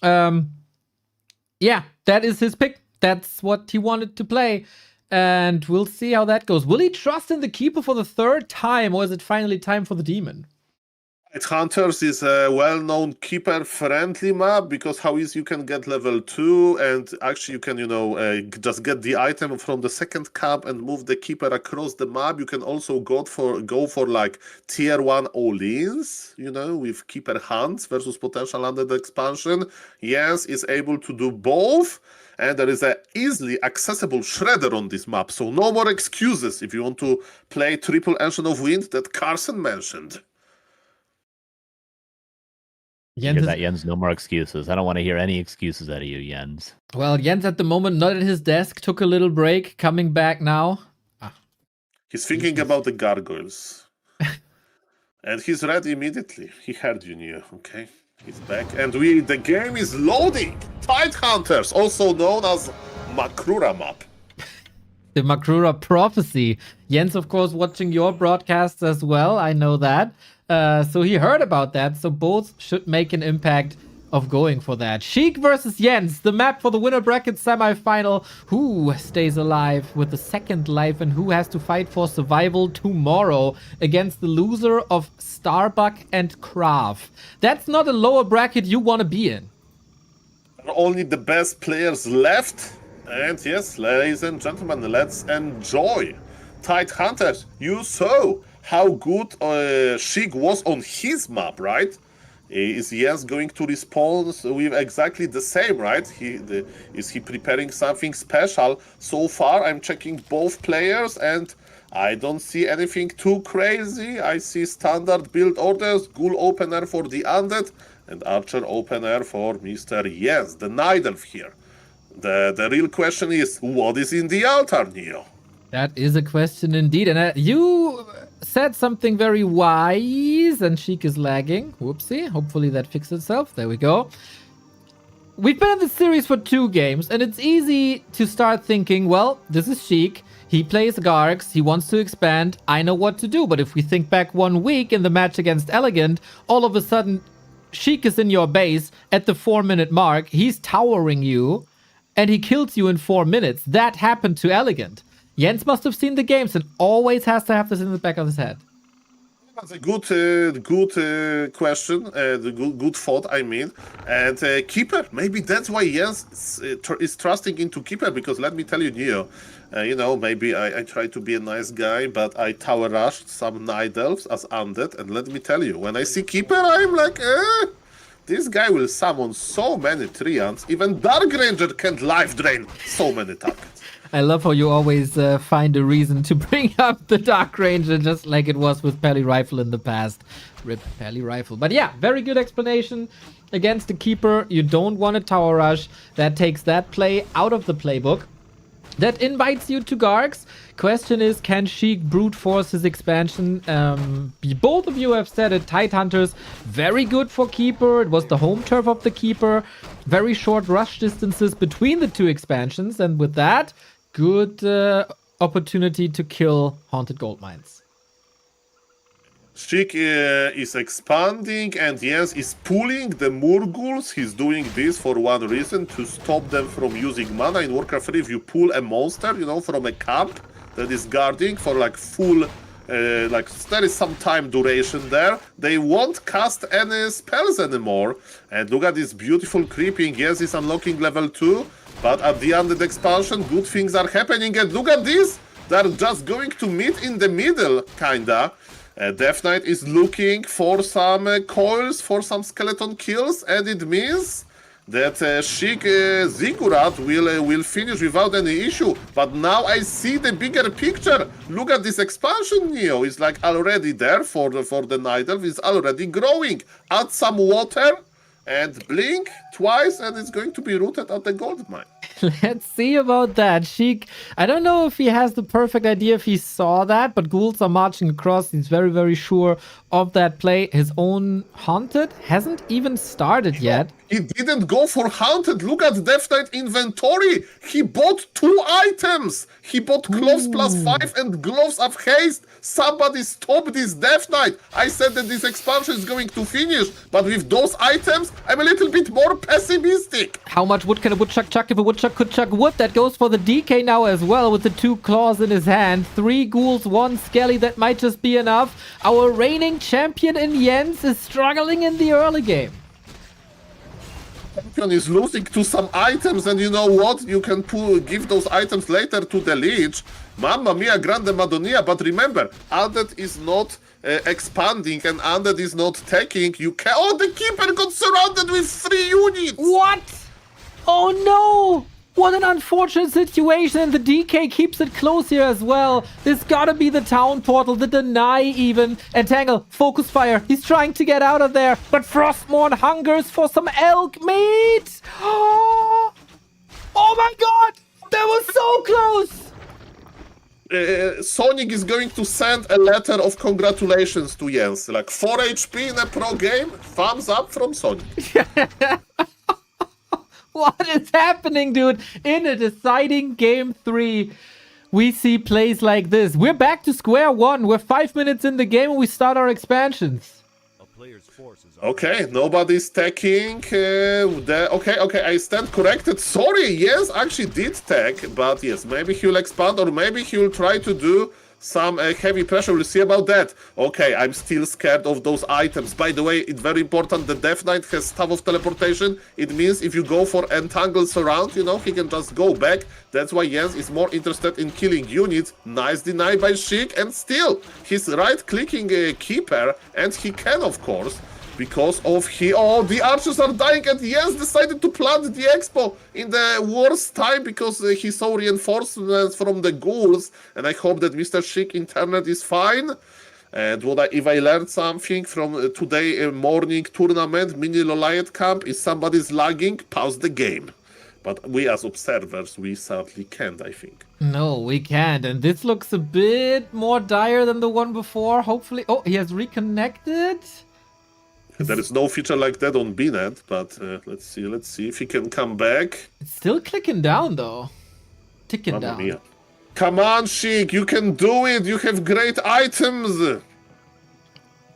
Yeah, that is his pick. That's what he wanted to play, and we'll see how that goes. Will he trust in the Keeper for the 3rd time, or is it finally time for the Demon? Hunters is a well-known keeper-friendly map because how easy you can get level 2, and actually you can, just get the item from the 2nd cap and move the keeper across the map. You can also go for like tier 1 all-ins, with keeper hunts versus potential undead expansion. Jens is able to do both, and there is a easily accessible shredder on this map, so no more excuses if you want to play triple Ancient of Wind that Carson mentioned. Jens, no more excuses. I don't want to hear any excuses out of you, Jens. Well, Jens at the moment not at his desk, took a little break, coming back now. He's thinking about the gargoyles. And he's ready immediately. He heard you knew, okay? He's back. And the game is loading! Tidehunters, also known as Makrura map. The Makrura Prophecy. Jens, of course, watching your broadcasts as well. I know that. So he heard about that. So both should make an impact of going for that. Sheik versus Jens, the map for the winner bracket semifinal. Who stays alive with the 2nd life and who has to fight for survival tomorrow against the loser of Starbuck and Krav. That's not a lower bracket you want to be in. Only the best players left. And yes, ladies and gentlemen, let's enjoy. Tidehunters, you saw how good Sheik was on his map, right? Is Jens going to respond with exactly the same, right? Is he preparing something special? So far, I'm checking both players, and I don't see anything too crazy. I see standard build orders, Ghoul opener for the Undead, and Archer opener for Mr. Yes, the Night Elf here. The real question is, what is in the altar, Neo? That is a question indeed. And you said something very wise, and Sheik is lagging. Whoopsie. Hopefully that fixed itself. There we go. We've been in this series for 2 games, and it's easy to start thinking, well, this is Sheik. He plays Gargs. He wants to expand. I know what to do. But if we think back 1 week in the match against Elegant, all of a sudden, Sheik is in your base at the 4-minute mark. He's towering you, and he kills you in 4 minutes. That happened to Elegant. Jens must have seen the games and always has to have this in the back of his head. That's a good question, good thought, I mean. And Keeper, maybe that's why Jens is trusting into Keeper, because let me tell you, Neo, maybe I try to be a nice guy, but I tower rushed some Night Elves as Undead, and let me tell you, when I see Keeper, I'm like, this guy will summon so many Treants, even Dark Ranger can't life drain so many targets. I love how you always find a reason to bring up the Dark Ranger, just like it was with Pally Rifle in the past. Rip Pally Rifle. But yeah, very good explanation. Against the Keeper, you don't want a tower rush. That takes that play out of the playbook. That invites you to Gargs. Question is, can Sheik brute force his expansion? Both of you have said it. Tidehunters, very good for Keeper. It was the home turf of the Keeper. Very short rush distances between the 2 expansions. And with that, good opportunity to kill Haunted Gold Mines. Sheik is expanding, and Jens is pulling the Murguls. He's doing this for one reason, to stop them from using mana. In Warcraft 3, if you pull a monster, from a camp that is guarding for like full, there is some time duration there, they won't cast any spells anymore. And look at this beautiful creeping. Yes, it's unlocking level 2, but at the end of the expansion, good things are happening. And look at this, they're just going to meet in the middle, kinda. Death Knight is looking for some coils, for some skeleton kills, and it means that Sheik Ziggurat will finish without any issue. But now I see the bigger picture. Look at this expansion, Neo. It's like already there for the Night Elf. It's already growing. Add some water and blink twice, and it's going to be rooted at the gold mine. Let's see about that. Sheik, I don't know if he has the perfect idea if he saw that, but ghouls are marching across. He's very, very sure of that play. His own Haunted hasn't even started yet. He didn't go for Haunted. Look at Death Knight inventory. He bought 2 items. He bought gloves +5 and gloves of haste. Somebody stop this Death Knight. I said that this expansion is going to finish, but with those items, I'm a little bit more pessimistic. How much wood can a woodchuck chuck? If a woodchuck could chuck wood, that goes for the DK now as well, with the 2 claws in his hand. 3 ghouls, 1 skelly. That might just be enough. Our reigning champion in Jens is struggling in the early game. Champion is losing to some items, and you know what? You can give those items later to the Lich. Mamma mia, grande Madonia. But remember, Undead is not expanding, and Undead is not taking. Oh, the Keeper got surrounded with 3 units! What? Oh no! What an unfortunate situation. The DK keeps it close here as well. This gotta be the town portal, the deny even. Entangle, focus fire. He's trying to get out of there, but Frostmourne hungers for some elk meat. Oh my god! That was so close! Sonik is going to send a letter of congratulations to Jens. Like 4 HP in a pro game, thumbs up from Sonik. What is happening, dude? In a deciding game 3, we see plays like this. We're back to square one. We're 5 minutes in the game and we start our expansions. Okay, nobody's taking okay, I stand corrected. Sorry, yes, actually did tag, but yes, maybe he'll expand, or maybe he'll try to do some heavy pressure. We'll see about that. Okay, I'm still scared of those items. By the way, it's very important. The Death Knight has Staff of Teleportation. It means if you go for Entangle Surround, he can just go back. That's why Jens is more interested in killing units. Nice deny by Sheik, and still, he's right-clicking Keeper, and he can, of course, because of the archers are dying, and Jens decided to plant the expo in the worst time because he saw reinforcements from the ghouls, and I hope that Mr. Sheik internet is fine. And if I learned something from today morning tournament, mini Loliet camp, is somebody's lagging, pause the game. But we as observers, we sadly can't, I think. No, we can't. And this looks a bit more dire than the one before. Hopefully. Oh, he has reconnected. There is no feature like that on BNet, but let's see if he can come back. It's still clicking down, though. Ticking Mamma down. mia. Come on, Sheik, you can do it. You have great items.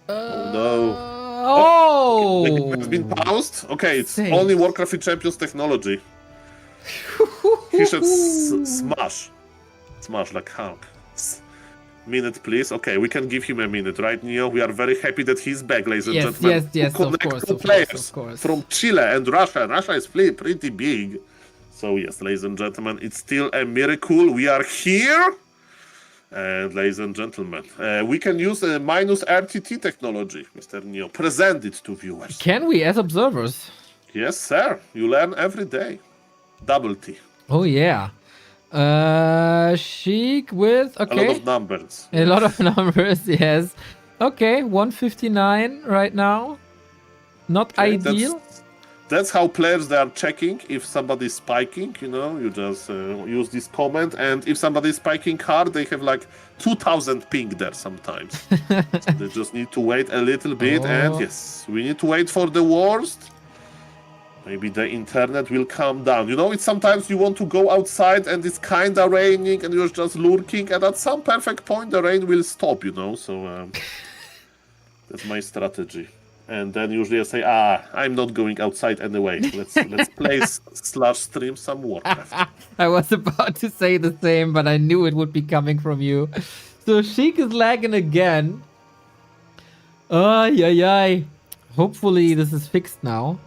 Oh no. Oh! The game has been paused? Okay, it's Thanks. only Warcraft 3 Champions technology. He should smash. Smash like Hulk. Minute, please. Okay, we can give him a minute, right, Neo? We are very happy that he's back, ladies and gentlemen. Yes, To of connect course, two of players course. from Chile and Russia. Russia is pretty big. So, yes, ladies and gentlemen, it's still a miracle. We are here. And, ladies and gentlemen, we can use a minus RTT technology, Mr. Neo. Present it to viewers. Can we, as observers? Yes, sir. You learn every day. Double T. Oh, yeah. Sheik with, A okay. lot of numbers. A lot of numbers, yes. Okay, 159 right now. Not Okay, ideal. That's how players, they are checking if somebody's spiking, you know, you just use this comment, and if somebody's spiking hard, they have like 2000 ping there sometimes. So they just need to wait a little bit, and Oh. yes, we need to wait for the worst. Maybe the internet will calm down. You know, it's sometimes you want to go outside and it's kinda raining and you're just lurking, and at some perfect point the rain will stop, you know, so that's my strategy. And then usually I say, I'm not going outside anyway. Let's play / stream some Warcraft. I was about to say the same, but I knew it would be coming from you. So Sheik is lagging again. Ay. Hopefully this is fixed now.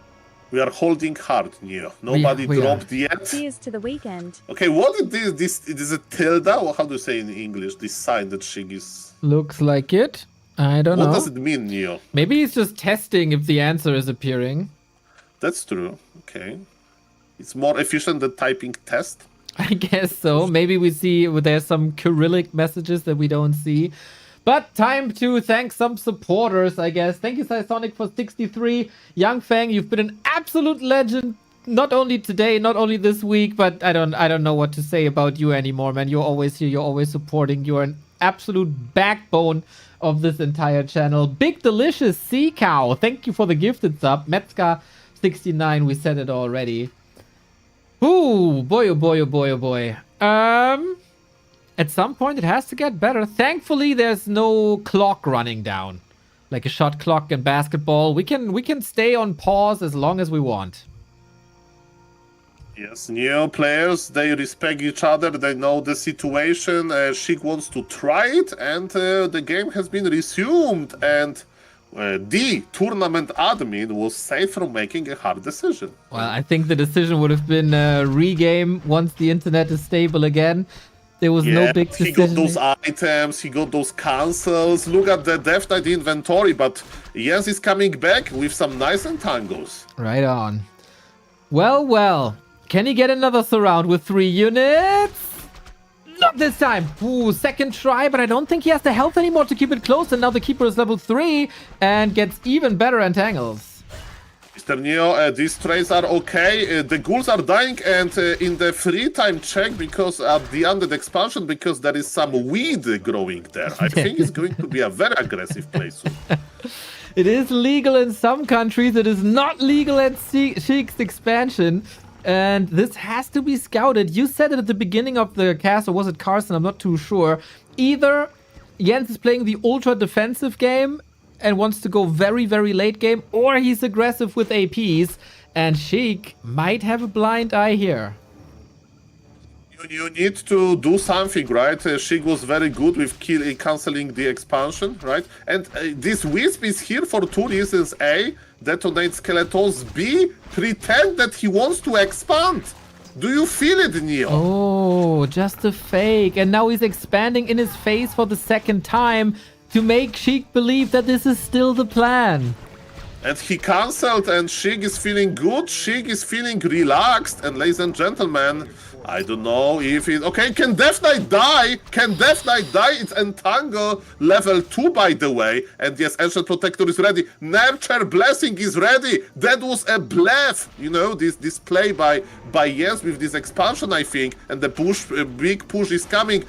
We are holding hard, Neo. Nobody we are. dropped yet. Cheers to the weekend. Okay, what is this? It is a tilde, or how do you say in English? This sign that Sheik is. Looks like it. I don't What know. does it mean, Neo? Maybe he's just testing if the answer is appearing. That's true. Okay. It's more efficient than typing test. I guess so. Maybe we see there's some Cyrillic messages that we don't see. But time to thank some supporters, I guess. Thank you, Sonik, for 63. Young Fang, you've been an absolute legend. Not only today, not only this week, but I don't know what to say about you anymore, man. You're always here. You're always supporting. You're an absolute backbone of this entire channel. Big Delicious Sea Cow, thank you for the gifted sub. Metzka 69, we said it already. Ooh, boy, oh boy, oh boy, oh boy. At some point it has to get better. Thankfully, there's no clock running down, like a shot clock in basketball. We can stay on pause as long as we want. Yes, new players, they respect each other, they know the situation. Sheik wants to try it, and the game has been resumed. And the tournament admin was safe from making a hard decision. Well, I think the decision would have been regame once the internet is stable again. There was no big decision. He got those items, he got those cancels. Look at the Deathnote inventory, but Jens is coming back with some nice entangles. Right on. Well. Can he get another surround with 3 units? Not this time. Ooh, second try, but I don't think he has the health anymore to keep it close. And now the keeper is level 3 and gets even better entangles. Mr. Neo, these trays are okay. The ghouls are dying, and in the free time check, because at the undead expansion, because there is some weed growing there. I think it's going to be a very aggressive play soon. It is legal in some countries. It is not legal at Sheik's expansion. And this has to be scouted. You said it at the beginning of the cast, or was it Carson? I'm not too sure. Either Jens is playing the ultra defensive game and wants to go very, very late game, or he's aggressive with APs, and Sheik might have a blind eye here. You need to do something, right? Sheik was very good with cancelling the expansion, right? And this Wisp is here for 2 reasons. A, detonate skeletons. B, pretend that he wants to expand. Do you feel it, Neo? Oh, just a fake. And now he's expanding in his face for the second time to make Sheik believe that this is still the plan. And he cancelled, and Sheik is feeling good. Sheik is feeling relaxed. And ladies and gentlemen, I don't know if it... Okay, can Death Knight die? Can Death Knight die? It's Entangle level 2, by the way. And yes, Ancient Protector is ready. Nurture Blessing is ready. That was a bluff. You know, this play by Jens with this expansion, I think. And the push, big push is coming.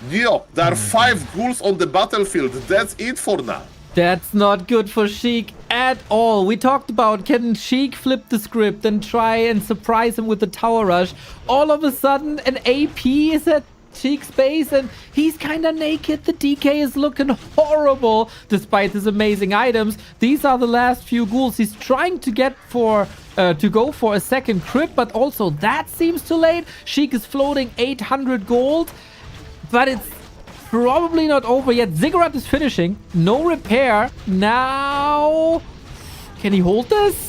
Neo, there are 5 ghouls on the battlefield. That's it for now. That's not good for Sheik at all. We talked about can Sheik flip the script and try and surprise him with the tower rush. All of a sudden, an AP is at Sheik's base and he's kind of naked. The DK is looking horrible despite his amazing items. These are the last few ghouls. He's trying to get for... to go for a second crit, but also that seems too late. Sheik is floating 800 gold, but it's probably not over yet. Ziggurat is finishing. No repair. Now... Can he hold this?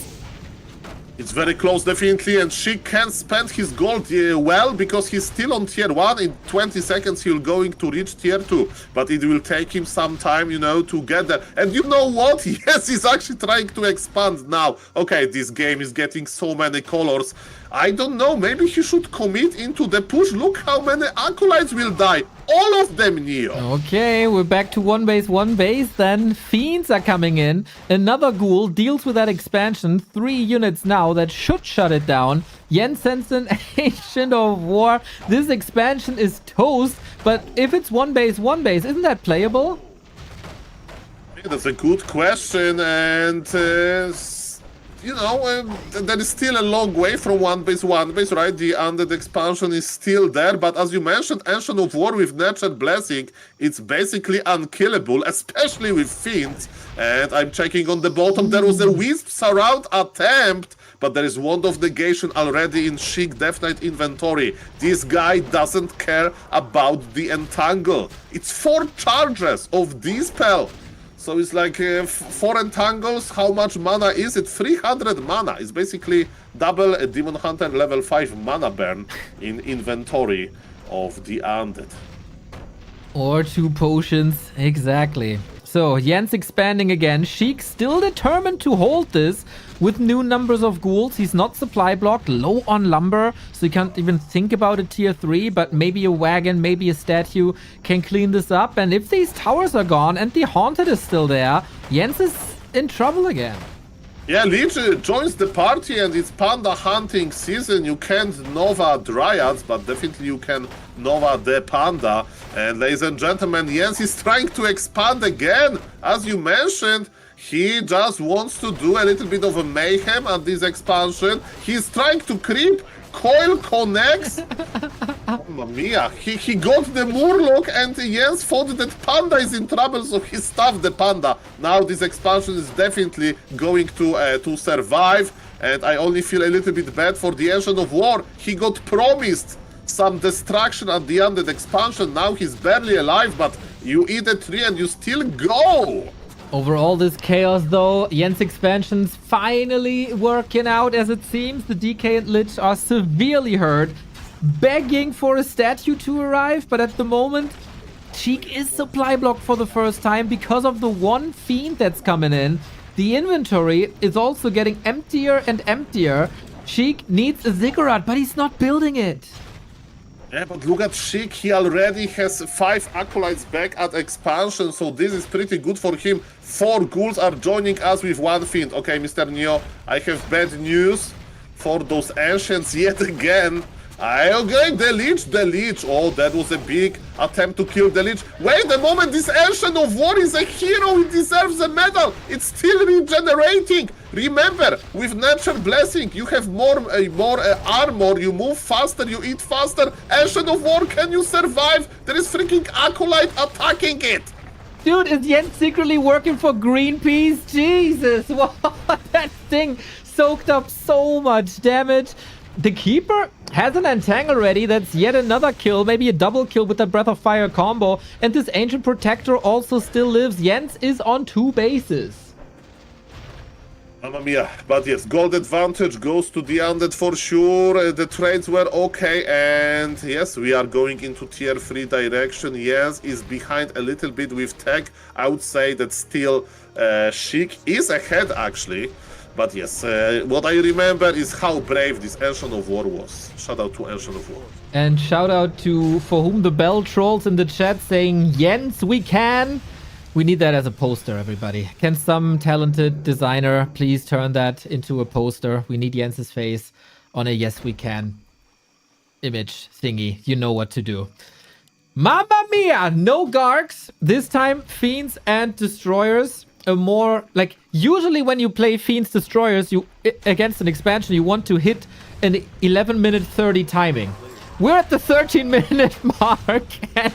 It's very close, definitely, and Sheik can spend his gold well, because he's still on tier 1. In 20 seconds, he'll going to reach tier 2. But it will take him some time, you know, to get there. And you know what? Yes, he's actually trying to expand now. Okay, this game is getting so many colors. I don't know, maybe he should commit into the push. Look how many acolytes will die. All of them, Neo. Okay, we're back to one base. Then Fiends are coming in. Another ghoul deals with that expansion. 3 units now that should shut it down. Jens sends an Ancient of War. This expansion is toast. But if it's one base, isn't that playable? That's a good question, and you know, there is still a long way from one base, right? The undead expansion is still there, but as you mentioned, Ancient of War with Nurtured Blessing, it's basically unkillable, especially with Fiends. And I'm checking on the bottom, there was a Wisp Surround attempt, but there is Wand of Negation already in Sheik Death Knight inventory. This guy doesn't care about the Entangle. It's 4 charges of Dispel. So it's like 4 entangles. How much mana is it? 300 mana. It's basically double a Demon Hunter level 5 mana burn in inventory of the undead. Or 2 potions. Exactly. So Jens expanding again. Sheik still determined to hold this with new numbers of ghouls. He's not supply blocked, low on lumber, so he can't even think about a tier 3, but maybe a wagon, maybe a statue can clean this up. And if these towers are gone and the Haunted is still there, Jens is in trouble again. Yeah, Lich joins the party and it's panda hunting season. You can't Nova Dryads, but definitely you can Nova the Panda. And ladies and gentlemen, Jens is trying to expand again. As you mentioned, he just wants to do a little bit of a mayhem at this expansion. He's trying to creep. Coil connects. Mamma mia. He got the Murloc and Jens thought that Panda is in trouble, so he stuffed the Panda. Now this expansion is definitely going to survive, and I only feel a little bit bad for the Ancient of War. He got promised some destruction at the end of the expansion. Now he's barely alive, but you eat a tree and you still go. Over all this chaos, though, Jens expansion's finally working out as it seems. The DK and Lich are severely hurt, begging for a statue to arrive, but at the moment, Sheik is supply blocked for the first time because of the one Fiend that's coming in. The inventory is also getting emptier and emptier. Sheik needs a Ziggurat, but he's not building it. Yeah, but look at Sheik, he already has 5 acolytes back at expansion, so this is pretty good for him. 4 ghouls are joining us with 1 Fiend. Okay, Mr. Neo, I have bad news for those ancients yet again. Okay, the Lich. Oh, that was a big attempt to kill the Lich. Wait a moment, this Ancient of War is a hero, he deserves a medal. It's still regenerating. Remember, with Natural Blessing, you have more armor, you move faster, you eat faster. Ancient of War, can you survive? There is freaking Acolyte attacking it. Dude, is Jens secretly working for Greenpeace? Jesus, what? That thing soaked up so much damage. The Keeper has an Entangle ready. That's yet another kill. Maybe a double kill with the Breath of Fire combo. And this Ancient Protector also still lives. Jens is on 2 bases. Mamma mia, but yes, gold advantage goes to the undead for sure. The trades were okay, and yes, we are going into tier 3 direction. Yes, is behind a little bit with tech. I would say that still Sheik is ahead actually. But yes, what I remember is how brave this Ancient of War was. Shout out to Ancient of War. And shout out to For Whom the Bell trolls in the chat saying, Jens, we can. We need that as a poster, everybody. Can some talented designer please turn that into a poster? We need Jens's face on a yes we can image thingy. You know what to do. Mamma mia! No Gargs. This time Fiends and Destroyers. A more like usually when you play Fiends Destroyers you against an expansion you want to hit an 11-minute 30 timing. We're at the 13-minute mark and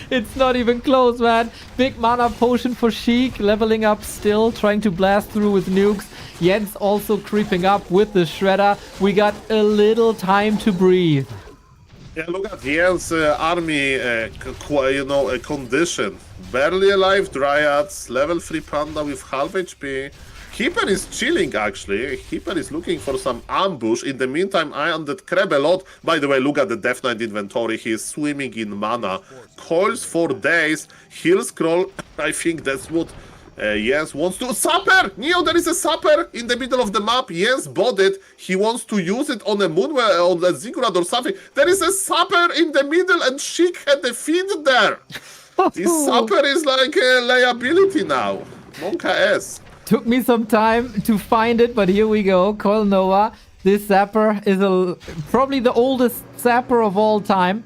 it's not even close, man. Big mana potion for Sheik, leveling up still, trying to blast through with nukes. Jens also creeping up with the Shredder. We got a little time to breathe. Yeah, look at Jens' army, condition. Barely alive Dryads, level 3 Panda with half HP. Keeper is chilling actually. Keeper is looking for some ambush. In the meantime, I undead Crab a lot. By the way, look at the Death Knight inventory. He is swimming in mana. Coils for days. Heal scroll. I think that's what Jens wants to. Sapper! Neo, there is a Sapper in the middle of the map. Jens bought it. He wants to use it on a Moonwell, on a Ziggurat or something. There is a Sapper in the middle and Sheik had the feed there. This Sapper is like a liability now. Monka-esque. Took me some time to find it, but here we go. Coil Nova. This Zapper is probably the oldest Zapper of all time.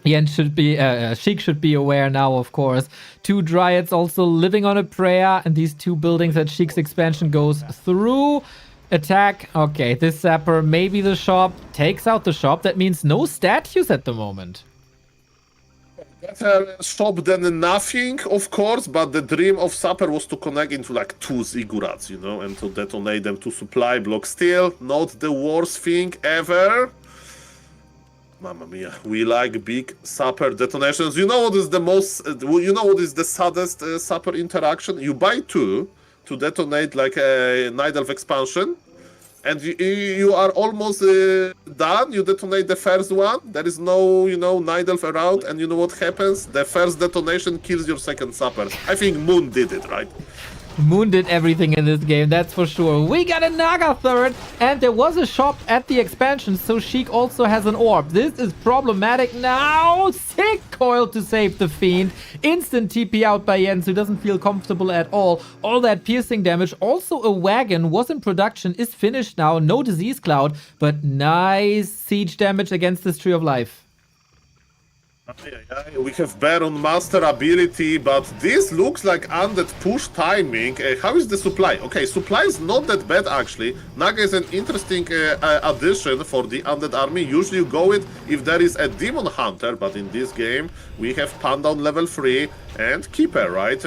Jens should be, Sheik should be aware now, of course. 2 Dryads also living on a prayer, and these 2 buildings that Sheik's expansion goes through. Attack. Okay, this Zapper, maybe the shop, takes out the shop. That means no statues at the moment. Better shop than nothing, of course, but the dream of Sapper was to connect into like 2 Ziggurats, you know, and to detonate them to supply block. Still, not the worst thing ever. Mamma mia, we like big Sapper detonations. You know what is the most, you know what is the saddest Sapper interaction? You buy 2 to detonate like a Night Elf expansion, and you are almost done. You detonate the first one. There is no, Night Elf around, and you know what happens? The first detonation kills your second Sapper. I think Moon did it, right? Moon did everything in this game, that's for sure. We got a Naga third, and there was a shop at the expansion, so Sheik also has an orb. This is problematic now. Sick coil to save the Fiend. Instant TP out by Jens, who doesn't feel comfortable at all. All that piercing damage. Also a wagon was in production, is finished now. No disease cloud, but nice siege damage against this Tree of Life. We have Baron Master ability, but this looks like undead push timing. How is the supply? Okay, supply is not that bad actually. Naga is an interesting addition for the undead army. Usually you go it if there is a Demon Hunter, but in this game we have Panda on level 3 and Keeper, right?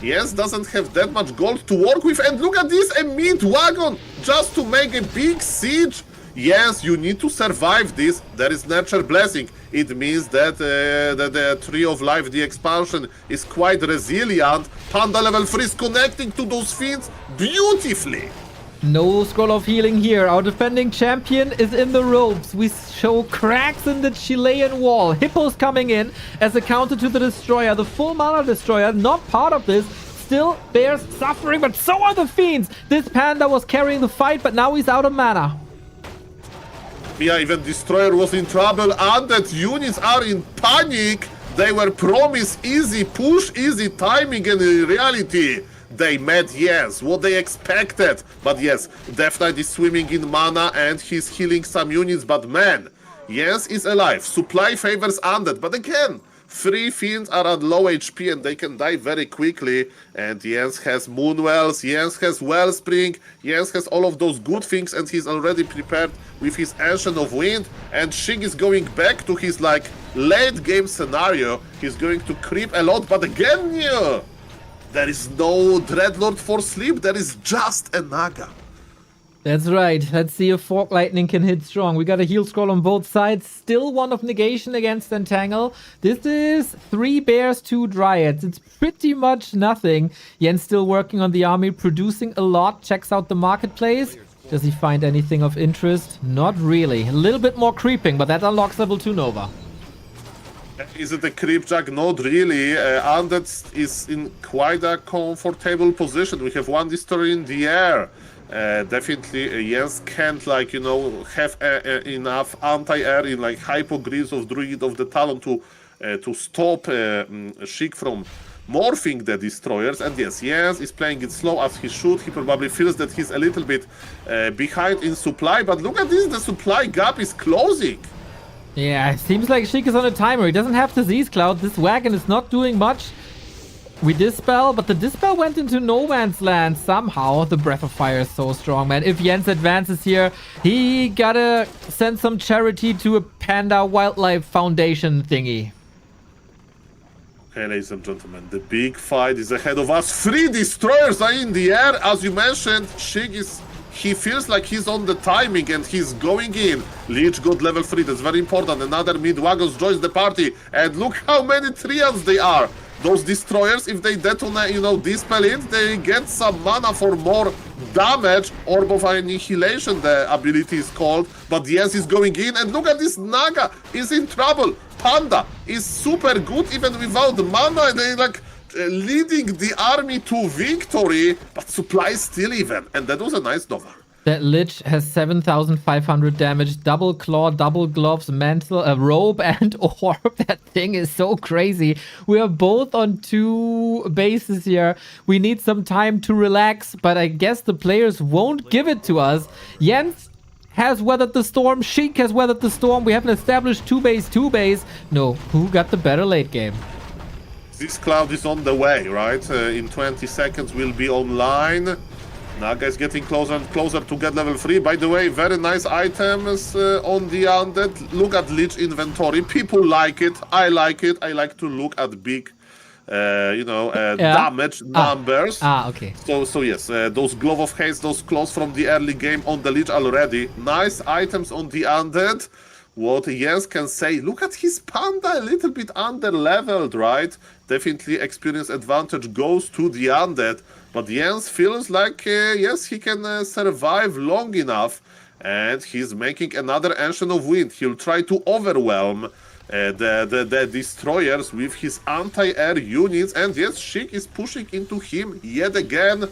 Yes, doesn't have that much gold to work with, and look at this, a mint wagon just to make a big siege. Yes, you need to survive this. There is Nurture Blessing. It means that the Tree of Life, the expansion, is quite resilient. Panda level 3 is connecting to those fiends beautifully. No Scroll of Healing here. Our defending champion is in the ropes. We show cracks in the Chilean wall. Hippos coming in as a counter to the Destroyer. The full mana Destroyer, not part of this. Still bears suffering, but so are the fiends. This Panda was carrying the fight, but now he's out of mana. Yeah, even Destroyer was in trouble. Undead units are in panic. They were promised easy push, easy timing, and in reality, they met, yes, what they expected. But yes, Death Knight is swimming in mana and he's healing some units. But man, Jens is alive. Supply favors undead. But again, 3 fiends are at low HP and they can die very quickly. And Jens has Moonwells, Jens has Wellspring, Jens has all of those good things, and he's already prepared with his Ancient of Wind. And Sheik is going back to his late game scenario. He's going to creep a lot, but again, yeah, there is no Dreadlord for sleep, there is just a Naga. That's right. Let's see if Fork Lightning can hit strong. We got a heal scroll on both sides. Still one of negation against Entangle. This is 3 bears, 2 dryads. It's pretty much nothing. Jens still working on the army, producing a lot. Checks out the marketplace. Does he find anything of interest? Not really. A little bit more creeping, but that unlocks level 2 Nova. Is it a creep jack? Not really. Undead is in quite a comfortable position. We have 1 destroyer in the air. Definitely, Jens can't, like, you know, have enough anti-air in, like, hypogreaves of Druid of the Talon to stop Sheik from morphing the destroyers. And yes, Jens is playing it slow as he should. He probably feels that he's a little bit behind in supply. But look at this, the supply gap is closing. Yeah, it seems like Sheik is on a timer. He doesn't have Disease Cloud. This wagon is not doing much. We Dispel, but the Dispel went into no man's land somehow. The Breath of Fire is so strong, man. If Jens advances here, he gotta send some charity to a Panda Wildlife Foundation thingy. Okay, ladies and gentlemen, the big fight is ahead of us. 3 destroyers are in the air. As you mentioned, Sheik he feels like he's on the timing and he's going in. Lich got level 3, that's very important. Another mid-wagons joins the party. And look how many triads they are. Those destroyers, if they detonate, you know, dispel it, they get some mana for more damage. Orb of Annihilation, the ability is called. But Jens is going in, and look at this, Naga is in trouble. Panda is super good even without mana. They like leading the army to victory, but supply is still even. And that was a nice Nova. That Lich has 7,500 damage, double claw, double gloves, mantle, a robe, and orb. That thing is so crazy. We are both on 2 bases here. We need some time to relax, but I guess the players won't give it to us. Jens has weathered the storm. Sheik has weathered the storm. We have an established 2 base. No, who got the better late game? This cloud is on the way, right? In 20 seconds we'll be online. Naga is getting closer and closer to get level 3. By the way, very nice items on the Undead. Look at Lich inventory. People like it. I like it. I like to look at big, damage numbers. Okay. So yes, those Glove of Haste, those claws from the early game on the Lich already. Nice items on the Undead. What Jens can say, look at his Panda, a little bit under-leveled, right? Definitely experience advantage goes to the Undead. But Jens feels like, yes, he can survive long enough. And he's making another Ancient of Wind. He'll try to overwhelm the destroyers with his anti-air units. And yes, Sheik is pushing into him yet again.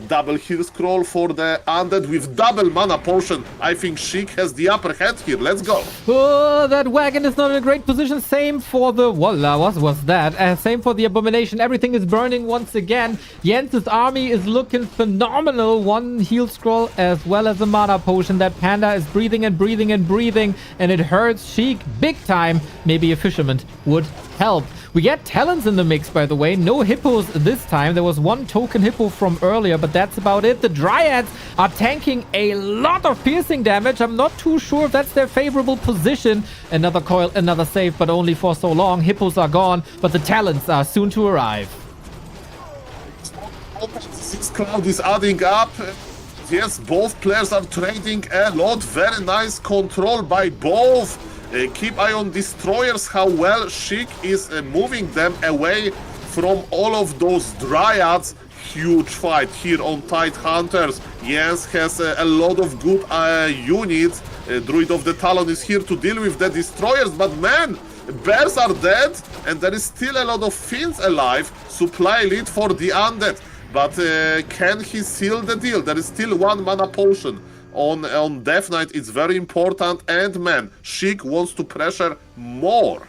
Double heal scroll for the Undead with double mana potion. I think Sheik has the upper hand here. Let's go. Oh, that wagon is not in a great position. Same for the... What was that? Same for the Abomination. Everything is burning once again. Jens' army is looking phenomenal. 1 heal scroll as well as a mana potion. That Panda is breathing and breathing and breathing. And it hurts Sheik big time. Maybe a fisherman would help. We get talents in the mix, by the way. No hippos this time. There was 1 token hippo from earlier, but that's about it. The Dryads are tanking a lot of piercing damage. I'm not too sure if that's their favorable position. Another coil, another save, but only for so long. Hippos are gone, but the talents are soon to arrive. This cloud is adding up. Yes, both players are trading a lot. Very nice control by both. Keep eye on destroyers, how well Sheik is moving them away from all of those dryads. Huge fight here on Tide Hunters. Jens has a lot of good units. Druid of the Talon is here to deal with the destroyers, but man, bears are dead and there is still a lot of fiends alive. Supply lead for the Undead, but can he seal the deal? There is still 1 mana potion on Death Knight. It's very important, and man, Sheik wants to pressure more.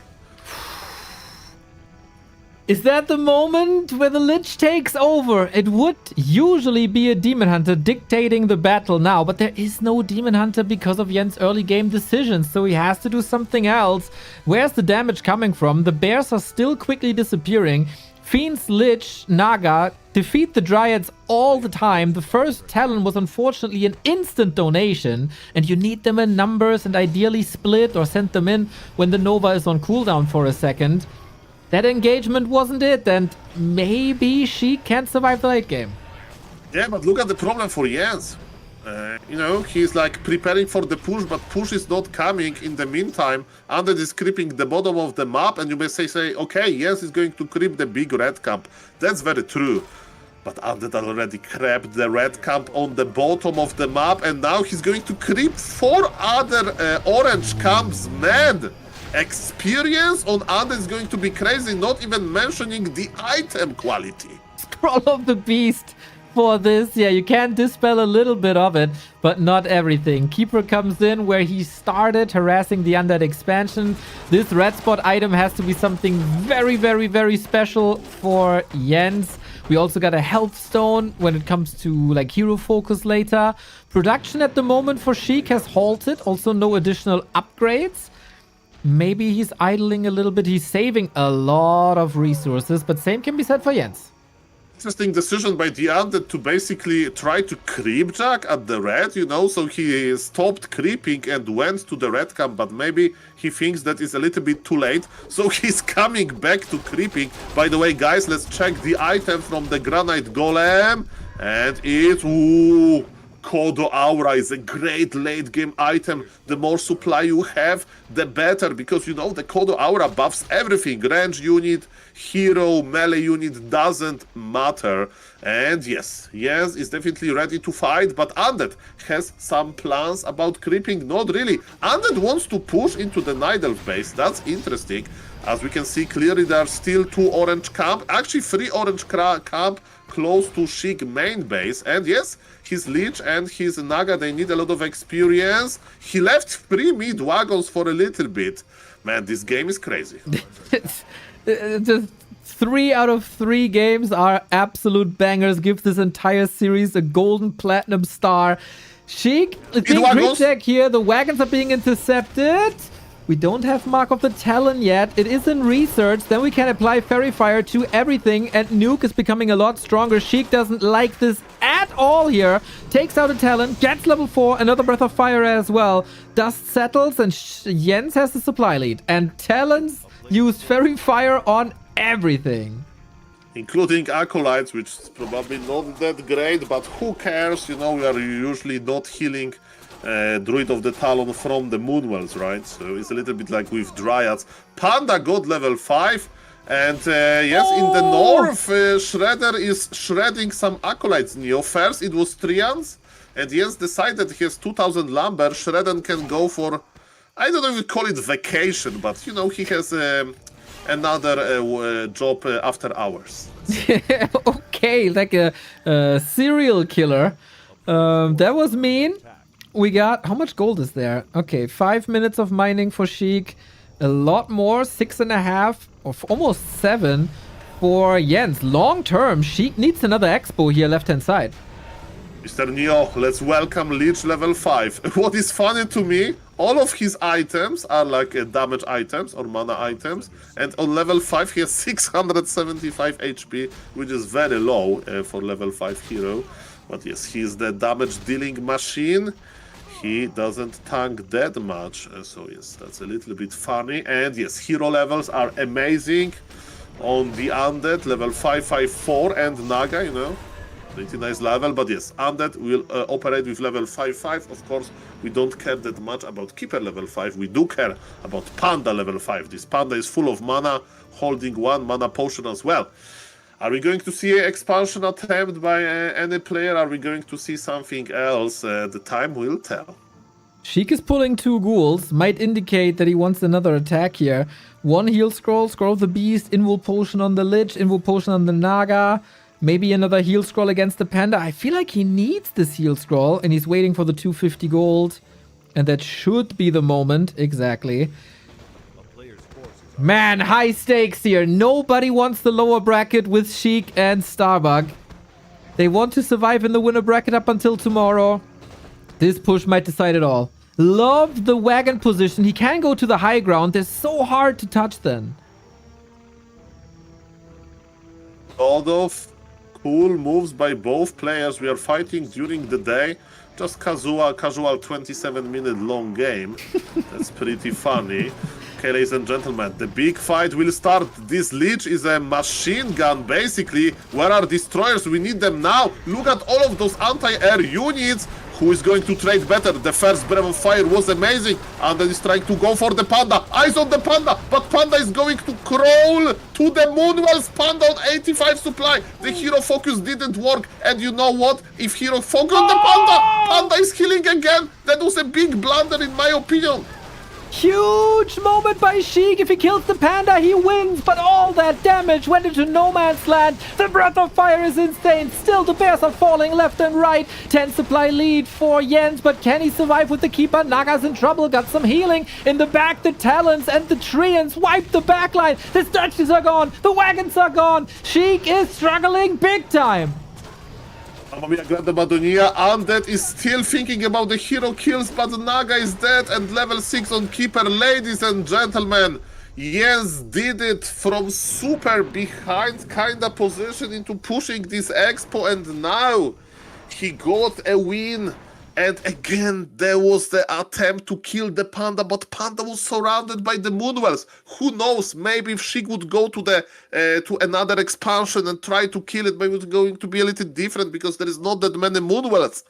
Is that the moment where the Lich takes over? It would usually be a Demon Hunter dictating the battle now, but there is no Demon Hunter because of Jens' early game decisions, so he has to do something else. Where's the damage coming from? The bears are still quickly disappearing. Fiends, Lich, Naga defeat the Dryads all the time. The first Talon was unfortunately an instant donation, and you need them in numbers and ideally split or send them in when the Nova is on cooldown for a second. That engagement wasn't it, and maybe she can't survive the late game. Yeah, but look at the problem for Jens. You know, he's like preparing for the push, but push is not coming. In the meantime, Undead is creeping the bottom of the map, and you may say, okay, yes, he's going to creep the big red camp. That's very true. But Undead already crept the red camp on the bottom of the map, and now he's going to creep 4 other orange camps. Man, experience on Undead is going to be crazy, not even mentioning the item quality. Scroll of the Beast for this. Yeah, you can dispel a little bit of it, but not everything. Keeper comes in where he started, harassing the Undead expansion. This red spot item has to be something very, very, very special for Jens. We also got a health stone when it comes to like hero focus later. Production at the moment for Sheik has halted. Also no additional upgrades. Maybe he's idling a little bit. He's saving a lot of resources, but same can be said for Jens. Interesting decision by the Undead to basically try to creep Jack at the red, you know, so he stopped creeping and went to the red camp, but maybe he thinks that is a little bit too late, so he's coming back to creeping. By the way, guys, let's check the item from the Granite Golem, and it's... Ooh, Kodo Aura is a great late game item. The more supply you have, the better, because you know the Kodo Aura buffs everything. Range unit, hero, melee unit, doesn't matter. And yes, Jens is definitely ready to fight, but Undead has some plans about creeping. Not really. Undead wants to push into the Night Elf base. That's interesting. As we can see clearly, there are still 2 orange camp, actually 3 orange camp close to Sheik main base. And yes, his Lich and his Naga, they need a lot of experience. He left 3 mid wagons for a little bit. Man, this game is crazy. Just 3 out of 3 games are absolute bangers. Give this entire series a golden platinum star. Sheik, it's being grid check here. The wagons are being intercepted. We don't have Mark of the Talon yet. It is in research. Then we can apply Fairy Fire to everything. And Nuke is becoming a lot stronger. Sheik doesn't like this at all here. Takes out a Talon. Gets level 4. Another Breath of Fire as well. Dust settles. And Jens has the supply lead. And Talons used Fairy Fire on everything. Including Acolytes, which is probably not that great. But who cares? You know, we are usually not healing Druid of the Talon from the Moonwells, right? So it's a little bit like with Dryads. Panda got level 5. And yes, in the north, Shredder is shredding some Acolytes. Neo. First, it was Trians. And Jens decided he has 2000 lumber. Shredder can go for, I don't know if you call it vacation, but you know, he has another job after hours. Okay, like a serial killer. That was mean. We got, how much gold is there? Okay, 5 minutes of mining for Sheik. A lot more, 6.5 or almost 7 for Jens. Long term, Sheik needs another expo here, left hand side. Mr. Neo, let's welcome Lich level 5. What is funny to me, all of his items are like damage items or mana items, and on level 5 he has 675 HP, which is very low for level 5 hero. But yes, he's the damage dealing machine. He doesn't tank that much, so yes, that's a little bit funny. And yes, hero levels are amazing on the Undead, level 554, and Naga, you know, pretty nice level. But yes, Undead will operate with level 5-5. Of course, we don't care that much about Keeper level 5. We do care about Panda level 5. This Panda is full of mana, holding 1 mana potion as well. Are we going to see an expansion attempt by any player? Are we going to see something else? The time will tell. Sheik is pulling 2 ghouls. Might indicate that he wants another attack here. 1 heal scroll, Scroll of the Beast, Invul Potion on the Lich, Invul Potion on the Naga. Maybe another heal scroll against the Panda. I feel like he needs this heal scroll, and he's waiting for the 250 gold. And that should be the moment, exactly. Man, high stakes here. Nobody wants the lower bracket with Sheik and Starbuck. They want to survive in the winner bracket up until tomorrow. This push might decide it all. Love the wagon position. He can go to the high ground. They're so hard to touch then. lot of cool moves by both players. We are fighting during the day. Just casual 27-minute long game. That's pretty funny. Okay, ladies and gentlemen, the big fight will start. This Lich is a machine gun, basically. Where are destroyers? We need them now. Look at all of those anti-air units. Who is going to trade better? The first Breath of Fire was amazing. Undead is trying to go for the Panda. Eyes on the Panda, but Panda is going to crawl to the Moonwells. Panda on 85 supply. The hero focus didn't work. And you know what? If hero focus on the Panda, Panda is healing again. That was a big blunder in my opinion. Huge moment by Sheik. If he kills the Panda, he wins. But all that damage went into no man's land. The Breath of Fire is insane. Still, the bears are falling left and right. 10 supply lead for Jens, but can he survive with the Keeper? Naga's in trouble. Got some healing. In the back, the Talons and the Treants wipe the backline. The statues are gone. The wagons are gone. Sheik is struggling big time. Mamma mia, grande Madonia. Undead is still thinking about the hero kills, but Naga is dead and level 6 on Keeper. Ladies and gentlemen, Jens did it from super behind kinda position into pushing this expo, and now he got a win. And again, there was the attempt to kill the Panda, but Panda was surrounded by the Moonwells. Who knows? Maybe if Sheik would go to the to another expansion and try to kill it, maybe it's going to be a little different because there is not that many Moonwells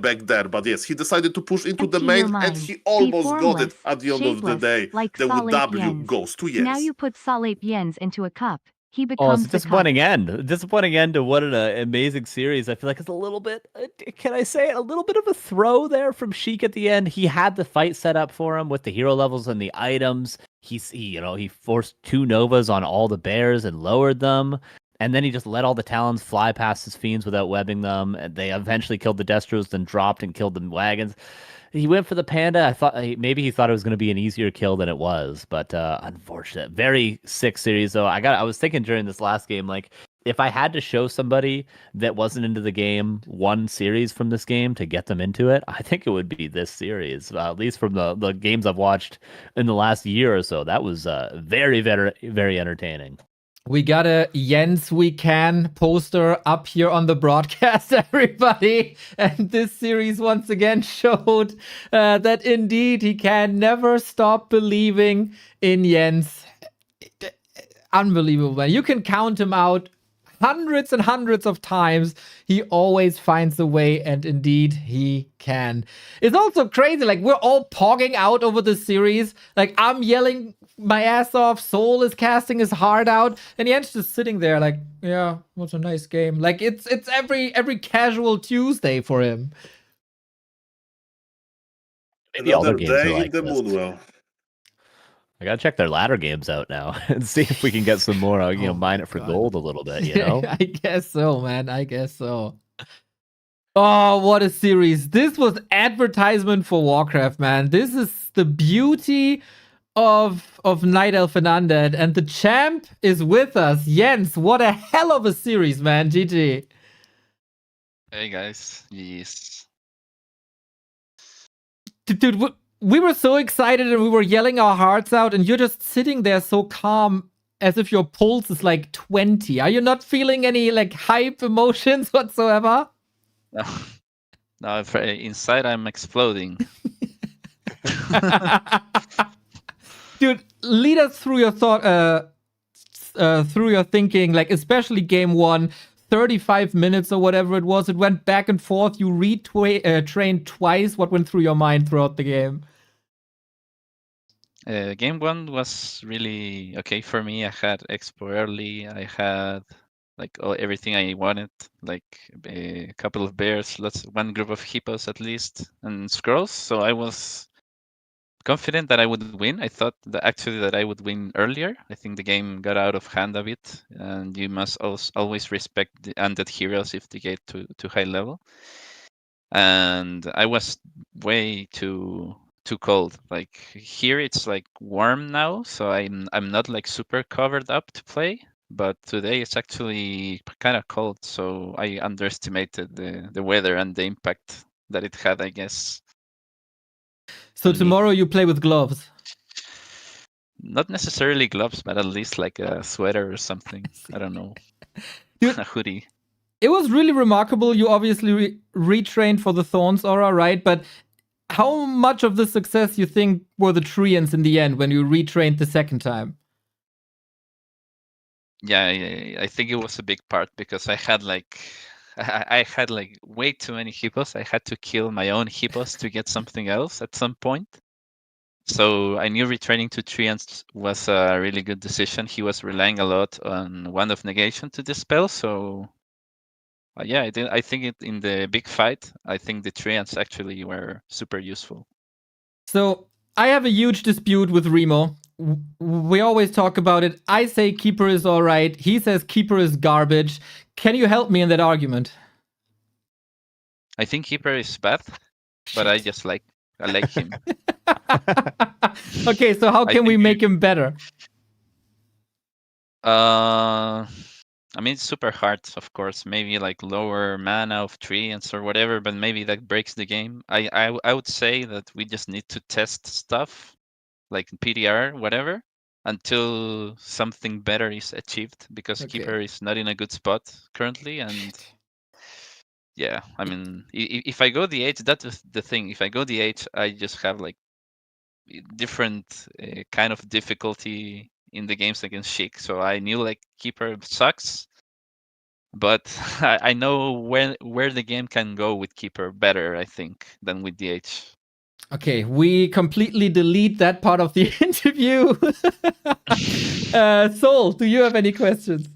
back there. But yes, he decided to push into the main, and he almost got it at the end of the day. Like The Saleh W Jens. goes to Jens. Now you put Saleh Jens into a cup. He Oh, becomes it's a disappointing end. Disappointing end to what an amazing series. I feel like it's a little bit, can I say it? A little bit of a throw there from Sheik at the end. He had the fight set up for him with the hero levels and the items. He forced 2 Novas on all the bears and lowered them. And then he just let all the Talons fly past his fiends without webbing them. And they eventually killed the Destros, then dropped and killed the wagons. He went for the Panda. I thought maybe he thought it was going to be an easier kill than it was, but unfortunate. Very sick series though. I was thinking during this last game, like if I had to show somebody that wasn't into the game one series from this game to get them into it, I think it would be this series. At least from the games I've watched in the last year or so, that was very, very, very entertaining. We got a Jens We Can poster up here on the broadcast, everybody. And this series once again showed that indeed he can never stop believing in Jens. Unbelievable, man. You can count him out hundreds and hundreds of times. He always finds a way, and indeed he can. It's also crazy, like we're all pogging out over the series. Like I'm yelling my ass off, Soul is casting his heart out, and Jens just sitting there like, yeah, what a nice game. Like it's every casual Tuesday for him. Maybe all their Another games are day in like the this. Moonwell. I gotta check their ladder games out now and see if we can get some more, mine it for gold a little bit, you know? I guess so, man. I guess so. Oh, what a series. This was advertisement for Warcraft, man. This is the beauty of Night Elf and Undead, and the champ is with us. Jens, what a hell of a series, man. GG. Hey guys, yes. Dude, we were so excited and we were yelling our hearts out, and you're just sitting there so calm as if your pulse is like 20. Are you not feeling any like hype emotions whatsoever? No, inside I'm exploding. Dude, lead us through your through your thinking, like especially game 1, 35 minutes or whatever it was. It went back and forth. You retrained twice. What went through your mind throughout the game? Game 1 was really okay for me. I had expo early. I had everything I wanted, like a couple of bears, one group of hippos at least, and scrolls. So I was confident that I would win. I thought that I would win earlier. I think the game got out of hand a bit, and you must always respect the undead heroes if they get to high level. And I was way too cold. Like here it's like warm now, so I'm not like super covered up to play. But today it's actually kind of cold, so I underestimated the weather and the impact that it had, I guess. So tomorrow you play with gloves? Not necessarily gloves, but at least like a sweater or something. I don't know. Dude, a hoodie. It was really remarkable. You obviously retrained for the Thorns aura, right? But how much of the success you think were the Treants in the end when you retrained the second time? Yeah, I think it was a big part because I had like I had like way too many hippos. I had to kill my own hippos to get something else at some point. So I knew returning to treants was a really good decision. He was relying a lot on Wand of Negation to dispel. So yeah, I think in the big fight, I think the treants actually were super useful. So I have a huge dispute with Remo. We always talk about it. I say Keeper is alright. He says Keeper is garbage. Can you help me in that argument? I think Keeper is bad, but I like him. Okay, so how I can we think make him better? I mean, it's super hard, of course. Maybe like lower mana of treants or whatever, but maybe that breaks the game. I would say that we just need to test stuff like PDR, whatever, until something better is achieved, because Okay. Keeper is not in a good spot currently. And yeah, I mean, if I go the H, that's the thing. If I go the H, I just have like different kind of difficulty in the games against Sheik. So I knew like Keeper sucks, but I know where the game can go with Keeper better, I think, than with DH. Okay, we completely delete that part of the interview. Soul, do you have any questions?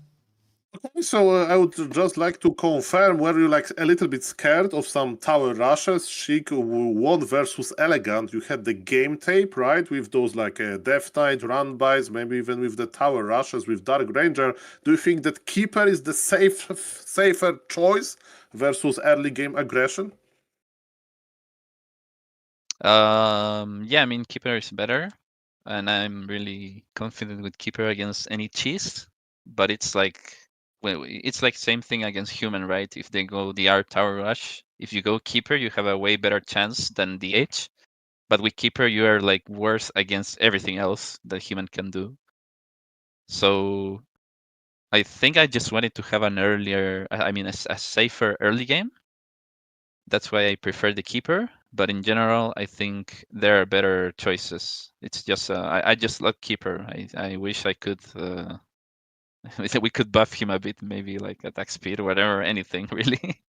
So I would just like to confirm, were you like a little bit scared of some tower rushes? Sheik won versus Elegant. You had the game tape, right? With those like Death Knight run-bys, maybe even with the tower rushes with Dark Ranger. Do you think that Keeper is the safer choice versus early game aggression? Yeah, I mean, Keeper is better, and I'm really confident with Keeper against any cheese. But it's like, well, it's like same thing against human, right? If they go DR Tower Rush, if you go Keeper, you have a way better chance than DH. But with Keeper, you are like worse against everything else that human can do. So I think I just wanted to have an earlier, I mean, a safer early game. That's why I prefer the Keeper. But in general, I think there are better choices. It's just I just love Keeper. I wish I could we could buff him a bit, maybe like attack speed or whatever, anything really.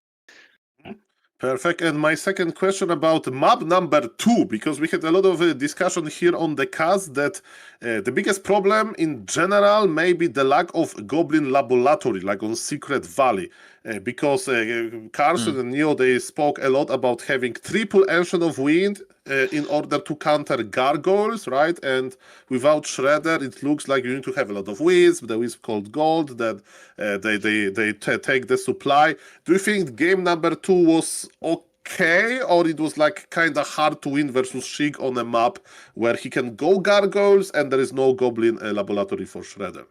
Perfect. And my second question about map number 2, because we had a lot of discussion here on the cast that the biggest problem in general may be the lack of Goblin Laboratory, like on Secret Valley. Because Carson and Neo, they spoke a lot about having triple Ancient of Wind in order to counter gargoyles, right? And without Shredder, it looks like you need to have a lot of Wisp, the Wisp called Gold, that they take the supply. Do you think game number 2 was okay, or it was like kind of hard to win versus Sheik on a map where he can go gargoyles and there is no Goblin Laboratory for Shredder?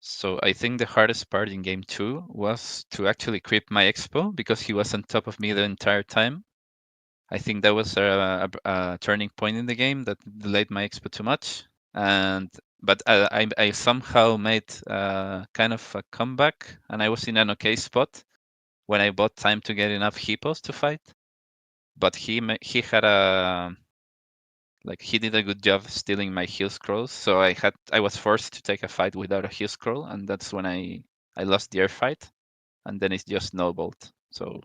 So I think the hardest part in game 2 was to actually creep my expo, because he was on top of me the entire time. I think that was a turning point in the game that delayed my expo too much. But I somehow made kind of a comeback, and I was in an okay spot when I bought time to get enough hippos to fight. But he had he did a good job stealing my heal scrolls, so I was forced to take a fight without a heal scroll, and that's when I lost the air fight, and then it just snowballed. So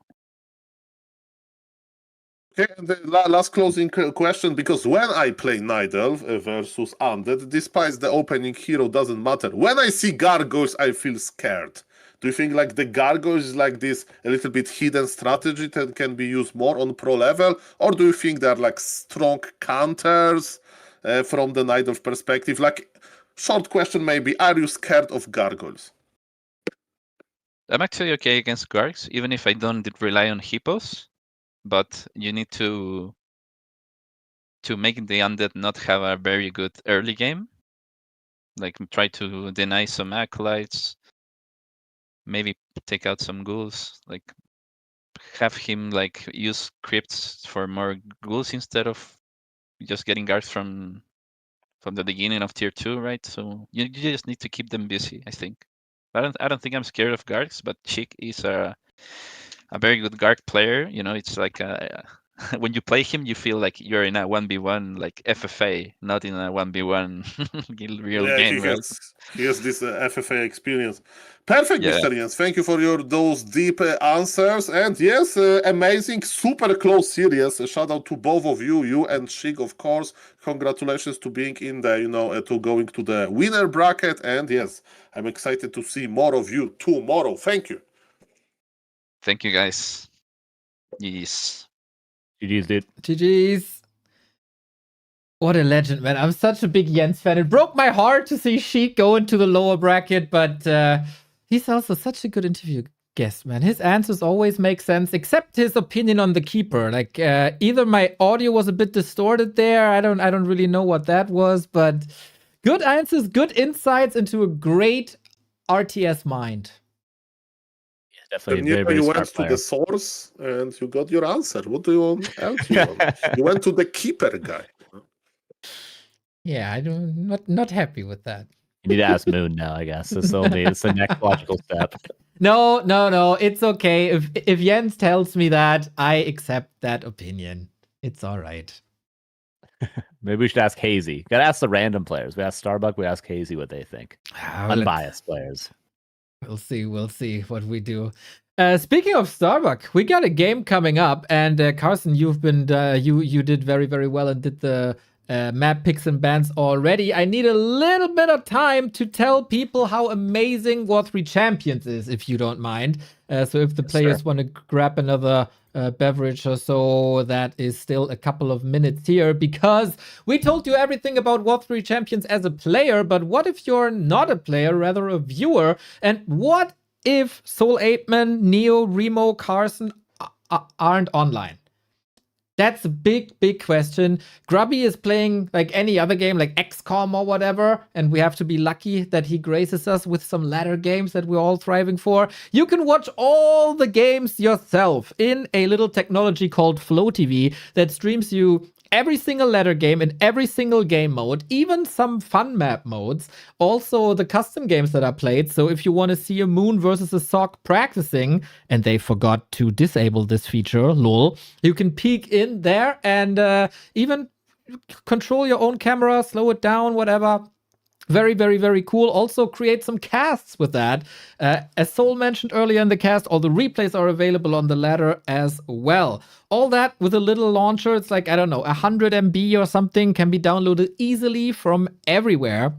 Okay, and the last closing question, because when I play Night Elf versus Undead, despite the opening hero doesn't matter, when I see gargoyles, I feel scared. Do you think like the gargoyles is like this a little bit hidden strategy that can be used more on pro level, or do you think they're like strong counters from the Night Elf perspective? Like, short question maybe, are you scared of gargoyles? I'm actually okay against gargs, even if I don't rely on hippos. But you need to make the undead not have a very good early game. Like try to deny some acolytes, maybe take out some ghouls, like have him like use crypts for more ghouls instead of just getting guards from the beginning of tier 2, right? So you just need to keep them busy, I think. I don't think I'm scared of guards, but Sheik is a very good guard player. You know, it's like when you play him, you feel like you're in a 1v1 like FFA, not in a 1v1 real Yeah, game, right? he has this FFA experience. Perfect, Yeah. Mr. Jens. Thank you for those deep answers. And yes, amazing, super close series. A shout out to both of you and Sheik, of course. Congratulations to being in the, to going to the winner bracket. And yes, I'm excited to see more of you tomorrow. Thank you. Thank you, guys. Yes. GG's, dude. GG's. What a legend, man. I'm such a big Jens fan. It broke my heart to see Sheik go into the lower bracket, but he's also such a good interview guest, man. His answers always make sense, except his opinion on the keeper. Like, either my audio was a bit distorted there. I don't really know what that was, but good answers, good insights into a great RTS mind. Definitely And a very, very you smart went to player. the source and you got your answer. What do you want else you want? You went to the keeper guy. Yeah, I'm not happy with that. You need to ask Moon now, I guess. It's the next logical step. No, it's okay. If Jens tells me that, I accept that opinion. It's all right. Maybe we should ask Hazy. Gotta ask the random players. We ask Starbuck, we ask Hazy what they think. Unbiased players. We'll see what we do. Speaking of Starbuck, we got a game coming up, and Carson, you've been you did very, very well and did the map picks and bans already. I need a little bit of time to tell people how amazing W3Champions is, if you don't mind. So if the players want to grab another beverage or so, that is still a couple of minutes here, because we told you everything about W3Champions as a player, but what if you're not a player, rather a viewer? And what if Soul Apeman, Neo, Remo, Carson aren't online? That's a big question. Grubby is playing like any other game, like XCOM or whatever, and we have to be lucky that he graces us with some ladder games that we're all thriving for. You can watch all the games yourself in a little technology called Flow TV that streams you every single ladder game in every single game mode, even some fun map modes, also the custom games that are played. So if you want to see a Moon versus a Sock practicing, and they forgot to disable this feature, lol, you can peek in there and even control your own camera, slow it down, whatever. Very, very, very cool. Also create some casts with that. As Soul mentioned earlier in the cast, all the replays are available on the ladder as well. All that with a little launcher. It's like, I don't know, 100 MB or something, can be downloaded easily from everywhere.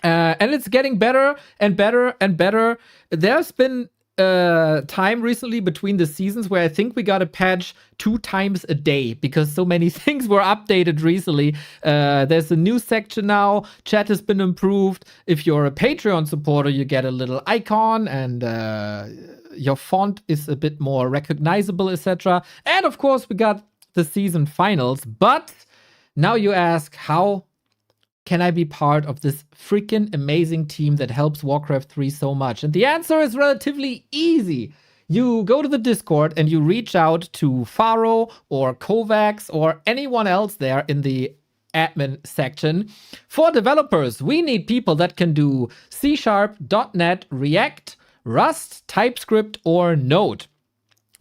And it's getting better and better and better. There's been time recently between the seasons where I think we got a patch 2 times a day because so many things were updated recently. There's a new section now. Chat has been improved. If you're a Patreon supporter, you get a little icon and your font is a bit more recognizable, etc. And of course, we got the season finals. But now you ask, how can I be part of this freaking amazing team that helps Warcraft 3 so much? And the answer is relatively easy. You go to the Discord and you reach out to Faro or Kovacs or anyone else there in the admin section. For developers, we need people that can do C#, .NET, React, Rust, TypeScript, or Node.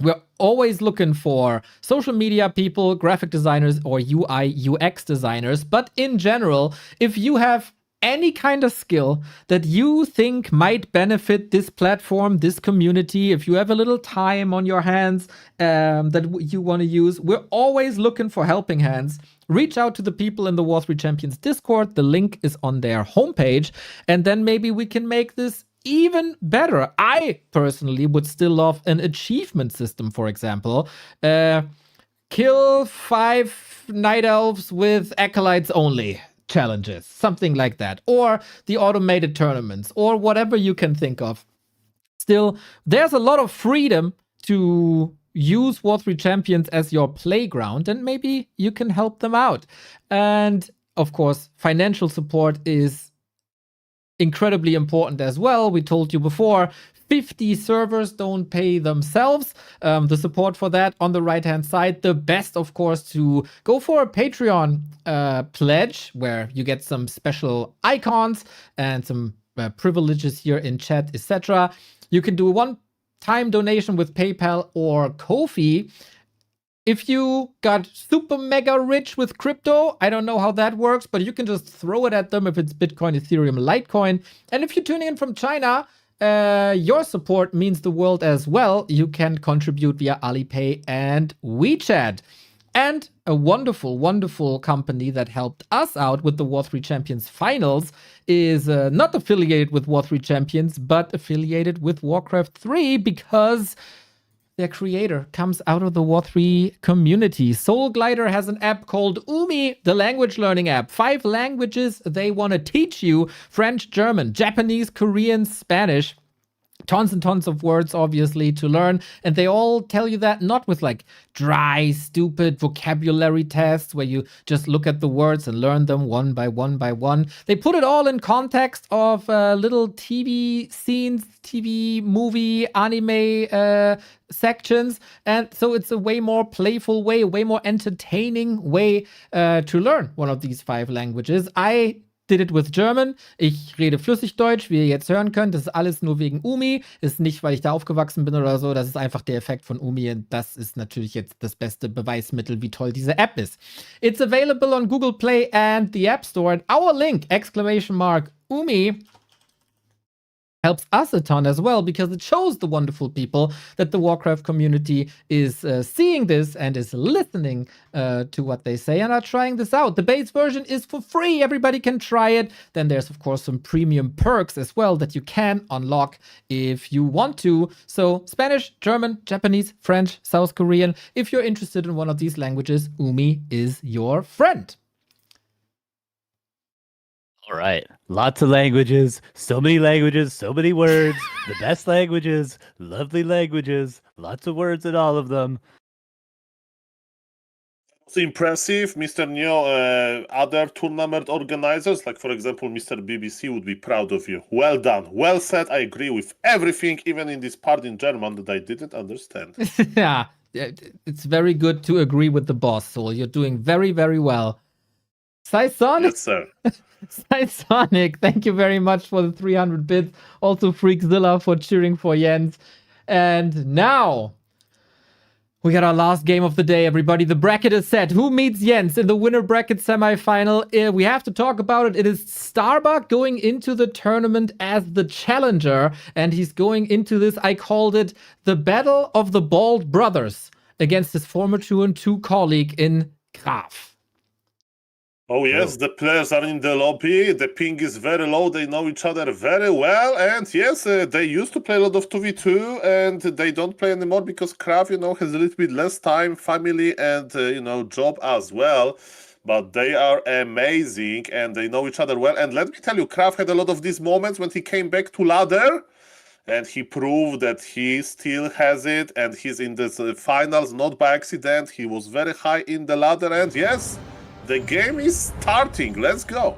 We're always looking for social media people, graphic designers, or UI, UX designers. But in general, if you have any kind of skill that you think might benefit this platform, this community, if you have a little time on your hands that you want to use, we're always looking for helping hands. Reach out to the people in the W3Champions Discord. The link is on their homepage. And then maybe we can make this even better. I personally would still love an achievement system, for example. Kill 5 night elves with acolytes only challenges, something like that. Or the automated tournaments, or whatever you can think of. Still, there's a lot of freedom to use W3Champions as your playground, and maybe you can help them out. And of course, financial support is incredibly important as well. We told you before, 50 servers don't pay themselves. The support for that on the right-hand side. The best, of course, to go for a Patreon pledge where you get some special icons and some privileges here in chat, etc. You can do a one-time donation with PayPal or Ko-fi. If you got super mega rich with crypto, I don't know how that works, but you can just throw it at them if it's Bitcoin, Ethereum, Litecoin. And if you're tuning in from China, your support means the world as well. You can contribute via Alipay and WeChat. And a wonderful, wonderful company that helped us out with the War3Champions finals is not affiliated with War3Champions, but affiliated with Warcraft 3 because their creator comes out of the War3 community. Soul Glider has an app called Umi, the language learning app. 5 languages they want to teach you: French, German, Japanese, Korean, Spanish. Tons and tons of words, obviously, to learn. And they all tell you that not with like dry, stupid vocabulary tests where you just look at the words and learn them one by one by one. They put it all in context of little TV scenes, TV, movie, anime sections. And so it's a way more playful way, a way more entertaining way to learn one of these 5 languages. I did it with German. Ich rede flüssig Deutsch, wie ihr jetzt hören könnt. Das ist alles nur wegen Umi. Ist nicht, weil ich da aufgewachsen bin oder so. Das ist einfach der Effekt von Umi. Und das ist natürlich jetzt das beste Beweismittel, wie toll diese App ist. It's available on Google Play and the App Store. And our link, !Umi, helps us a ton as well, because it shows the wonderful people that the Warcraft community is seeing this and is listening to what they say and are trying this out. The base version is for free. Everybody can try it. Then there's, of course, some premium perks as well that you can unlock if you want to. So Spanish, German, Japanese, French, South Korean. If you're interested in one of these languages, Umi is your friend. All right. Lots of languages, so many words, the best languages, lovely languages, lots of words in all of them. It's impressive, Mr. Neo. Other tournament organizers, like for example, Mr. BBC, would be proud of you. Well done. Well said. I agree with everything, even in this part in German that I didn't understand. Yeah, it's very good to agree with the boss, Soul. You're doing very, very well. Sonic. Yes, sir. Sonic, thank you very much for the 300 bits. Also, Freakzilla for cheering for Jens. And now we got our last game of the day, everybody. The bracket is set. Who meets Jens in the winner bracket semifinal? We have to talk about it. It is Starbuck going into the tournament as the challenger, and he's going into this. I called it the Battle of the Bald Brothers against his former 2-2 colleague in Krav. Oh yes, the players are in the lobby. The ping is very low. They know each other very well. And yes, they used to play a lot of 2v2, and they don't play anymore because Krav, has a little bit less time, family, and, job as well. But they are amazing, and they know each other well. And let me tell you, Krav had a lot of these moments when he came back to ladder, and he proved that he still has it, and he's in the finals, not by accident. He was very high in the ladder, and yes, the game is starting. Let's go.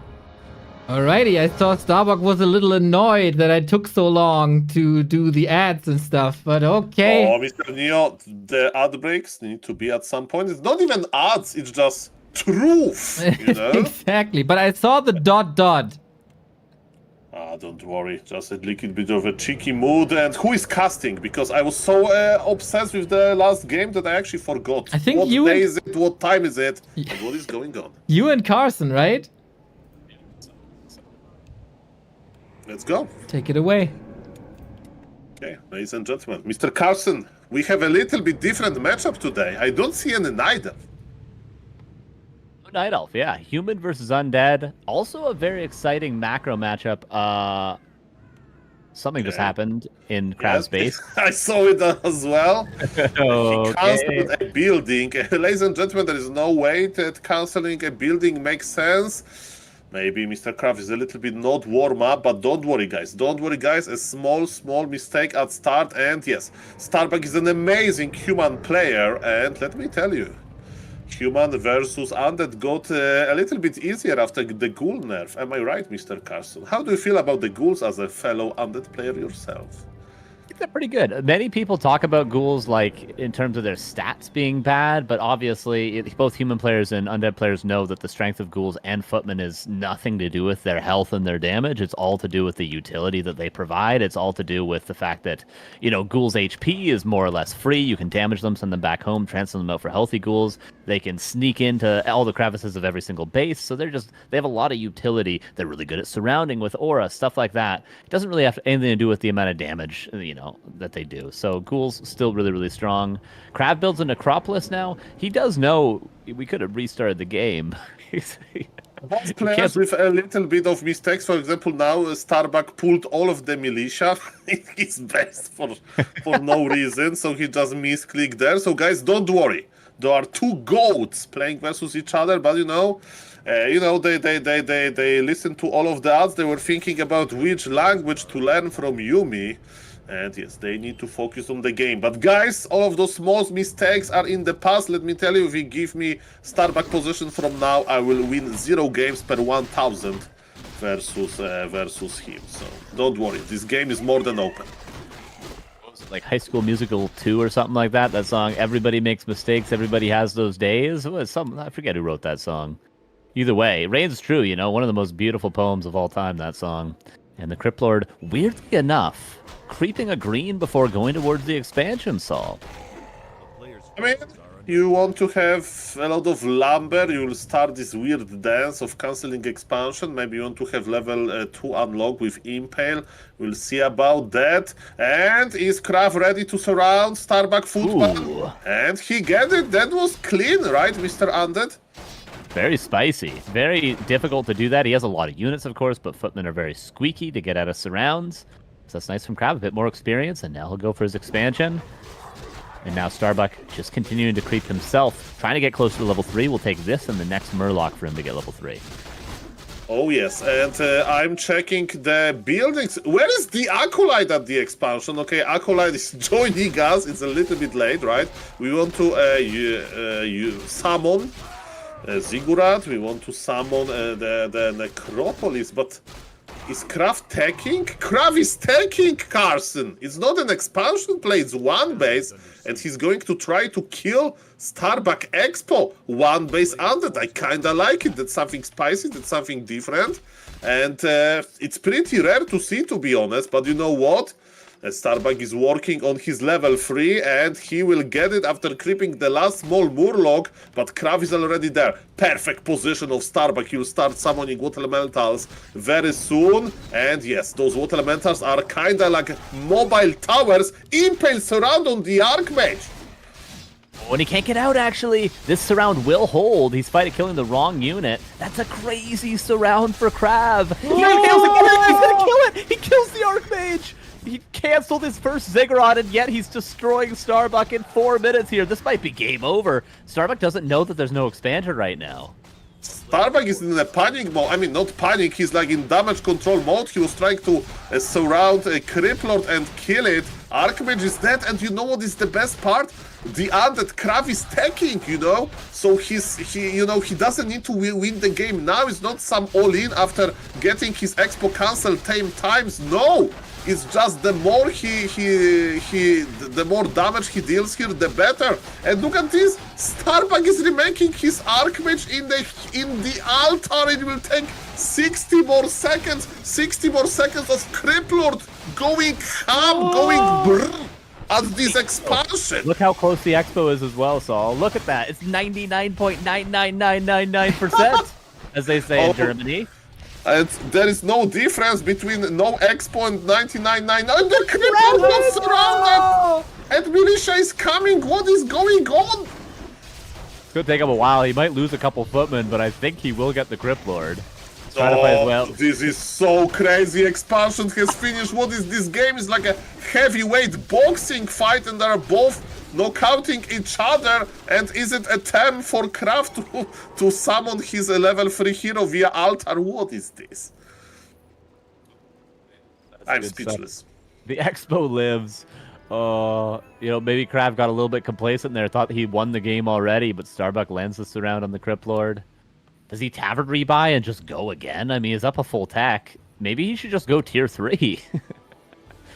Alrighty, I thought Starbuck was a little annoyed that I took so long to do the ads and stuff, but okay. Oh, Mr. Neo, the ad breaks need to be at some point. It's not even ads, it's just truth, Exactly, but I saw the ... Don't worry, just a little bit of a cheeky mood. And who is casting? Because I was so obsessed with the last game that I actually forgot. I think what you day and... is it, what time is it, and what is going on. You and Carson, right? Let's go. Take it away. Okay, ladies and gentlemen. Mr. Carson, we have a little bit different matchup today. I don't see any Night Elf. Night Elf, yeah. Human versus Undead. Also a very exciting macro matchup. Something just happened in Krav's base. I saw it as well. Okay. He cancelled a building. Ladies and gentlemen, there is no way that cancelling a building makes sense. Maybe Mr. Krav is a little bit not warm up, but don't worry, guys. Don't worry, guys. A small mistake at start. And yes, Starbuck is an amazing human player. And let me tell you, Human versus Undead got a little bit easier after the Ghoul nerf. Am I right, Mr. Carson? How do you feel about the Ghouls as a fellow Undead player yourself? think they're pretty good. Many people talk about ghouls like in terms of their stats being bad, but obviously both human players and undead players know that the strength of ghouls and footmen is nothing to do with their health and their damage. It's all to do with the utility that they provide. It's all to do with the fact that, ghouls' HP is more or less free. You can damage them, send them back home, transfer them out for healthy ghouls. They can sneak into all the crevices of every single base. So they have a lot of utility. They're really good at surrounding with aura, stuff like that. It doesn't really have anything to do with the amount of damage, that they do. So ghouls still really, really strong. Krav builds a necropolis now. He does know we could have restarted the game. Both players with a little bit of mistakes. For example, now Starbuck pulled all of the militia in his base for no reason, so he just misclicked there. So guys, don't worry. There are two goats playing versus each other, but they listened to all of the ads. They were thinking about which language to learn from Yumi. And yes, they need to focus on the game. But guys, all of those small mistakes are in the past. Let me tell you, if you give me Starbuck position from now, I will win 0 games per 1,000 versus him. So don't worry, this game is more than open. Like High School Musical 2 or something like that. That song, Everybody Makes Mistakes, Everybody Has Those Days. I forget who wrote that song. Either way, Reigns True, one of the most beautiful poems of all time, that song. And the Crypt Lord, weirdly enough, creeping a green before going towards the expansion, Saul. I mean, you want to have a lot of lumber, you'll start this weird dance of cancelling expansion. Maybe you want to have level 2 unlock with Impale. We'll see about that. And is Krav ready to surround Starbuck football? And he get it. That was clean, right, Mr. Undead? Very spicy. Very difficult to do that. He has a lot of units, of course, but footmen are very squeaky to get out of surrounds. So that's nice from Krav. A bit more experience, and now he'll go for his expansion. And now Starbuck just continuing to creep himself, trying to get closer to level 3. We'll take this and the next Murloc for him to get level 3. Oh yes, and I'm checking the buildings. Where is the Acolyte at the expansion? Okay, Acolyte is joining us. It's a little bit late, right? We want to summon Ziggurat. We want to summon the Necropolis, but is Krav taking? Krav is taking Carson. It's not an expansion play, it's one base, and he's going to try to kill Starbuck Expo. One base undead. I kinda like it. That's something spicy, that's something different. And it's pretty rare to see, to be honest, but you know what? Starbuck is working on his level 3 and he will get it after creeping the last small Murloc, but Krav is already there. Perfect position of Starbuck. He'll start summoning water elementals very soon. And yes, those water elementals are kinda like mobile towers. Impale surround on the Archmage. When he can't get out, actually, this surround will hold. He's killing the wrong unit. That's a crazy surround for Krav. He nails it. He's gonna kill it. He kills the Archmage. He canceled his first Ziggurat, and yet he's destroying Starbuck in 4 minutes here. This might be game over. Starbuck doesn't know that there's no expansion right now. Starbuck is in a panic mode. I mean, not panic, he's like in damage control mode. He was trying to surround a Criplord and kill it. Archmage is dead, and you know what is the best part? The undead Krav is taking, so he doesn't need to win the game now. It's not some all-in after getting his expo cancelled 10 times. No! It's just the more the more damage he deals here, the better. And look at this, Starbuck is remaking his Archmage in the altar. It will take 60 more seconds. 60 more seconds of Criplord going ham, going brrr at this expansion. Look how close the expo is as well, Saul. Look at that. It's 99.99999%, as they say in Germany. And there is no difference between no expo and 99.99. The Criplord was surrounded! And Militia is coming! What is going on? It's gonna take him a while. He might lose a couple footmen, but I think he will get the Crypt Lord. Trying to play as well. This is so crazy. Expansion has finished. What is this game? It's like a heavyweight boxing fight, and they're both knockouting each other. And is it a turn for Krav to summon his level 3 hero via altar? What is this? I'm speechless. Stuff. The expo lives. Maybe Krav got a little bit complacent there, thought he won the game already, but Starbuck lands the surround on the Crypt Lord. Does he Tavern rebuy and just go again? I mean, he's up a full tack. Maybe he should just go tier 3.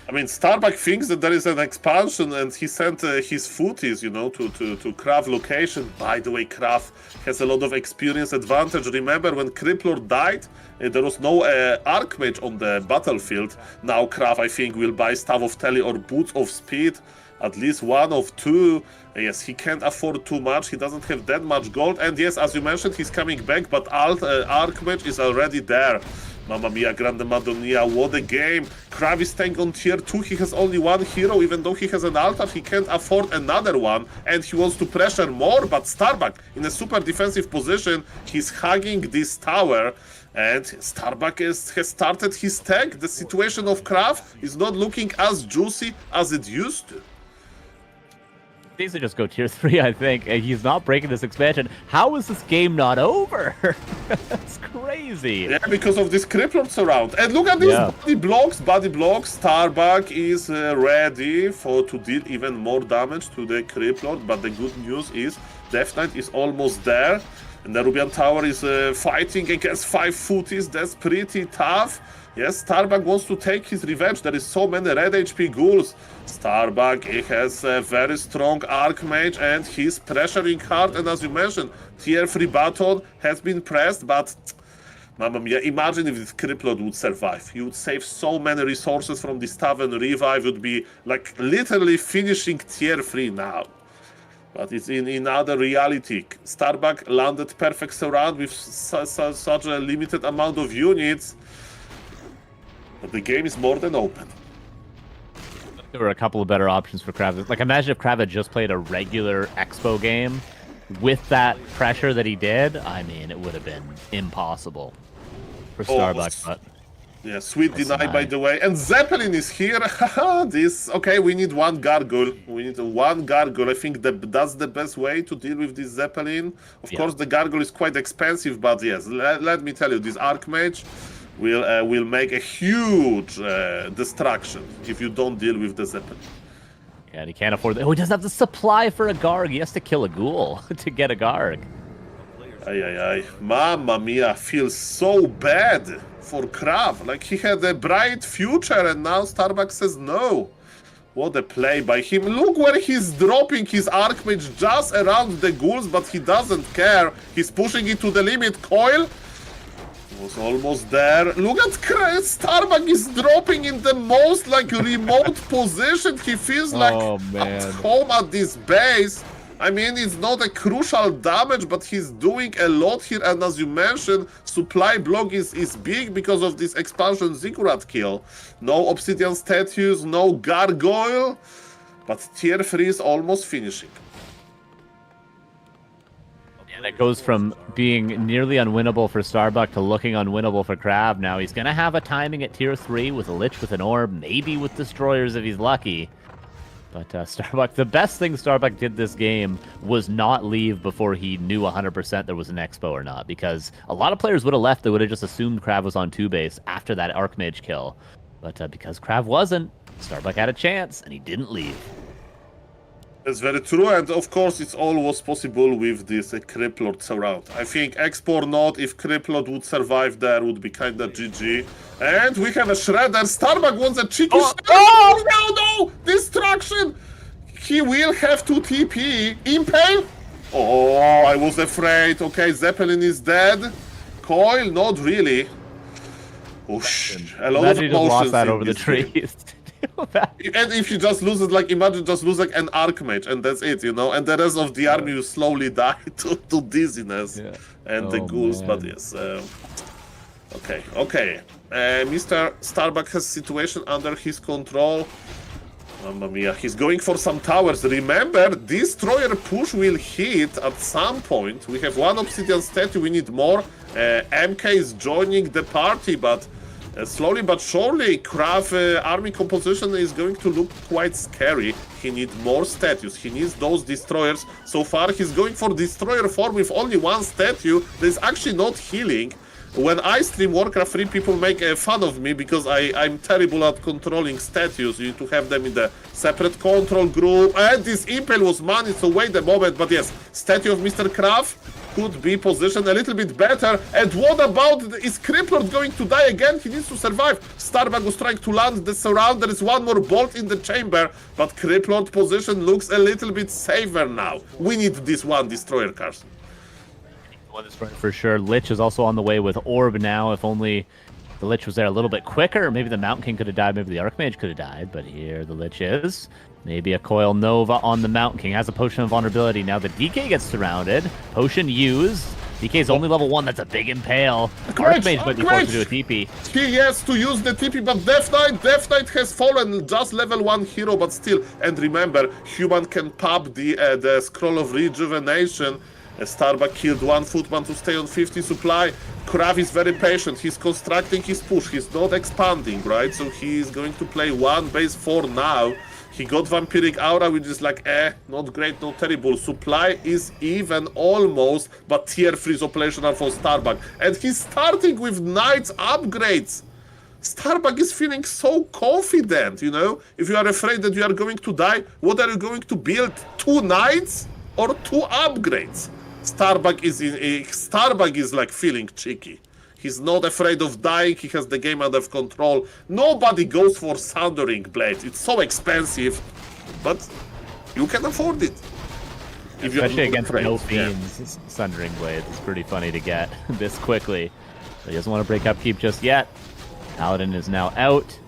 I mean, Starbuck thinks that there is an expansion, and he sent his footies, you know, to Krav location. By the way, Krav has a lot of experience advantage. Remember when Crippler died, there was no Archmage on the battlefield. Now Krav, I think, will buy Staff of Tele or Boots of Speed, at least one of two. Yes, he can't afford too much. He doesn't have that much gold. And yes, as you mentioned, he's coming back, but Archmage is already there. Mamma mia, Grande Madonia, what a game. Krav is staying on tier 2. He has only one hero. Even though he has an altar, he can't afford another one. And he wants to pressure more, but Starbuck in a super defensive position. He's hugging this tower. And Starbuck has started his tag. The situation of Krav is not looking as juicy as it used to. Needs to just go tier 3, I think. He's not breaking this expansion. How is this game not over? That's crazy. Yeah, because of this Cripplers around. And look at these body blocks. Starbuck is ready to deal even more damage to the Crippler. But the good news is Death Knight is almost there. And the Rubian Tower is fighting against 5 footies. That's pretty tough. Yes, Starbuck wants to take his revenge. There is so many red HP ghouls. Starbuck has a very strong Archmage and he's pressuring hard. And as you mentioned, tier 3 button has been pressed, but mamma mia, imagine if this Crippler would survive. You would save so many resources from this Tavern Revive. Would be like literally finishing tier 3 now. But it's in another reality. Starbuck landed perfect surround with such a limited amount of units. But the game is more than open. There were a couple of better options for Krav. Like, imagine if Krav had just played a regular Expo game with that pressure that he did. I mean, it would have been impossible for Starbuck. But yeah, sweet deny, by the way. And Zeppelin is here. Okay, we need one gargoyle. We need one gargoyle. I think that's the best way to deal with this Zeppelin. Of course, the gargoyle is quite expensive, but yes, let me tell you, this Archmage will make a huge distraction if you don't deal with the Zeppelin. Yeah, and he can't afford that. Oh, he doesn't have the supply for a Garg. He has to kill a ghoul to get a Garg. Ay. Mamma mia, feels so bad for Krav. Like, he had a bright future and now Starbuck says no. What a play by him. Look where he's dropping his Archmage just around the ghouls, but he doesn't care. He's pushing it to the limit. Coil was almost there. Look at Starbuck is dropping in the most like remote position. He feels like at home at this base. I mean, it's not a crucial damage, but he's doing a lot here. And as you mentioned, supply block is big because of this expansion Ziggurat kill. No obsidian statues, no gargoyle, but tier 3 is almost finishing. And it goes from being nearly unwinnable for Starbuck to looking unwinnable for Krav. Now he's going to have a timing at tier 3 with a Lich with an Orb, maybe with Destroyers if he's lucky. But Starbuck, the best thing Starbuck did this game was not leave before he knew 100% there was an Expo or not. Because a lot of players would have left, they would have just assumed Krav was on 2 base after that Archmage kill. But because Krav wasn't, Starbuck had a chance and he didn't leave. That's very true, and of course it's all was possible with this Crippler around. I think Expo or not, if Crippler would survive there, would be kinda GG. And we have a Shredder. Starbuck wants a cheeky no! Distraction! He will have to TP. Impale? Oh, I was afraid. Okay, Zeppelin is dead. Coil? Not really. Oosh. A lot of emotions lost that over the game. trees. And if you just lose it, like, imagine just lose like an Archmage, and that's it, you know? And the rest of the army will slowly die to dizziness and the ghouls, but yes. Okay. Mr. Starbuck has situation under his control. Mamma mia, he's going for some towers. Remember, Destroyer push will hit at some point. We have one obsidian statue, we need more. MK is joining the party, but slowly but surely, Krav army composition is going to look quite scary. He needs more statues. He needs those destroyers. So far, he's going for destroyer form with only one statue. There's actually not healing. When I stream Warcraft 3, people make fun of me because I'm terrible at controlling statues. You need to have them in the separate control group. And this Impale was money, so wait a moment. But yes, statue of Mr. Krav could be positioned a little bit better. And what about, is Crippler going to die again? He needs to survive. Starbuck was trying to land the surround. There is one more bolt in the chamber, but Crippler position looks a little bit safer now. We need this one destroyer, Carson. One destroyer for sure. Lich is also on the way with Orb now. If only the Lich was there a little bit quicker, maybe the Mountain King could have died, maybe the Archmage could have died, but here the Lich is. Maybe a Coil Nova on the Mountain King. Has a Potion of Vulnerability. Now the DK gets surrounded. Potion used. DK's only level 1. That's a big impale. Archmage might be forced to do a TP. He has to use the TP, but Death Knight has fallen. Just level 1 hero, but still. And remember, Human can pop the Scroll of Rejuvenation. Starbuck killed one footman to stay on 50 supply. Krav is very patient. He's constructing his push. He's not expanding, right? So he is going to play one base 4 now. He got Vampiric Aura, which is like, not great, not terrible. Supply is even, almost, but tier 3 is operational for Starbuck. And he's starting with Knights upgrades. Starbuck is feeling so confident, you know? If you are afraid that you are going to die, what are you going to build? 2 Knights or 2 upgrades? Starbuck is like feeling cheeky. He's not afraid of dying. He has the game under control. Nobody goes for Sundering Blade. It's so expensive, but you can afford it. Especially against no fiends, Sundering Blade is pretty funny to get this quickly. But he doesn't want to break upkeep just yet. Paladin is now out.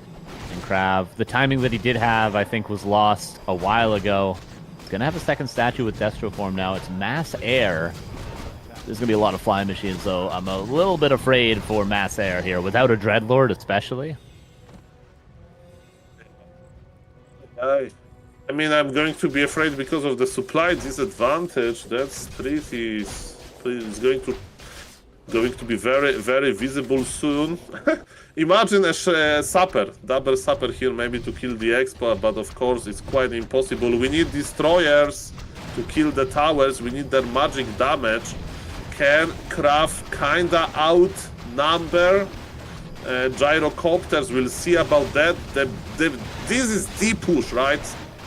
And Krav, the timing that he did have, I think, was lost a while ago. He's going to have a second statue with Destro form now. It's Mass Air. There's going to be a lot of flying machines, so I'm a little bit afraid for Mass Air here, without a Dreadlord especially. I mean, I'm going to be afraid because of the supply disadvantage. That's pretty it's going to be very, very visible soon. Imagine a Sapper, double Sapper here, maybe to kill the Expo, but of course it's quite impossible. We need destroyers to kill the towers. We need their magic damage. Can Krav kinda outnumber gyrocopters? We'll see about that. This is the push, right?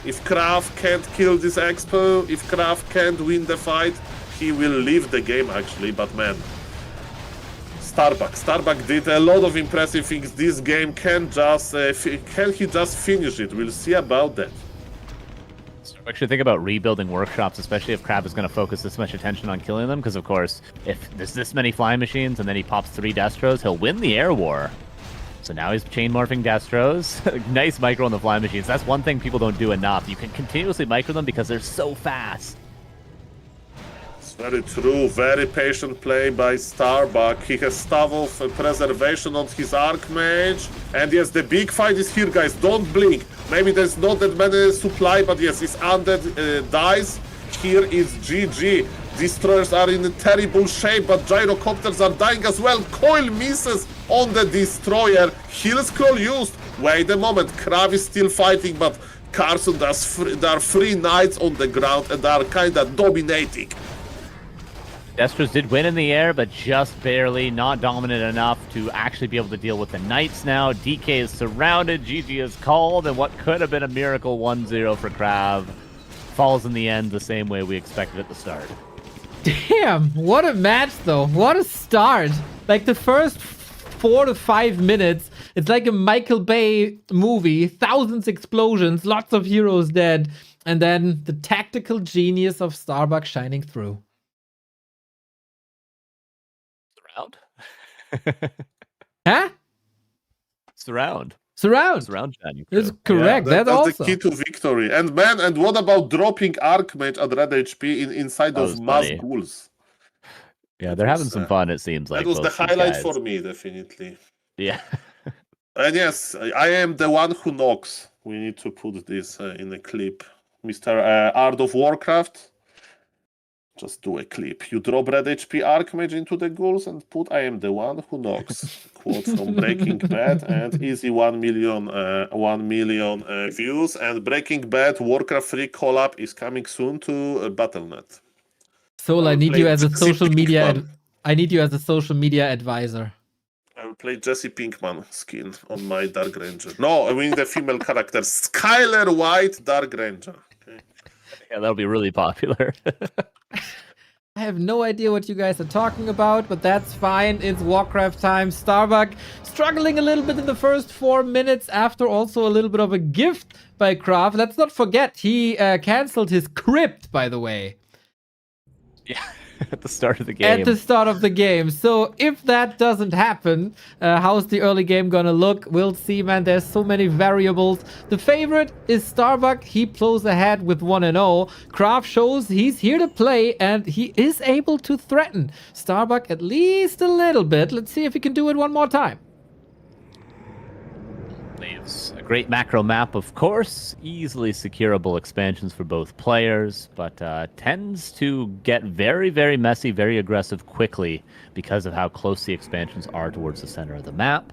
If Krav can't kill this Expo, if Krav can't win the fight, he will leave the game actually, but man. Starbuck did a lot of impressive things. This game can he just finish it? We'll see about that. Actually, think about rebuilding workshops, especially if Krav is going to focus this much attention on killing them, because of course, if there's this many flying machines and then he pops 3 Destros, he'll win the air war. So now he's chain morphing Destros. Nice micro on the flying machines. That's one thing people don't do enough. You can continuously micro them because they're so fast. It's very true. Very patient play by Starbuck. He has Staff of Preservation on his Archmage. And yes, the big fight is here, guys. Don't blink. Maybe there's not that many supply, but yes, his undead dies. Here is GG. Destroyers are in a terrible shape, but gyrocopters are dying as well. Coil misses on the destroyer. Heal scroll used. Wait a moment. Krav is still fighting, but Carson does. There are 3 knights on the ground, and they are kind of dominating. Destros did win in the air, but just barely, not dominant enough to actually be able to deal with the Knights now. DK is surrounded, GG is called, and what could have been a miracle 1-0 for Krav falls in the end the same way we expected at the start. Damn, what a match though. What a start. Like the first 4 to 5 minutes, it's like a Michael Bay movie. Thousands explosions, lots of heroes dead, and then the tactical genius of Starbuck shining through. Surround? Huh? Surround. Surround. Surround shining. That's correct. Yeah, that's that's also the key to victory. And man, and what about dropping Archmage at red HP inside of mass funny. ghouls? Yeah, they're having some fun, it seems like. That was the both these highlight guys. for me, definitely. Yeah. And yes, I am the one who knocks. We need to put this in a clip. Mr. Art of Warcraft. Just do a clip. You drop red HP Archmage into the ghouls and put I am the one who knocks. Quote from Breaking Bad, and easy 1 million views. And Breaking Bad Warcraft 3 collab is coming soon to Battle.net. Soul, I need you as a Jesse social media Pinkman. I need you as a social media advisor. I will play Jesse Pinkman skin on my Dark Ranger. No, I mean the female character. Skylar White Dark Ranger. Okay. Yeah, that'll be really popular. I have no idea what you guys are talking about, but that's fine. It's Warcraft time. Starbuck struggling a little bit in the first 4 minutes after also a little bit of a gift by Krav. Let's not forget, he cancelled his crypt, by the way. Yeah, at the start of the game. At the start of the game. So if that doesn't happen, how's the early game gonna look? We'll see, man. There's so many variables. The favorite is Starbuck. He blows ahead with 1-0. Krav shows he's here to play, and he is able to threaten Starbuck at least a little bit. Let's see if he can do it one more time. Leaves a great macro map, of course, easily securable expansions for both players, but tends to get very, very messy, very aggressive quickly because of how close the expansions are towards the center of the map.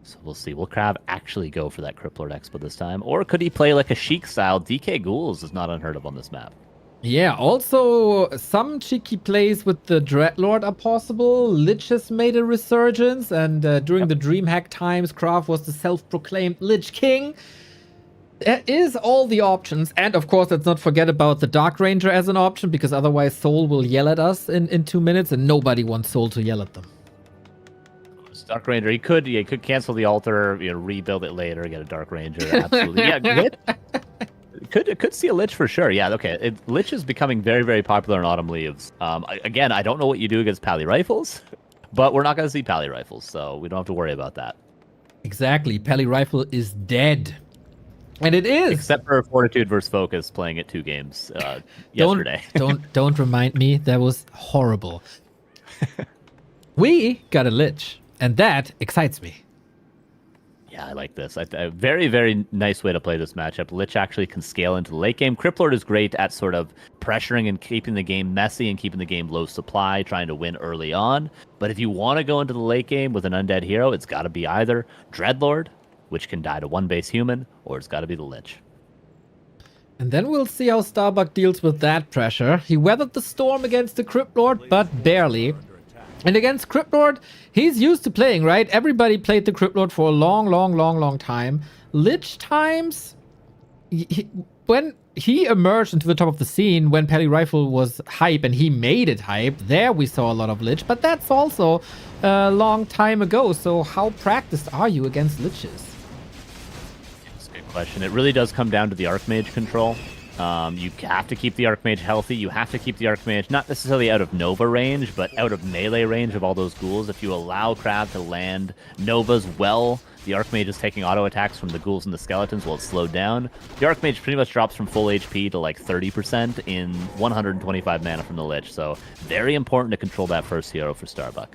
So we'll see. Will Krav actually go for that Crypt Lord Expo this time? Or could he play like a Sheik style? DK Ghouls is not unheard of on this map. Yeah, also some cheeky plays with the Dreadlord are possible. Lich has made a resurgence, and during the DreamHack times, Krav was the self-proclaimed Lich King. There is all the options, and of course, let's not forget about the Dark Ranger as an option, because otherwise Soul will yell at us in 2 minutes, and nobody wants Soul to yell at them. Dark Ranger, he could cancel the altar, rebuild it later, get a Dark Ranger. Absolutely, yeah. Could see a Lich for sure. Yeah, okay. Lich is becoming very, very popular in Autumn Leaves. Again, I don't know what you do against Pally Rifles, but we're not going to see Pally Rifles, so we don't have to worry about that. Exactly. Pally Rifle is dead. And it is. Except for Fortitude versus Focus playing it 2 games yesterday. Don't remind me. That was horrible. We got a Lich, and that excites me. Yeah, I like this. A very, very nice way to play this matchup. Lich actually can scale into the late game. Crypt Lord is great at sort of pressuring and keeping the game messy and keeping the game low supply, trying to win early on. But if you want to go into the late game with an undead hero, it's got to be either Dreadlord, which can die to 1-base human, or it's got to be the Lich. And then we'll see how Starbuck deals with that pressure. He weathered the storm against the Crypt Lord, but barely. And against Crypt Lord, he's used to playing, right? Everybody played the Crypt Lord for a long time. Lich times, when he emerged into the top of the scene, when Pally Rifle was hype and he made it hype, there we saw a lot of Lich, but that's also a long time ago. So how practiced are you against Liches? That's a good question. It really does come down to the Archmage control. You have to keep the Archmage healthy. You have to keep the Archmage not necessarily out of Nova range, but out of melee range of all those ghouls. If you allow Krav to land Novas well, the Archmage is taking auto attacks from the ghouls and the skeletons while it's slowed down. The Archmage pretty much drops from full HP to like 30% in 125 mana from the Lich. So very important to control that first hero for Starbuck.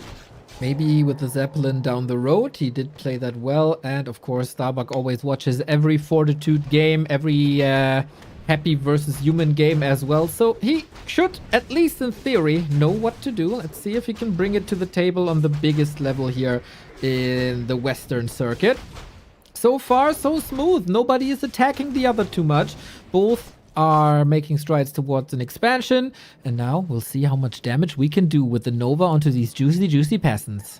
Maybe with the Zeppelin down the road, he did play that well. And of course, Starbuck always watches every Fortitude game, every Happy versus Human game as well. So he should, at least in theory, know what to do. Let's see if he can bring it to the table on the biggest level here in the Western Circuit. So far, so smooth. Nobody is attacking the other too much. Both are making strides towards an expansion. And now we'll see how much damage we can do with the Nova onto these juicy peasants.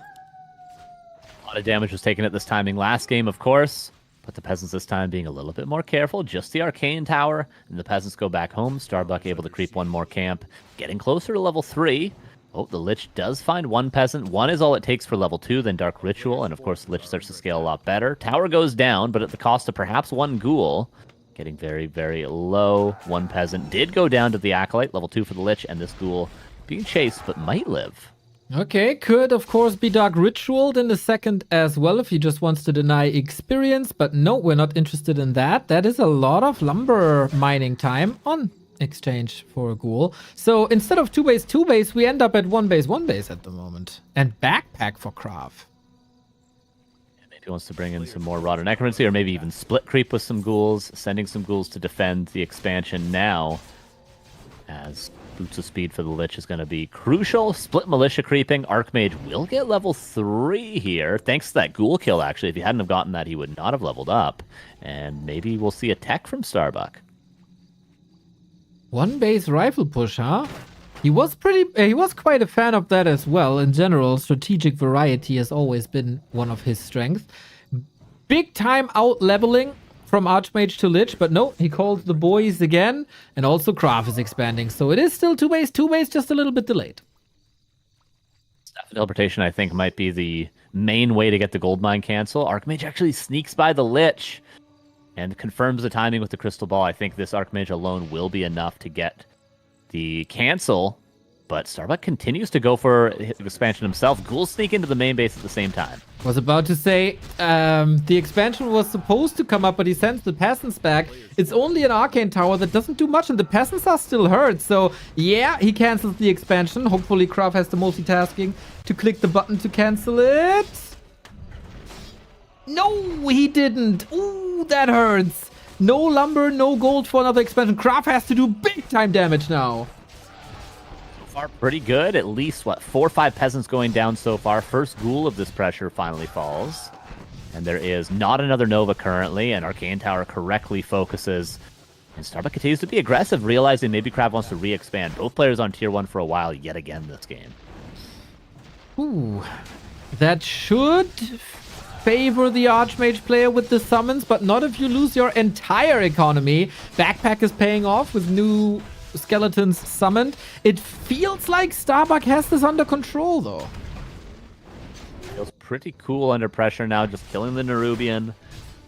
A lot of damage was taken at this timing last game, of course. But the peasants this time being a little bit more careful. Just the Arcane Tower, and the peasants go back home. Starbuck able to creep one more camp. Getting closer to level 3. Oh, the Lich does find one peasant. 1 is all it takes for level 2, then Dark Ritual, and of course the Lich starts to scale a lot better. Tower goes down, but at the cost of perhaps 1 ghoul. Getting very, very low. 1 peasant did go down to the Acolyte, level 2 for the Lich, and this ghoul being chased, but might live. Okay, could of course be Dark Ritualed in the second as well if he just wants to deny experience, but no, we're not interested in that. That is a lot of lumber mining time on exchange for a ghoul. So instead of 2-base, we end up at 1-base at the moment. And backpack for Krav. Maybe he wants to bring in some more Rod of Necromancy, or maybe even split creep with some ghouls, sending some ghouls to defend the expansion now, as Boots of Speed for the Lich is going to be crucial. Split Militia creeping. Archmage will get level 3 here. Thanks to that ghoul kill, actually. If he hadn't have gotten that, he would not have leveled up. And maybe we'll see a tech from Starbuck. 1-base rifle push, huh? He was quite a fan of that as well. In general, strategic variety has always been one of his strengths. Big time out leveling from Archmage to Lich, but no, he called the boys again, and also Krav is expanding. So it is still 2-base, just a little bit delayed. Staff Teleportation, I think, might be the main way to get the Goldmine cancel. Archmage actually sneaks by the Lich and confirms the timing with the Crystal Ball. I think this Archmage alone will be enough to get the cancel, but Starbuck continues to go for his expansion himself. Ghouls sneak into the main base at the same time. Was about to say, the expansion was supposed to come up, but he sends the peasants back. It's only an arcane tower that doesn't do much, and the peasants are still hurt. So, yeah, he cancels the expansion. Hopefully, Krav has the multitasking to click the button to cancel it. No, he didn't. Ooh, that hurts. No lumber, no gold for another expansion. Krav has to do big-time damage now. Far pretty good. At least, 4 or 5 peasants going down so far. First ghoul of this pressure finally falls. And there is not another Nova currently, and Arcane Tower correctly focuses. And Starbuck continues to be aggressive, realizing maybe Krav wants to re-expand. Both players on tier 1 for a while yet again this game. Ooh, that should favor the Archmage player with the summons, but not if you lose your entire economy. Backpack is paying off with new skeletons summoned. It feels like Starbuck has this under control, though. Feels pretty cool under pressure now, just killing the Nerubian,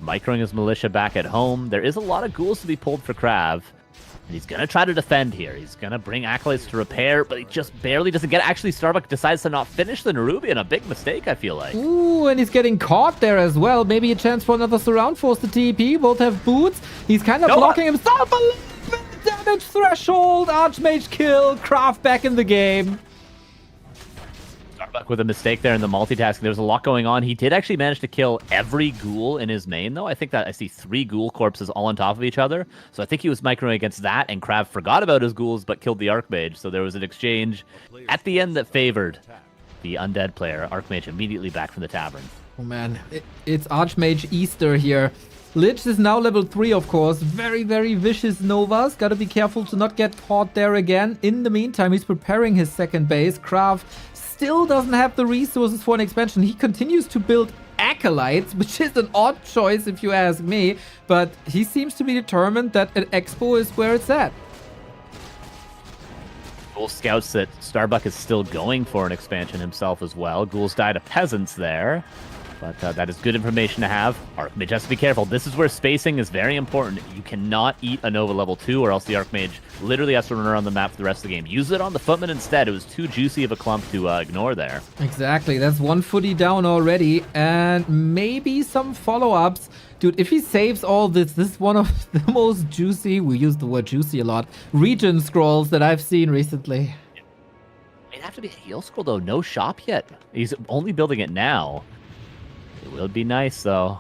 microing his militia back at home. There is a lot of ghouls to be pulled for Krav, and he's going to try to defend here. He's going to bring Acolytes to repair, but he just barely doesn't get it. Actually, Starbuck decides to not finish the Nerubian. A big mistake, I feel like. Ooh, and he's getting caught there as well. Maybe a chance for another surround force to TP. Both have boots. He's kind of blocking himself a little bit. Damage threshold. Archmage kill. Krav back in the game. Starbuck with a mistake there in the multitasking. There was a lot going on. He did actually manage to kill every ghoul in his main, though. I think that I see 3 ghoul corpses all on top of each other. So I think he was microing against that, and Krav forgot about his ghouls but killed the Archmage. So there was an exchange at the end that favored the undead player. Archmage immediately back from the tavern. Oh man, it's Archmage Easter here. Lich is now level 3, of course. Very, very vicious Novas. Gotta be careful to not get caught there again. In the meantime, he's preparing his second base. Krav still doesn't have the resources for an expansion. He continues to build Acolytes, which is an odd choice if you ask me. But he seems to be determined that an Expo is where it's at. Ghoul scouts that Starbuck is still going for an expansion himself as well. Ghouls died to peasants there. But that is good information to have. Archmage has to be careful. This is where spacing is very important. You cannot eat a Nova level 2 or else the Archmage literally has to run around the map for the rest of the game. Use it on the Footman instead. It was too juicy of a clump to ignore there. Exactly. That's 1 footy down already. And maybe some follow-ups. Dude, if he saves all this, this is one of the most juicy, we use the word juicy a lot, region scrolls that I've seen recently. It'd have to be a heal scroll, though. No shop yet. He's only building it now. It will be nice, though.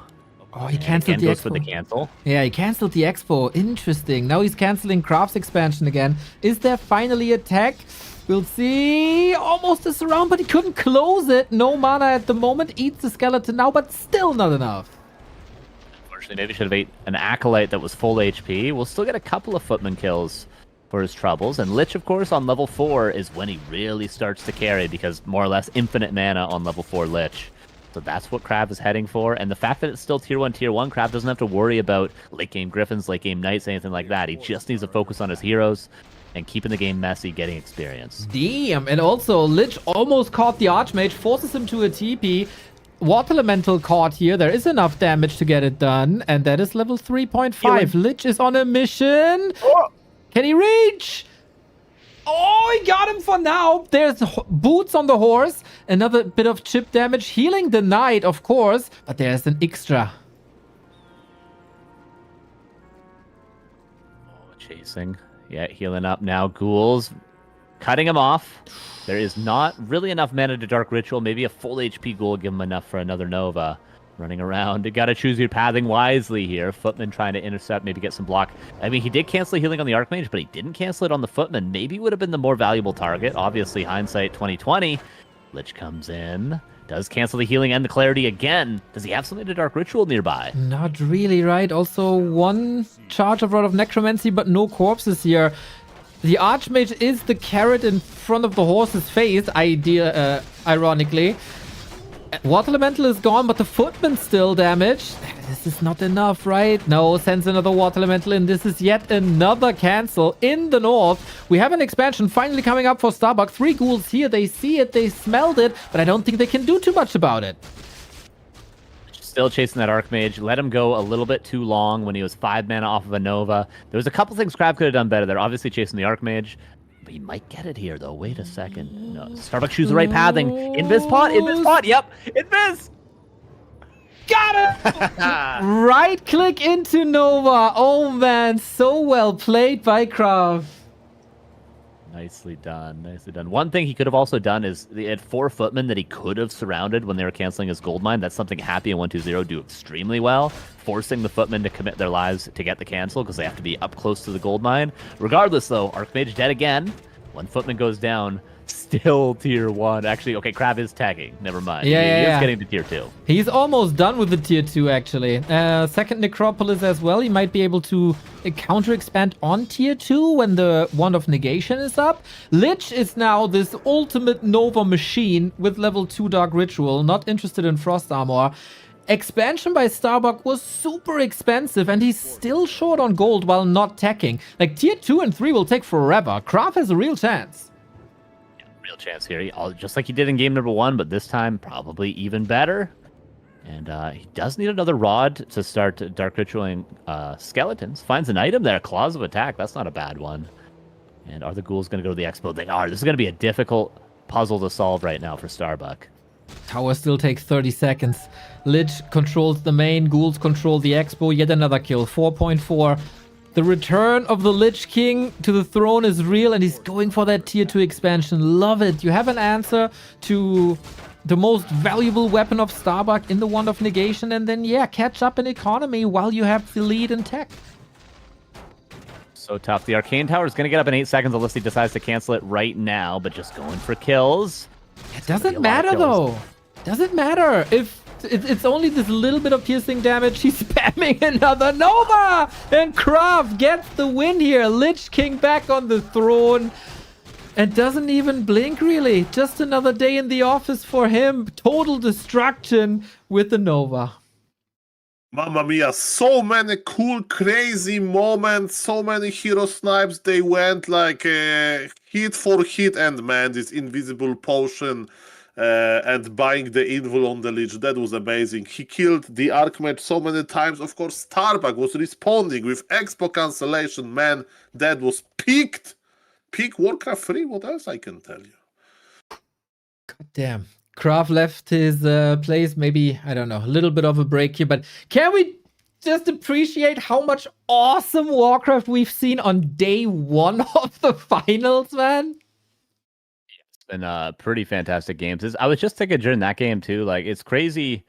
Oh, he canceled the goes expo. for the cancel. Yeah, he canceled the expo. Interesting. Now he's canceling Krav's expansion again. Is there finally a tech? We'll see. Almost a surround, but he couldn't close it. No mana at the moment. Eats the skeleton now, but still not enough. Unfortunately, maybe should have ate an Acolyte that was full HP. We'll still get a couple of Footman kills for his troubles. And Lich, of course, on level 4 is when he really starts to carry, because more or less infinite mana on level 4 Lich. So that's what Krav is heading for. And the fact that it's still tier 1, Krav doesn't have to worry about late game Griffins, late game Knights, anything like that. He just needs to focus on his heroes and keeping the game messy, getting experience. Damn. And also, Lich almost caught the Archmage, forces him to a TP. Water Elemental caught here. There is enough damage to get it done. And that is level 3.5. Lich is on a mission. Oh. Can he reach? Oh, he got him for now. There's boots on the horse. Another bit of chip damage. Healing the knight, of course. But there's an extra. Oh, chasing. Yeah, healing up now. Ghouls. Cutting him off. There is not really enough mana to Dark Ritual. Maybe a full HP ghoul will give him enough for another Nova. Running around. You gotta choose your pathing wisely here. Footman trying to intercept, maybe get some block. I mean, he did cancel healing on the Archmage, but he didn't cancel it on the Footman. Maybe would have been the more valuable target. Obviously, hindsight 2020. Lich comes in. Does cancel the healing and the clarity again. Does he have something to Dark Ritual nearby? Not really, right? Also, 1 charge of Rod of Necromancy, but no corpses here. The Archmage is the carrot in front of the horse's face, ironically. Water Elemental is gone, but the Footman's still damaged. This is not enough, right? No, sends another Water Elemental in. This is yet another cancel in the north. We have an expansion finally coming up for Starbuck. 3 ghouls here. They see it, they smelled it, but I don't think they can do too much about it. Still chasing that Archmage. Let him go a little bit too long when he was 5 mana off of a Nova. There was a couple things Krav could have done better. They're obviously chasing the Archmage. But he might get it here, though. Wait a second. No, Starbuck choose the right pathing. Invis pot. Yep, Invis. Got it! Right click into Nova. Oh man, so well played by Krav. Nicely done. One thing he could have also done is he had 4 footmen that he could have surrounded when they were canceling his gold mine. That's something Happy and 120 do extremely well, forcing the footmen to commit their lives to get the cancel because they have to be up close to the gold mine. Regardless, though, Archmage dead again. 1 footman goes down. Still tier 1. Actually, okay, Krav is tagging. Never mind. He is getting to tier 2. He's almost done with the tier 2, actually. Second Necropolis as well. He might be able to counter expand on tier 2 when the Wand of Negation is up. Lich is now this ultimate Nova machine with level 2 Dark Ritual. Not interested in Frost Armor. Expansion by Starbuck was super expensive, and he's still short on gold while not teching. Like, tier 2 and 3 will take forever. Krav has a real chance. Real chance here. Just like he did in game number 1, but this time probably even better. And he does need another rod to start Dark Ritualing skeletons. Finds an item there, Claws of Attack. That's not a bad one. And are the ghouls going to go to the expo? They are. This is going to be a difficult puzzle to solve right now for Starbuck. Tower still takes 30 seconds. Lich controls the main, ghouls control the expo. Yet another kill, 4.4. The return of the Lich King to the throne is real, and he's going for that tier 2 expansion. Love it. You have an answer to the most valuable weapon of Starbuck in the Wand of Negation, and then, yeah, catch up in economy while you have the lead in tech. So tough. The Arcane Tower is going to get up in 8 seconds unless he decides to cancel it right now, but just going for kills. It doesn't matter, though. Doesn't matter. If it's only this little bit of piercing damage, he's spamming another Nova! And Krav gets the win here. Lich King back on the throne. And doesn't even blink, really. Just another day in the office for him. Total destruction with the Nova. Mamma mia, so many cool, crazy moments, so many hero snipes. They went like hit for hit, and man, this invisible potion and buying the invul on the Lich, that was amazing. He killed the Archmage so many times. Of course, Starbuck was responding with expo cancellation. Man, that was peaked. Peak Warcraft 3, what else I can tell you? God damn. Krav left his place, maybe, I don't know, a little bit of a break here, but can we just appreciate how much awesome Warcraft we've seen on day 1 of the finals, man? It's been pretty fantastic games. I was just thinking during that game too, like it's crazy,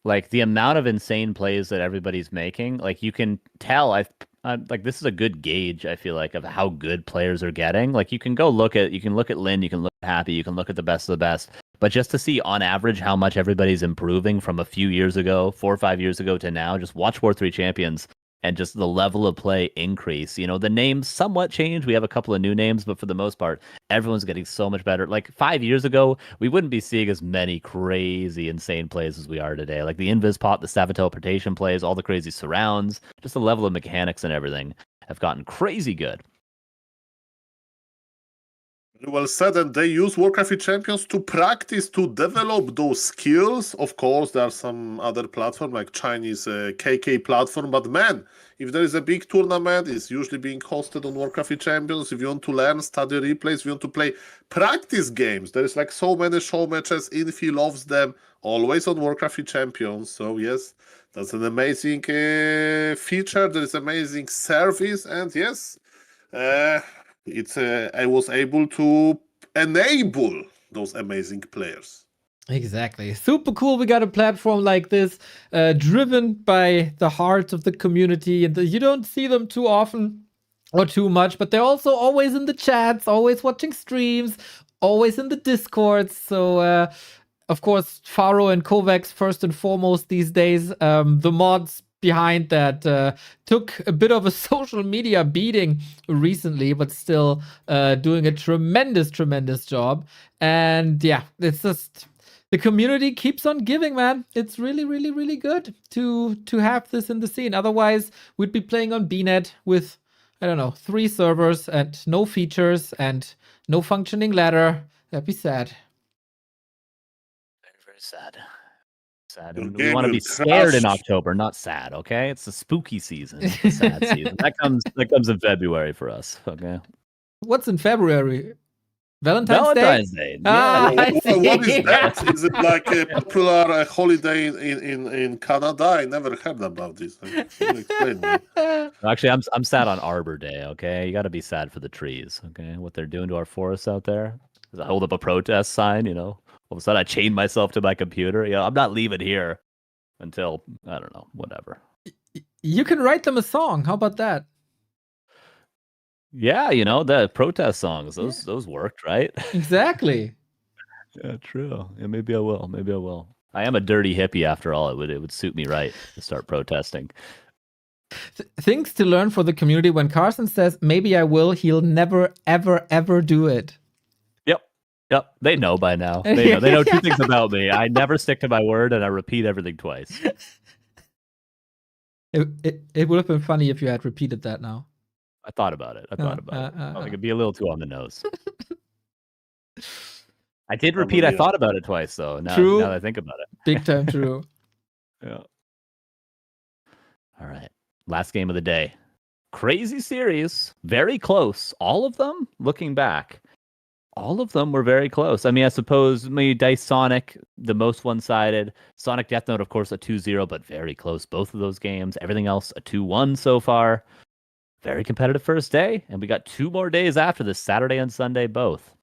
like the amount of insane plays that everybody's making. Like you can tell, like this is a good gauge, I feel like, of how good players are getting. Like you can look at Lynn, you can look at Happy, you can look at the best of the best. But just to see on average how much everybody's improving from a few years ago, 4 or 5 years ago to now, just watch W3Champions and just the level of play increase. You know, the names somewhat change. We have a couple of new names, but for the most part, everyone's getting so much better. Like 5 years ago, we wouldn't be seeing as many crazy, insane plays as we are today. Like the Invis Pot, the Savage Teleportation plays, all the crazy surrounds, just the level of mechanics and everything have gotten crazy good. Well said, and they use Warcraft Champions to practice, to develop those skills. Of course, there are some other platforms like Chinese KK platform, but man, if there is a big tournament, it's usually being hosted on Warcraft Champions. If you want to learn, study replays, if you want to play practice games, there is like so many show matches. Infi loves them, always on Warcraft Champions. So yes, that's an amazing feature. There is amazing service, and yes, I was able to enable those amazing players. Exactly. Super cool. We got a platform like this, driven by the heart of the community, and you don't see them too often or too much, but they're also always in the chats, always watching streams, always in the Discords. So, of course, Faro and Kovacs first and foremost these days. The mods behind that took a bit of a social media beating recently, but still doing a tremendous job. And yeah, it's just the community keeps on giving, man. It's really, really, really good to have this in the scene. Otherwise, we'd be playing on BNet with, I don't know, 3 servers and no features and no functioning ladder. That'd be sad. Very, very sad. Sad. Your And we game want to will be scared in crash. October, not sad. Okay, it's the spooky season, it's the sad season. That comes in February for us. Okay. What's in February? Valentine's Day? Valentine's Day. Ah, Yeah. I What see. is that? Is it like a popular holiday in Canada? I never heard about this. Can you explain me? Actually, I'm sad on Arbor Day. Okay, you got to be sad for the trees. Okay, what they're doing to our forests out there. I hold up a protest sign. All of a sudden I chain myself to my computer. I'm not leaving here until I don't know, whatever. You can write them a song. How about that? Yeah, the protest songs. Those worked, right? Exactly. Yeah, true. Yeah, maybe I will. I am a dirty hippie after all. It would suit me right to start protesting. Things to learn for the community. When Carson says, maybe I will, he'll never, ever, ever do it. Yep, they know by now. They know 2 things about me. I never stick to my word, and I repeat everything twice. It would have been funny if you had repeated that now. I thought about it. I think it'd be a little too on the nose. I did repeat. I thought about it twice, though. Now that I think about it, Big time true. Yeah. All right. Last game of the day. Crazy series. Very close. All of them, looking back, all of them were very close. I mean, I suppose maybe Dise Sonic, the most one-sided. Sonic Deathnote, of course, a 2-0, but very close. Both of those games. Everything else, a 2-1 so far. Very competitive first day. And we got 2 more days after this, Saturday and Sunday, both.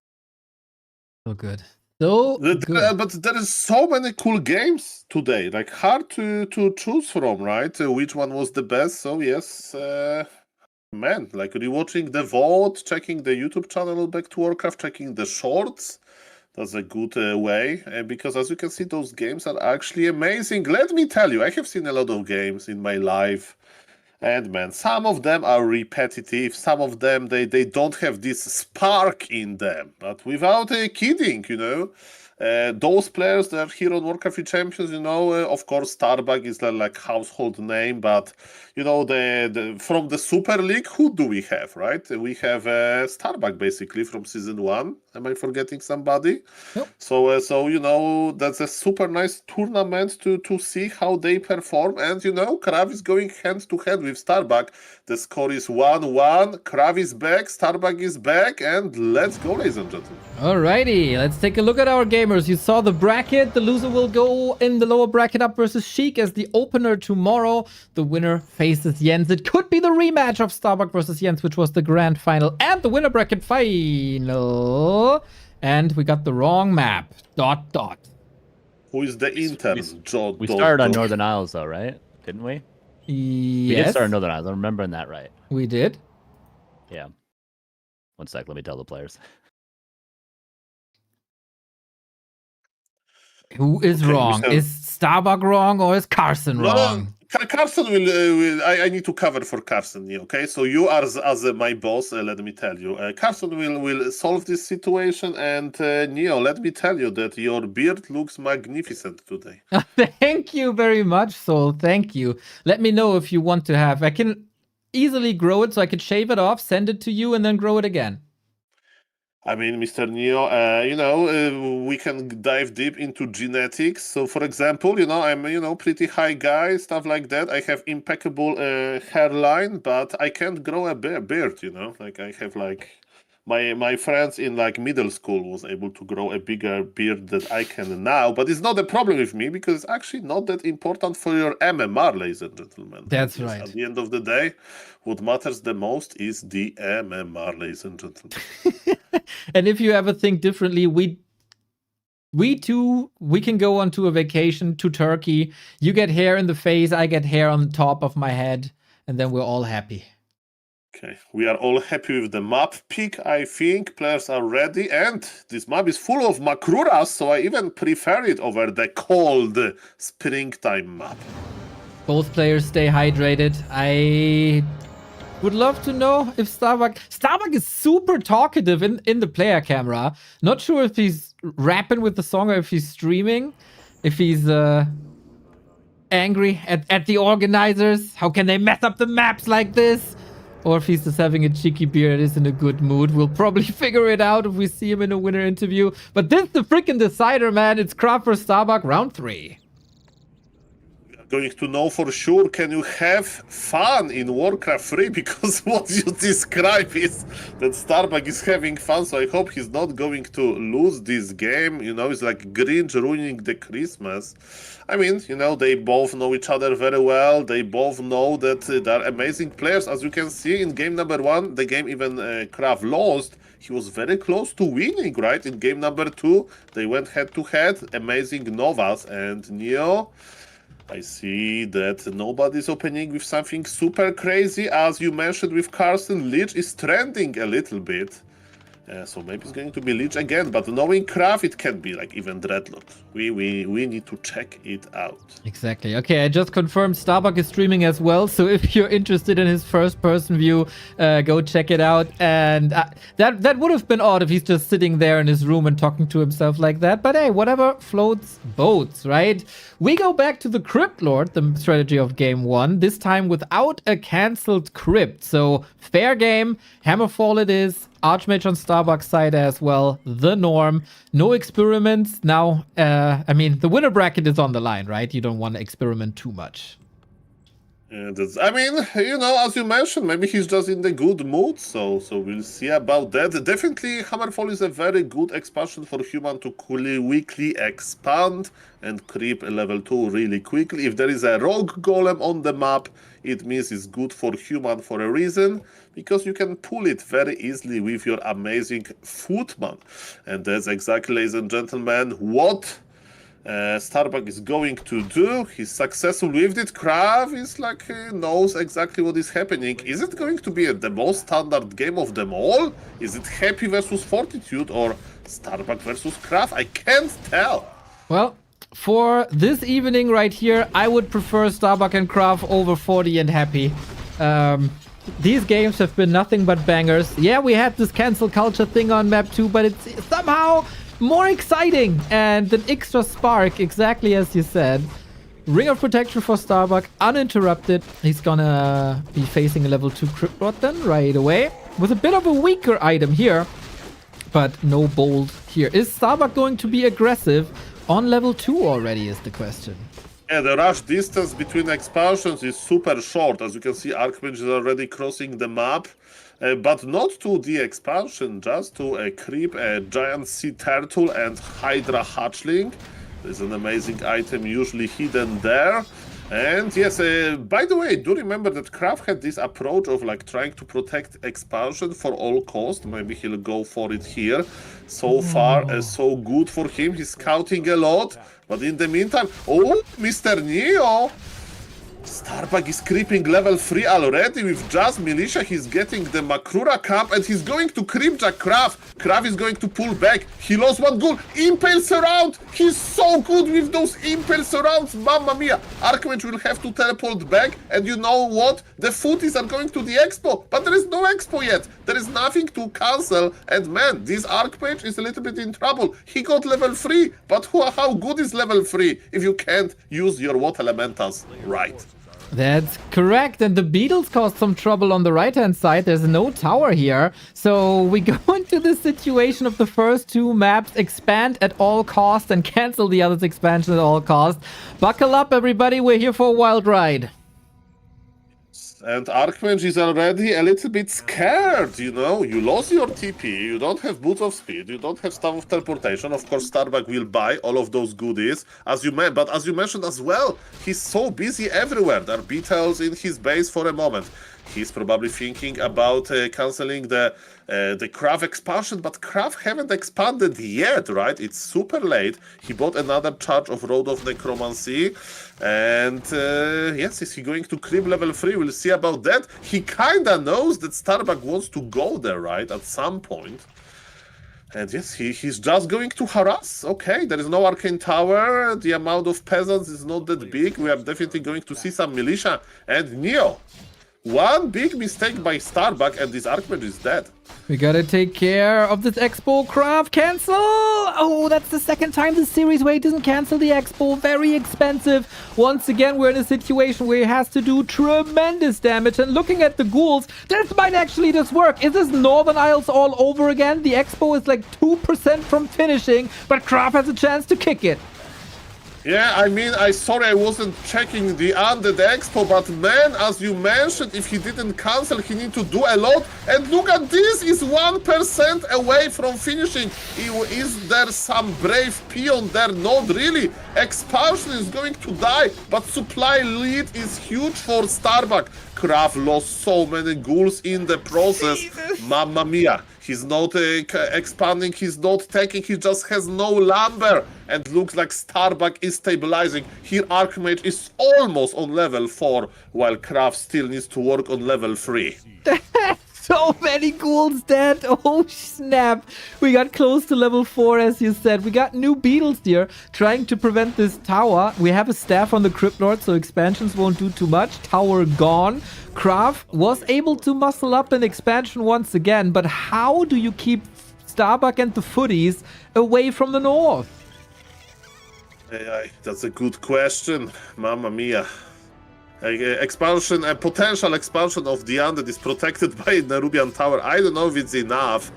So good. So good. But there is so many cool games today. Like, hard to choose from, right? Which one was the best? So, yes... Man, like rewatching the VOD, checking the YouTube channel Back to Warcraft, checking the shorts. That's a good way, because as you can see, those games are actually amazing. Let me tell you, I have seen a lot of games in my life, and man, some of them are repetitive, some of them, they don't have this spark in them. But without kidding, those players that are here on Warcraft Champions, of course, Starbuck is like household name, but from the Super League, who do we have, right? We have Starbuck basically from season 1. Am I forgetting somebody? Nope. So that's a super nice tournament to see how they perform, and Krav is going hand to hand with Starbuck. The score is 1-1. Krav is back, Starbuck is back, and let's go, ladies and gentlemen. Alrighty, let's take a look at our gamers. You saw the bracket. The loser will go in the lower bracket up versus Sheik as the opener tomorrow. The winner faces Jens. It could be the rematch of Starbuck versus Jens, which was the grand final and the winner bracket final. And we got the wrong map. ... Who is the intern? We started on Northern Isles, though, right? Didn't we? We did Yes, start on Northern Isles. I'm remembering that right. we did. Yeah. One sec. Let me tell the players. Who is Okay, wrong? Mr. Is Starbuck wrong or is Carson wrong? Carson will. I need to cover for Carson. Okay, so you are as my boss. Let me tell you, Carson will solve this situation. And Neo, let me tell you that your beard looks magnificent today. Thank you very much, Soul. Thank you. Let me know if you want to have. I can easily grow it, so I could shave it off, send it to you, and then grow it again. I mean, Mr. Neo, we can dive deep into genetics. So, for example, I'm, pretty high guy, stuff like that. I have impeccable hairline, but I can't grow a beard, Like, I have, my friends in, middle school was able to grow a bigger beard than I can now. But it's not a problem with me because it's actually not that important for your MMR, ladies and gentlemen. That's Because right. At the end of the day, what matters the most is the MMR, ladies and gentlemen. And if you ever think differently, we can go on to a vacation to Turkey. You get hair in the face, I get hair on the top of my head, and then we're all happy. Okay, we are all happy with the map pick, I think. Players are ready, and this map is full of Makruras, so I even prefer it over the cold springtime map. Both players stay hydrated. Would love to know if Starbuck is super talkative in the player camera. Not sure if he's rapping with the song or if he's streaming. If he's angry at the organizers. How can they mess up the maps like this? Or if he's just having a cheeky beer and is in a good mood. We'll probably figure it out if we see him in a winner interview. But this is the freaking decider, man. It's Krav vs Starbuck round 3. Going to know for sure, can you have fun in Warcraft 3? Because what you describe is that Starbuck is having fun, so I hope he's not going to lose this game. You know, it's like Grinch ruining the Christmas. I mean, you know, they both know each other very well. They both know that they're amazing players. As you can see in game number 1, the game even Krav lost. He was very close to winning, right? In game number 2, they went head-to-head. Amazing Novas and Neo. I see that nobody's opening with something super crazy. As you mentioned with Carson, Lich is trending a little bit. So maybe it's going to be Lich again, but knowing Krav, it can be like even Dreadnought. We need to check it out. Exactly. Okay, I just confirmed Starbuck is streaming as well, so if you're interested in his first-person view, go check it out. And that would have been odd if he's just sitting there in his room and talking to himself like that. But hey, whatever floats boats, right? We go back to the Crypt Lord, the strategy of game 1, this time without a cancelled crypt. So fair game, Hammerfall it is. Archmage on Starbuck's side as well, the norm. No experiments. Now, I mean, the winner bracket is on the line, right? You don't want to experiment too much. I mean, you know, as you mentioned, maybe he's just in the good mood, so we'll see about that. Definitely, Hammerfall is a very good expansion for human to quickly expand and creep level 2 really quickly. If there is a rogue golem on the map, it means it's good for human for a reason, because you can pull it very easily with your amazing footman. And that's exactly, ladies and gentlemen, what Starbuck is going to do. He's successful with it. Krav is like knows exactly what is happening. Is it going to be the most standard game of them all? Is it Happy versus Fortitude or Starbuck versus Krav? I can't tell. Well, for this evening right here, I would prefer Starbuck and Krav over 40 and Happy. These games have been nothing but bangers. Yeah, we had this cancel culture thing on map 2, but it's somehow more exciting and an extra spark, exactly as you said. Ring of Protection for Starbuck, uninterrupted. He's gonna be facing a level 2 Crypt Lord then right away. With a bit of a weaker item here, but no bold here. Is Starbuck going to be aggressive on level 2 already is the question. Yeah, the rush distance between expansions is super short. As you can see, Archmage is already crossing the map. But not to the expansion, just to creep a giant sea turtle and Hydra hatchling. There's an amazing item usually hidden there. And yes, by the way, do remember that Krav had this approach of like trying to protect expansion for all cost. Maybe he'll go for it here. So far, so good for him. He's scouting a lot. But in the meantime, oh, Mr. Neo! Starbuck is creeping level 3 already with just militia. He's getting the Makrura camp and he's going to creep Jack Krav. Krav is going to pull back. He lost one goal. Impale surround. He's so good with those impale surrounds. Mamma mia. Archmage will have to teleport back. And you know what? The footies are going to the expo. But there is no expo yet. There is nothing to cancel. And man, this Archmage is a little bit in trouble. He got level 3. But how good is level 3 if you can't use your water elementals right? That's correct. And the Beetles caused some trouble on the right-hand side. There's no tower here. So we go into the situation of the first 2 maps, expand at all costs and cancel the other's expansion at all costs. Buckle up, everybody. We're here for a wild ride. And Archmage is already a little bit scared, you know. You lost your TP, you don't have Boots of Speed, you don't have Staff of Teleportation. Of course, Starbuck will buy all of those goodies, but as you mentioned as well, he's so busy everywhere. There are beetles in his base for a moment. He's probably thinking about cancelling the Krav expansion, but Krav haven't expanded yet, right? It's super late. He bought another charge of Road of Necromancy. And yes, is he going to creep level 3? We'll see about that. He kinda knows that Starbuck wants to go there, right? At some point. And yes, he's just going to harass. Okay, there is no Arcane Tower. The amount of peasants is not that big. We are definitely going to see some militia. And Neo, One big mistake by Starbuck and this Archmage is dead. We gotta take care of this Expo. Krav, cancel! Oh, that's the second time this series where he doesn't cancel the Expo. Very expensive. Once again, we're in a situation where he has to do tremendous damage. And looking at the ghouls, this might actually just work. Is this Northern Isles all over again? The Expo is like 2% from finishing, but Krav has a chance to kick it. Yeah, I mean, sorry I wasn't checking the Undead Expo, but man, as you mentioned, if he didn't cancel, he need to do a lot. And look at this, is 1% away from finishing. Is there some brave peon there? Not really. Expansion is going to die, but supply lead is huge for Starbuck. Krav lost so many ghouls in the process. Jesus. Mamma mia. He's not expanding, he's not taking, he just has no lumber. And looks like Starbuck is stabilizing. Here Archmage is almost on level 4, while Krav still needs to work on level 3. So many ghouls dead. Oh, snap. We got close to level 4, as you said. We got new beetles here trying to prevent this tower. We have a staff on the Crypt Lord, so expansions won't do too much. Tower gone. Krav was able to muscle up an expansion once again, but how do you keep Starbuck and the footies away from the north? That's a good question. Mamma mia. Expansion, a potential expansion of the Undead is protected by Nerubian Tower. I don't know if it's enough.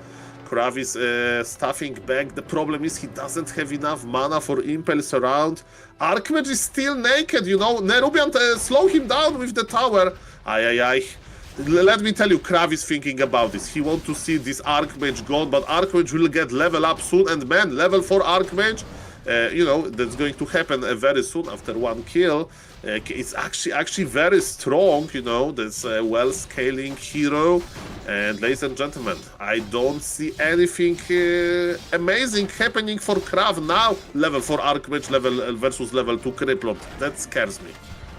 Krav is stuffing back. The problem is he doesn't have enough mana for Impulse around. Archmage is still naked, you know. Nerubian slow him down with the tower. Let me tell you, Krav is thinking about this. He wants to see this Archmage gone, but Archmage will get level up soon. And man, level 4 Archmage, you know, that's going to happen very soon after one kill. It's actually very strong, you know, this well-scaling hero. And ladies and gentlemen, I don't see anything amazing happening for Krav now. Level 4 Archmage level versus level 2 Criplot. That scares me.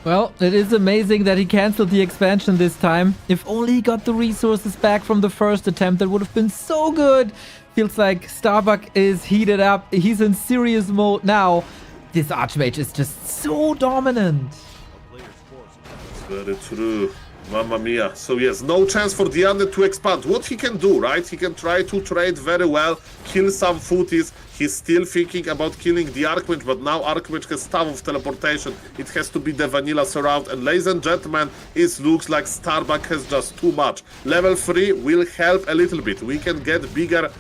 Well, it is amazing that he cancelled the expansion this time. If only he got the resources back from the first attempt, that would have been so good. Feels like Starbuck is heated up. He's in serious mode now. This Archmage is just so dominant. Very true. Mamma mia. So yes, no chance for the Undead to expand. What he can do, right? He can try to trade very well, kill some footies. He's still thinking about killing the Archmage, but now Archmage has Staff of Teleportation. It has to be the vanilla surround. And ladies and gentlemen, it looks like Starbuck has just too much. Level 3 will help a little bit. We can get bigger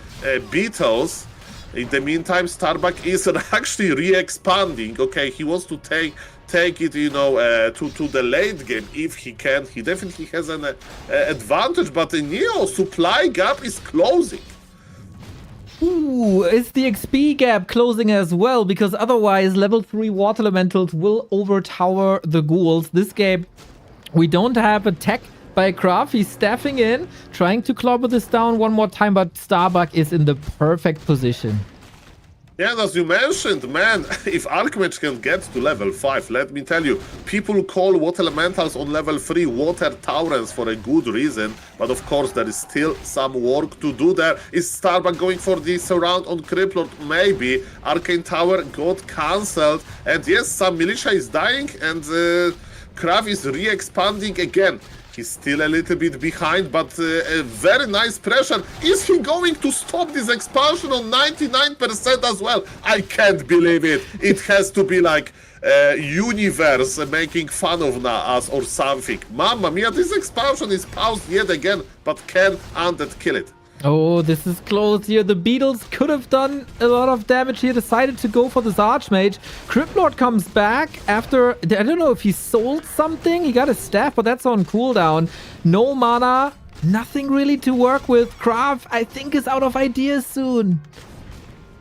beetles. In the meantime, Starbuck is actually re-expanding. Okay, he wants to take it, you know, to the late game if he can. He definitely has an advantage, but the Neo supply gap is closing. Ooh, is the XP gap closing as well? Because otherwise, level 3 Water Elementals will overtower the ghouls. This game, we don't have a tech by Krav. He's staffing in, trying to clobber this down one more time, but Starbuck is in the perfect position. Yeah, and as you mentioned, man, if Archmage can get to level 5, let me tell you, people call Water Elementals on level 3 Water Towers for a good reason, but of course there is still some work to do there. Is Starbuck going for the surround on Criplord? Maybe. Arcane Tower got cancelled, and yes, some militia is dying, and Krav is re-expanding again. He's still a little bit behind, but a very nice pressure. Is he going to stop this expansion on 99% as well? I can't believe it. It has to be like universe making fun of us or something. Mamma mia, this expansion is paused yet again, but can Undead kill it? Oh, this is close here. The beetles could have done a lot of damage here. Decided to go for this Archmage. Crypt Lord comes back after... I don't know if he sold something. He got a staff, but that's on cooldown. No mana. Nothing really to work with. Krav, I think, is out of ideas soon.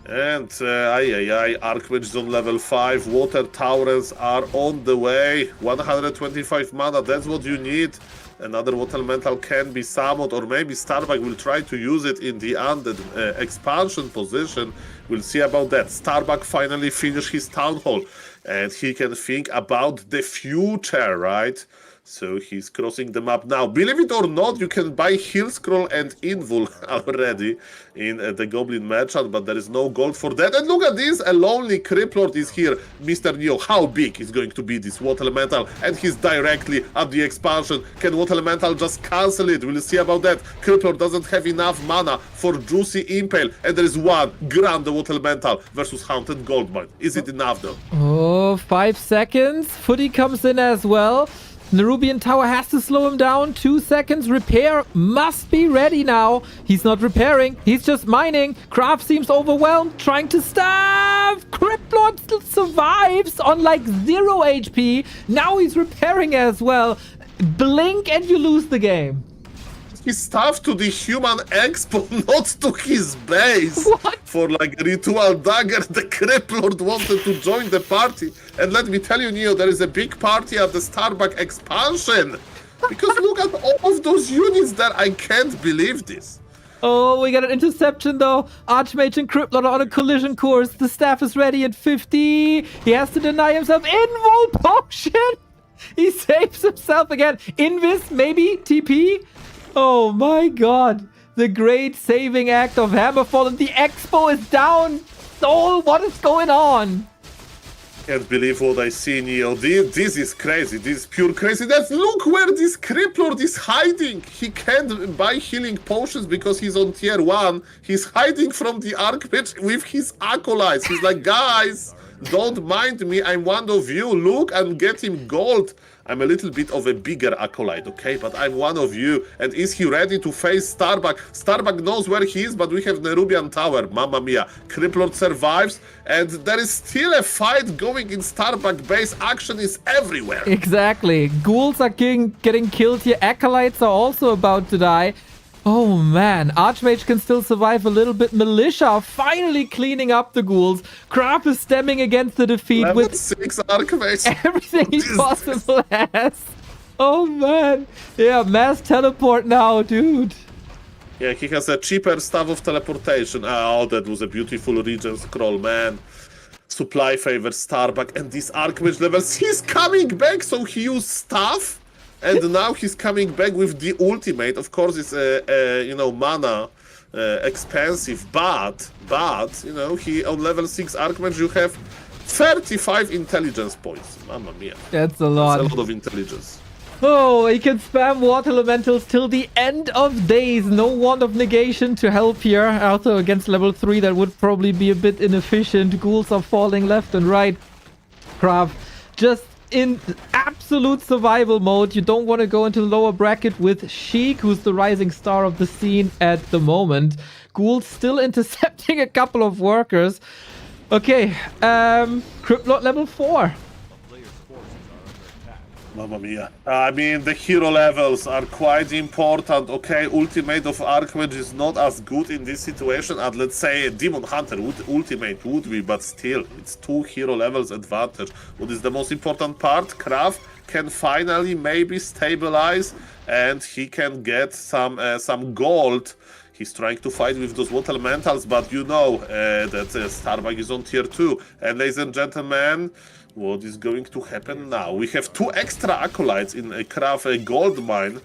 And Archmage is on level 5. Water Towers are on the way. 125 mana, that's what you need. Another Water Elemental can be summoned, or maybe Starbuck will try to use it in the Undead expansion position. We'll see about that. Starbuck finally finished his Town Hall, and he can think about the future, right? So he's crossing the map now. Believe it or not, you can buy Hill Scroll and Invul already in the Goblin Merchant, but there is no gold for that. And look at this, a lonely Criplord is here. Mr. Neo, how big is going to be this Water Elemental? And he's directly at the expansion. Can Water Elemental just cancel it? We'll see about that. Criplord doesn't have enough mana for Juicy Impale, and there is one Grand Water Elemental versus Haunted Goldmine. Is it enough though? Oh, 5 seconds. Footy comes in as well. Nerubian Tower has to slow him down. 2 seconds. Repair must be ready now. He's not repairing. He's just mining. Krav seems overwhelmed, trying to stab. Criplord still survives on like 0 HP. Now he's repairing as well. Blink and you lose the game. He stuffed to the human expo, not to his base. What? For like ritual dagger, the Criplord wanted to join the party. And let me tell you, Neo, there is a big party at the Starbuck expansion. Because look at all of those units there. I can't believe this. Oh, we got an interception though. Archmage and Criplord are on a collision course. The staff is ready at 50. He has to deny himself. Invul potion. He saves himself again. Invis, maybe? TP? Oh my god. The great saving act of Hammerfall, and the expo is down. Soul, what is going on? Can't believe what I see, Neo. This is crazy. This is pure craziness. Look where this Criplord is hiding. He can't buy healing potions because he's on tier 1. He's hiding from the Archmage with his acolytes. He's like, guys, don't mind me. I'm one of you. Look, I'm getting gold. I'm a little bit of a bigger acolyte, okay? But I'm one of you. And is he ready to face Starbuck? Starbuck knows where he is, but we have Nerubian Tower. Mamma mia. Criplord survives, and there is still a fight going in Starbuck base. Action is everywhere. Exactly. Ghouls are getting killed here. Acolytes are also about to die. Oh man, Archmage can still survive a little bit. Militia are finally cleaning up the ghouls. Krav is stemming against the defeat Level with 6 Archmage. everything he possible has. Oh man. Yeah, mass teleport now, dude. Yeah, he has a cheaper Staff of Teleportation. Oh, that was a beautiful regen scroll, man. Supply favors Starbuck, and this Archmage levels. He's coming back, so he used Staff. And now he's coming back with the ultimate. Of course, it's mana expensive, but he on level 6 Archmage you have 35 intelligence points. Mamma mia, That's a lot. that's a lot of intelligence. Oh, he can spam Water Elementals till the end of days. No Wand of Negation to help here. Also against level 3, that would probably be a bit inefficient. Ghouls are falling left and right. Krav just in absolute survival mode. You don't want to go into the lower bracket with Sheik, who's the rising star of the scene at the moment. Ghouls still intercepting a couple of workers. Okay, Criplord level 4. Mamma mia. I mean, the hero levels are quite important, okay? Ultimate of Archmage is not as good in this situation as, let's say, Demon Hunter ultimate would be, but still, it's 2 hero levels advantage. What is the most important part? Krav can finally maybe stabilize, and he can get some gold. He's trying to fight with those water elementals, but you know that Starbuck is on tier 2. And ladies and gentlemen, what is going to happen now? We have 2 extra acolytes in a Krav gold mine.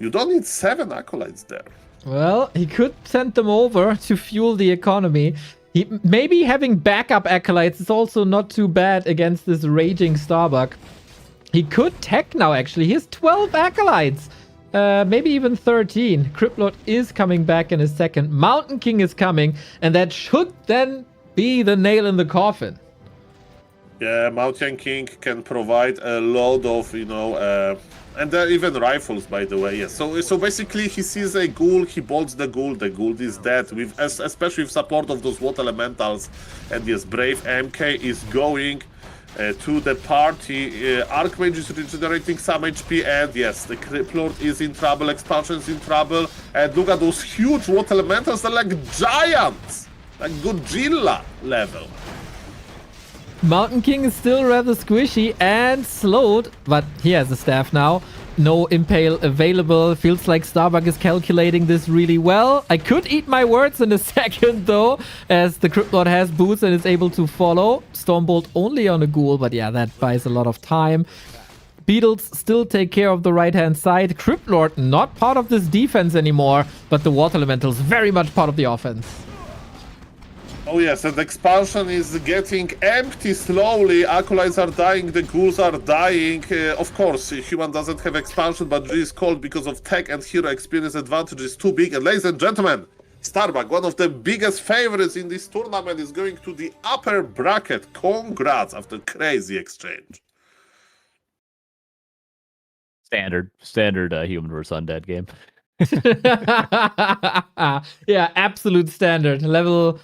You don't need 7 acolytes there. Well, he could send them over to fuel the economy. Maybe having backup acolytes is also not too bad against this raging Starbuck. He could tech now, actually. He has 12 acolytes. Maybe even 13. Criplord is coming back in a second. Mountain King is coming, and that should then be the nail in the coffin. Yeah, Mountain King can provide a lot of, and there are even rifles, by the way. Yes. So basically, he sees a ghoul, he bolts the ghoul is dead. Especially with support of those water elementals. And yes, Brave MK is going to the party. Archmage is regenerating some HP, and yes, the Criplord is in trouble. Expansion is in trouble. And look at those huge water elementals. They're like giants, like Godzilla level. Mountain King is still rather squishy and slowed, but he has a staff now. No Impale available. Feels like Starbuck is calculating this really well. I could eat my words in a second, though, as the Criplord has boots and is able to follow. Stormbolt only on a ghoul, but yeah, that buys a lot of time. Beetles still take care of the right-hand side. Cryptlord not part of this defense anymore, but the Water Elementals very much part of the offense. Oh yes, and expansion is getting empty slowly. Acolytes are dying, the ghouls are dying. Of course, human doesn't have expansion, but G is called because of tech and hero experience advantage is too big. And ladies and gentlemen, Starbuck, one of the biggest favorites in this tournament, is going to the upper bracket. Congrats after crazy exchange. Standard human versus undead game. Yeah, absolute standard. Level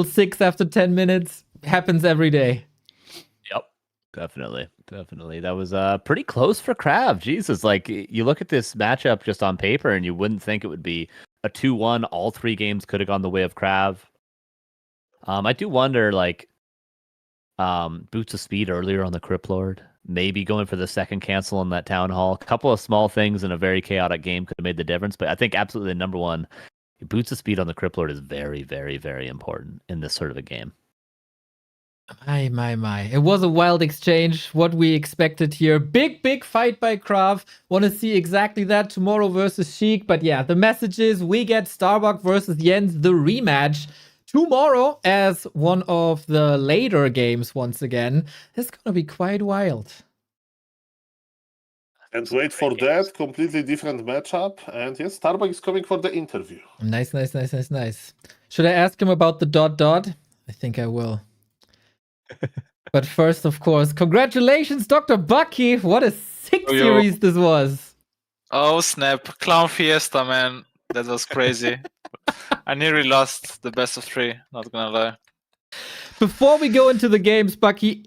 6 after 10 minutes happens every day. Yep, definitely. That was pretty close for Krav. Jesus, like you look at this matchup just on paper, and you wouldn't think it would be a 2-1. All 3 games could have gone the way of Krav. I do wonder, like, boots of speed earlier on the Cryptlord. Maybe going for the second cancel in that town hall. A couple of small things in a very chaotic game could have made the difference. But I think absolutely the number one, boots of speed on the Cryptlord is very, very, very important in this sort of a game. My. It was a wild exchange. What we expected here. Big fight by Krav. Want to see exactly that tomorrow versus Sheik. But yeah, the message is we get Starbuck versus Jens, the rematch. Tomorrow as one of the later games once again. It's going to be quite wild. And wait for that, completely different matchup. And yes, Starbuck is coming for the interview. Nice. Should I ask him about the ... I think I will. But first, of course, congratulations, Dr. Bucky. What a sick series this was. Oh, snap. Clown Fiesta, man. That was crazy. I nearly lost the best of 3, not gonna lie. Before we go into the games, Bucky,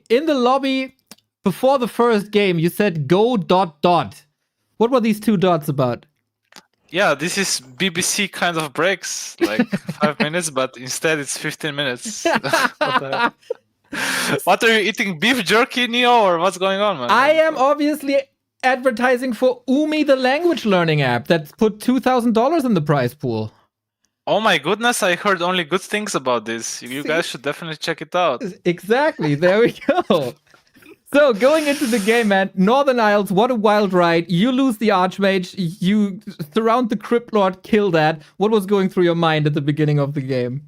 in the lobby before the first game, you said go ... What were these 2 dots about? Yeah, this is BBC kind of breaks, like 5 minutes, but instead it's 15 minutes. What the heck? What are you eating? Beef jerky, Neo, or what's going on, man? I am obviously advertising for Umi, the language learning app that's put $2,000 in the prize pool. Oh my goodness, I heard only good things about this. You guys should definitely check it out. Exactly, there we go. So, going into the game, man, Northern Isles, what a wild ride. You lose the Archmage, you surround the Cryptlord, kill that. What was going through your mind at the beginning of the game?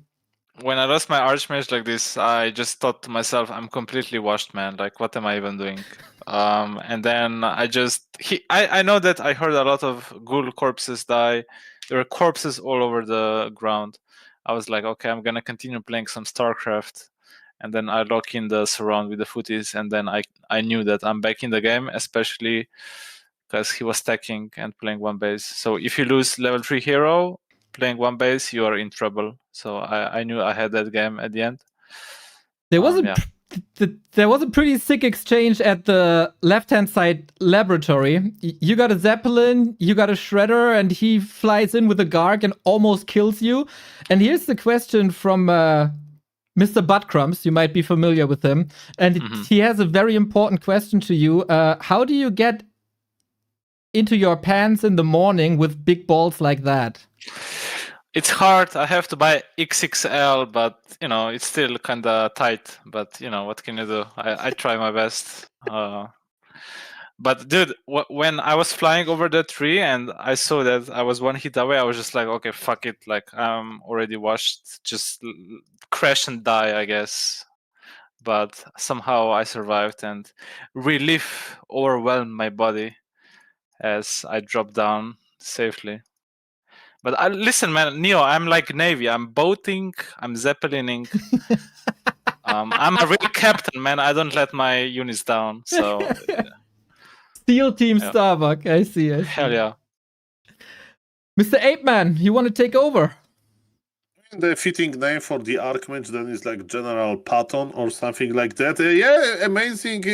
When I lost my Archmage like this, I just thought to myself, I'm completely washed, man. Like, what am I even doing? And then I know that I heard a lot of ghoul corpses die. There were corpses all over the ground. I was like, okay, I'm gonna continue playing some StarCraft. And then I lock in the surround with the footies, and then I knew that I'm back in the game, especially because he was stacking and playing 1 base. So if you lose level 3 hero, playing 1 base, you are in trouble. So I knew I had that game at the end. There was a pretty sick exchange at the left-hand side laboratory. You got a Zeppelin, you got a Shredder, and he flies in with a Garg and almost kills you. And here's the question from Mr. Buttcrumbs. You might be familiar with him. And he has a very important question to you. How do you get into your pants in the morning with big balls like that? It's hard. I have to buy XXL, but it's still kind of tight. But what can you do? I try my best. But dude, when I was flying over the tree and I saw that I was 1 hit away, I was just like, okay, fuck it. Like, I'm already washed. Just crash and die, I guess. But somehow I survived, and relief overwhelmed my body as I dropped down safely. But listen, man, Neo, I'm like Navy. I'm boating. I'm zeppelining. I'm a real captain, man. I don't let my units down. So, Steel Team Starbuck. I see. Hell yeah. Mr. Ape Man, you want to take over? The fitting name for the Archmage then is like General Patton or something like that. Yeah, amazing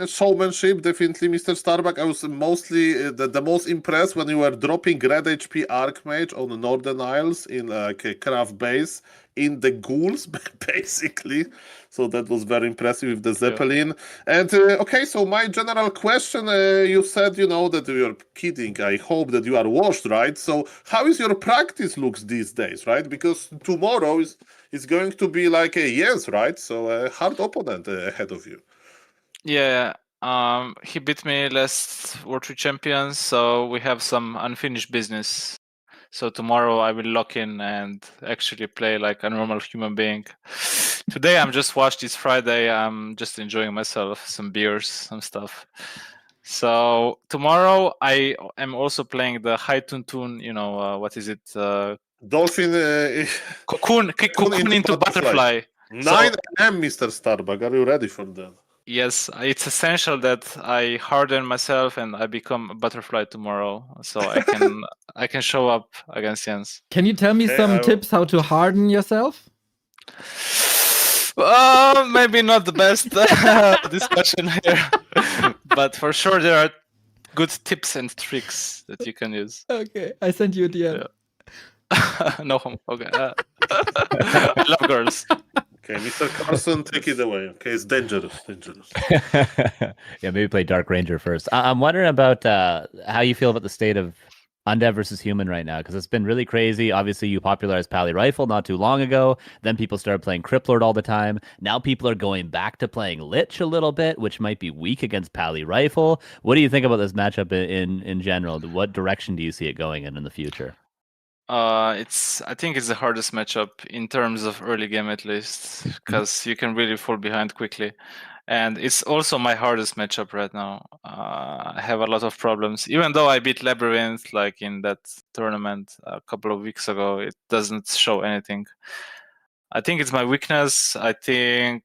showmanship, definitely, Mr. Starbuck. I was mostly the most impressed when you were dropping red HP Archmage on the Northern Isles in like a Krav base in the ghouls, basically. So that was very impressive with the Zeppelin. Yeah. And okay, so my general question, you said, that you're kidding. I hope that you are washed, right? So how is your practice looks these days, right? Because tomorrow is going to be like a yes, right? So a hard opponent ahead of you. Yeah, He beat me last W3Champions, so we have some unfinished business. So tomorrow I will lock in and actually play like a normal human being. Today I'm just watched. It's Friday. I'm just enjoying myself, some beers, some stuff. So tomorrow I am also playing the high tune. You know what is it? Dolphin. Cocoon into butterfly. 9 a.m. Mr. Starbuck. Are you ready for that? Yes, it's essential that I harden myself and I become a butterfly tomorrow, so I can I can show up against Jens. Can you tell me Okay, some tips how to harden yourself? Maybe not the best discussion here, but for sure there are good tips and tricks that you can use. Okay, I sent you a DM. Yeah. No homo. Okay. I love girls. Okay, Mr. Carson, take it away. Okay, it's dangerous. Yeah, maybe play Dark Ranger first. I'm wondering about how you feel about the state of Undead versus Human right now, because it's been really crazy. Obviously, you popularized Pally Rifle not too long ago. Then people started playing Criplord all the time. Now people are going back to playing Lich a little bit, which might be weak against Pally Rifle. What do you think about this matchup in general? What direction do you see it going in the future? I think it's the hardest matchup in terms of early game, at least, because you can really fall behind quickly. And it's also my hardest matchup right now. I have a lot of problems. Even though I beat Labyrinth like in that tournament a couple of weeks ago, it doesn't show anything. I think it's my weakness. I think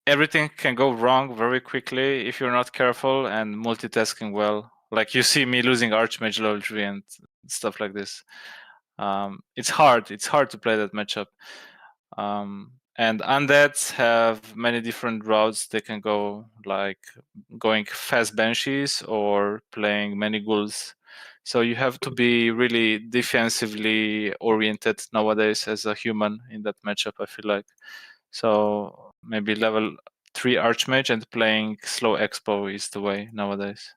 everything can go wrong very quickly if you're not careful and multitasking well. Like you see me losing Archmage level 3 and stuff like this. It's hard. It's hard to play that matchup. And undeads have many different routes they can go, like going fast banshees or playing many ghouls. So you have to be really defensively oriented nowadays as a human in that matchup, I feel like. So maybe level 3 Archmage and playing slow Expo is the way nowadays.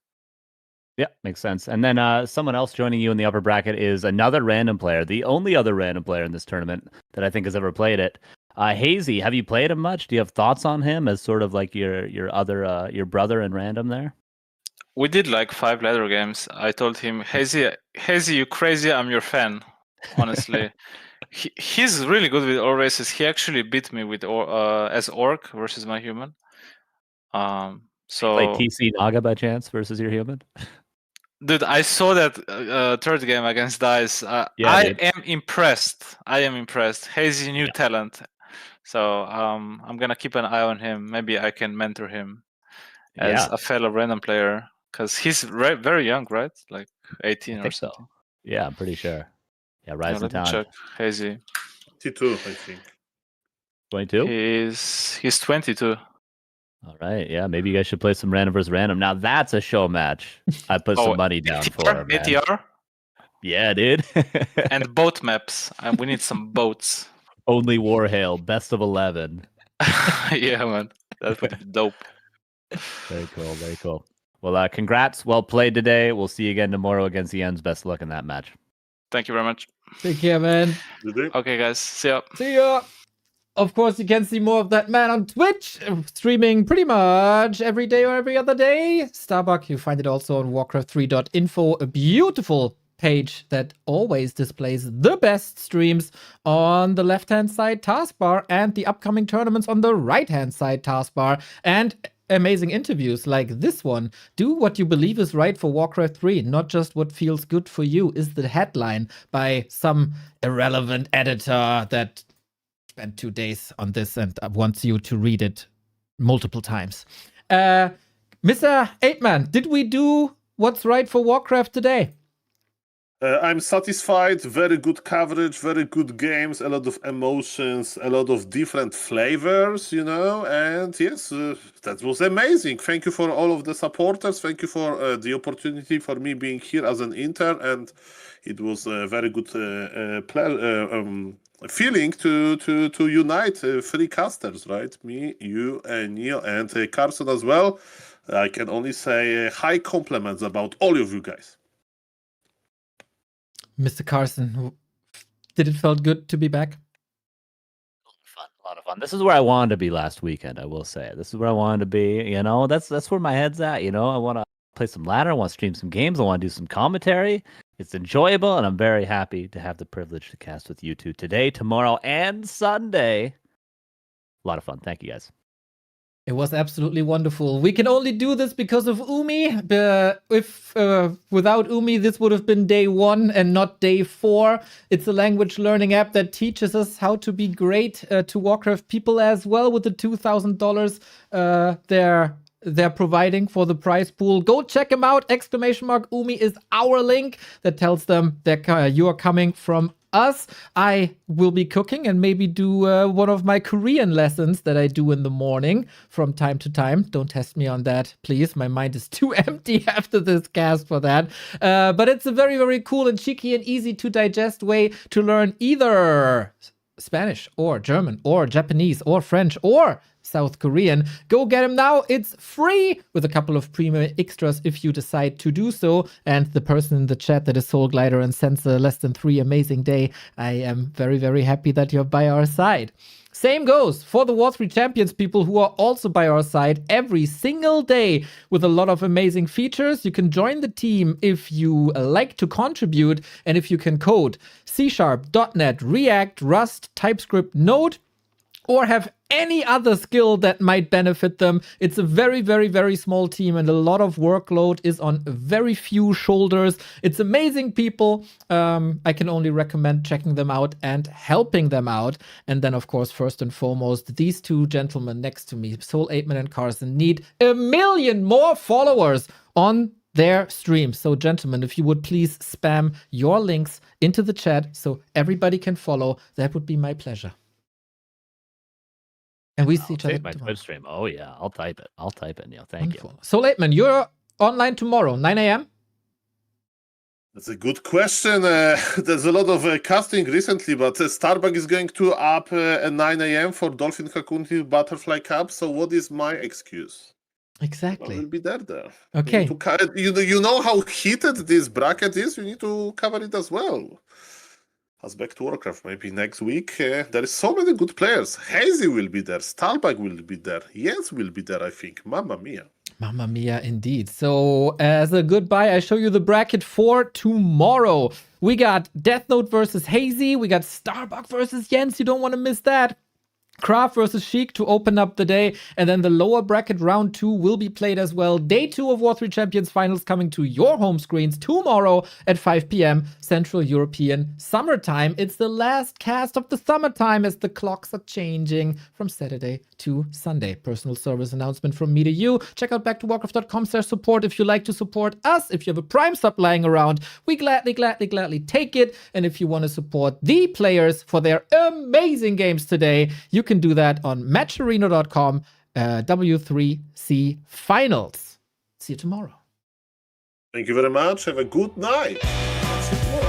Yeah, makes sense. And then someone else joining you in the upper bracket is another random player, the only other random player in this tournament that I think has ever played it. Hazy, have you played him much? Do you have thoughts on him as sort of like your brother in random there? We did like 5 ladder games. I told him, Hazy, you crazy? I'm your fan. Honestly, he's really good with all races. He actually beat me with as orc versus my human. So play TC Naga by chance versus your human? Dude, I saw that third game against Dise. I am impressed. Hazy new talent. So I'm gonna keep an eye on him. Maybe I can mentor him as a fellow random player, because he's very young, right? Like 18 or something. So. Yeah, I'm pretty sure. Yeah, rising let me talent. check. Hazy. 22, I think. 22? He's 22. All right, yeah, maybe you guys should play some random versus random. Now that's a show match. I put some money down for it, man. ATR? Yeah, dude. And boat maps. And we need some boats. Only Warhail, best of 11. Yeah, man. That would be dope. Very cool, very cool. Well, congrats. Well played today. We'll see you again tomorrow against the Ends. Best of luck in that match. Thank you very much. Take care, man. Okay, guys. See ya. See ya. Of course, you can see more of that man on Twitch, streaming pretty much every day or every other day. Starbuck, you find it also on Warcraft3.info, a beautiful page that always displays the best streams on the left-hand side taskbar and the upcoming tournaments on the right-hand side taskbar, and amazing interviews like this one. Do what you believe is right for Warcraft 3, not just what feels good for you, is the headline by some irrelevant editor that spent 2 days on this and wants you to read it multiple times. Mr. 8man, did we do what's right for Warcraft today? I'm satisfied. Very good coverage, very good games, a lot of emotions, a lot of different flavors, you know. And yes, that was amazing. Thank you for all of the supporters. Thank you for the opportunity for me being here as an intern. And it was a very good feeling to unite 3 casters, right? Me, you, and Neil, and Carson as well. I can only say high compliments about all of you guys. Mr. Carson, did it felt good to be back? A lot of fun. This is where I wanted to be last weekend. I will say, this is where I wanted to be. You know, that's where my head's at. You know, I want to play some ladder. I want to stream some games. I want to do some commentary. It's enjoyable, and I'm very happy to have the privilege to cast with you two today, tomorrow, and Sunday. A lot of fun. Thank you, guys. It was absolutely wonderful. We can only do this because of Umi. If without Umi, this would have been day 1 and not day 4. It's a language learning app that teaches us how to be great to Warcraft people as well with the $2,000 they're providing for the prize pool. Go check them out. !Umi is our link that tells them that you are coming from us. I will be cooking and maybe do one of my Korean lessons that I do in the morning from time to time. Don't test me on that, please. My mind is too empty after this cast for that. But it's a very, very cool and cheeky and easy to digest way to learn either Spanish or German or Japanese or French or South Korean. Go get him now. It's free with a couple of premium extras if you decide to do so. And the person in the chat that is Soul Glider and sends a less than 3 amazing day, I am very, very happy that you're by our side. Same goes for the W3Champions people who are also by our side every single day with a lot of amazing features. You can join the team if you like to contribute and if you can code C#, .NET, React, Rust, TypeScript, Node, or have any other skill that might benefit them. It's a very, very, very small team and a lot of workload is on very few shoulders. It's amazing people. I can only recommend checking them out and helping them out. And then, of course, first and foremost, these two gentlemen next to me, Soul 8man and Carson, need 1 million more followers on their stream. So, gentlemen, if you would please spam your links into the chat so everybody can follow, that would be my pleasure. And we see each other My tomorrow. Twitch stream. Oh yeah, I'll type it. Neil. Thank you. So, 8man, you're online tomorrow, 9 a.m. That's a good question. There's a lot of casting recently, but Starbuck is going to up at 9 a.m. for Dolphin Hakunti Butterfly Cup. So what is my excuse? Exactly. I will be there. Okay. You know how heated this bracket is? You need to cover it as well. Us back to Warcraft maybe next week. There is so many good players. Hazy will be there. Starbuck will be there. Yes will be there, I think. Mamma mia. Mamma mia, indeed. So, as a goodbye, I show you the bracket for tomorrow. We got Deathnote versus Hazy. We got Starbuck versus Jens. You don't want to miss that. Krav versus Sheik to open up the day. And then the lower bracket round 2 will be played as well. Day 2 of W3Champions finals coming to your home screens tomorrow at 5 p.m. Central European Summertime. It's the last cast of the summertime as the clocks are changing from Saturday to Sunday. Personal service announcement from me to you. Check out backtowarcraft.com/support if you like to support us. If you have a Prime sub lying around, we gladly take it. And if you want to support the players for their amazing games today, you can do that on matcharena.com, W3C Finals. See you tomorrow. Thank you very much. Have a good night. See you tomorrow.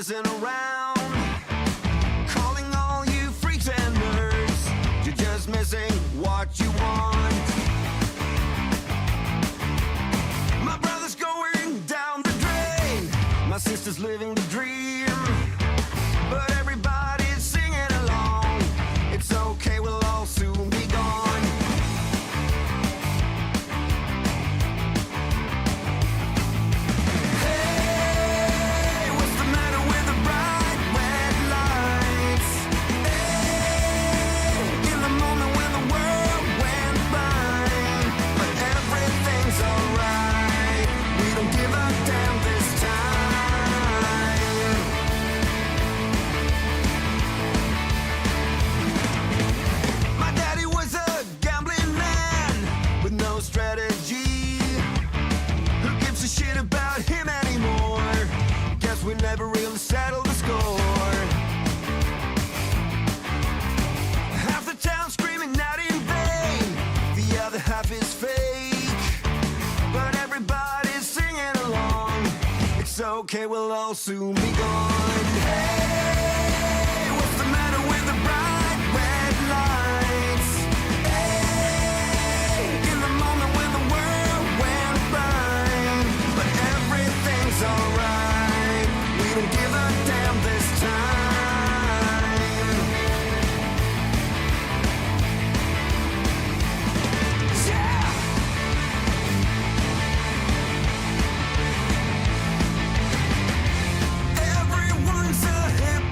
messing around. Calling all you freaks and nerds. You're just missing what you want. My brother's going down the drain. My sister's living the dream. But everybody's singing along. It's okay, we'll all soon be gone. Hey, what's the matter with the bright red lights? Hey, in the moment when the world went blind. But everything's alright. We don't give a damn this time. My daddy was a gambling man with no strategy. Who gives a shit about him anymore? Guess we never really settled the score. Half the town screaming out in vain. The other half is fake. But everybody's singing along. It's okay, we'll all soon be gone. Hey, what's the matter with the bright red lights? Hey, in the moment when the world went blind. But everything's alright. We don't give a damn this time. Yeah! Everyone's a hip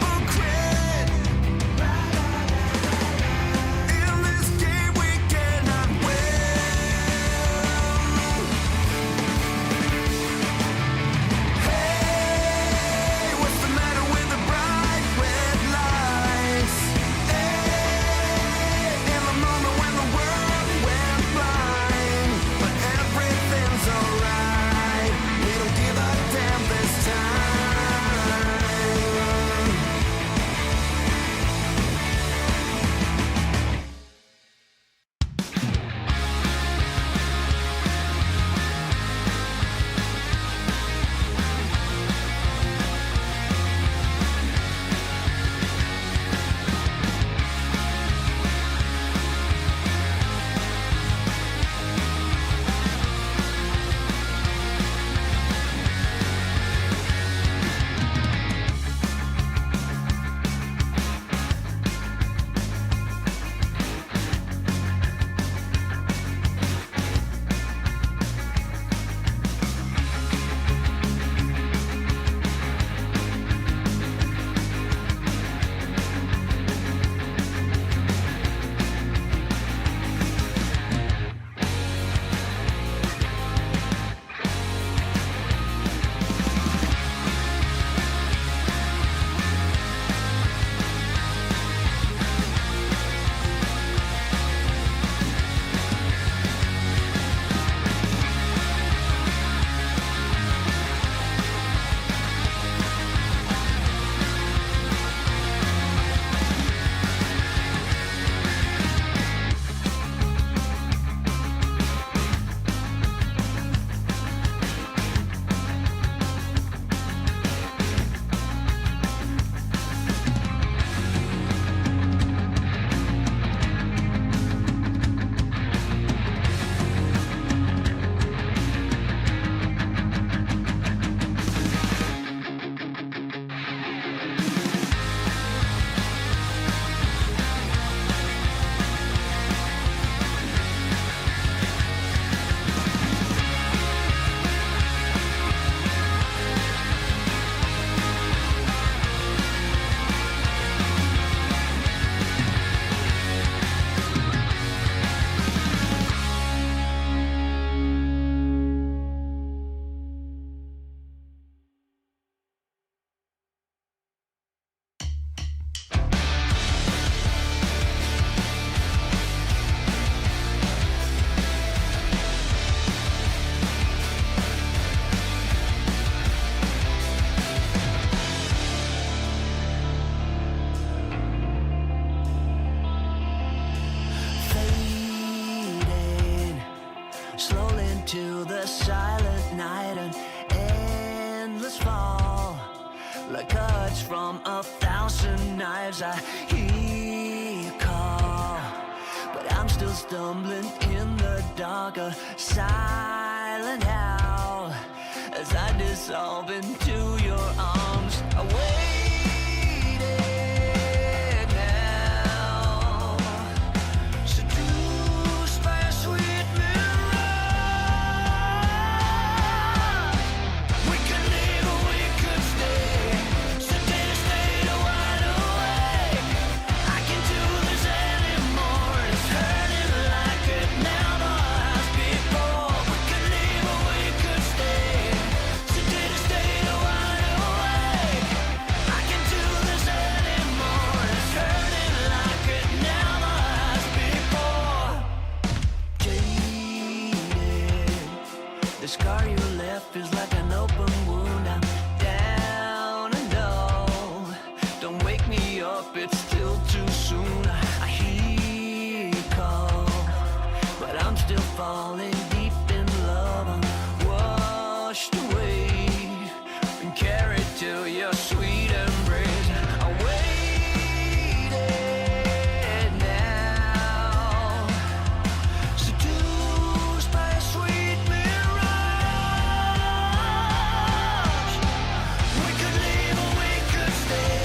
like cuts from 1,000 knives. I hear you call, but I'm still stumbling in the dark, a silent howl as I dissolve into your arms. I waited now, seduced by a sweet mirage. We could leave or we could stay, stay to stay to wide awake. I can't do this anymore, it's hurting like it never has before. We could leave or we could stay, stay to stay to wide awake. I can't do this anymore, it's hurting like it never has before. Jaded, the scar you left is like an open wound. I'm down and low. Don't wake me up, it's still too soon. I hear you call, but I'm still falling deep in love. I'm washed away and carried to your sweet embrace. I waited now, seduced by a sweet mirage. We could leave or we could stay,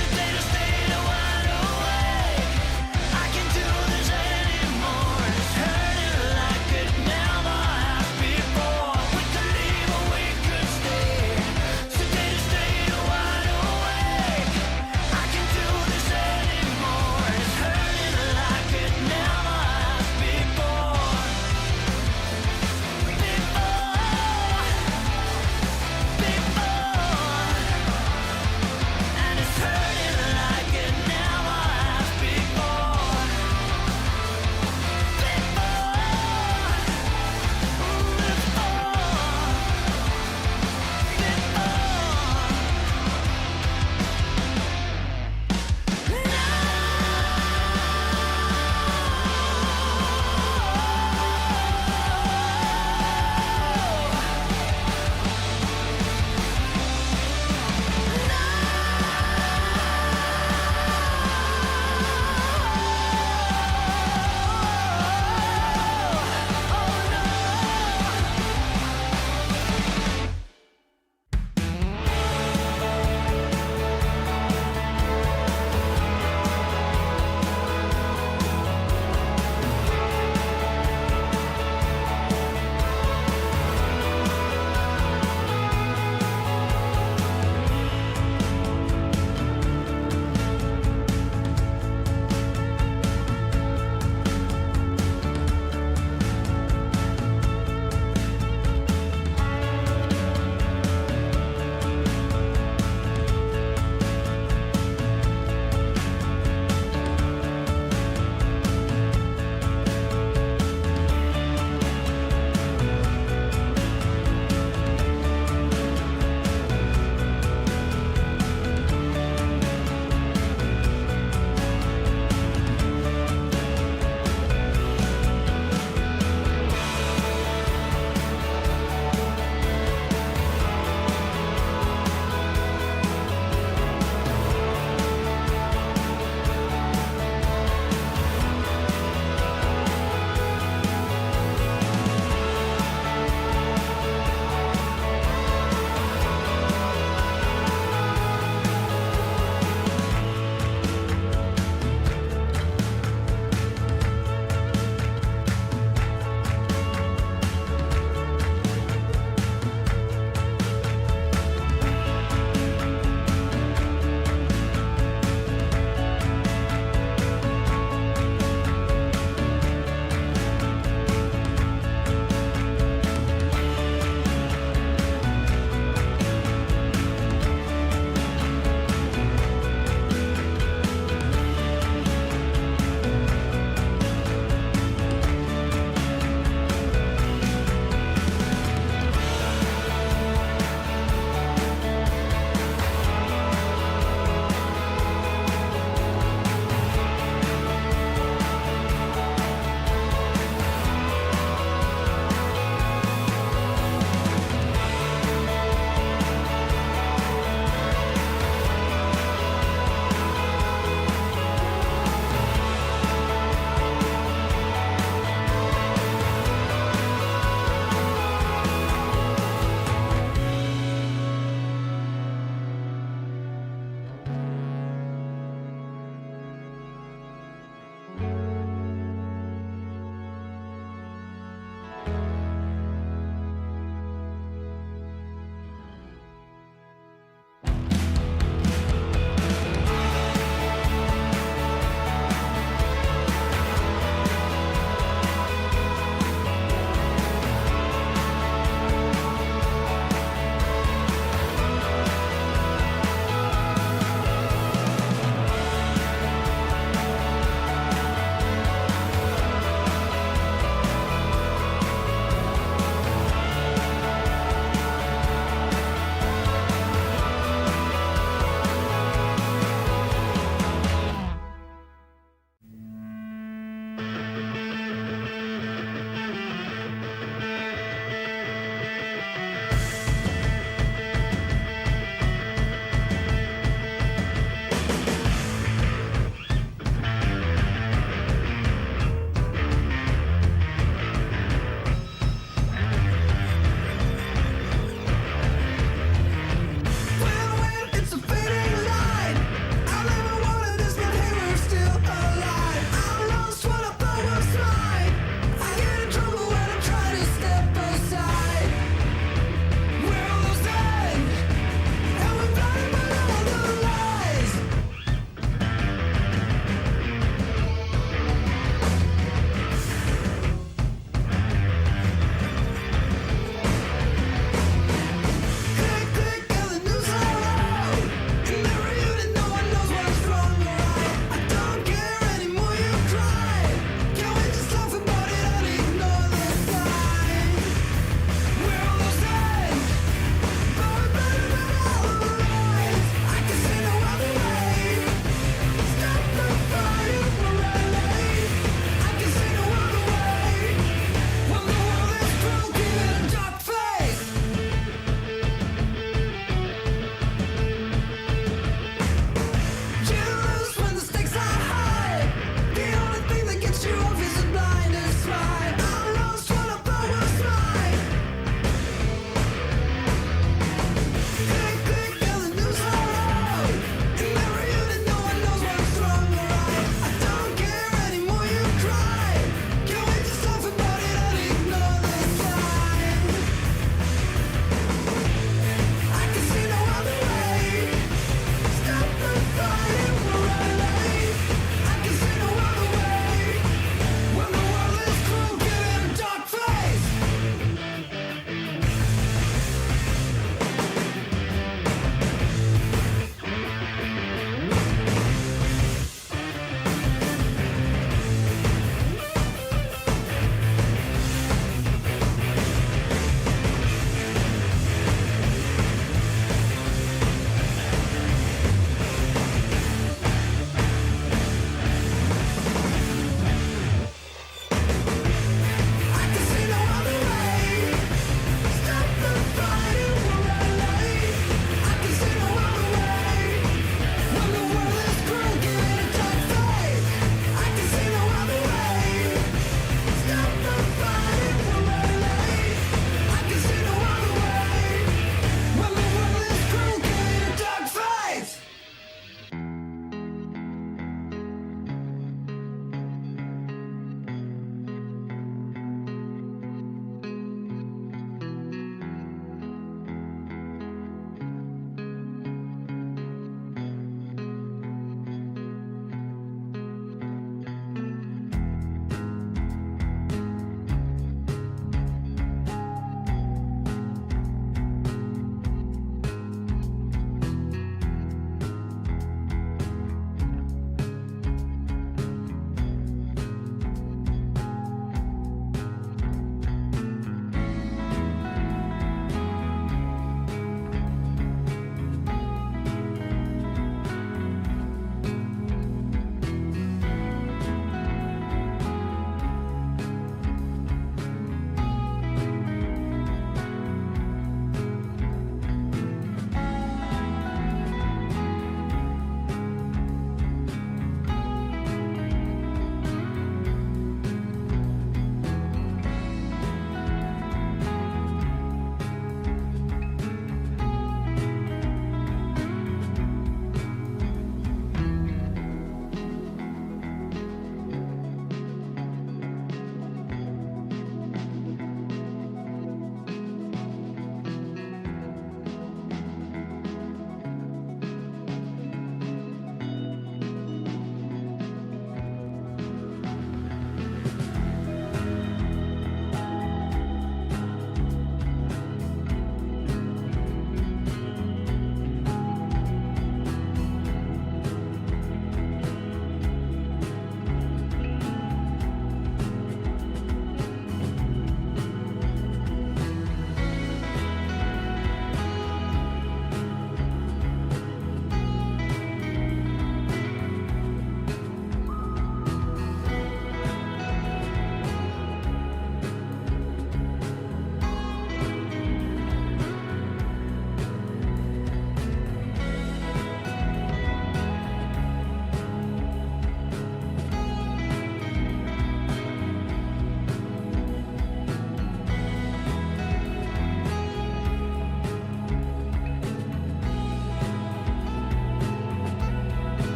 stay to wide awake. I can't do this anymore, it's hurting like it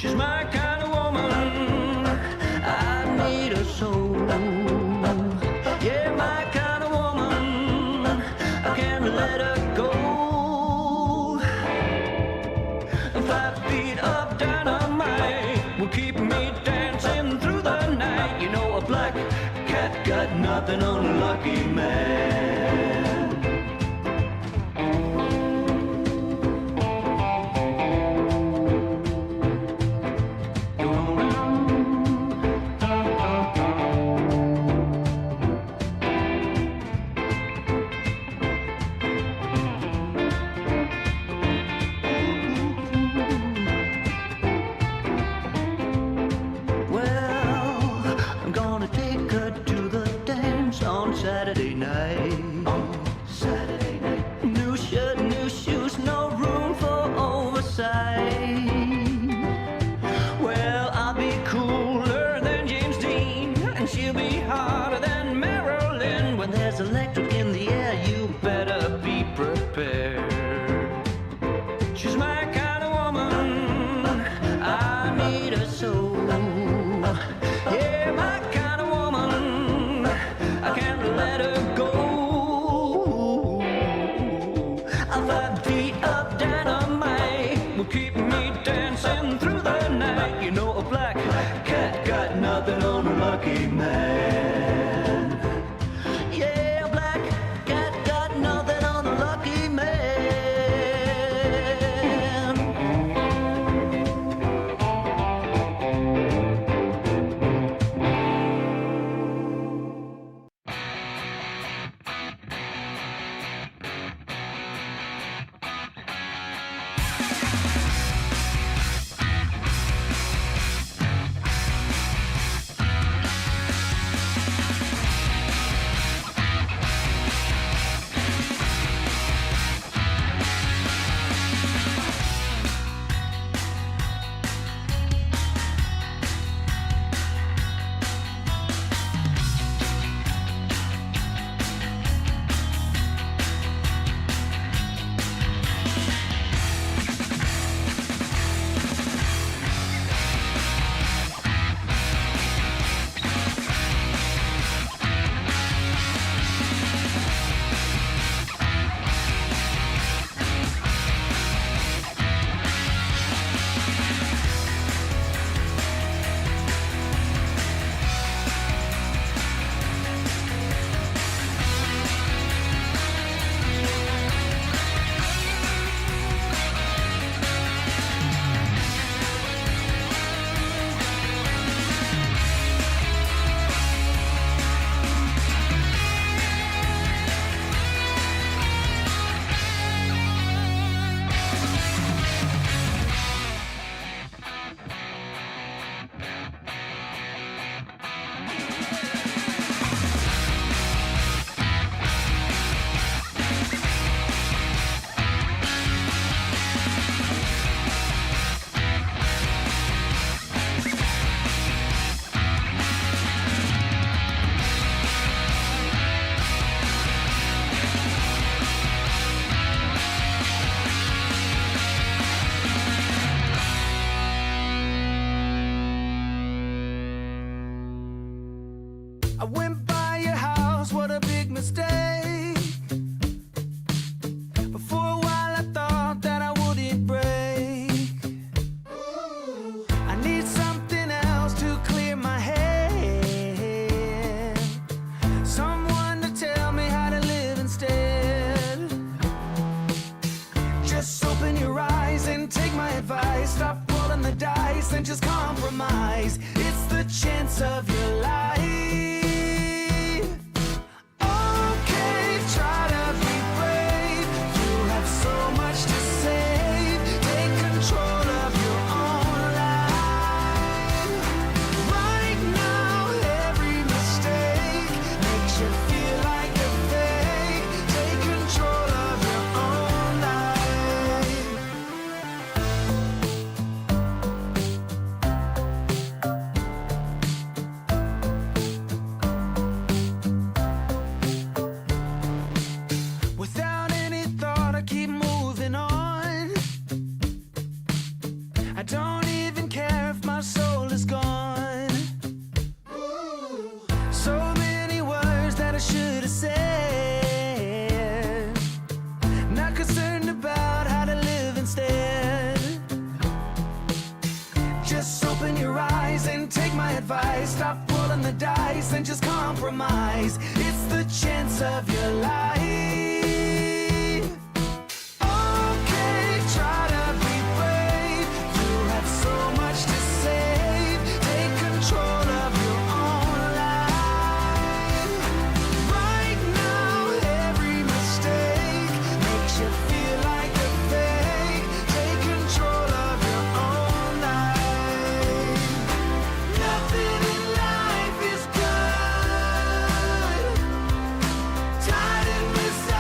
She's my kind of woman. I need her so. Yeah, my kind of woman. I can't let her go. 5 feet of dynamite will keep me dancing through the night. You know, a black cat got nothing on a lucky man. Saturday night. Saturday night. New shirt, new shoes, no room for oversight. Well, I'll be cooler than James Dean, and she'll be hotter than Marilyn. When there's electric in the air, you better be prepared. She's my kind of woman. I need her so. Yeah, my kind of woman. I can't let her go. 5 feet of dynamite will keep me dancing through the night. You know, a black cat got nothing on a lucky man. Yeah, a black cat got nothing on a lucky man. I went by your house, what a big mistake. But for a while I thought that I wouldn't break. I need something else to clear my head. Someone to tell me how to live instead. Just open your eyes and take my advice. Stop rolling the dice and just compromise. It's the chance of your life. Just open your eyes and take my advice. Stop rolling the dice and just compromise. It's the chance of your life. Okay, try to be brave. You have so much to save. Take control of your own life. Right now, every mistake makes you feel like a fake. Take control of your own life. Nothing in life is good. Tired and missing.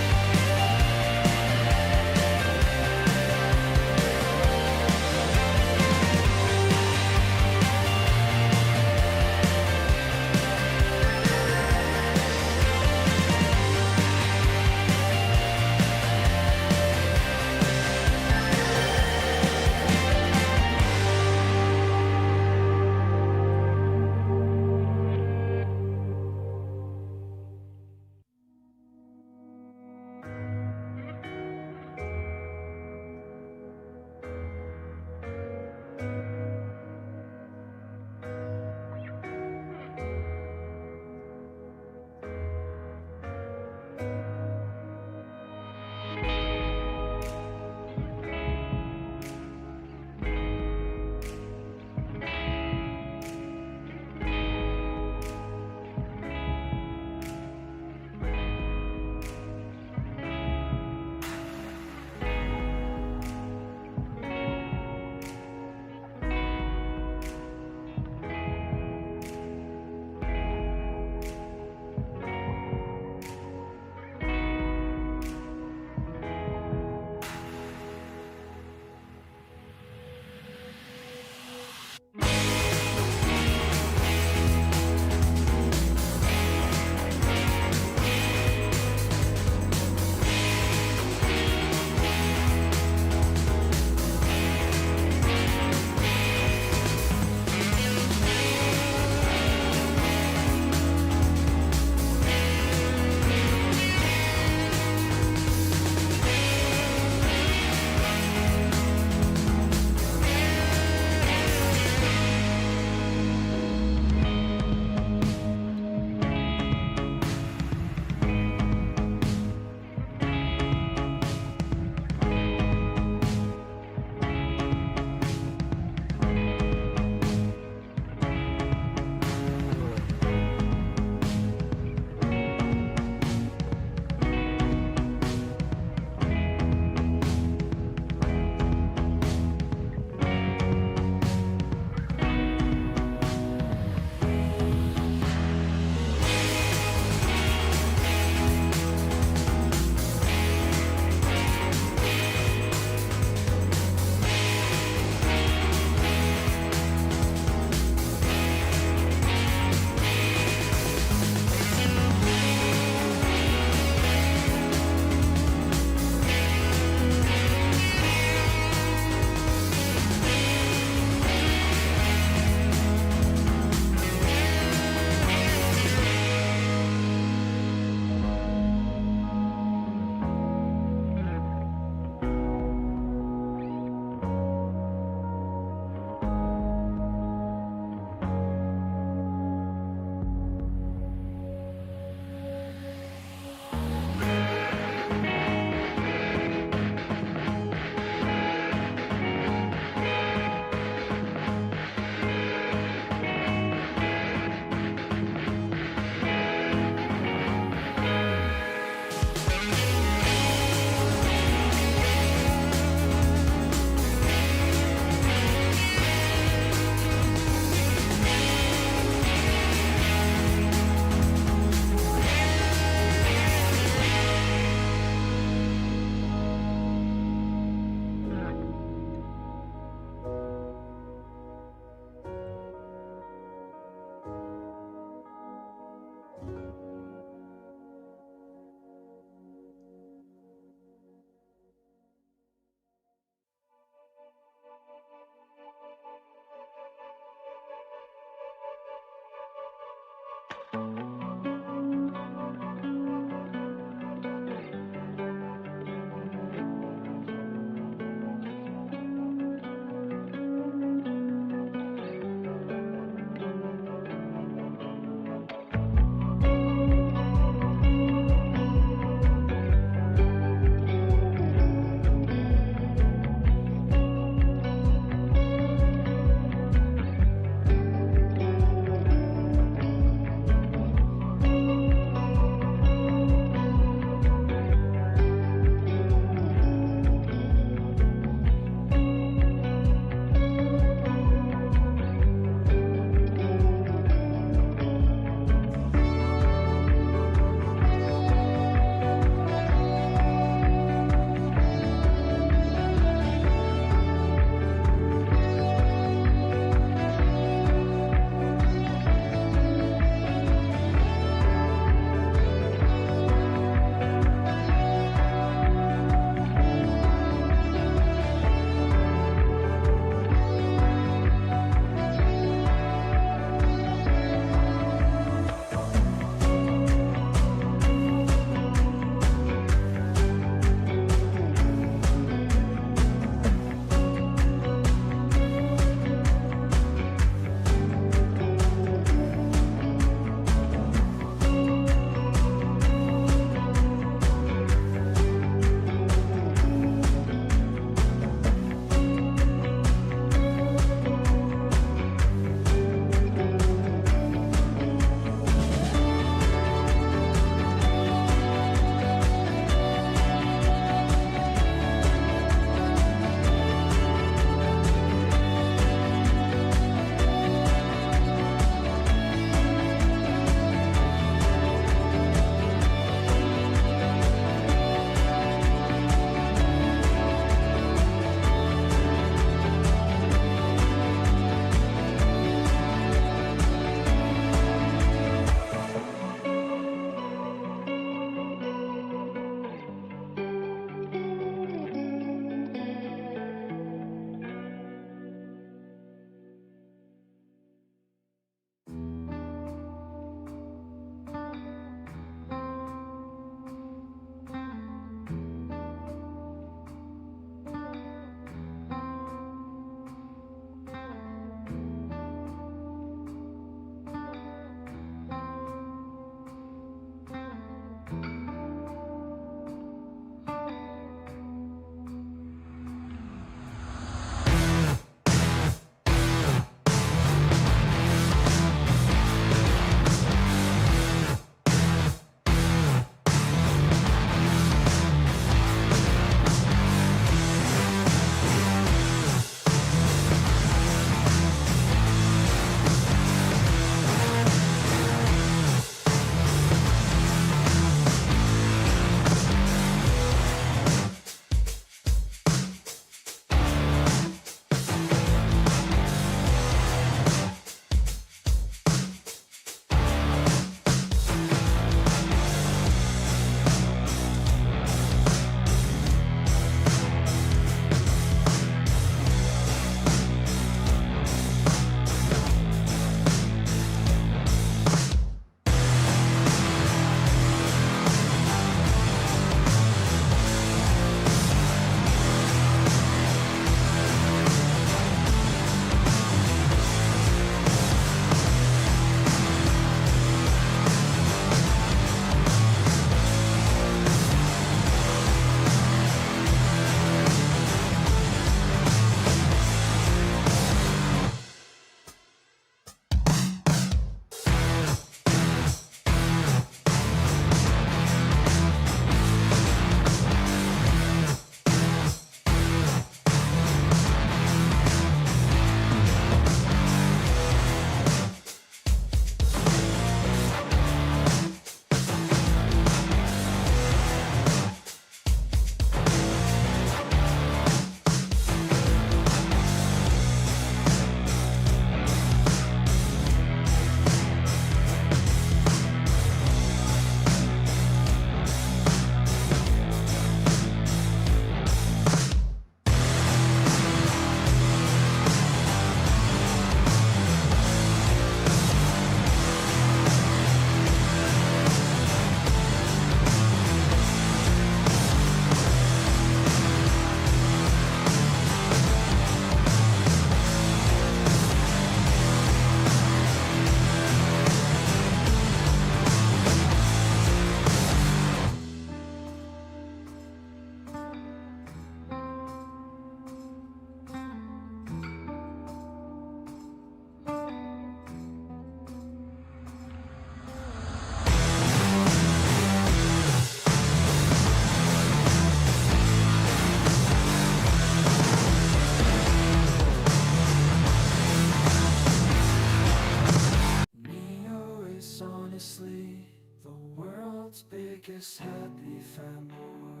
world's biggest happy fanboy.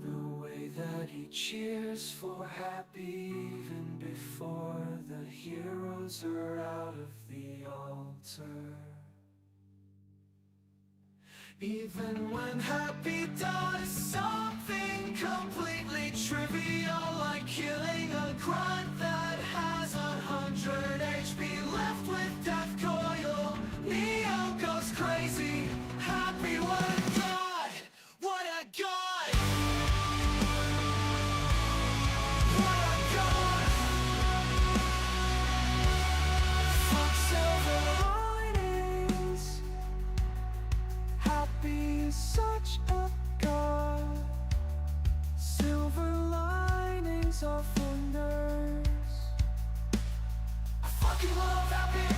The way that he cheers for happy even before the heroes are out of the altar. Even when happy does something completely trivial, like killing a grunt that has 100 HP left with death coil, Neo goes crazy, happy what a god, what a god, what a god. Fuck silver linings, happy is such a god. Silver linings are for nerds. I fucking love happy.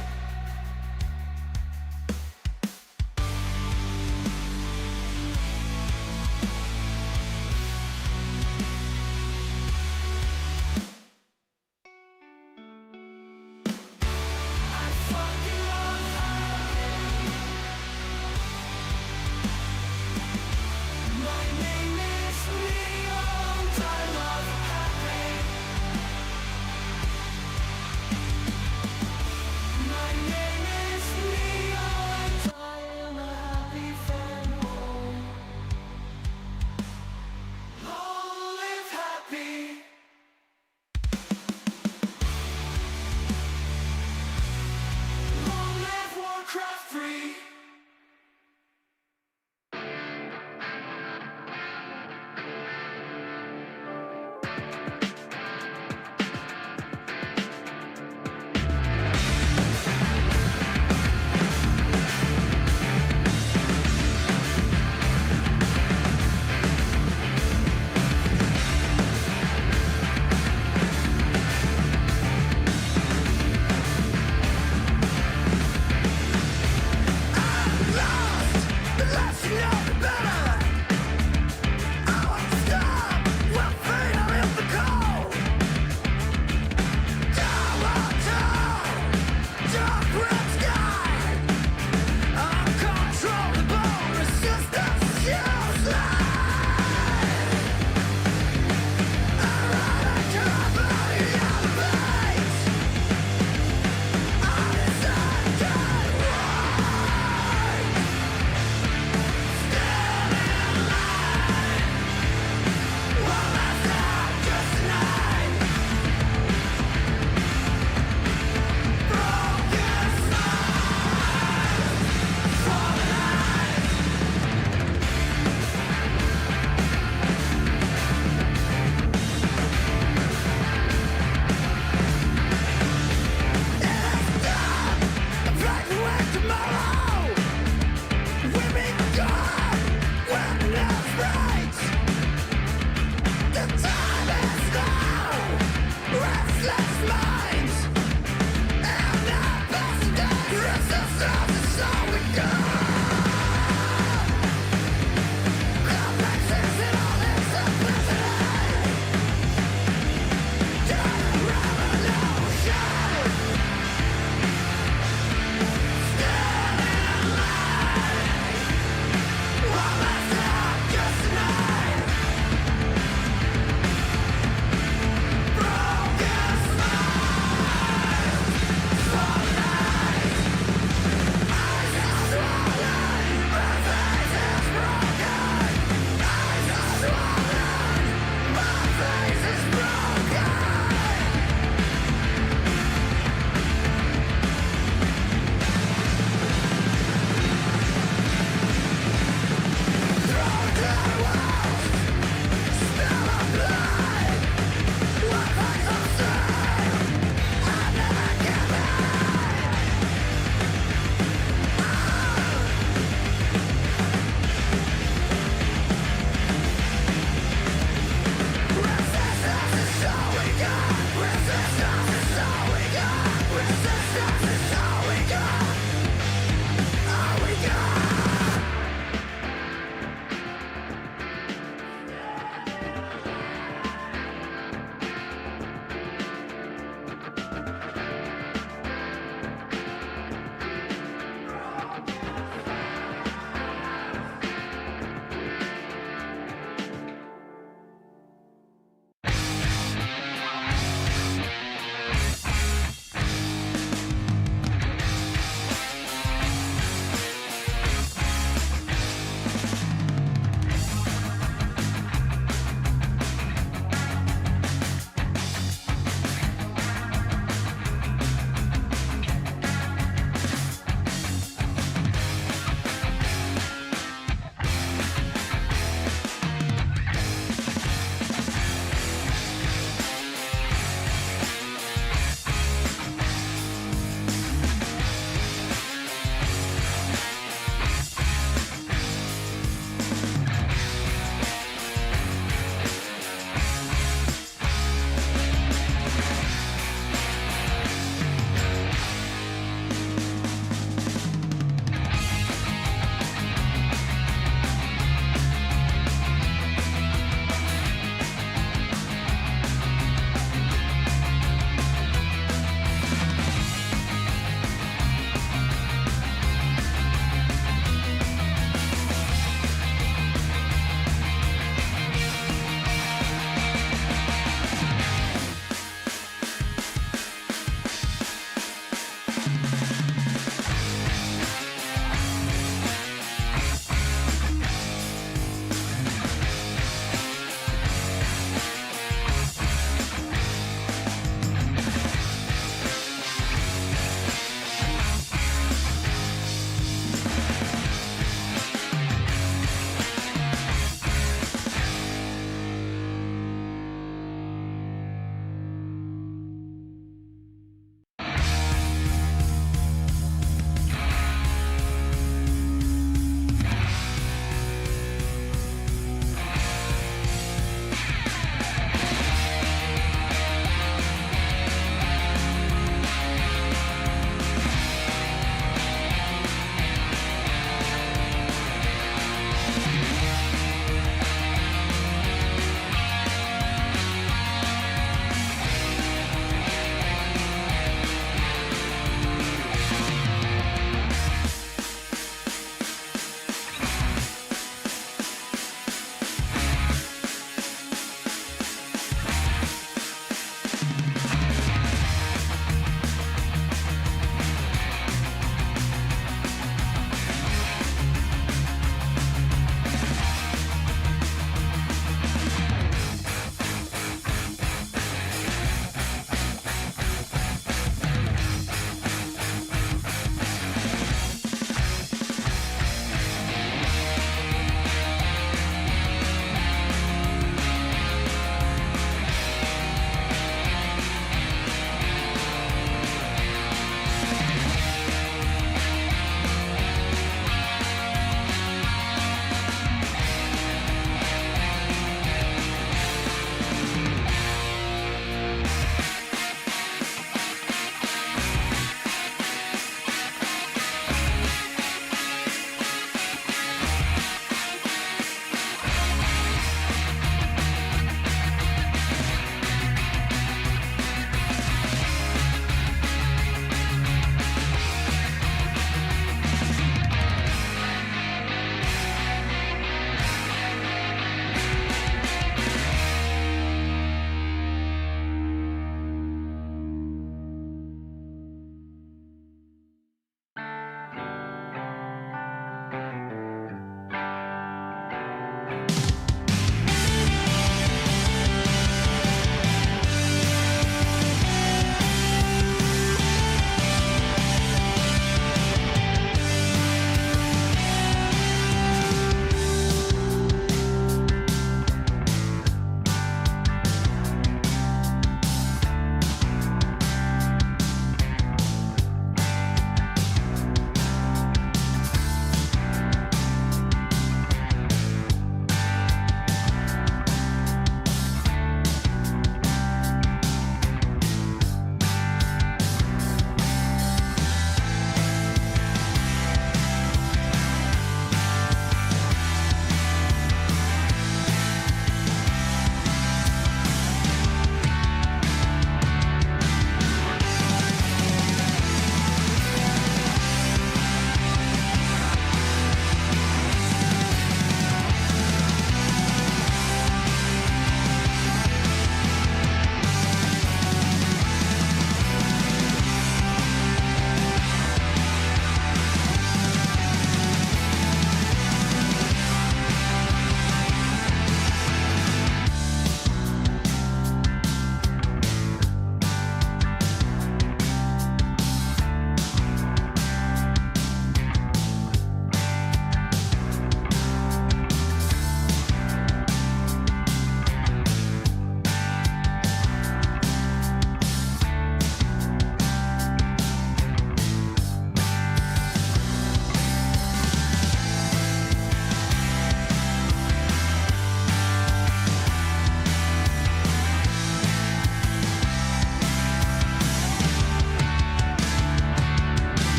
I fucking love happy. My name is Leo, and I love happy. My name is Leo, and I am a happy fanboy. Long live happy. Long live Warcraft 3.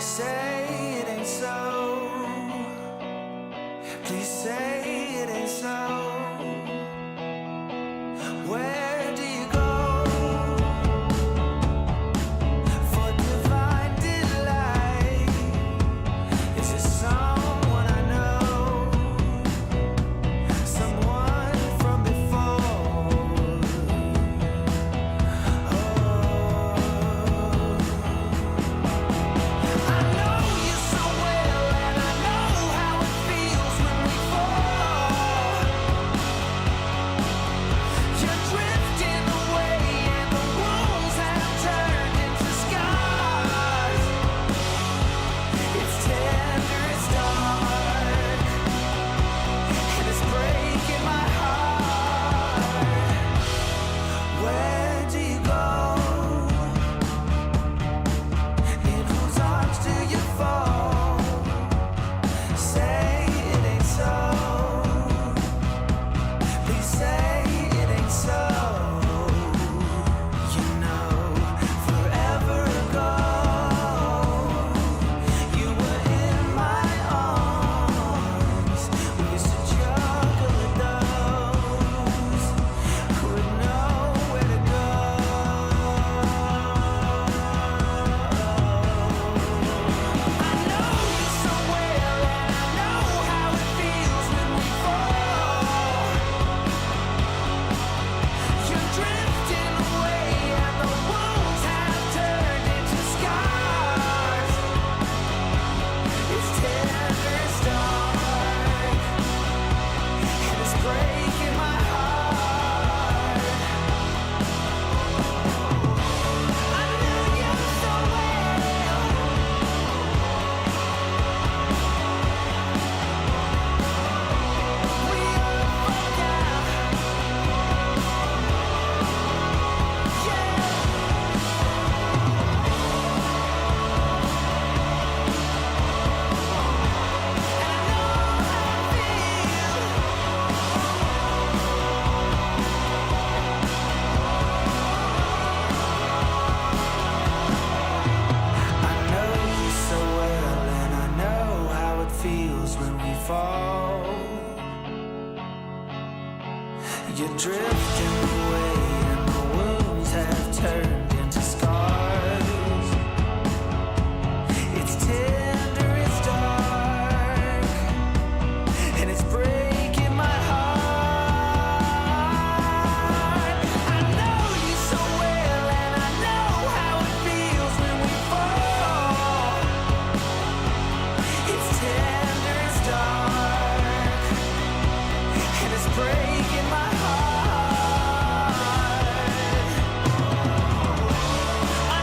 Say it ain't so. Please say it ain't so. Where do you go for divine delight? Is it someone I know? Someone from before? I know you so well, and I know how it feels when we fall. You're drifting away, and the wounds have turned into scars. It's tender, it's dark, and it's breaking my heart. Where do you go? In whose arms do you fall? Say it ain't so. Please say it ain't so. You know, forever ago, you were in my arms. We used to juggle with those who would know where to go. I know you so well, and I know how it feels when we fall. You're drifting away, and the wounds have turned into scars. It's tender, it's dark, and it's breaking my heart. I know you so well. We all forgot. I know you so well, and I know how it feels when we fall. You're drifting away, and the wounds have turned into scars. It's tender, it's dark, and it's breaking my heart. I know you so well, and I know how it feels when we fall. It's tender, it's dark, and it's breaking my heart. I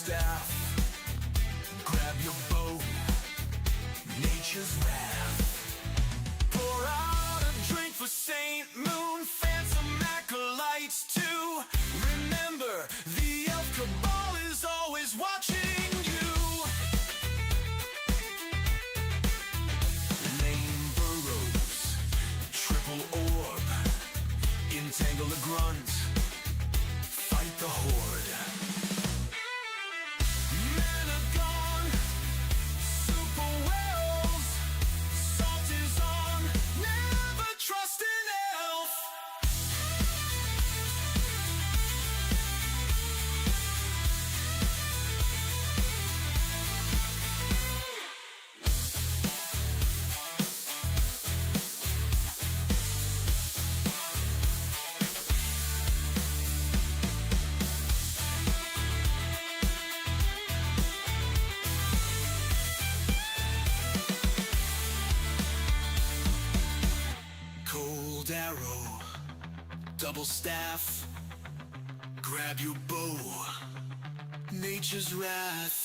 staff, grab your bow, nature's wrath. Pour out a drink for Saint Moon, phantom acolytes too. Remember, the elf cabal is always watching you. Lane burrows, triple orb, entangle the grunt, fight the horde. Men are gone, super whales, salt is on, never trust an elf. Cold arrow, double staff, grab your bow, nature's wrath.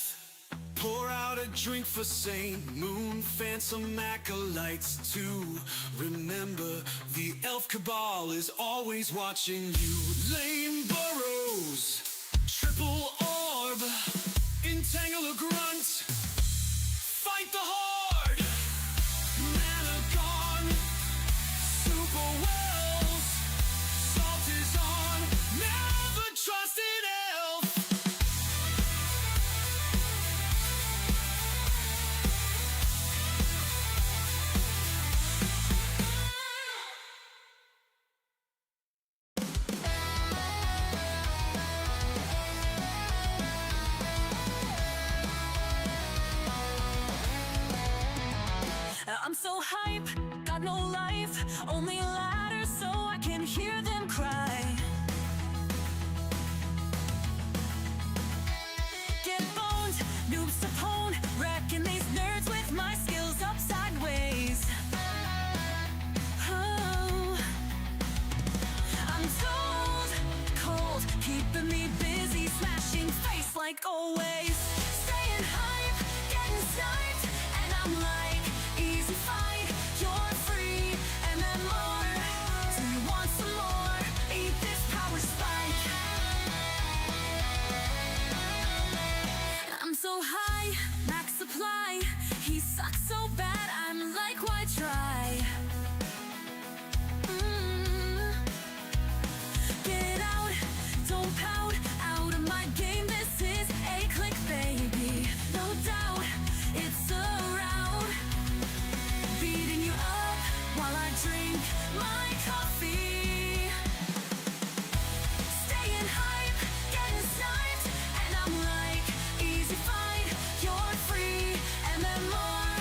Pour out a drink for Saint Moon, phantom acolytes too. Remember, the elf cabal is always watching you. Lane burrows, triple orb, entangle a grunt, fight the horde. Mana gone, super wells, salt is on, never trust an elf. I'm so hype, got no life, only a ladder so I can hear them cry. Get boned, noobs to pwn, wrecking these nerds with my skills up sideways. Oh, I'm told, cold, keeping me busy, smashing face like always. Staying hype, getting sniped, and I'm like, easy fight, you're free, and then more. Do you want some more? Eat this power spike. I'm so high, max supply. He sucks so bad, I'm like, why try? Get out, don't pout, out of my game. This is a click, baby. No doubt, it's around. Beating you up while I drink my coffee. Staying hype, getting sniped, and I'm like, easy fight, you're free, and then more.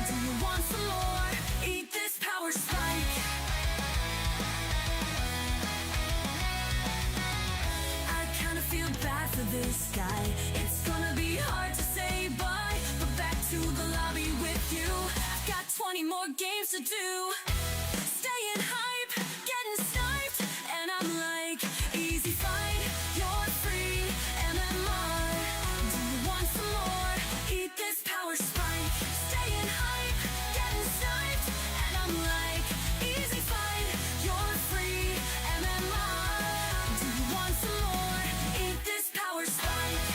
Do you want some more? Eat this power spike. I kinda feel bad for this guy. It's gonna be hard to say bye, but back to the lobby with you. I've got 20 more games to do. Staying hype, getting sniped, and I'm like, easy fight, you're free, and then more. Do you want some more? Eat this power spike. Staying hype, getting sniped, and I'm like, easy fight, you're free, and then more. Do you want some more? Eat this power spike.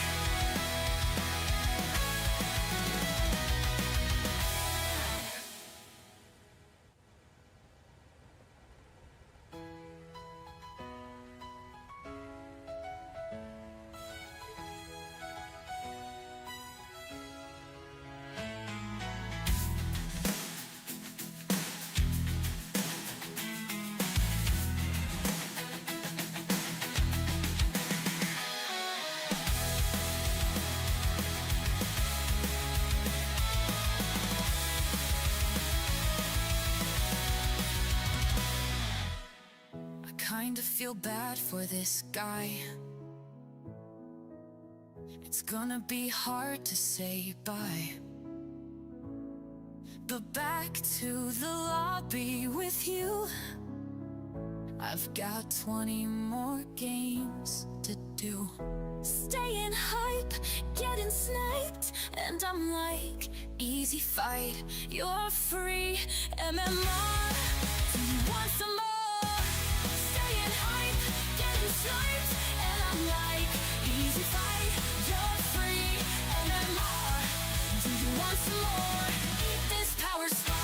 Kinda feel bad for this guy. It's gonna be hard to say bye. But back to the lobby with you. I've got 20 more games to do. Staying hype, trapped, and I'm like, easy fight, you're free. MMR, do you want some more? Staying hype, getting sniped, and I'm like, easy fight, you're free. MMR, do you want some more? Eat this power spike.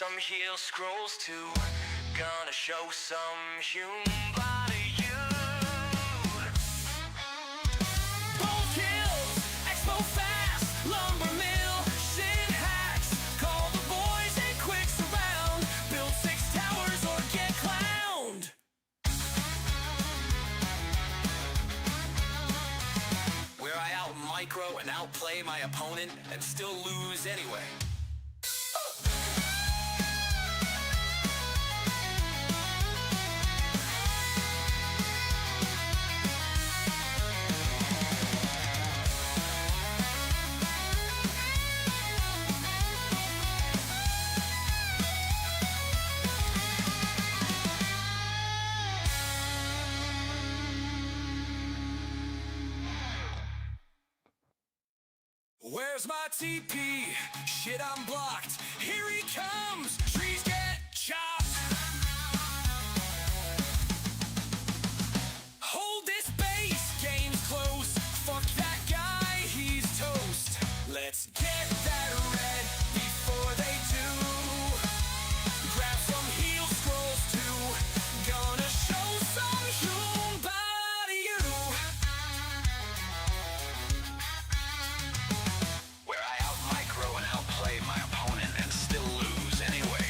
some heel scrolls too. Gonna show some humor to you. Bold kills, expo fast, lumber mill, shin hacks. Call the boys and quicks around. Build 6 towers or get clowned. Where I out micro and outplay my opponent and still lose anyway. Where's my TP? Shit, I'm blocked. Here he comes. Trees get chopped. Hold this base. Game's close. Fuck that guy. He's toast. Let's get that red before they do. Grab some heel scrolls too. Gonna show some humor to you. Where I out micro and outplay my opponent and still lose anyway.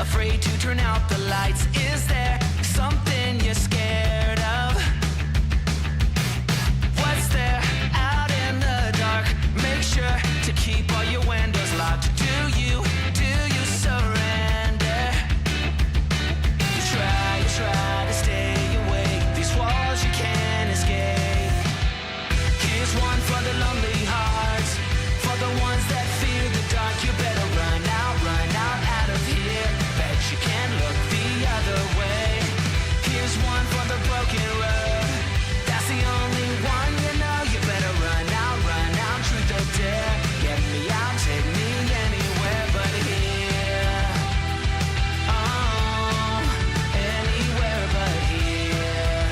afraid to turn out the lights? Is there something you're scared of? What's there out in the dark? Make sure to keep all your windows locked. Do you surrender? You try to stay awake. These walls you can't escape. Here's one for the lonely hearts, for the ones that fear the dark. You better run out of here. Bet you can't look the other way. Here's one for the broken road. That's the only one you know. You better run out, truth or dare. Get me out, take me anywhere but here. Oh, anywhere but here.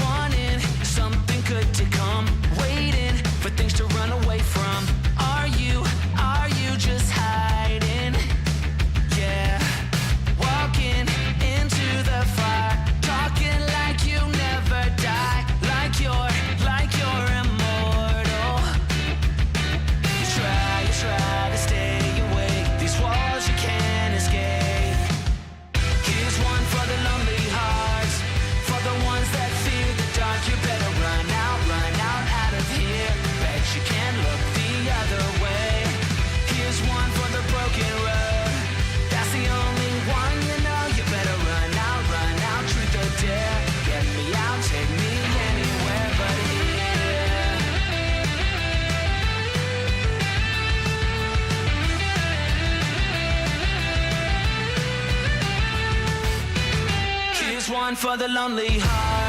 Wanting something good to come, waiting for things to run away from. Are you just hiding? Yeah, walking into the fire, talking like you never die, like you're immortal. You try to stay awake. These walls you can't escape. Here's one for the lonely hearts, for the ones that fear the dark. You better run out of here. Bet you can't look the other way. Here's one for the broken road. That's the only one you know. You better run out, truth or dare. Get me out, take me anywhere but here. Here's one for the lonely heart.